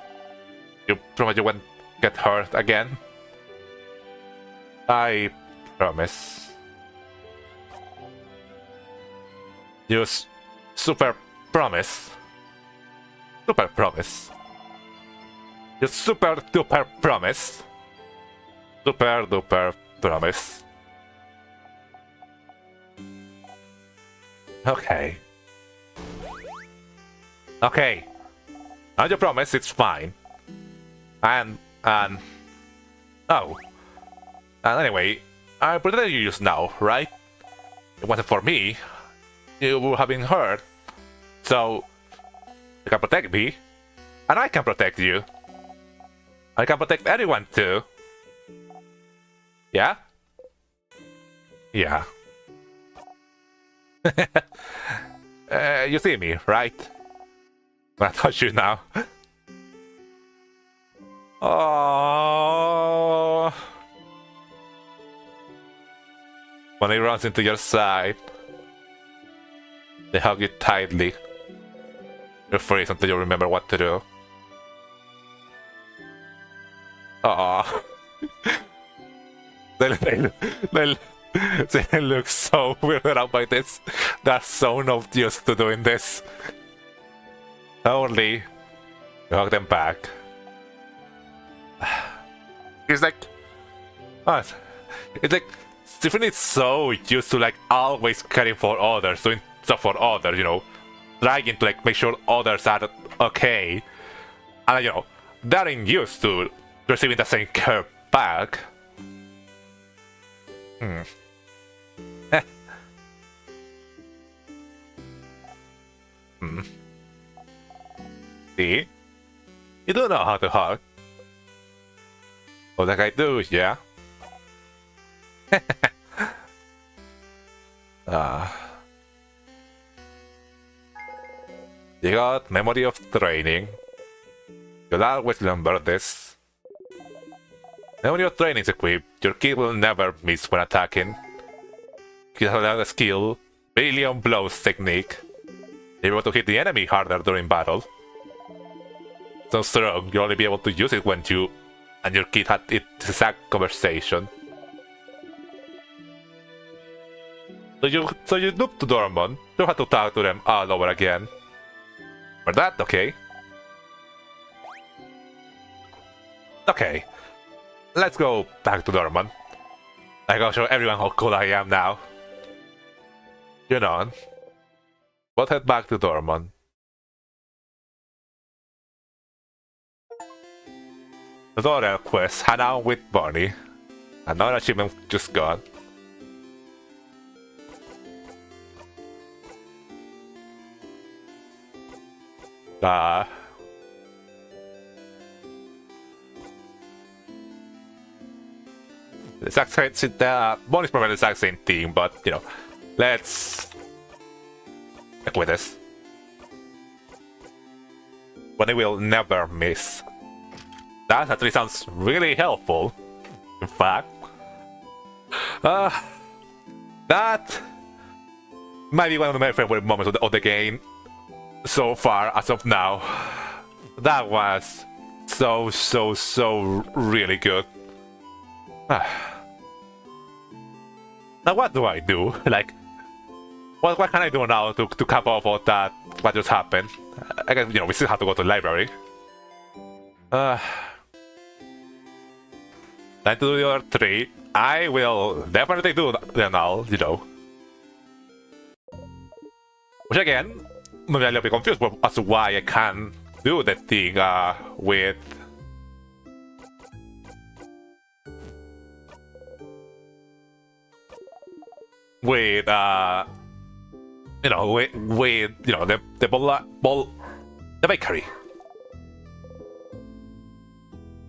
You promise you won't get hurt again? I promise. You super promise. Super promise. You super duper promise. Super duper promise. Okay. Okay. Now you promise it's fine. And oh. And anyway, I protected you just now, right? It wasn't for me. You would have been hurt. So you can protect me. And I can protect you. I can protect anyone too. Yeah? Yeah. You see me, right? I touch you now. Oh. When he runs into your side. They hug you tightly. You freeze until you remember what to do. Aww. They look so weirded out by this. They're so not used to doing this. Totally. You hug them back. It's like... Oh, it's like... Stephen is so used to like always caring for others, doing stuff for others, you know. Trying to like make sure others are okay. And you know, they're used to receiving the same care back. See? You don't know how to hug. Oh, that I do, yeah? You got memory of training. You'll always remember this. Memory of training is equipped. Your kid will never miss when attacking. You have another skill, billion blows technique. You're able to hit the enemy harder during battle. So strong, you'll only be able to use it when you and your kid had its exact conversation. So you look to Dormon. You have to talk to them all over again. For that, okay. Okay. Let's go back to Dormon. I gotta show everyone how cool I am now. You know. We'll head back to Dormon. Tutorial quest, hang out with Bonnie. Another achievement just gone. The exact same, Bonnie's probably the exact same thing, but you know, let's stick with this. Bonnie will never miss. That actually sounds really helpful. In fact, that might be one of my favorite moments of the game so far as of now. That was so really good. Now what do I do? Like, what can I do now to cap off all that what just happened? I guess, you know, we still have to go to the library. Time to do the other three. I will definitely do them all, you know. Which again, maybe I'm a little bit confused as to why I can't do the thing with... With, you know, with you know, the bakery.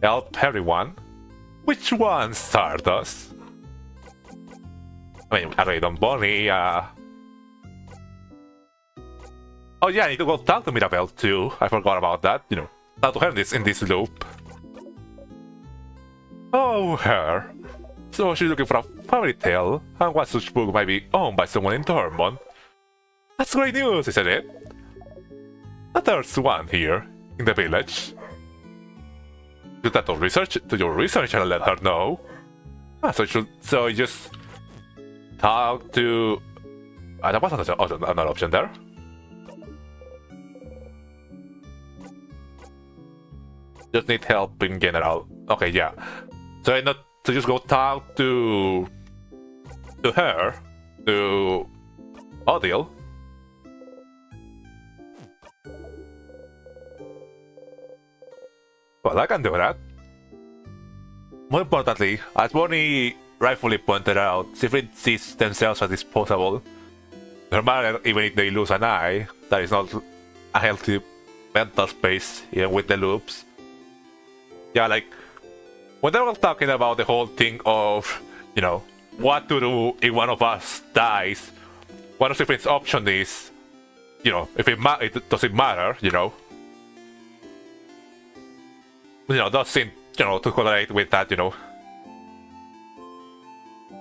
Help everyone. Which one, Stardust? I mean, I really don't Bonnie, Oh yeah, I need to go talk to Mirabelle too. I forgot about that, you know. Talk to her in this loop. Oh, her. So she's looking for a fairy tale, and what such book might be owned by someone in Dormon. That's great news, isn't it? But there's one here, in the village. Do that to your research and let her know. So you just talk to... there was another option there. Just need help in general. Okay, yeah. So I not to just go talk to her, to Odile. Well, I can do that. More importantly, as Bonnie rightfully pointed out, Siegfried sees themselves as disposable. No matter even if they lose an eye, that is not a healthy mental space, even with the loops. Yeah, like, when they were talking about the whole thing of, you know, what to do if one of us dies, one of Siegfried's options is, you know, if it doesn't matter, you know. You know, does seem, you know, to correlate with that, you know.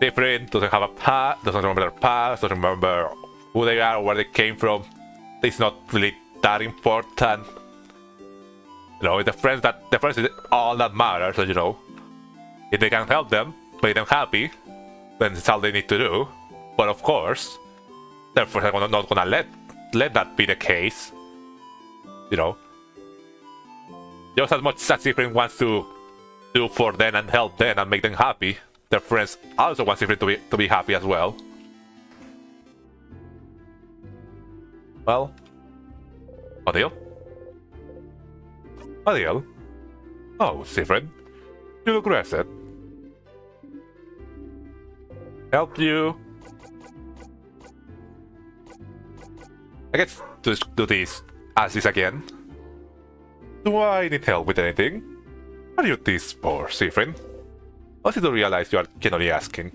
Different, doesn't have a past, doesn't remember their past, doesn't remember who they are, where they came from, it's not really that important. You know, the friends is all that matters. So, you know, if they can help them, make them happy, then it's all they need to do. But of course, their friends are not gonna let that be the case. You know, just as much as Siegfried wants to do for them and help them and make them happy, their friends also want Siegfried to be happy as well. Well, a deal? A deal? Oh, Siegfried, you look rested. Help you? I guess to do this as is again. Do I need help with anything? Are you this poor, Siegfried? I seem to realize you are generally asking.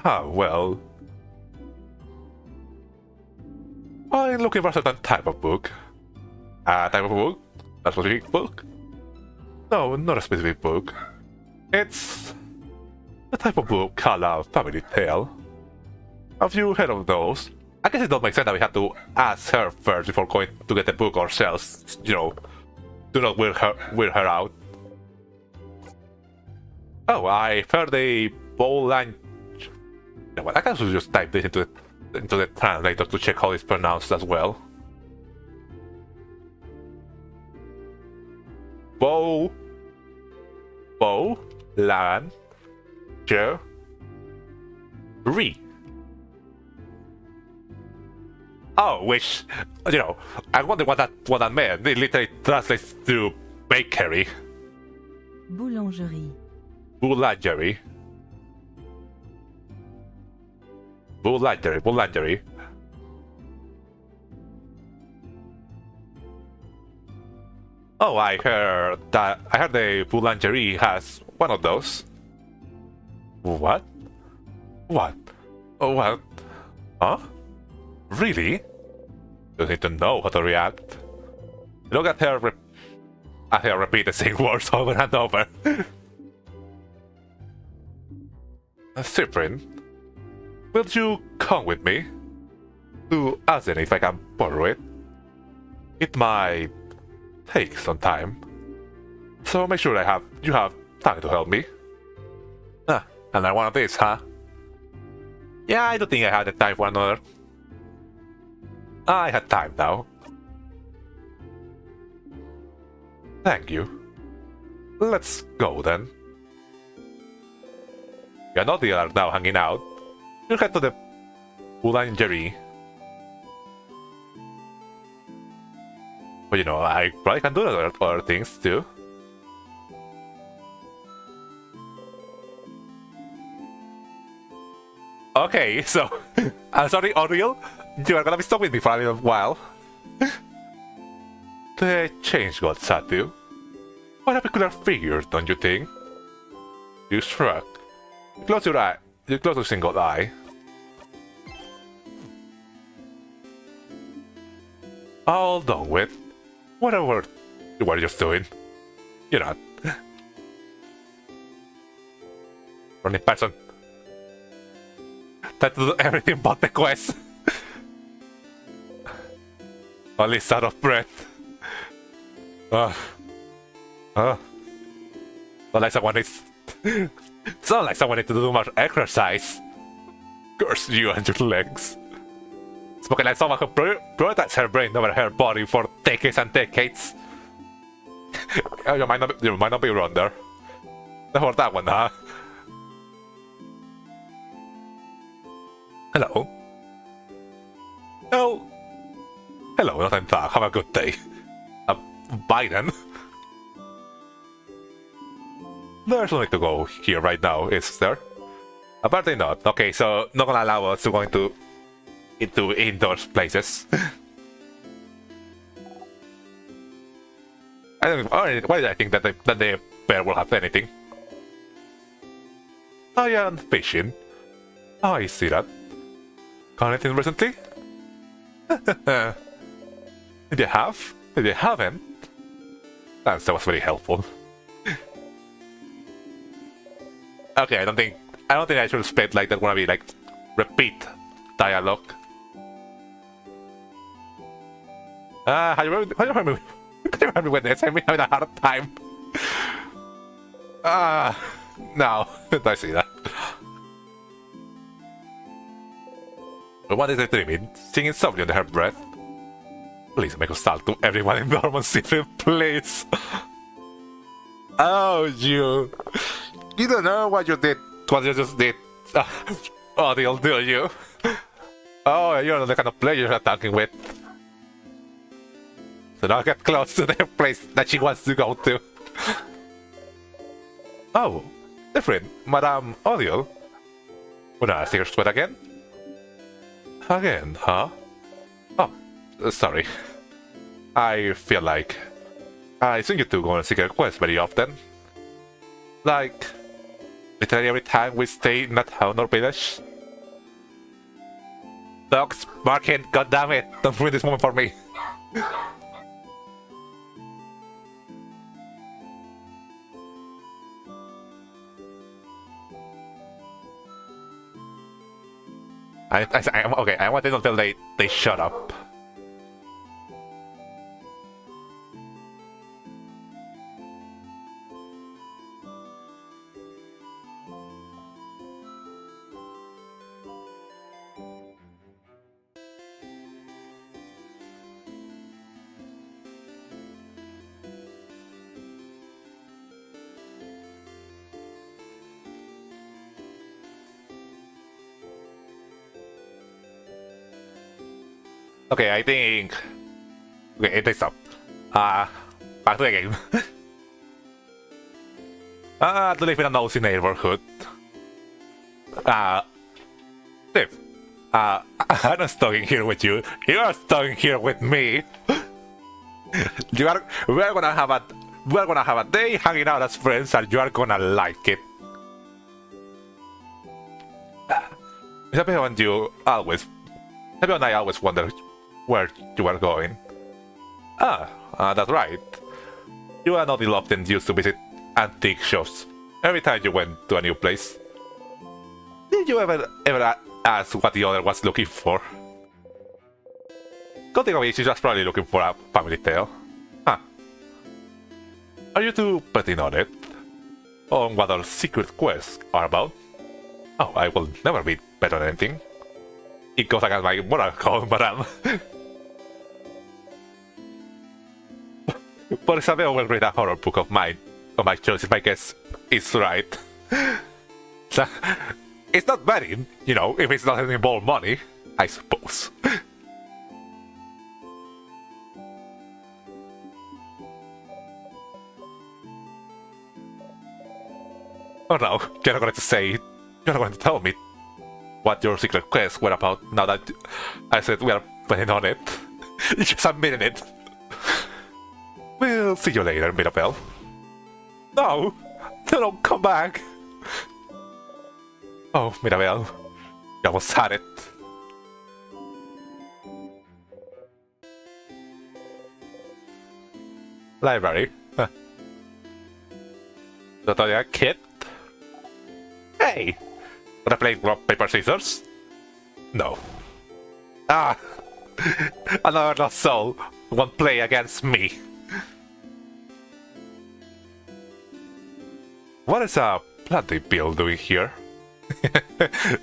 Ah, well. I'm looking for a certain type of book. A type of book? A specific book? No, not a specific book. It's a type of book called a family tale. Have you heard of those? I guess it don't make sense that we have to ask her first before going to get the book ourselves. You know, do not weird her out. Oh, I heard a bowl line. You know what? I can just type this into the translator to check how it's pronounced as well. Bow lan re. Oh, which, you know, I wonder what that meant. It literally translates to bakery. Boulangerie. Boulangerie. Boulangerie. Oh, I heard the boulangerie has one of those. What? What? Oh, what? Huh? Really? You need to know how to react. Look at her repeat the same words over and over. Siegfried, will you come with me to Asen if I can borrow it? It might take some time, so make sure you have time to help me. Ah, another one of these, huh? Yeah, I don't think I had the time for another. I had time now. Thank you. Let's go then. You're not here now hanging out. You head to the boulangerie. But you know, I probably can do other things too. Okay, so I'm sorry, Oriel, you are gonna be stuck with me for a little while. The change got sad too. What a peculiar figure, don't you think? You shrug. You close your eye. You close your single eye. All done with. Whatever you were just doing. You're not. Running person. Try to do everything but the quest. Only out of breath. Not like someone needs. Sound like someone needs to do much exercise. Curse you and your legs. Spoken like someone who prioritizes her brain over her body for decades and decades. you might not be wrong there. For that one, huh? Hello. Oh. Hello, nothing bad. Have a good day. Biden. There's no need to go here right now, is there? Apparently not. Okay, so not gonna allow us to go into indoor places. I don't. Why did I think that the bear will have anything? I am fishing. I see that. Caught anything recently? Did you have? Did you haven't? That was very helpful. Okay, I don't think I should expect like that. Wanna be like repeat dialogue. How you remember? Can you remember when they say me having a hard time? No, I see that. What is it dreaming? Singing softly under her breath. Please make a start to everyone in Norman City, please. Oh, you don't know what you did, what you just did. Oh, they'll do you. Oh, you're not the kind of player you're talking with. So now get close to the place that she wants to go to. Oh, different, Madame Odile. Would I see her sweat again? Again, huh? Oh, sorry. I feel like I think you two go on a secret quest very often. Like, literally every time we stay in that town or village. Dogs barking, goddammit, don't ruin this moment for me. I'm okay. I wanted until they shut up. Okay, I think. Okay, it takes up. Back to the game. To live in a nosy neighborhood. Steve. I'm not stuck here with you. You are stuck here with me. We're gonna have a day hanging out as friends, and you are gonna like it. Isabel and I always wonder where you are going. That's right. You and Odile often used to visit antique shops every time you went to a new place. Did you ever ask what the other was looking for? Don't think of it, she's just probably looking for a family tale. Huh. Are you two betting on it? On what our secret quests are about? Oh, I will never be better on anything. It goes against my moral code, madam. But Isabel will read a horror book of my choice if my guess is right. So, it's not betting, you know, if it's not involve money, I suppose. Oh no, you're not going to tell me what your secret quests were about now that I said we are betting on it. You just admitted it. We'll see you later, Mirabelle. No! Don't come back! Oh, Mirabelle. You almost had it. Library. Huh. Tutorial kit? Hey! Wanna play rock, paper, scissors? No. Another lost soul won't play against me. What is a planting bill doing here?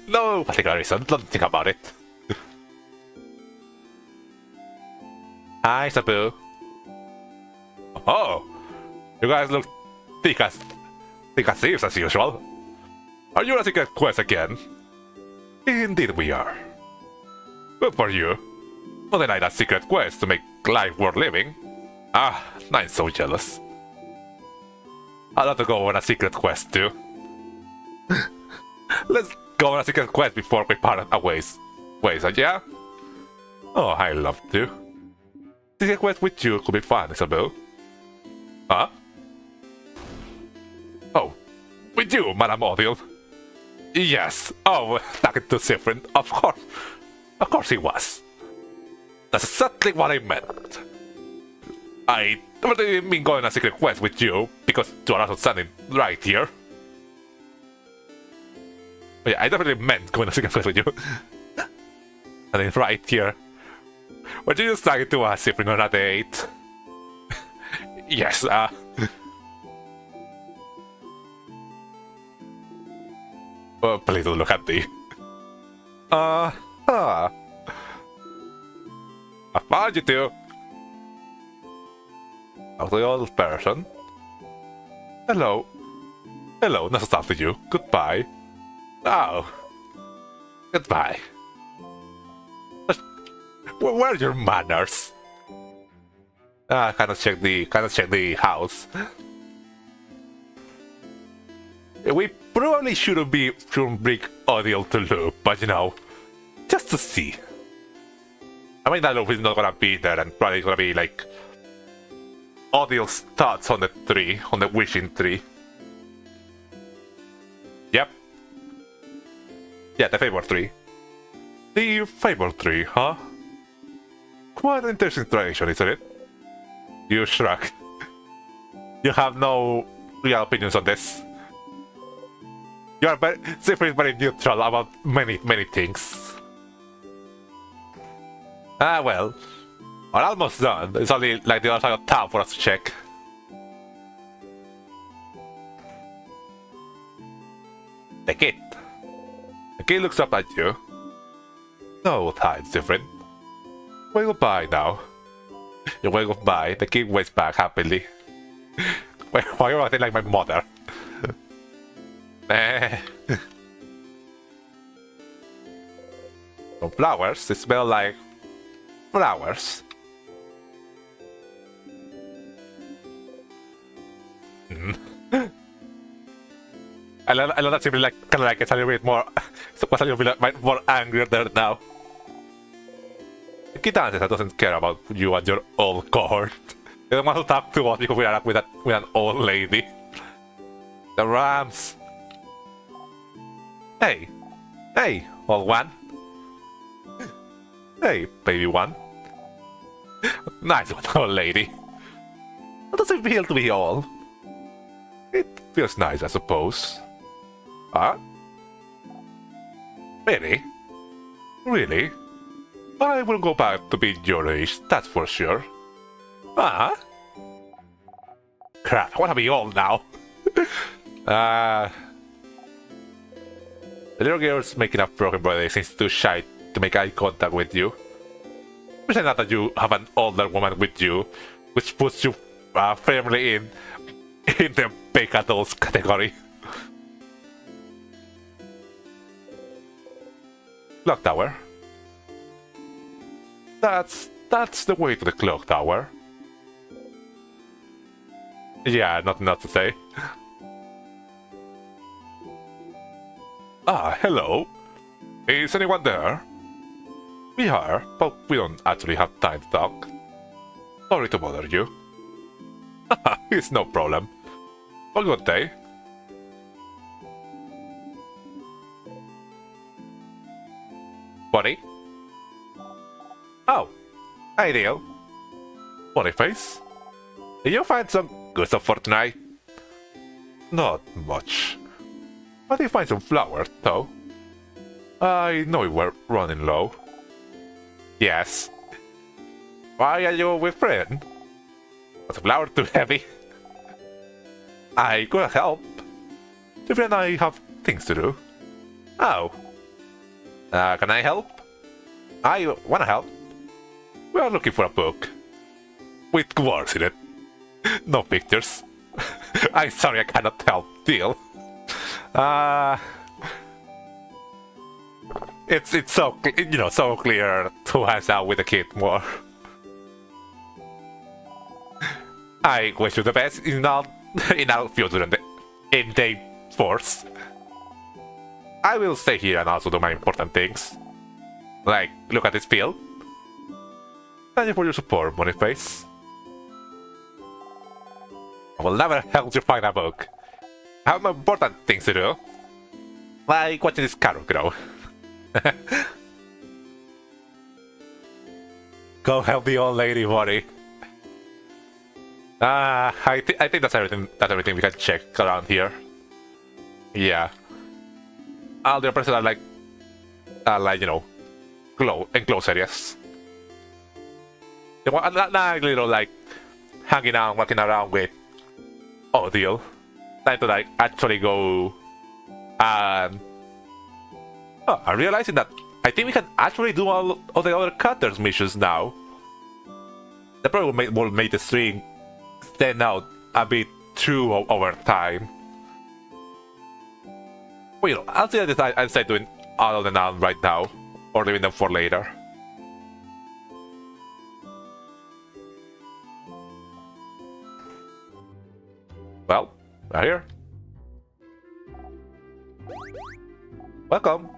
No particular reason, don't think about it. Hi, Sabu. Oh, you guys look thick as thieves as usual. Are you on a secret quest again? Indeed we are. Good for you. Not deny that secret quest to make life worth living. I'm so jealous. I'd love to go on a secret quest too. Let's go on a secret quest before we part our ways, yeah? Oh, I love to. Secret quest with you could be fun, Isabel. Huh? Oh, with you, Madame Odile. Yes. Oh, talking to different. Of course he was. That's exactly what I meant. I didn't mean going on a secret quest with you, because you are also standing right here. But yeah, I definitely meant going on a secret quest with you. And then right here. What you just like to ask if we're not at 8? Yes, oh, please don't look at me. I found you two. Talk to the old person. Hello. Hello, nice to talk to you. Goodbye. Oh. Goodbye. Where are your manners? Kind of check the house. We probably shouldn't bring Odile to loop, but you know, just to see. I mean, that loop is not gonna be there, and probably gonna be like Odile's thoughts on the tree, on the wishing tree. Yep. Yeah, the favor tree. The favor tree, huh? Quite an interesting tradition, isn't it? You shrug. You have no real opinions on this. You are very neutral about many things. Well, we're almost done. It's only like the other side of town for us to check. The kid. The kid looks up at you. No, it's different. Wave goodbye now. You wave goodbye, the kid waves back happily. Why are you acting like my mother? Some flowers, they smell like flowers. I love that simply like kind of like it's a little bit more was a little bit more angrier there now. Kitanse doesn't care about you and your old cohort. They don't want to talk to us because we are with an old lady. The Rams. Hey, hey, old one. Hey, baby one. Nice one, old lady. How does it feel to be old? It feels nice, I suppose. Huh? Really? Really? I will go back to being your age, that's for sure. Huh? Crap, I wanna be old now. The little girl's making a broken body seems too shy to make eye contact with you. Pretend not that you have an older woman with you, which puts you firmly in the big adults category. Clock tower. That's the way to the clock tower. Yeah, nothing else to say. Hello. Is anyone there? We are, but we don't actually have time to talk. Sorry to bother you. It's no problem. Have a good day. Buddy? Oh, ideal. Funny face. Did you find some good stuff for tonight? Not much. I did find some flowers, though. I know you were running low. Yes. Why are you with friend? Was the flower too heavy? I could help. Tiffany and I have things to do. Oh. Can I help? I wanna help. We are looking for a book. With words in it. No pictures. I'm sorry I cannot help, deal. It's so so clear to hands out with the kid more. I wish you the best in our future in the force. I will stay here and also do my important things. Like look at this field. Thank you for your support, Moneyface. I will never help you find a book. I have important things to do. Like watching this carrot grow. Go help the old lady, buddy. I think that's everything. That's everything we can check around here. Yeah. All the persons are like enclosed areas. They want not little like hanging out, walking around with Odile. Time to like actually go and I'm realizing that I think we can actually do all of the other cutters missions now. That probably will make the string stand out a bit too over time. Well, you know, I'll see that I decide doing all of them now right now, or leaving them for later. Well, we're here. Welcome.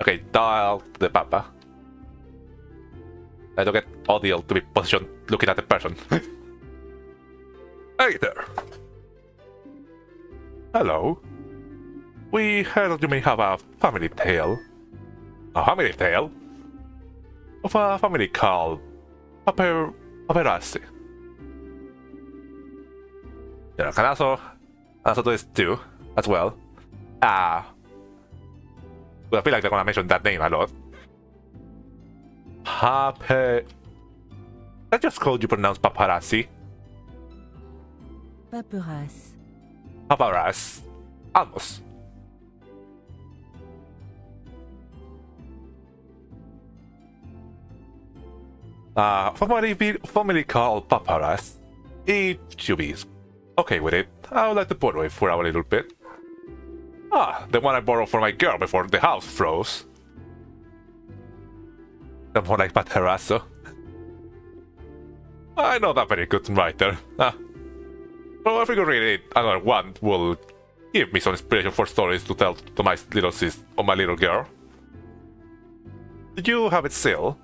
Okay, dial to the papa. I don't get audio to be positioned looking at the person. Hey there. Hello. We heard you may have a family tale. A family tale? Of a family called Paparazzi. Yeah, I can also do this too, as well. But I feel like they're gonna mention that name a lot. I just called you pronounce paparazzi. Paperas. Paparazzi. Almost. Family called paparazzi. If you be okay with it, I would like to borrow it for a little bit. The one I borrowed for my girl before the house froze. The more like Materasso. I'm not a very good writer. So I figure reading another one will give me some inspiration for stories to tell to my little sis or my little girl. Did you have it still?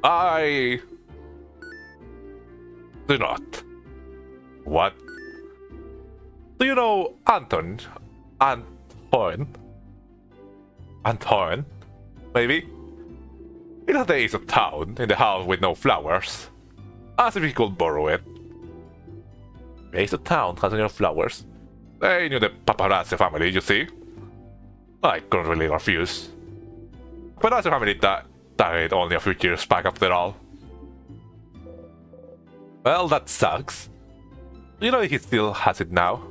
I do not. What? Do you know Anton? Anton? Maybe? In the days of town, in the house with no flowers. Asked if he could borrow it. Days of town has no flowers. They knew the Paparazzi family, you see. I couldn't really refuse. Paparazzi family died only a few years back after all. Well, that sucks. You know he still has it now.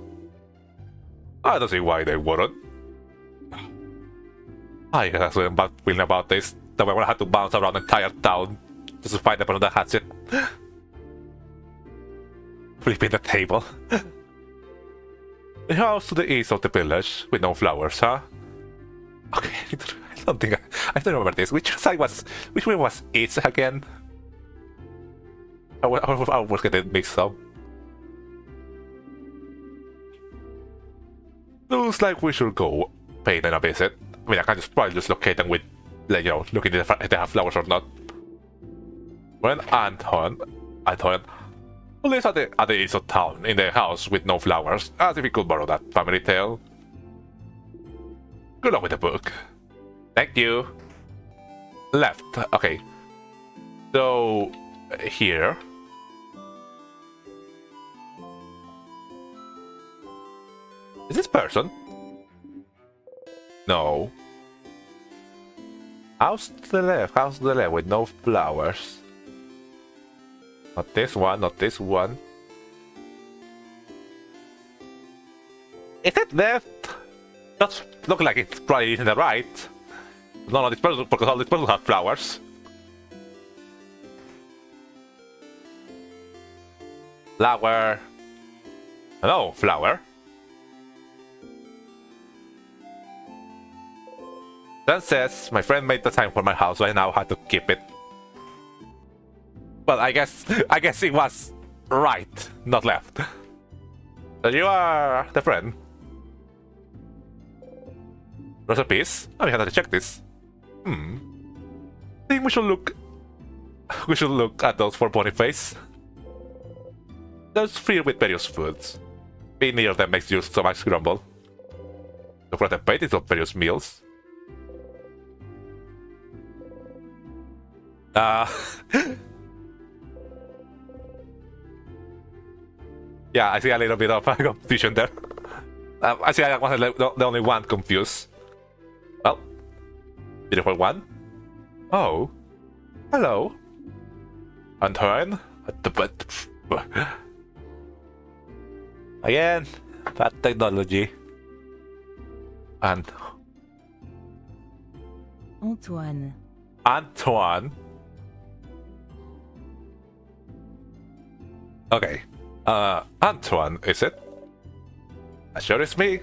I don't see why they wouldn't. I guess that's a bad feeling about this. That we're gonna have to bounce around the entire town just to find the person that has it. Flipping the table. The house to the east of the village with no flowers, huh? Okay, I don't remember this. Which one was it again? I was getting mixed up. Looks like we should go pay them a visit. I mean, I can probably just locate them with, like, you know, looking if they have flowers or not. When Anton lives at the east of town in the house with no flowers, as if he could borrow that family tale. Good luck with the book. Thank you. Left. Okay. So here. Is this person? No. House to the left with no flowers. Not this one, not this one. Is it left? Does look like it's probably in the right. No, this person, because all these persons have flowers. Flower. Hello, flower. Then says, my friend made the time for my house, so I now had to keep it. Well, I guess it was right, not left. So you are the friend. Recipes? Oh, we have to check this. I think we should look at those for Boniface. Those filled with various foods. Being near them makes your stomach grumble. Look for the basis of various meals. Yeah, I see a little bit of confusion there. I see I wasn't the only one confused. Well, Beautiful one. Oh. Hello. Antoine. Again. That technology. And Antoine. Antoine. Okay. Antoine, is it? Sure it's me.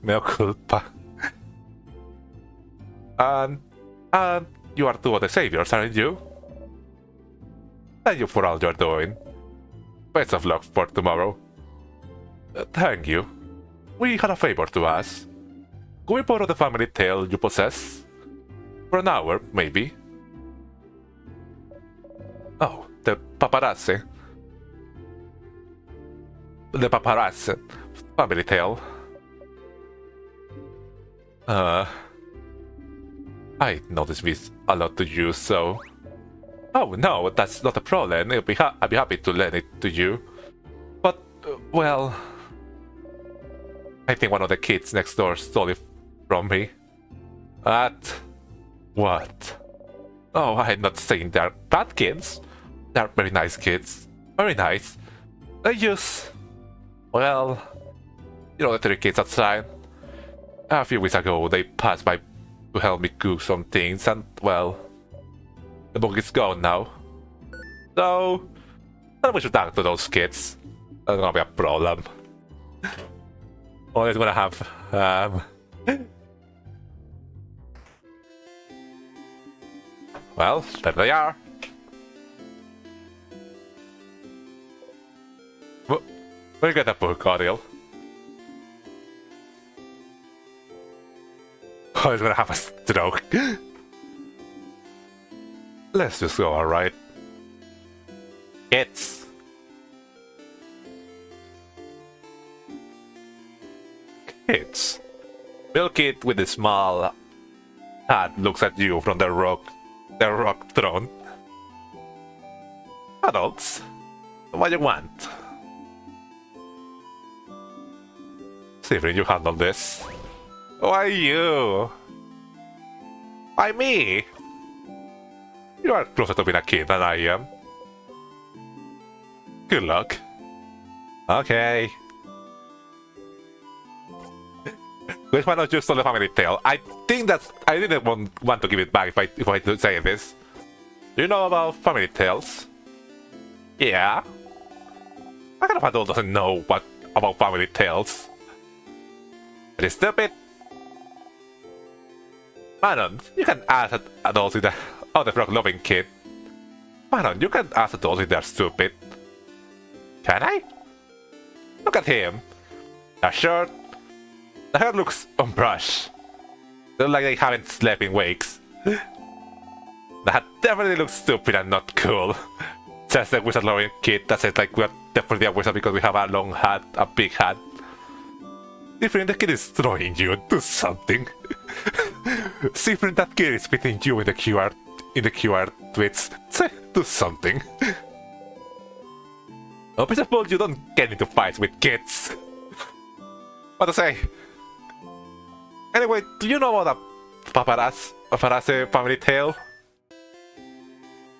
Mea culpa. And you are two of the saviors, aren't you? Thank you for all you're doing. Best of luck for tomorrow. Thank you. We had a favor to ask. Could we borrow the family tale you possess? For an hour, maybe? Oh, the paparazzi. The paparazzi. Family tale. I noticed this a lot to you, so... Oh no, that's not a problem. I'd be happy to lend it to you. But, well... I think one of the kids next door stole it from me. What? Oh, I'm not saying they're bad kids. They're very nice kids. Very nice. They just... Well... You know the three kids outside? A few weeks ago, they passed by to help me cook some things, and, well... The book is gone now. So... I we should talk to those kids. That's gonna be a problem. Always gonna have... Well, there they are. Where you get that book, Ariel? I was gonna have a stroke. Let's just go, alright? Kids. Kids. Bill Kid with a small hat looks at you from the rock throne. Adults, what do you want? Steven, you handle this. Why you? Why me? You are closer to being a kid than I am. Good luck. Okay. Which one of you stole the family tale? I think that's... I didn't want to give it back if I do say this. Do you know about family tales? Yeah. What kind of adult doesn't know about family tales? It is stupid. Manon, you can ask adults if the frog-loving kid. Manon, you can ask adults if they're stupid. Can I? Look at him. A shirt. The hair looks unbrushed. They look like they haven't slept in weeks. That definitely looks stupid and not cool. Says the wizard-loving kid that says like we're definitely a wizard because we have a long hat, a big hat. Different, the kid is throwing you. Do something. Different, that kid is spitting you in the QR tweets. Do something. Oh, I suppose you don't get into fights with kids. What to say? Anyway, do you know about the paparazzi family tale?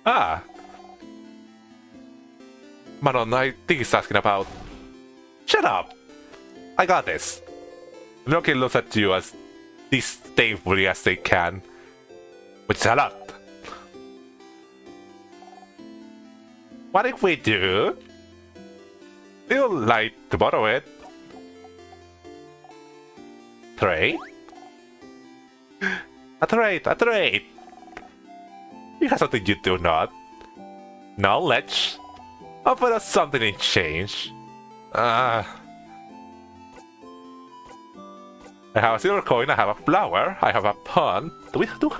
Ah. Manon, I think he's asking about... Shut up! I got this. Loki looks at you as disdainfully as they can. Which is a lot. What if we do? Do you like to borrow it? Trade? A trade! You have something you do not. Knowledge? Offer us something in change. I have a silver coin, I have a flower, I have a pawn. Do we have the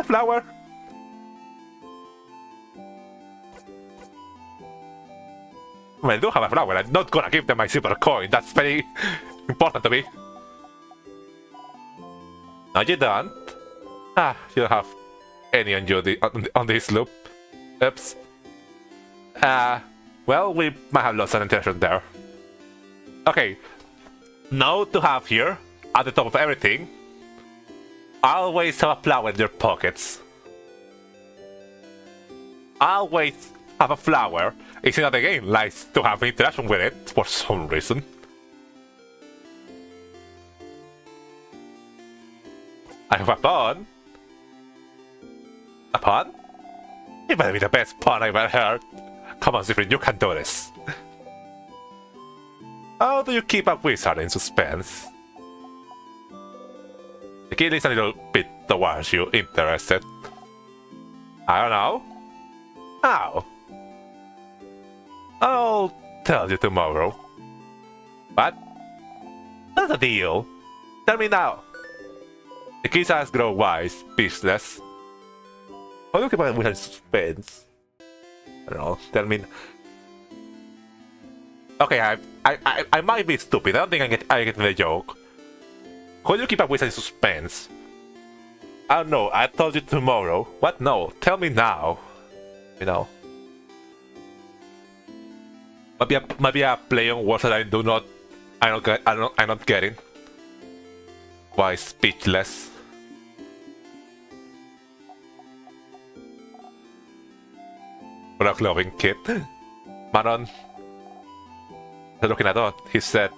flower? Well, I do have a flower, I'm not gonna give them my silver coin, that's very important to me. No, you don't. Ah, you don't have any on you on this loop. Oops. Well, we might have lost an intention there. Okay. Now to have here, at the top of everything, Always have a flower in your pockets. Always have a flower. It's in the game likes to have interaction with it for some reason. I have a pun. A pun? It might be the best pun I've ever heard. Come on, Zifrin, you can do this. How do you keep a wizard in suspense? The kid is a little bit towards you, interested. I don't know. How? I'll tell you tomorrow. What? What's the deal? Tell me now. The kid's eyes grow wide, speechless. How do you keep a wizard in suspense? I don't know. Tell me. Okay, I might be stupid. I don't think I get the joke. How do you keep a wizard in suspense? I don't know. I told you tomorrow. What? No. Tell me now. You know. Maybe I play on words that I'm not getting. Why speechless? Rock loving kid. Manon. Looking at us, he said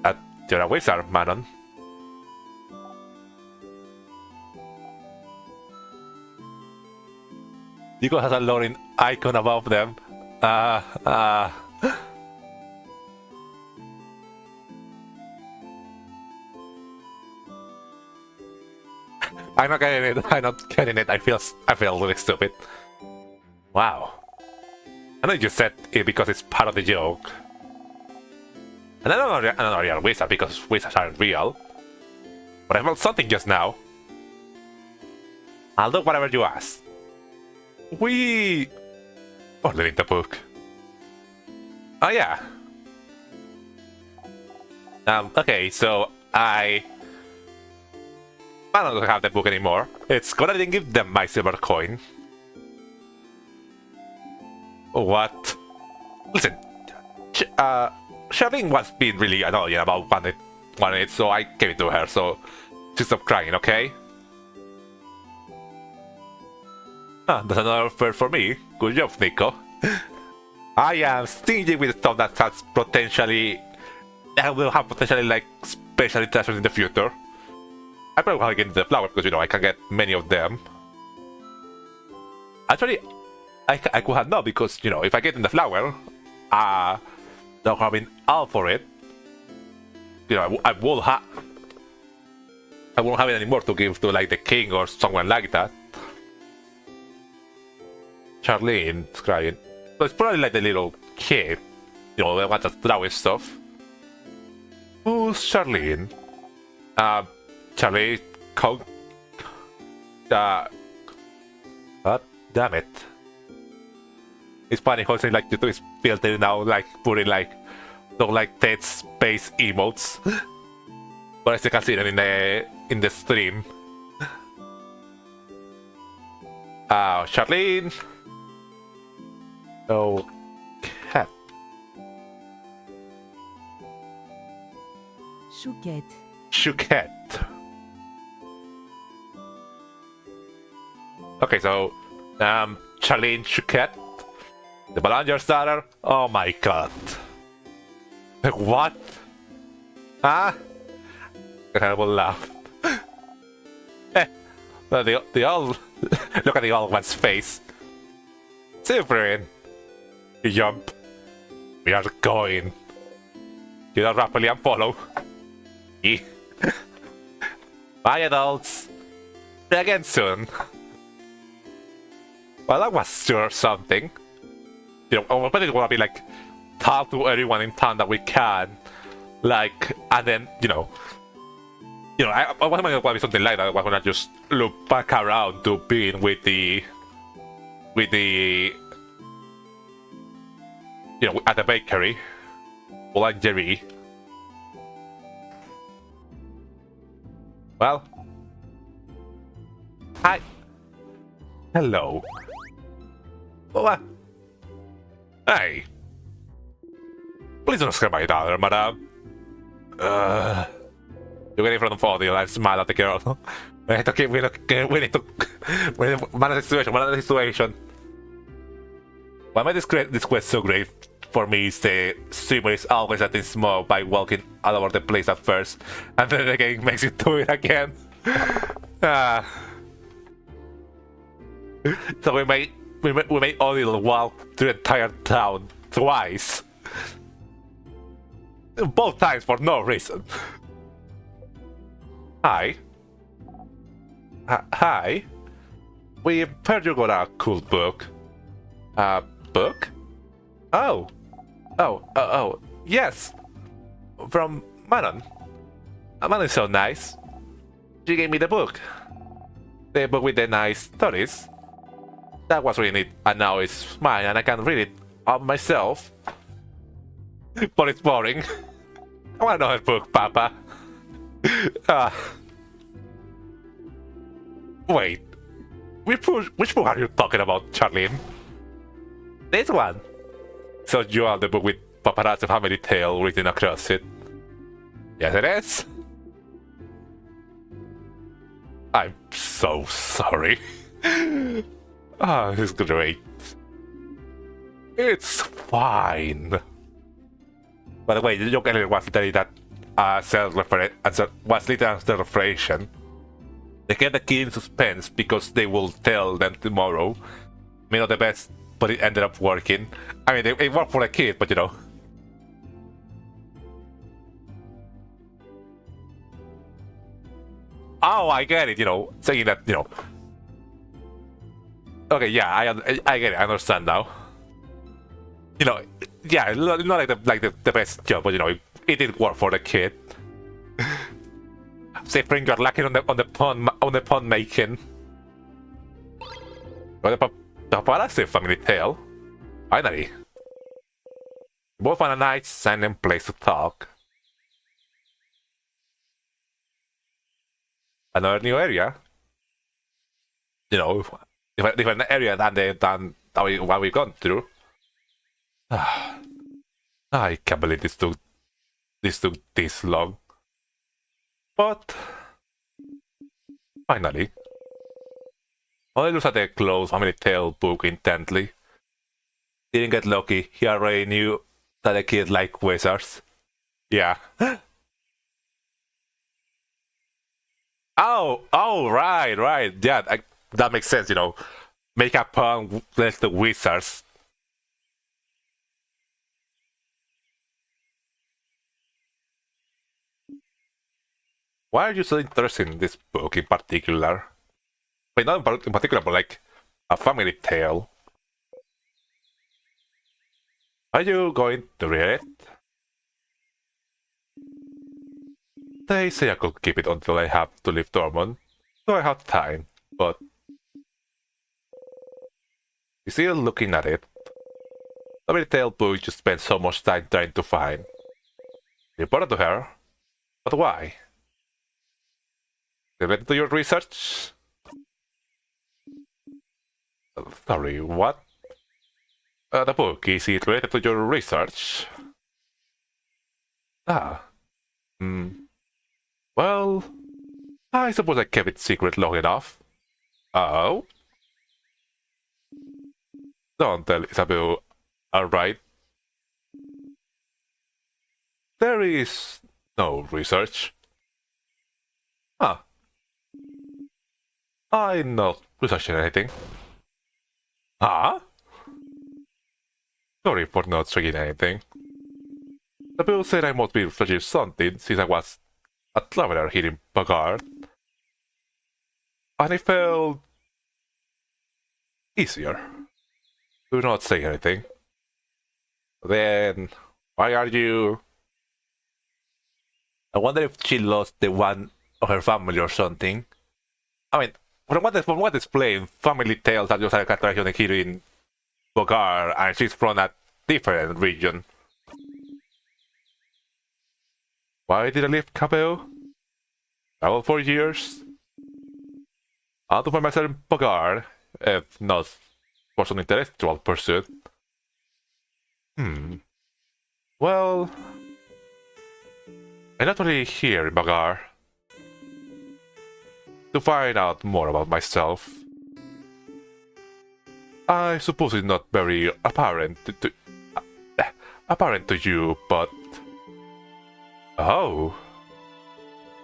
that you're a wizard, Manon. Nico has a loading icon above them. I'm not getting it. I'm not getting it. I feel really stupid. Wow. I know you said it because it's part of the joke. And I'm not a real wizard because wizards aren't real. But I felt something just now. I'll do whatever you ask. Ordering the book. Oh yeah. Okay, so I don't have the book anymore. It's gonna didn't give them my silver coin. What? Listen, Charlene was being really annoying about wanting it, so I gave it to her, so she stopped crying, okay? Ah, that's another offer for me. Good job, Nico. I am stingy with stuff that will have potentially like special interactions in the future. I probably want to get the flower because you know I can get many of them. Actually, I could have not because you know if I get in the flower, don't have been all for it. You know I won't have it anymore to give to like the king or someone like that. Charlene's crying. So it's probably like the little kid, you know, the one that's drawing stuff. Who's Charlene? Charlie, what? Damn it. It's funny how it's like YouTube is filtered now, like putting like don't like dead space emotes. But I still can see them in the stream. Charlene. Oh, cat. Chouquette. Chouquette. Okay, so Charlene Chouquette, the Balanger's daughter. Oh my god. Like what? Huh? A terrible laugh. They all look at the old one's face. Zifrin. You jump. We are going. You don't rapidly unfollow. Bye, adults. See you again soon. Well, that was sure something. You know, we're probably gonna be like, talk to everyone in town that we can. Like, and then, you know, I wasn't gonna be something like that. I was gonna just look back around to being with the, you know, at the bakery, boulangerie. Well, hi. Hello. What? Hey. Please don't scare my daughter, madam. You get in front of audio and smile at the girl. We need to keep, we need to manage the situation, manage the situation. What made this quest so great for me is the streamer is always letting smoke by walking all over the place at first, and then the game makes you do it again. So we made Odile walk through the entire town twice. Both times for no reason. Hi. Hi. We heard you got a cool book. A book? Oh. Oh, yes. From Manon. Manon is so nice. She gave me the book. The book with the nice stories. That was really neat, and now it's mine, and I can read it on myself. But it's boring. I want another book, Papa. Wait. Which book are you talking about, Charlene? This one. So you have the book with Paparazzi family tale written across it. Yes, it is. I'm so sorry. It's great. It's fine. By the way, the joke earlier was literally that was literally self-referential. They kept the kid in suspense because they will tell them tomorrow. May not the best, but it ended up working. I mean, it worked for the kid, but you know. Oh, I get it, you know, saying that, you know. Okay, yeah, I get it, I understand now. You know, yeah, not like the best job, but you know, it did work for the kid. Say, Spring, you're lacking on the pun making. But the paparazzi family tale. Finally, both find a nice silent place to talk. Another new area. You know, different area than what we've gone through. I can't believe this took this long. But finally, I looked at the closed family tale book intently. Didn't get lucky. He already knew that the kid liked wizards. Yeah. Oh, right. Yeah, that makes sense. You know, make a pun with the wizards. Why are you so interested in this book in particular? Wait, not in particular, but like a family tale. Are you going to read it? They say I could keep it until I have to leave Dortmund, so I have time, but... You're still looking at it. Family tale book you spent so much time trying to find. You brought it to her, but why? Related to your research? Sorry, what? The book, is it related to your research? Ah. Well, I suppose I kept it secret long enough. Oh? Don't tell Isabel, alright? There is no research. Ah. I'm not researching anything. Ah? Sorry for not saying anything. The bill said I must be researching something since I was a traveler here in Bagard. And I felt easier to not say anything. Then, why are you... I wonder if she lost the one of her family or something. I mean, from what is playing, family tales are just like a characterization here in Bogar, and she's from a different region. Why did I leave Capel? Travel for years. I want to find myself in Bogar, if not for some intellectual pursuit. Well, I'm not really here in Bogar. to find out more about myself. I suppose it's not very apparent to you, but oh,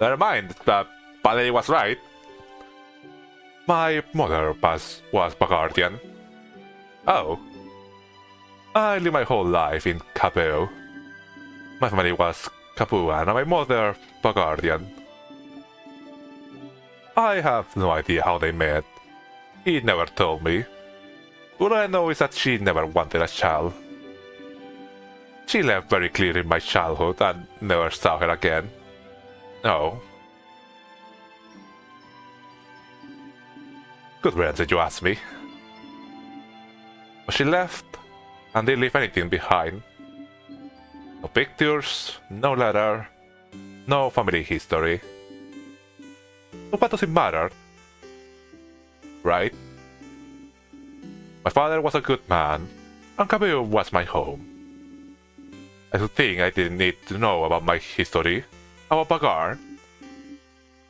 never mind. Paley was right. My mother was Bagardian. Oh, I lived my whole life in Capeo. My family was Capuan and my mother Bagardian. I have no idea how they met. He never told me. All I know is that she never wanted a child. She left very clear in my childhood and never saw her again. No. Good friends, did you ask me? But she left and didn't leave anything behind. No pictures, no letter, no family history. But what does it matter? Right? My father was a good man, and Cabello was my home. I should think I didn't need to know about my history, about Bagar.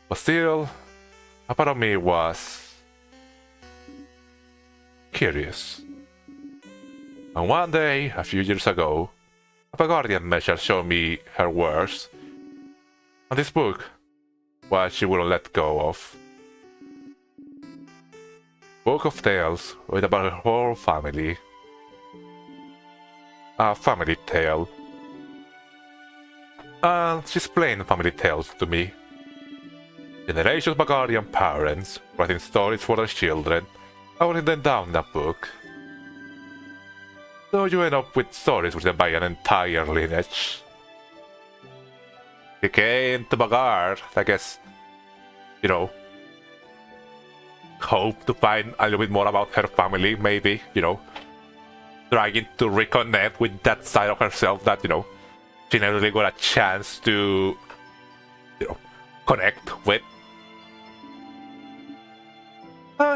But still, a part of me was curious. And one day, a few years ago, a Bagarian measure showed me her words, and this book, what she wouldn't let go of. Book of tales with about her whole family. A family tale. And she explained family tales to me. Generations of Bagarian parents writing stories for their children, and writing them down in a book. So you end up with stories written by an entire lineage. He came to Bagar, I guess, you know, hope to find a little bit more about her family, maybe, you know, trying to reconnect with that side of herself that, you know, she never really got a chance to, you know, connect with.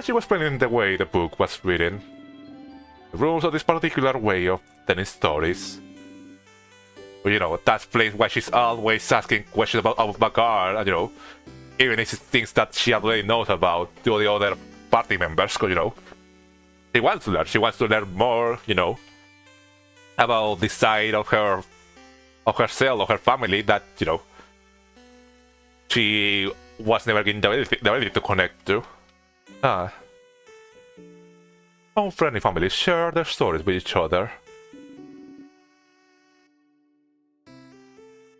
She was explaining the way the book was written, the rules of this particular way of telling stories. But, you know, that's place why she's always asking questions about Bagar, and, you know, even if it's things that she already knows about to the other party members, because, you know, she wants to learn more, you know, about the side of herself, of her family that, you know, she was never given the ability to connect to. All friendly families share their stories with each other.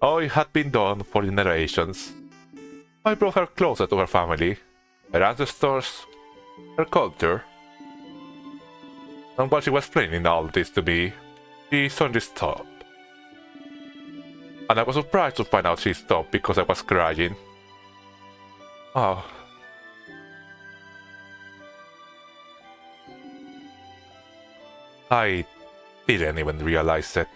Oh, it had been done for generations. I brought her closer to her family, her ancestors, her culture. And while she was explaining all this to me, she suddenly stopped. And I was surprised to find out she stopped because I was crying. Oh. I didn't even realize it.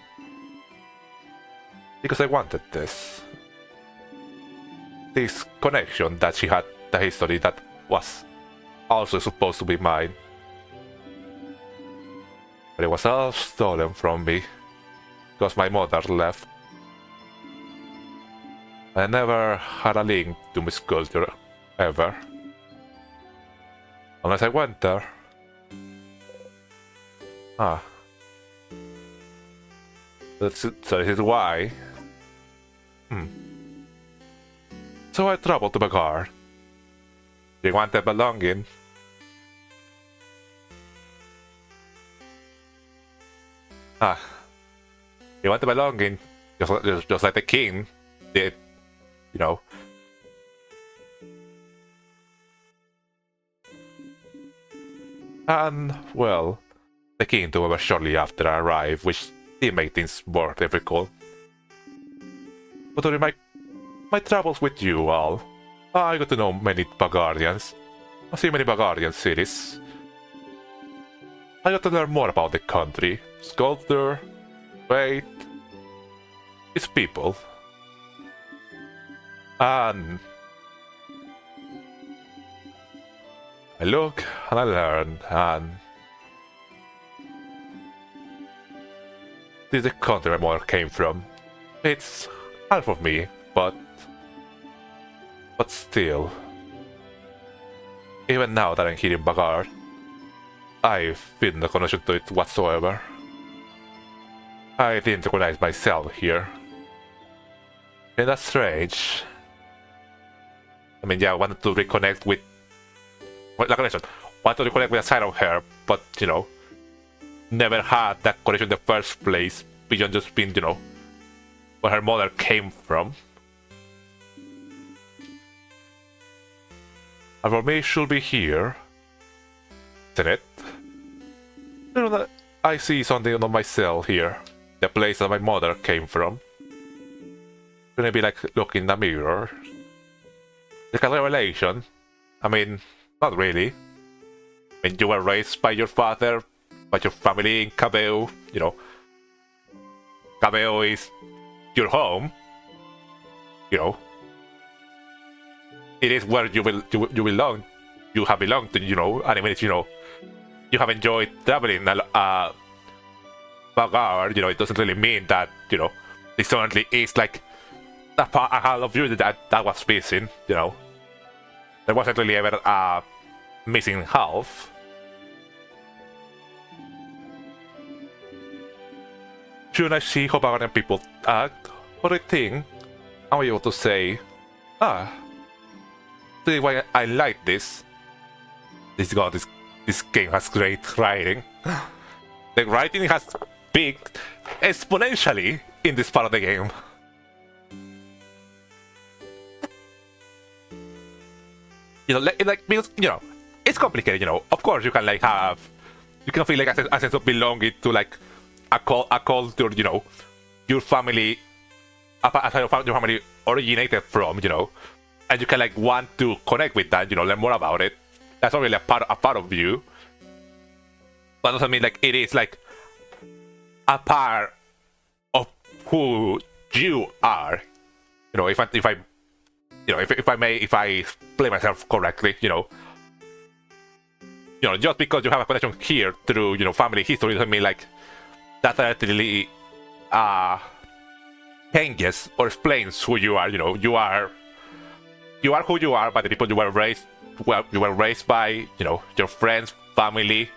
Because I wanted this. This connection that she had, the history that was also supposed to be mine. But it was all stolen from me because my mother left. I never had a link to Miss Culture ever. Unless I went there. So this is why. So I traveled to Bagar. She wanted belonging. She wanted belonging, just like the king did, you know. And, well, the king took over shortly after I arrived, which did make things more difficult. But during my travels with you all, I got to know many Bagarians. I see many Bagarian cities. I got to learn more about the country, its culture, faith, its people. And I look and I learn, and this is the country my mother came from. It's half of me, but still. Even now that I'm here in Bagard, I feel no connection to it whatsoever. I didn't recognize myself here. And that's strange. I mean, yeah, I wanted to reconnect with... Well, like I mentioned, wanted to reconnect with a side of her, but, you know, never had that connection in the first place, beyond just being, you know, where her mother came from. And for me, it should be here. Isn't it? You know that I see something on my cell here. The place that my mother came from. Gonna be like looking in the mirror. Like a revelation. I mean, not really. I mean, you were raised by your father, by your family in Cabeo. You know, Cabeo is your home. You know, it is where you belong. You have belonged to, you know, and even if, you know, you have enjoyed traveling Bagard, you know, it doesn't really mean that, you know, this certainly is like a half of you that was missing, you know. There wasn't really ever a missing half. Soon I see how Bagarian people act, or I think I'm able to say, see why I like this. This game has great writing. The writing has peaked exponentially in this part of the game. You know, because, you know, it's complicated, you know. Of course, you can like you can feel like a sense of belonging to like a culture, you know, your family, your family originated from, you know, and you can like want to connect with that, you know, learn more about it. That's not really a part of you, but doesn't mean like it is like a part of who you are. You know, if I you know, if I play myself correctly, you know, just because you have a connection here through, you know, family history doesn't mean like that really changes or explains who you are. You know, you are who you are by the people you were raised by, you know, your friends, family, you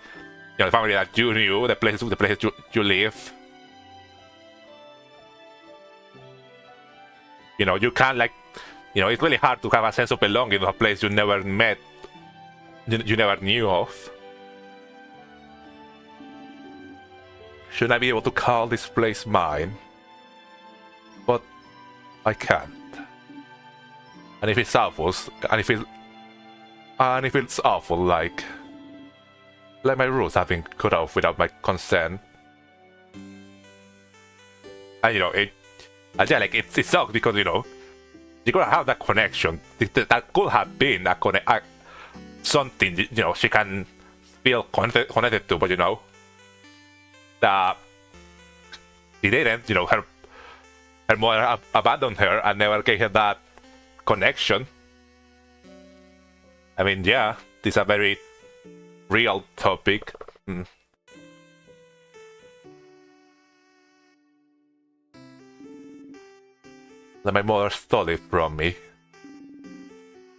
know, the family that you knew, the places you live. You know, you can't like, you know, it's really hard to have a sense of belonging to a place you never met, you never knew of. Should I be able to call this place mine? But I can't. And if it's awful, and if it's awful, like my roots have been cut off without my consent, and you know yeah, like it sucks because, you know, you're gonna have that connection. That could have been something, you know, she can feel connected to, but you know, that she didn't. You know, her mother abandoned her and never gave her that connection. I mean, yeah, this is a very real topic. That my mother stole it from me.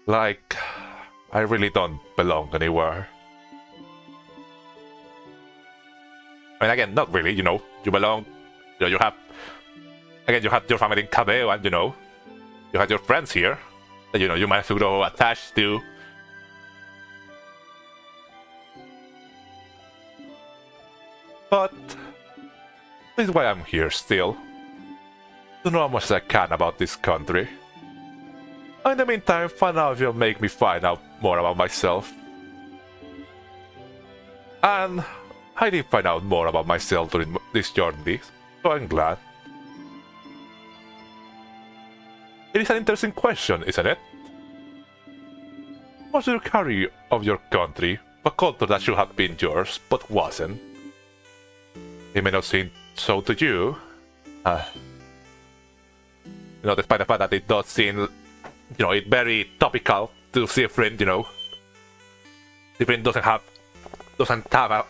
Like, I really don't belong anywhere. I mean, again, not really, you know, you belong, you know, you have your family in Cabeo, and, you know, you have your friends here that, you know, you might have to grow attached to. But this is why I'm here still. To know how much I can about this country. In the meantime, find out if you'll make me find out more about myself. And I did find out more about myself during this journey, so I'm glad. It is an interesting question, isn't it? What's your carry of your country, a culture that should have been yours, but wasn't? It may not seem so to you. You know, despite the fact that it does seem, you know, it's very topical to different, you know, different doesn't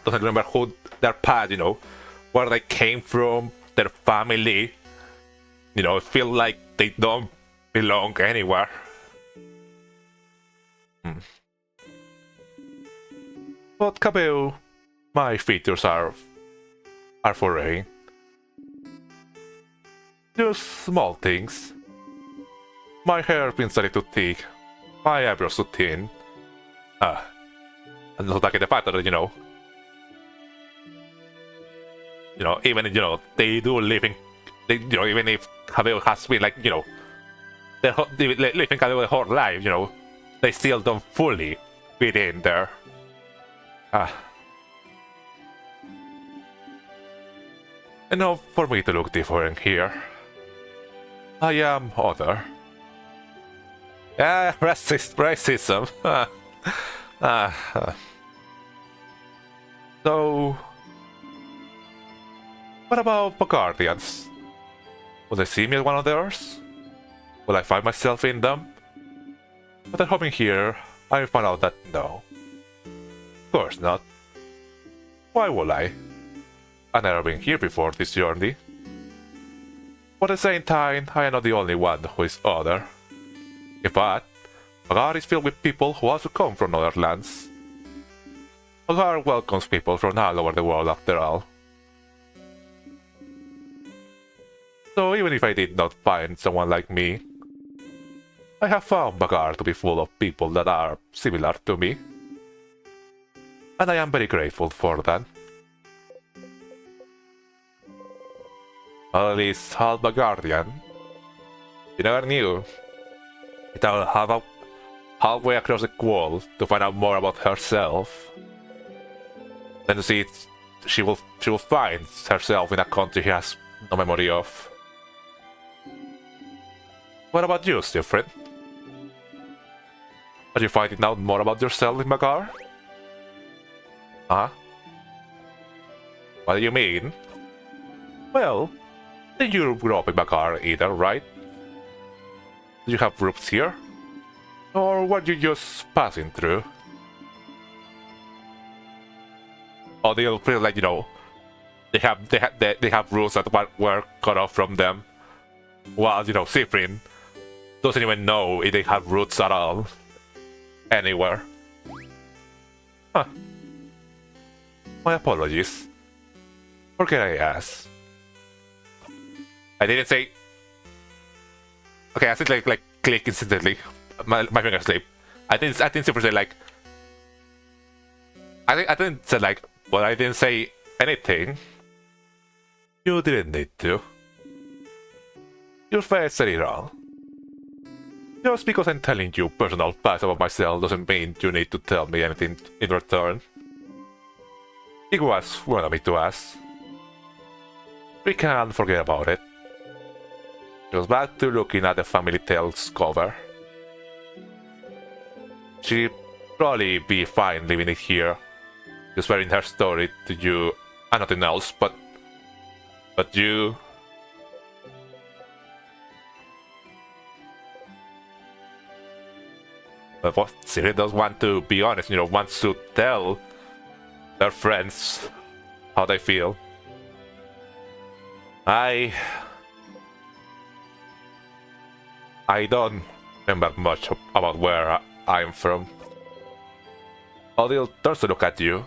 remember who their past, you know, where they came from, their family, you know, feel like they don't belong anywhere. But Kabeo, my features are for rain. Just small things. My hair been starting to thick, my eyebrows too thin. And not like the fact that even they do live in, even if Kabeo has been like they living Kabeo the whole life, they still don't fully fit in there. Enough for me to look different here. I am other. Racism. So, what about the Guardians? Will they see me as one of theirs? Will I find myself in them? But at home here, I found out that no. Of course not. Why would I? I've never been here before this journey. But at the same time, I am not the only one who is other. In fact, Agar is filled with people who also come from other lands. Agar welcomes people from all over the world after all. So even if I did not find someone like me, I have found Bagar to be full of people that are similar to me. And I am very grateful for that. At least half Bagarian. You never knew. It traveled halfway across the wall to find out more about herself. Then to see it, she will find herself in a country she has no memory of. What about you, Siegfried? Are you finding out more about yourself in Bagar? Huh? What do you mean? Well, did you grow up in Bagar either, right? Did you have roots here? Or were you just passing through? Or do you feel like, they have roots that were cut off from them? While, Siegfried doesn't even know if they have roots at all. Anywhere. Huh. My apologies. Forget I asked. I didn't say. Okay, I said like click instantly. My finger slip. I didn't simply say like. I didn't say like, but I didn't say anything. You didn't need to. Your face said it all. Just because I'm telling you personal facts about myself doesn't mean you need to tell me anything in return. It was one of me to ask. We can't forget about it. Just back to looking at the Family Tales cover. She'd probably be fine leaving it here, just sharing her story to you and nothing else, but you... But what Siri does want to be honest, wants to tell their friends how they feel. I don't remember much about where I'm from. Odile turns to look at you.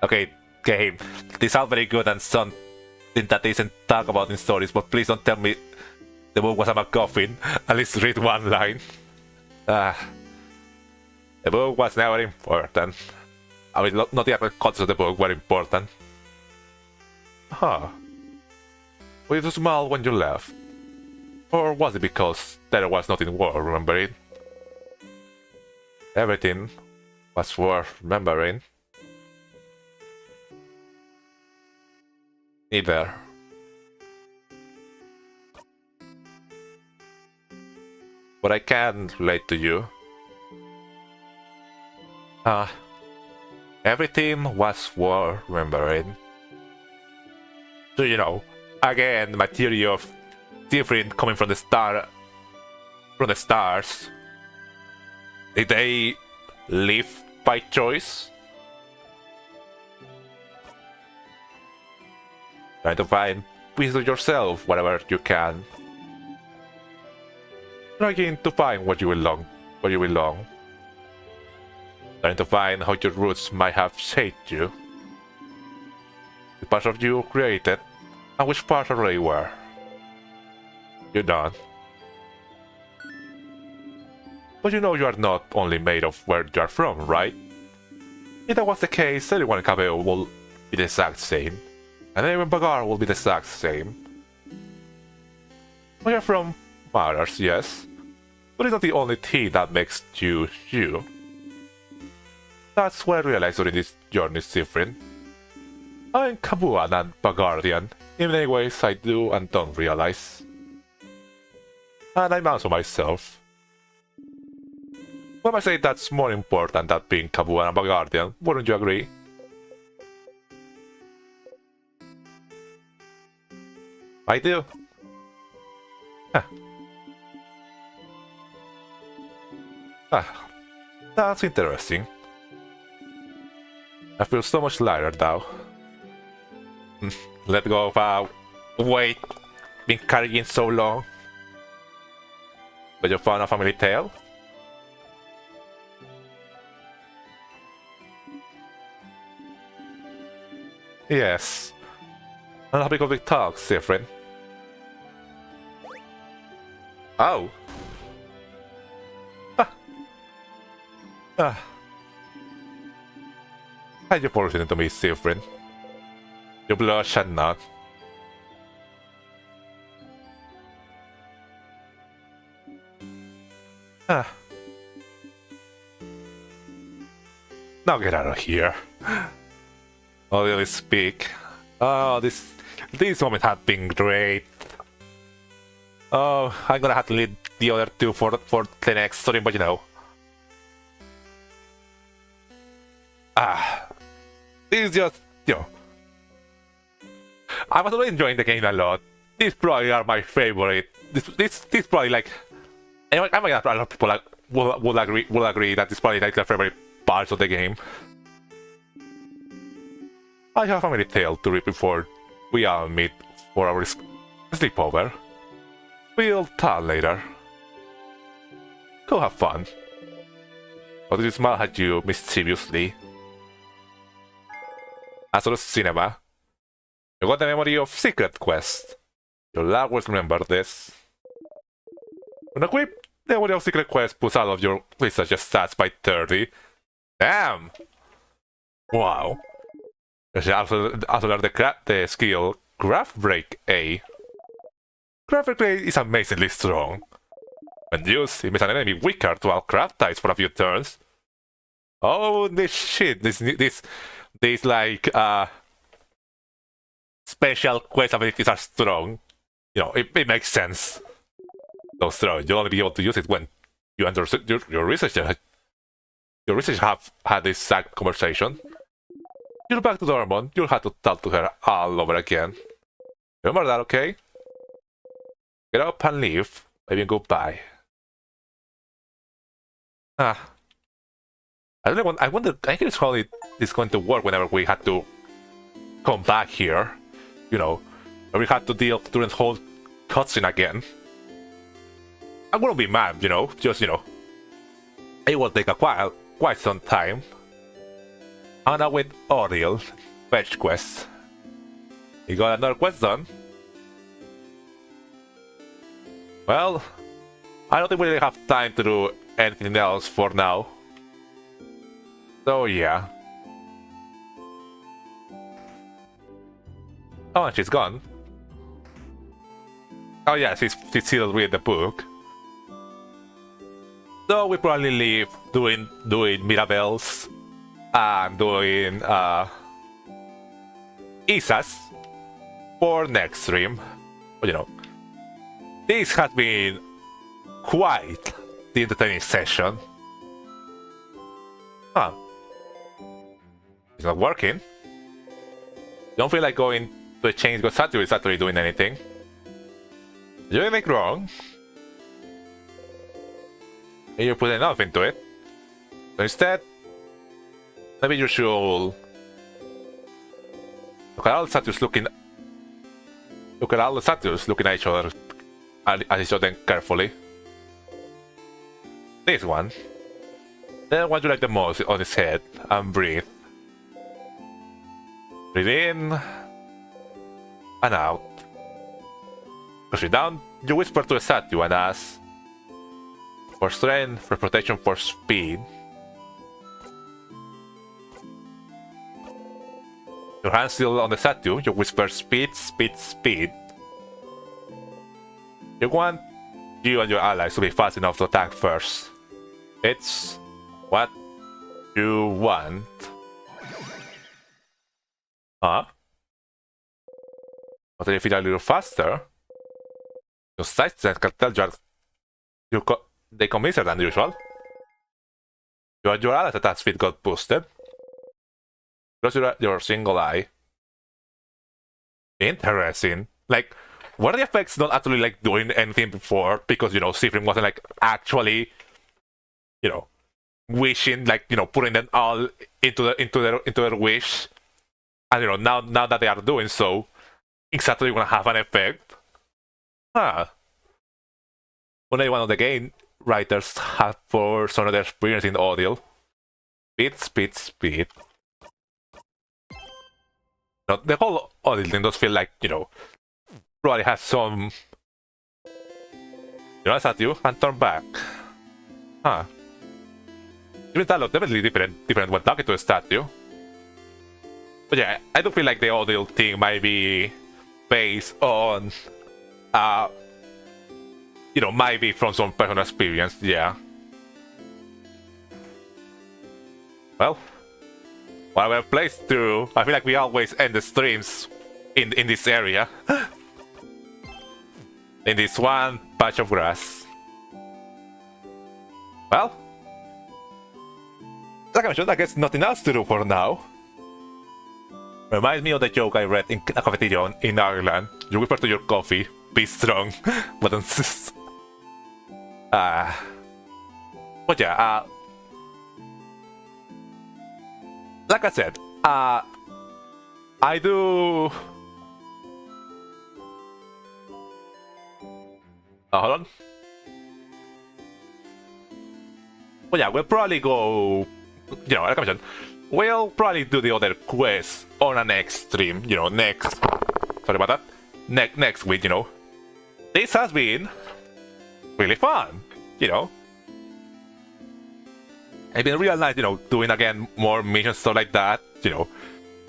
Okay, game. These are very good and something that isn't talked about in stories, but please don't tell me the book was a MacGuffin. At least read one line. The book was never important. I mean, not the actual contents of the book were important. Huh. Were you too small when you left? Or was it because there was nothing worth remembering? Everything was worth remembering. Neither. But I can relate to you. Everything was worth remembering. So again, my theory of different coming from the stars. Did they live by choice? Try to find peace of yourself wherever you can. Trying to find where you belong. Trying to find how your roots might have shaped you. The parts of you created, and which parts already were. You're done. But you know you are not only made of where you are from, right? If that was the case, everyone in Cabello will be the exact same. And everyone in Bagar will be the exact same. Where you're from matters, yes. But it's not the only thing that makes you you. That's what I realized during this journey is different. I'm Kabuan and Bagardian. In many ways I do and don't realize. And I'm also myself. When I say that's more important than being Kabuan and Bagardian, wouldn't you agree? I do. That's interesting. I feel so much lighter now. Let go of weight been carrying so long. But you found a family tale? Yes. On a topic of big talks, different. Oh. Why you forcing to me, Sifrin? You blush and not. Now get out of here. Oh, really speak. Oh, this moment has been great. Oh, I'm gonna have to lead the other two for the next story, but you know. This is just, you know. I was really enjoying the game a lot. These probably are my favorite. This probably like. I'm a lot of people like will agree that this probably like their favorite parts of the game. I have a family tale to read before we all meet for our sleepover. We'll talk later. Go have fun. Or did you smile at you mischievously? As for the cinema, you got the memory of Secret Quest. You'll always remember this. When equipped, the memory of Secret Quest puts all of your research stats by 30. Damn! Wow. There's also learn the skill Graph Break A. Graph Break A is amazingly strong. When used, it makes an enemy weaker to all craft types for a few turns. Oh, this shit! These like special quest abilities are strong. You know, it makes sense. So strong. You'll only be able to use it when you enter your researcher. Your researcher have had this exact conversation. You're back to Dormont. You'll have to talk to her all over again. Remember that, okay? Get up and leave. Maybe goodbye. I wonder. I think it's how this is going to work whenever we had to come back here. You know, where we had to deal during the whole cutscene again. I wouldn't be mad, you know. Just you know, it will take quite some time. And now with Oriel, fetch quest. You got another quest done. Well, I don't think we really have time to do anything else for now. So yeah. Oh, and she's gone. Oh yeah, she's still reading the book. So we probably leave doing Mirabelle's and doing Isa's for next stream. But you know, this has been quite the entertaining session. Huh. It's not working. Don't feel like going to a change because Satoru is actually doing anything. Did you do anything wrong? Maybe you put enough into it. So instead, maybe you should look at all the statues looking. Look at all the statues looking at each other carefully. This one. Then what do you like the most on his head? And breathe. Breathe in and out. Push it down. You whisper to a statue and ask for strength, for protection, for speed. Your hand still on the statue. You whisper speed, speed, speed. You want you and your allies to be fast enough to attack first. It's what you want. Huh? But if you feel a little faster, your sight sense can tell they come easier than usual. Your allies' attack speed got boosted. Close your single eye. Interesting. Like, were the effects not actually like doing anything before? Because, you know, Sifrim wasn't like actually, you know, wishing, like, you know, putting them all into their wish. And, you know, now that they are doing so, it's actually gonna have an effect. Huh. Only one of the game writers have for some of their experience in audio. Speed, speed, speed. No, the whole audio thing does feel like, you know, probably has some... You know, at you and turn back. Huh. Even that looked definitely different when talking to a statue. But yeah, I do feel like the audio thing might be based on... you know, might be from some personal experience, yeah. Well, whatever place through, I feel like we always end the streams in this area. In this one patch of grass. Well, like I mentioned, I guess nothing else to do for now. Reminds me of the joke I read in a cafeteria in Ireland. You whisper to your coffee, be strong, but insist. But yeah, like I said, I do... hold on. But yeah, we'll probably go... You know, like I mentioned, we'll probably do the other quests on a next stream. You know, next... Sorry about that. Next week, you know. This has been really fun, you know. It's been real nice, you know, doing again more missions, stuff like that, you know.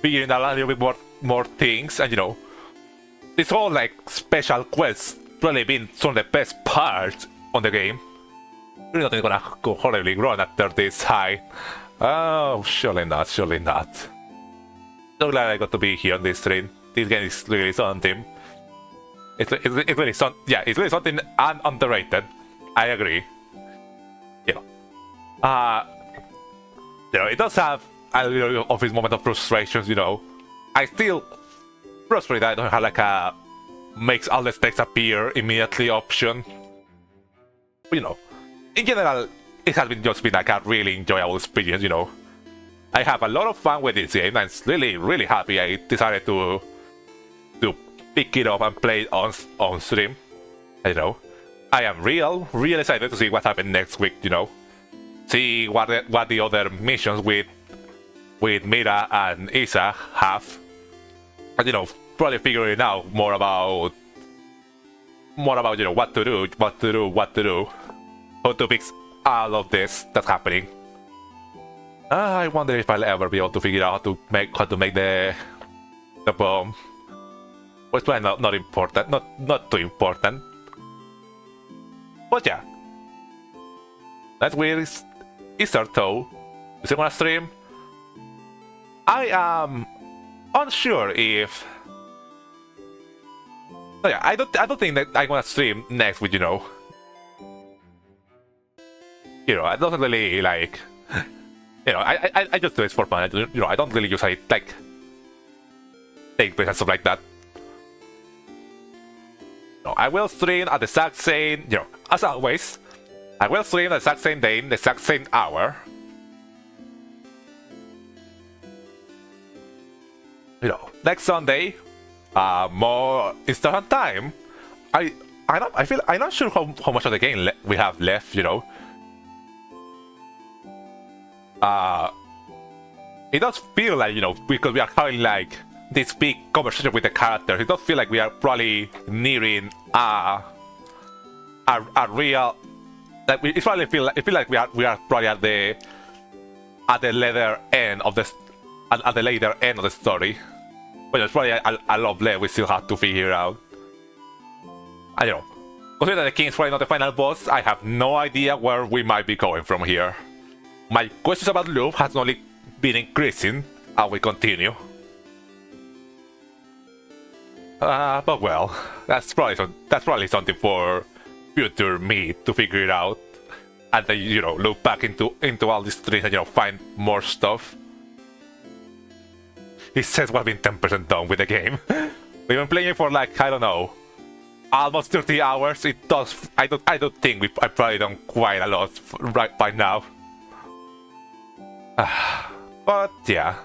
Figuring out a little bit more things, and you know, this whole like special quests probably been some of the best parts on the game. Really not gonna go horribly wrong after this high. Oh, surely not, surely not. So glad I got to be here on this stream. This game is really something. It's really something. Yeah, it's really something underrated. I agree. You know, it does have a little of its moment of frustrations. You know, I still frustrated. I don't have like a makes all the stakes appear immediately option. But, you know, in general, it has been just been like a really enjoyable experience. You know, I have a lot of fun with this game, and it's really happy I decided to pick it up and play it on stream. You know, I am real excited to see what happens next week. You know, see what the other missions with Mira and Isa have, and you know, probably figuring out more about you know what to do, how to fix all of this that's happening. I wonder if I'll ever be able to figure out how to make the bomb. Well, it's probably not important, not too important. But yeah, that's weird. Easter though. Is it gonna stream? I am unsure if. Oh yeah, I don't think that I'm gonna stream next week. You know, I don't really like. You know, I just do it for fun. You know, I don't really use it like take place and stuff like that. No, I will stream at the exact same, you know, as always. I will stream the exact same day, the exact same hour. You know, next Sunday, more instant time. I'm not sure how much of the game we have left. You know, uh, it does feel like, you know, because we are having like this big conversation with the characters, it does feel like we are probably nearing a real, like it probably feel like we are probably at the later end of the at the later end of the story. But there's probably a lot left we still have to figure out. I don't know. Considering the king is probably not the final boss, I have no idea where we might be going from here. My questions about Loop has only been increasing as we continue. But well, that's probably something for future me to figure it out, and then, you know, look back into all these trees and, you know, find more stuff. He says we've been 10% done with the game. We've been playing for like, I don't know, almost 30 hours. It does. I don't think I've probably done quite a lot right by now. But yeah,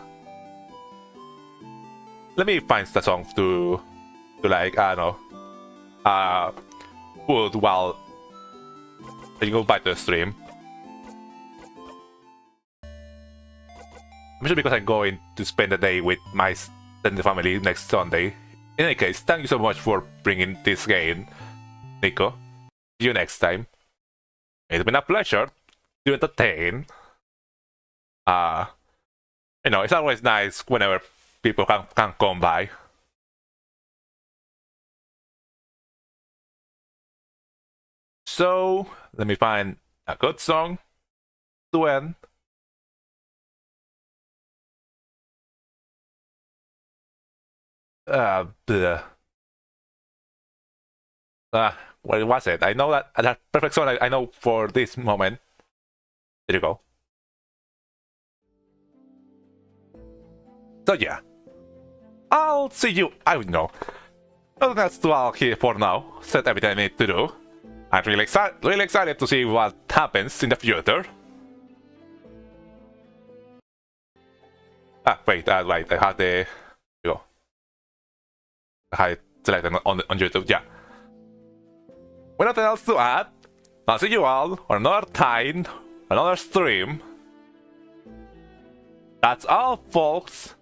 let me find the song to like, I don't know, put while you go back to the stream. Especially because I'm going to spend the day with my extended family next Sunday. In any case, thank you so much for bringing this game, Nico. See you next time. It's been a pleasure to entertain. You know, it's always nice whenever people can come by. So, let me find a good song to end. What was it? I know that perfect song I know for this moment. There you go. So yeah, I'll see you. I don't know. Nothing else to all here for now. Said everything I need to do. I'm really excited to see what happens in the future. Wait, right, I had the... Go. I had it selected on YouTube, yeah. With nothing else to add, I'll see you all on another time, another stream. That's all, folks.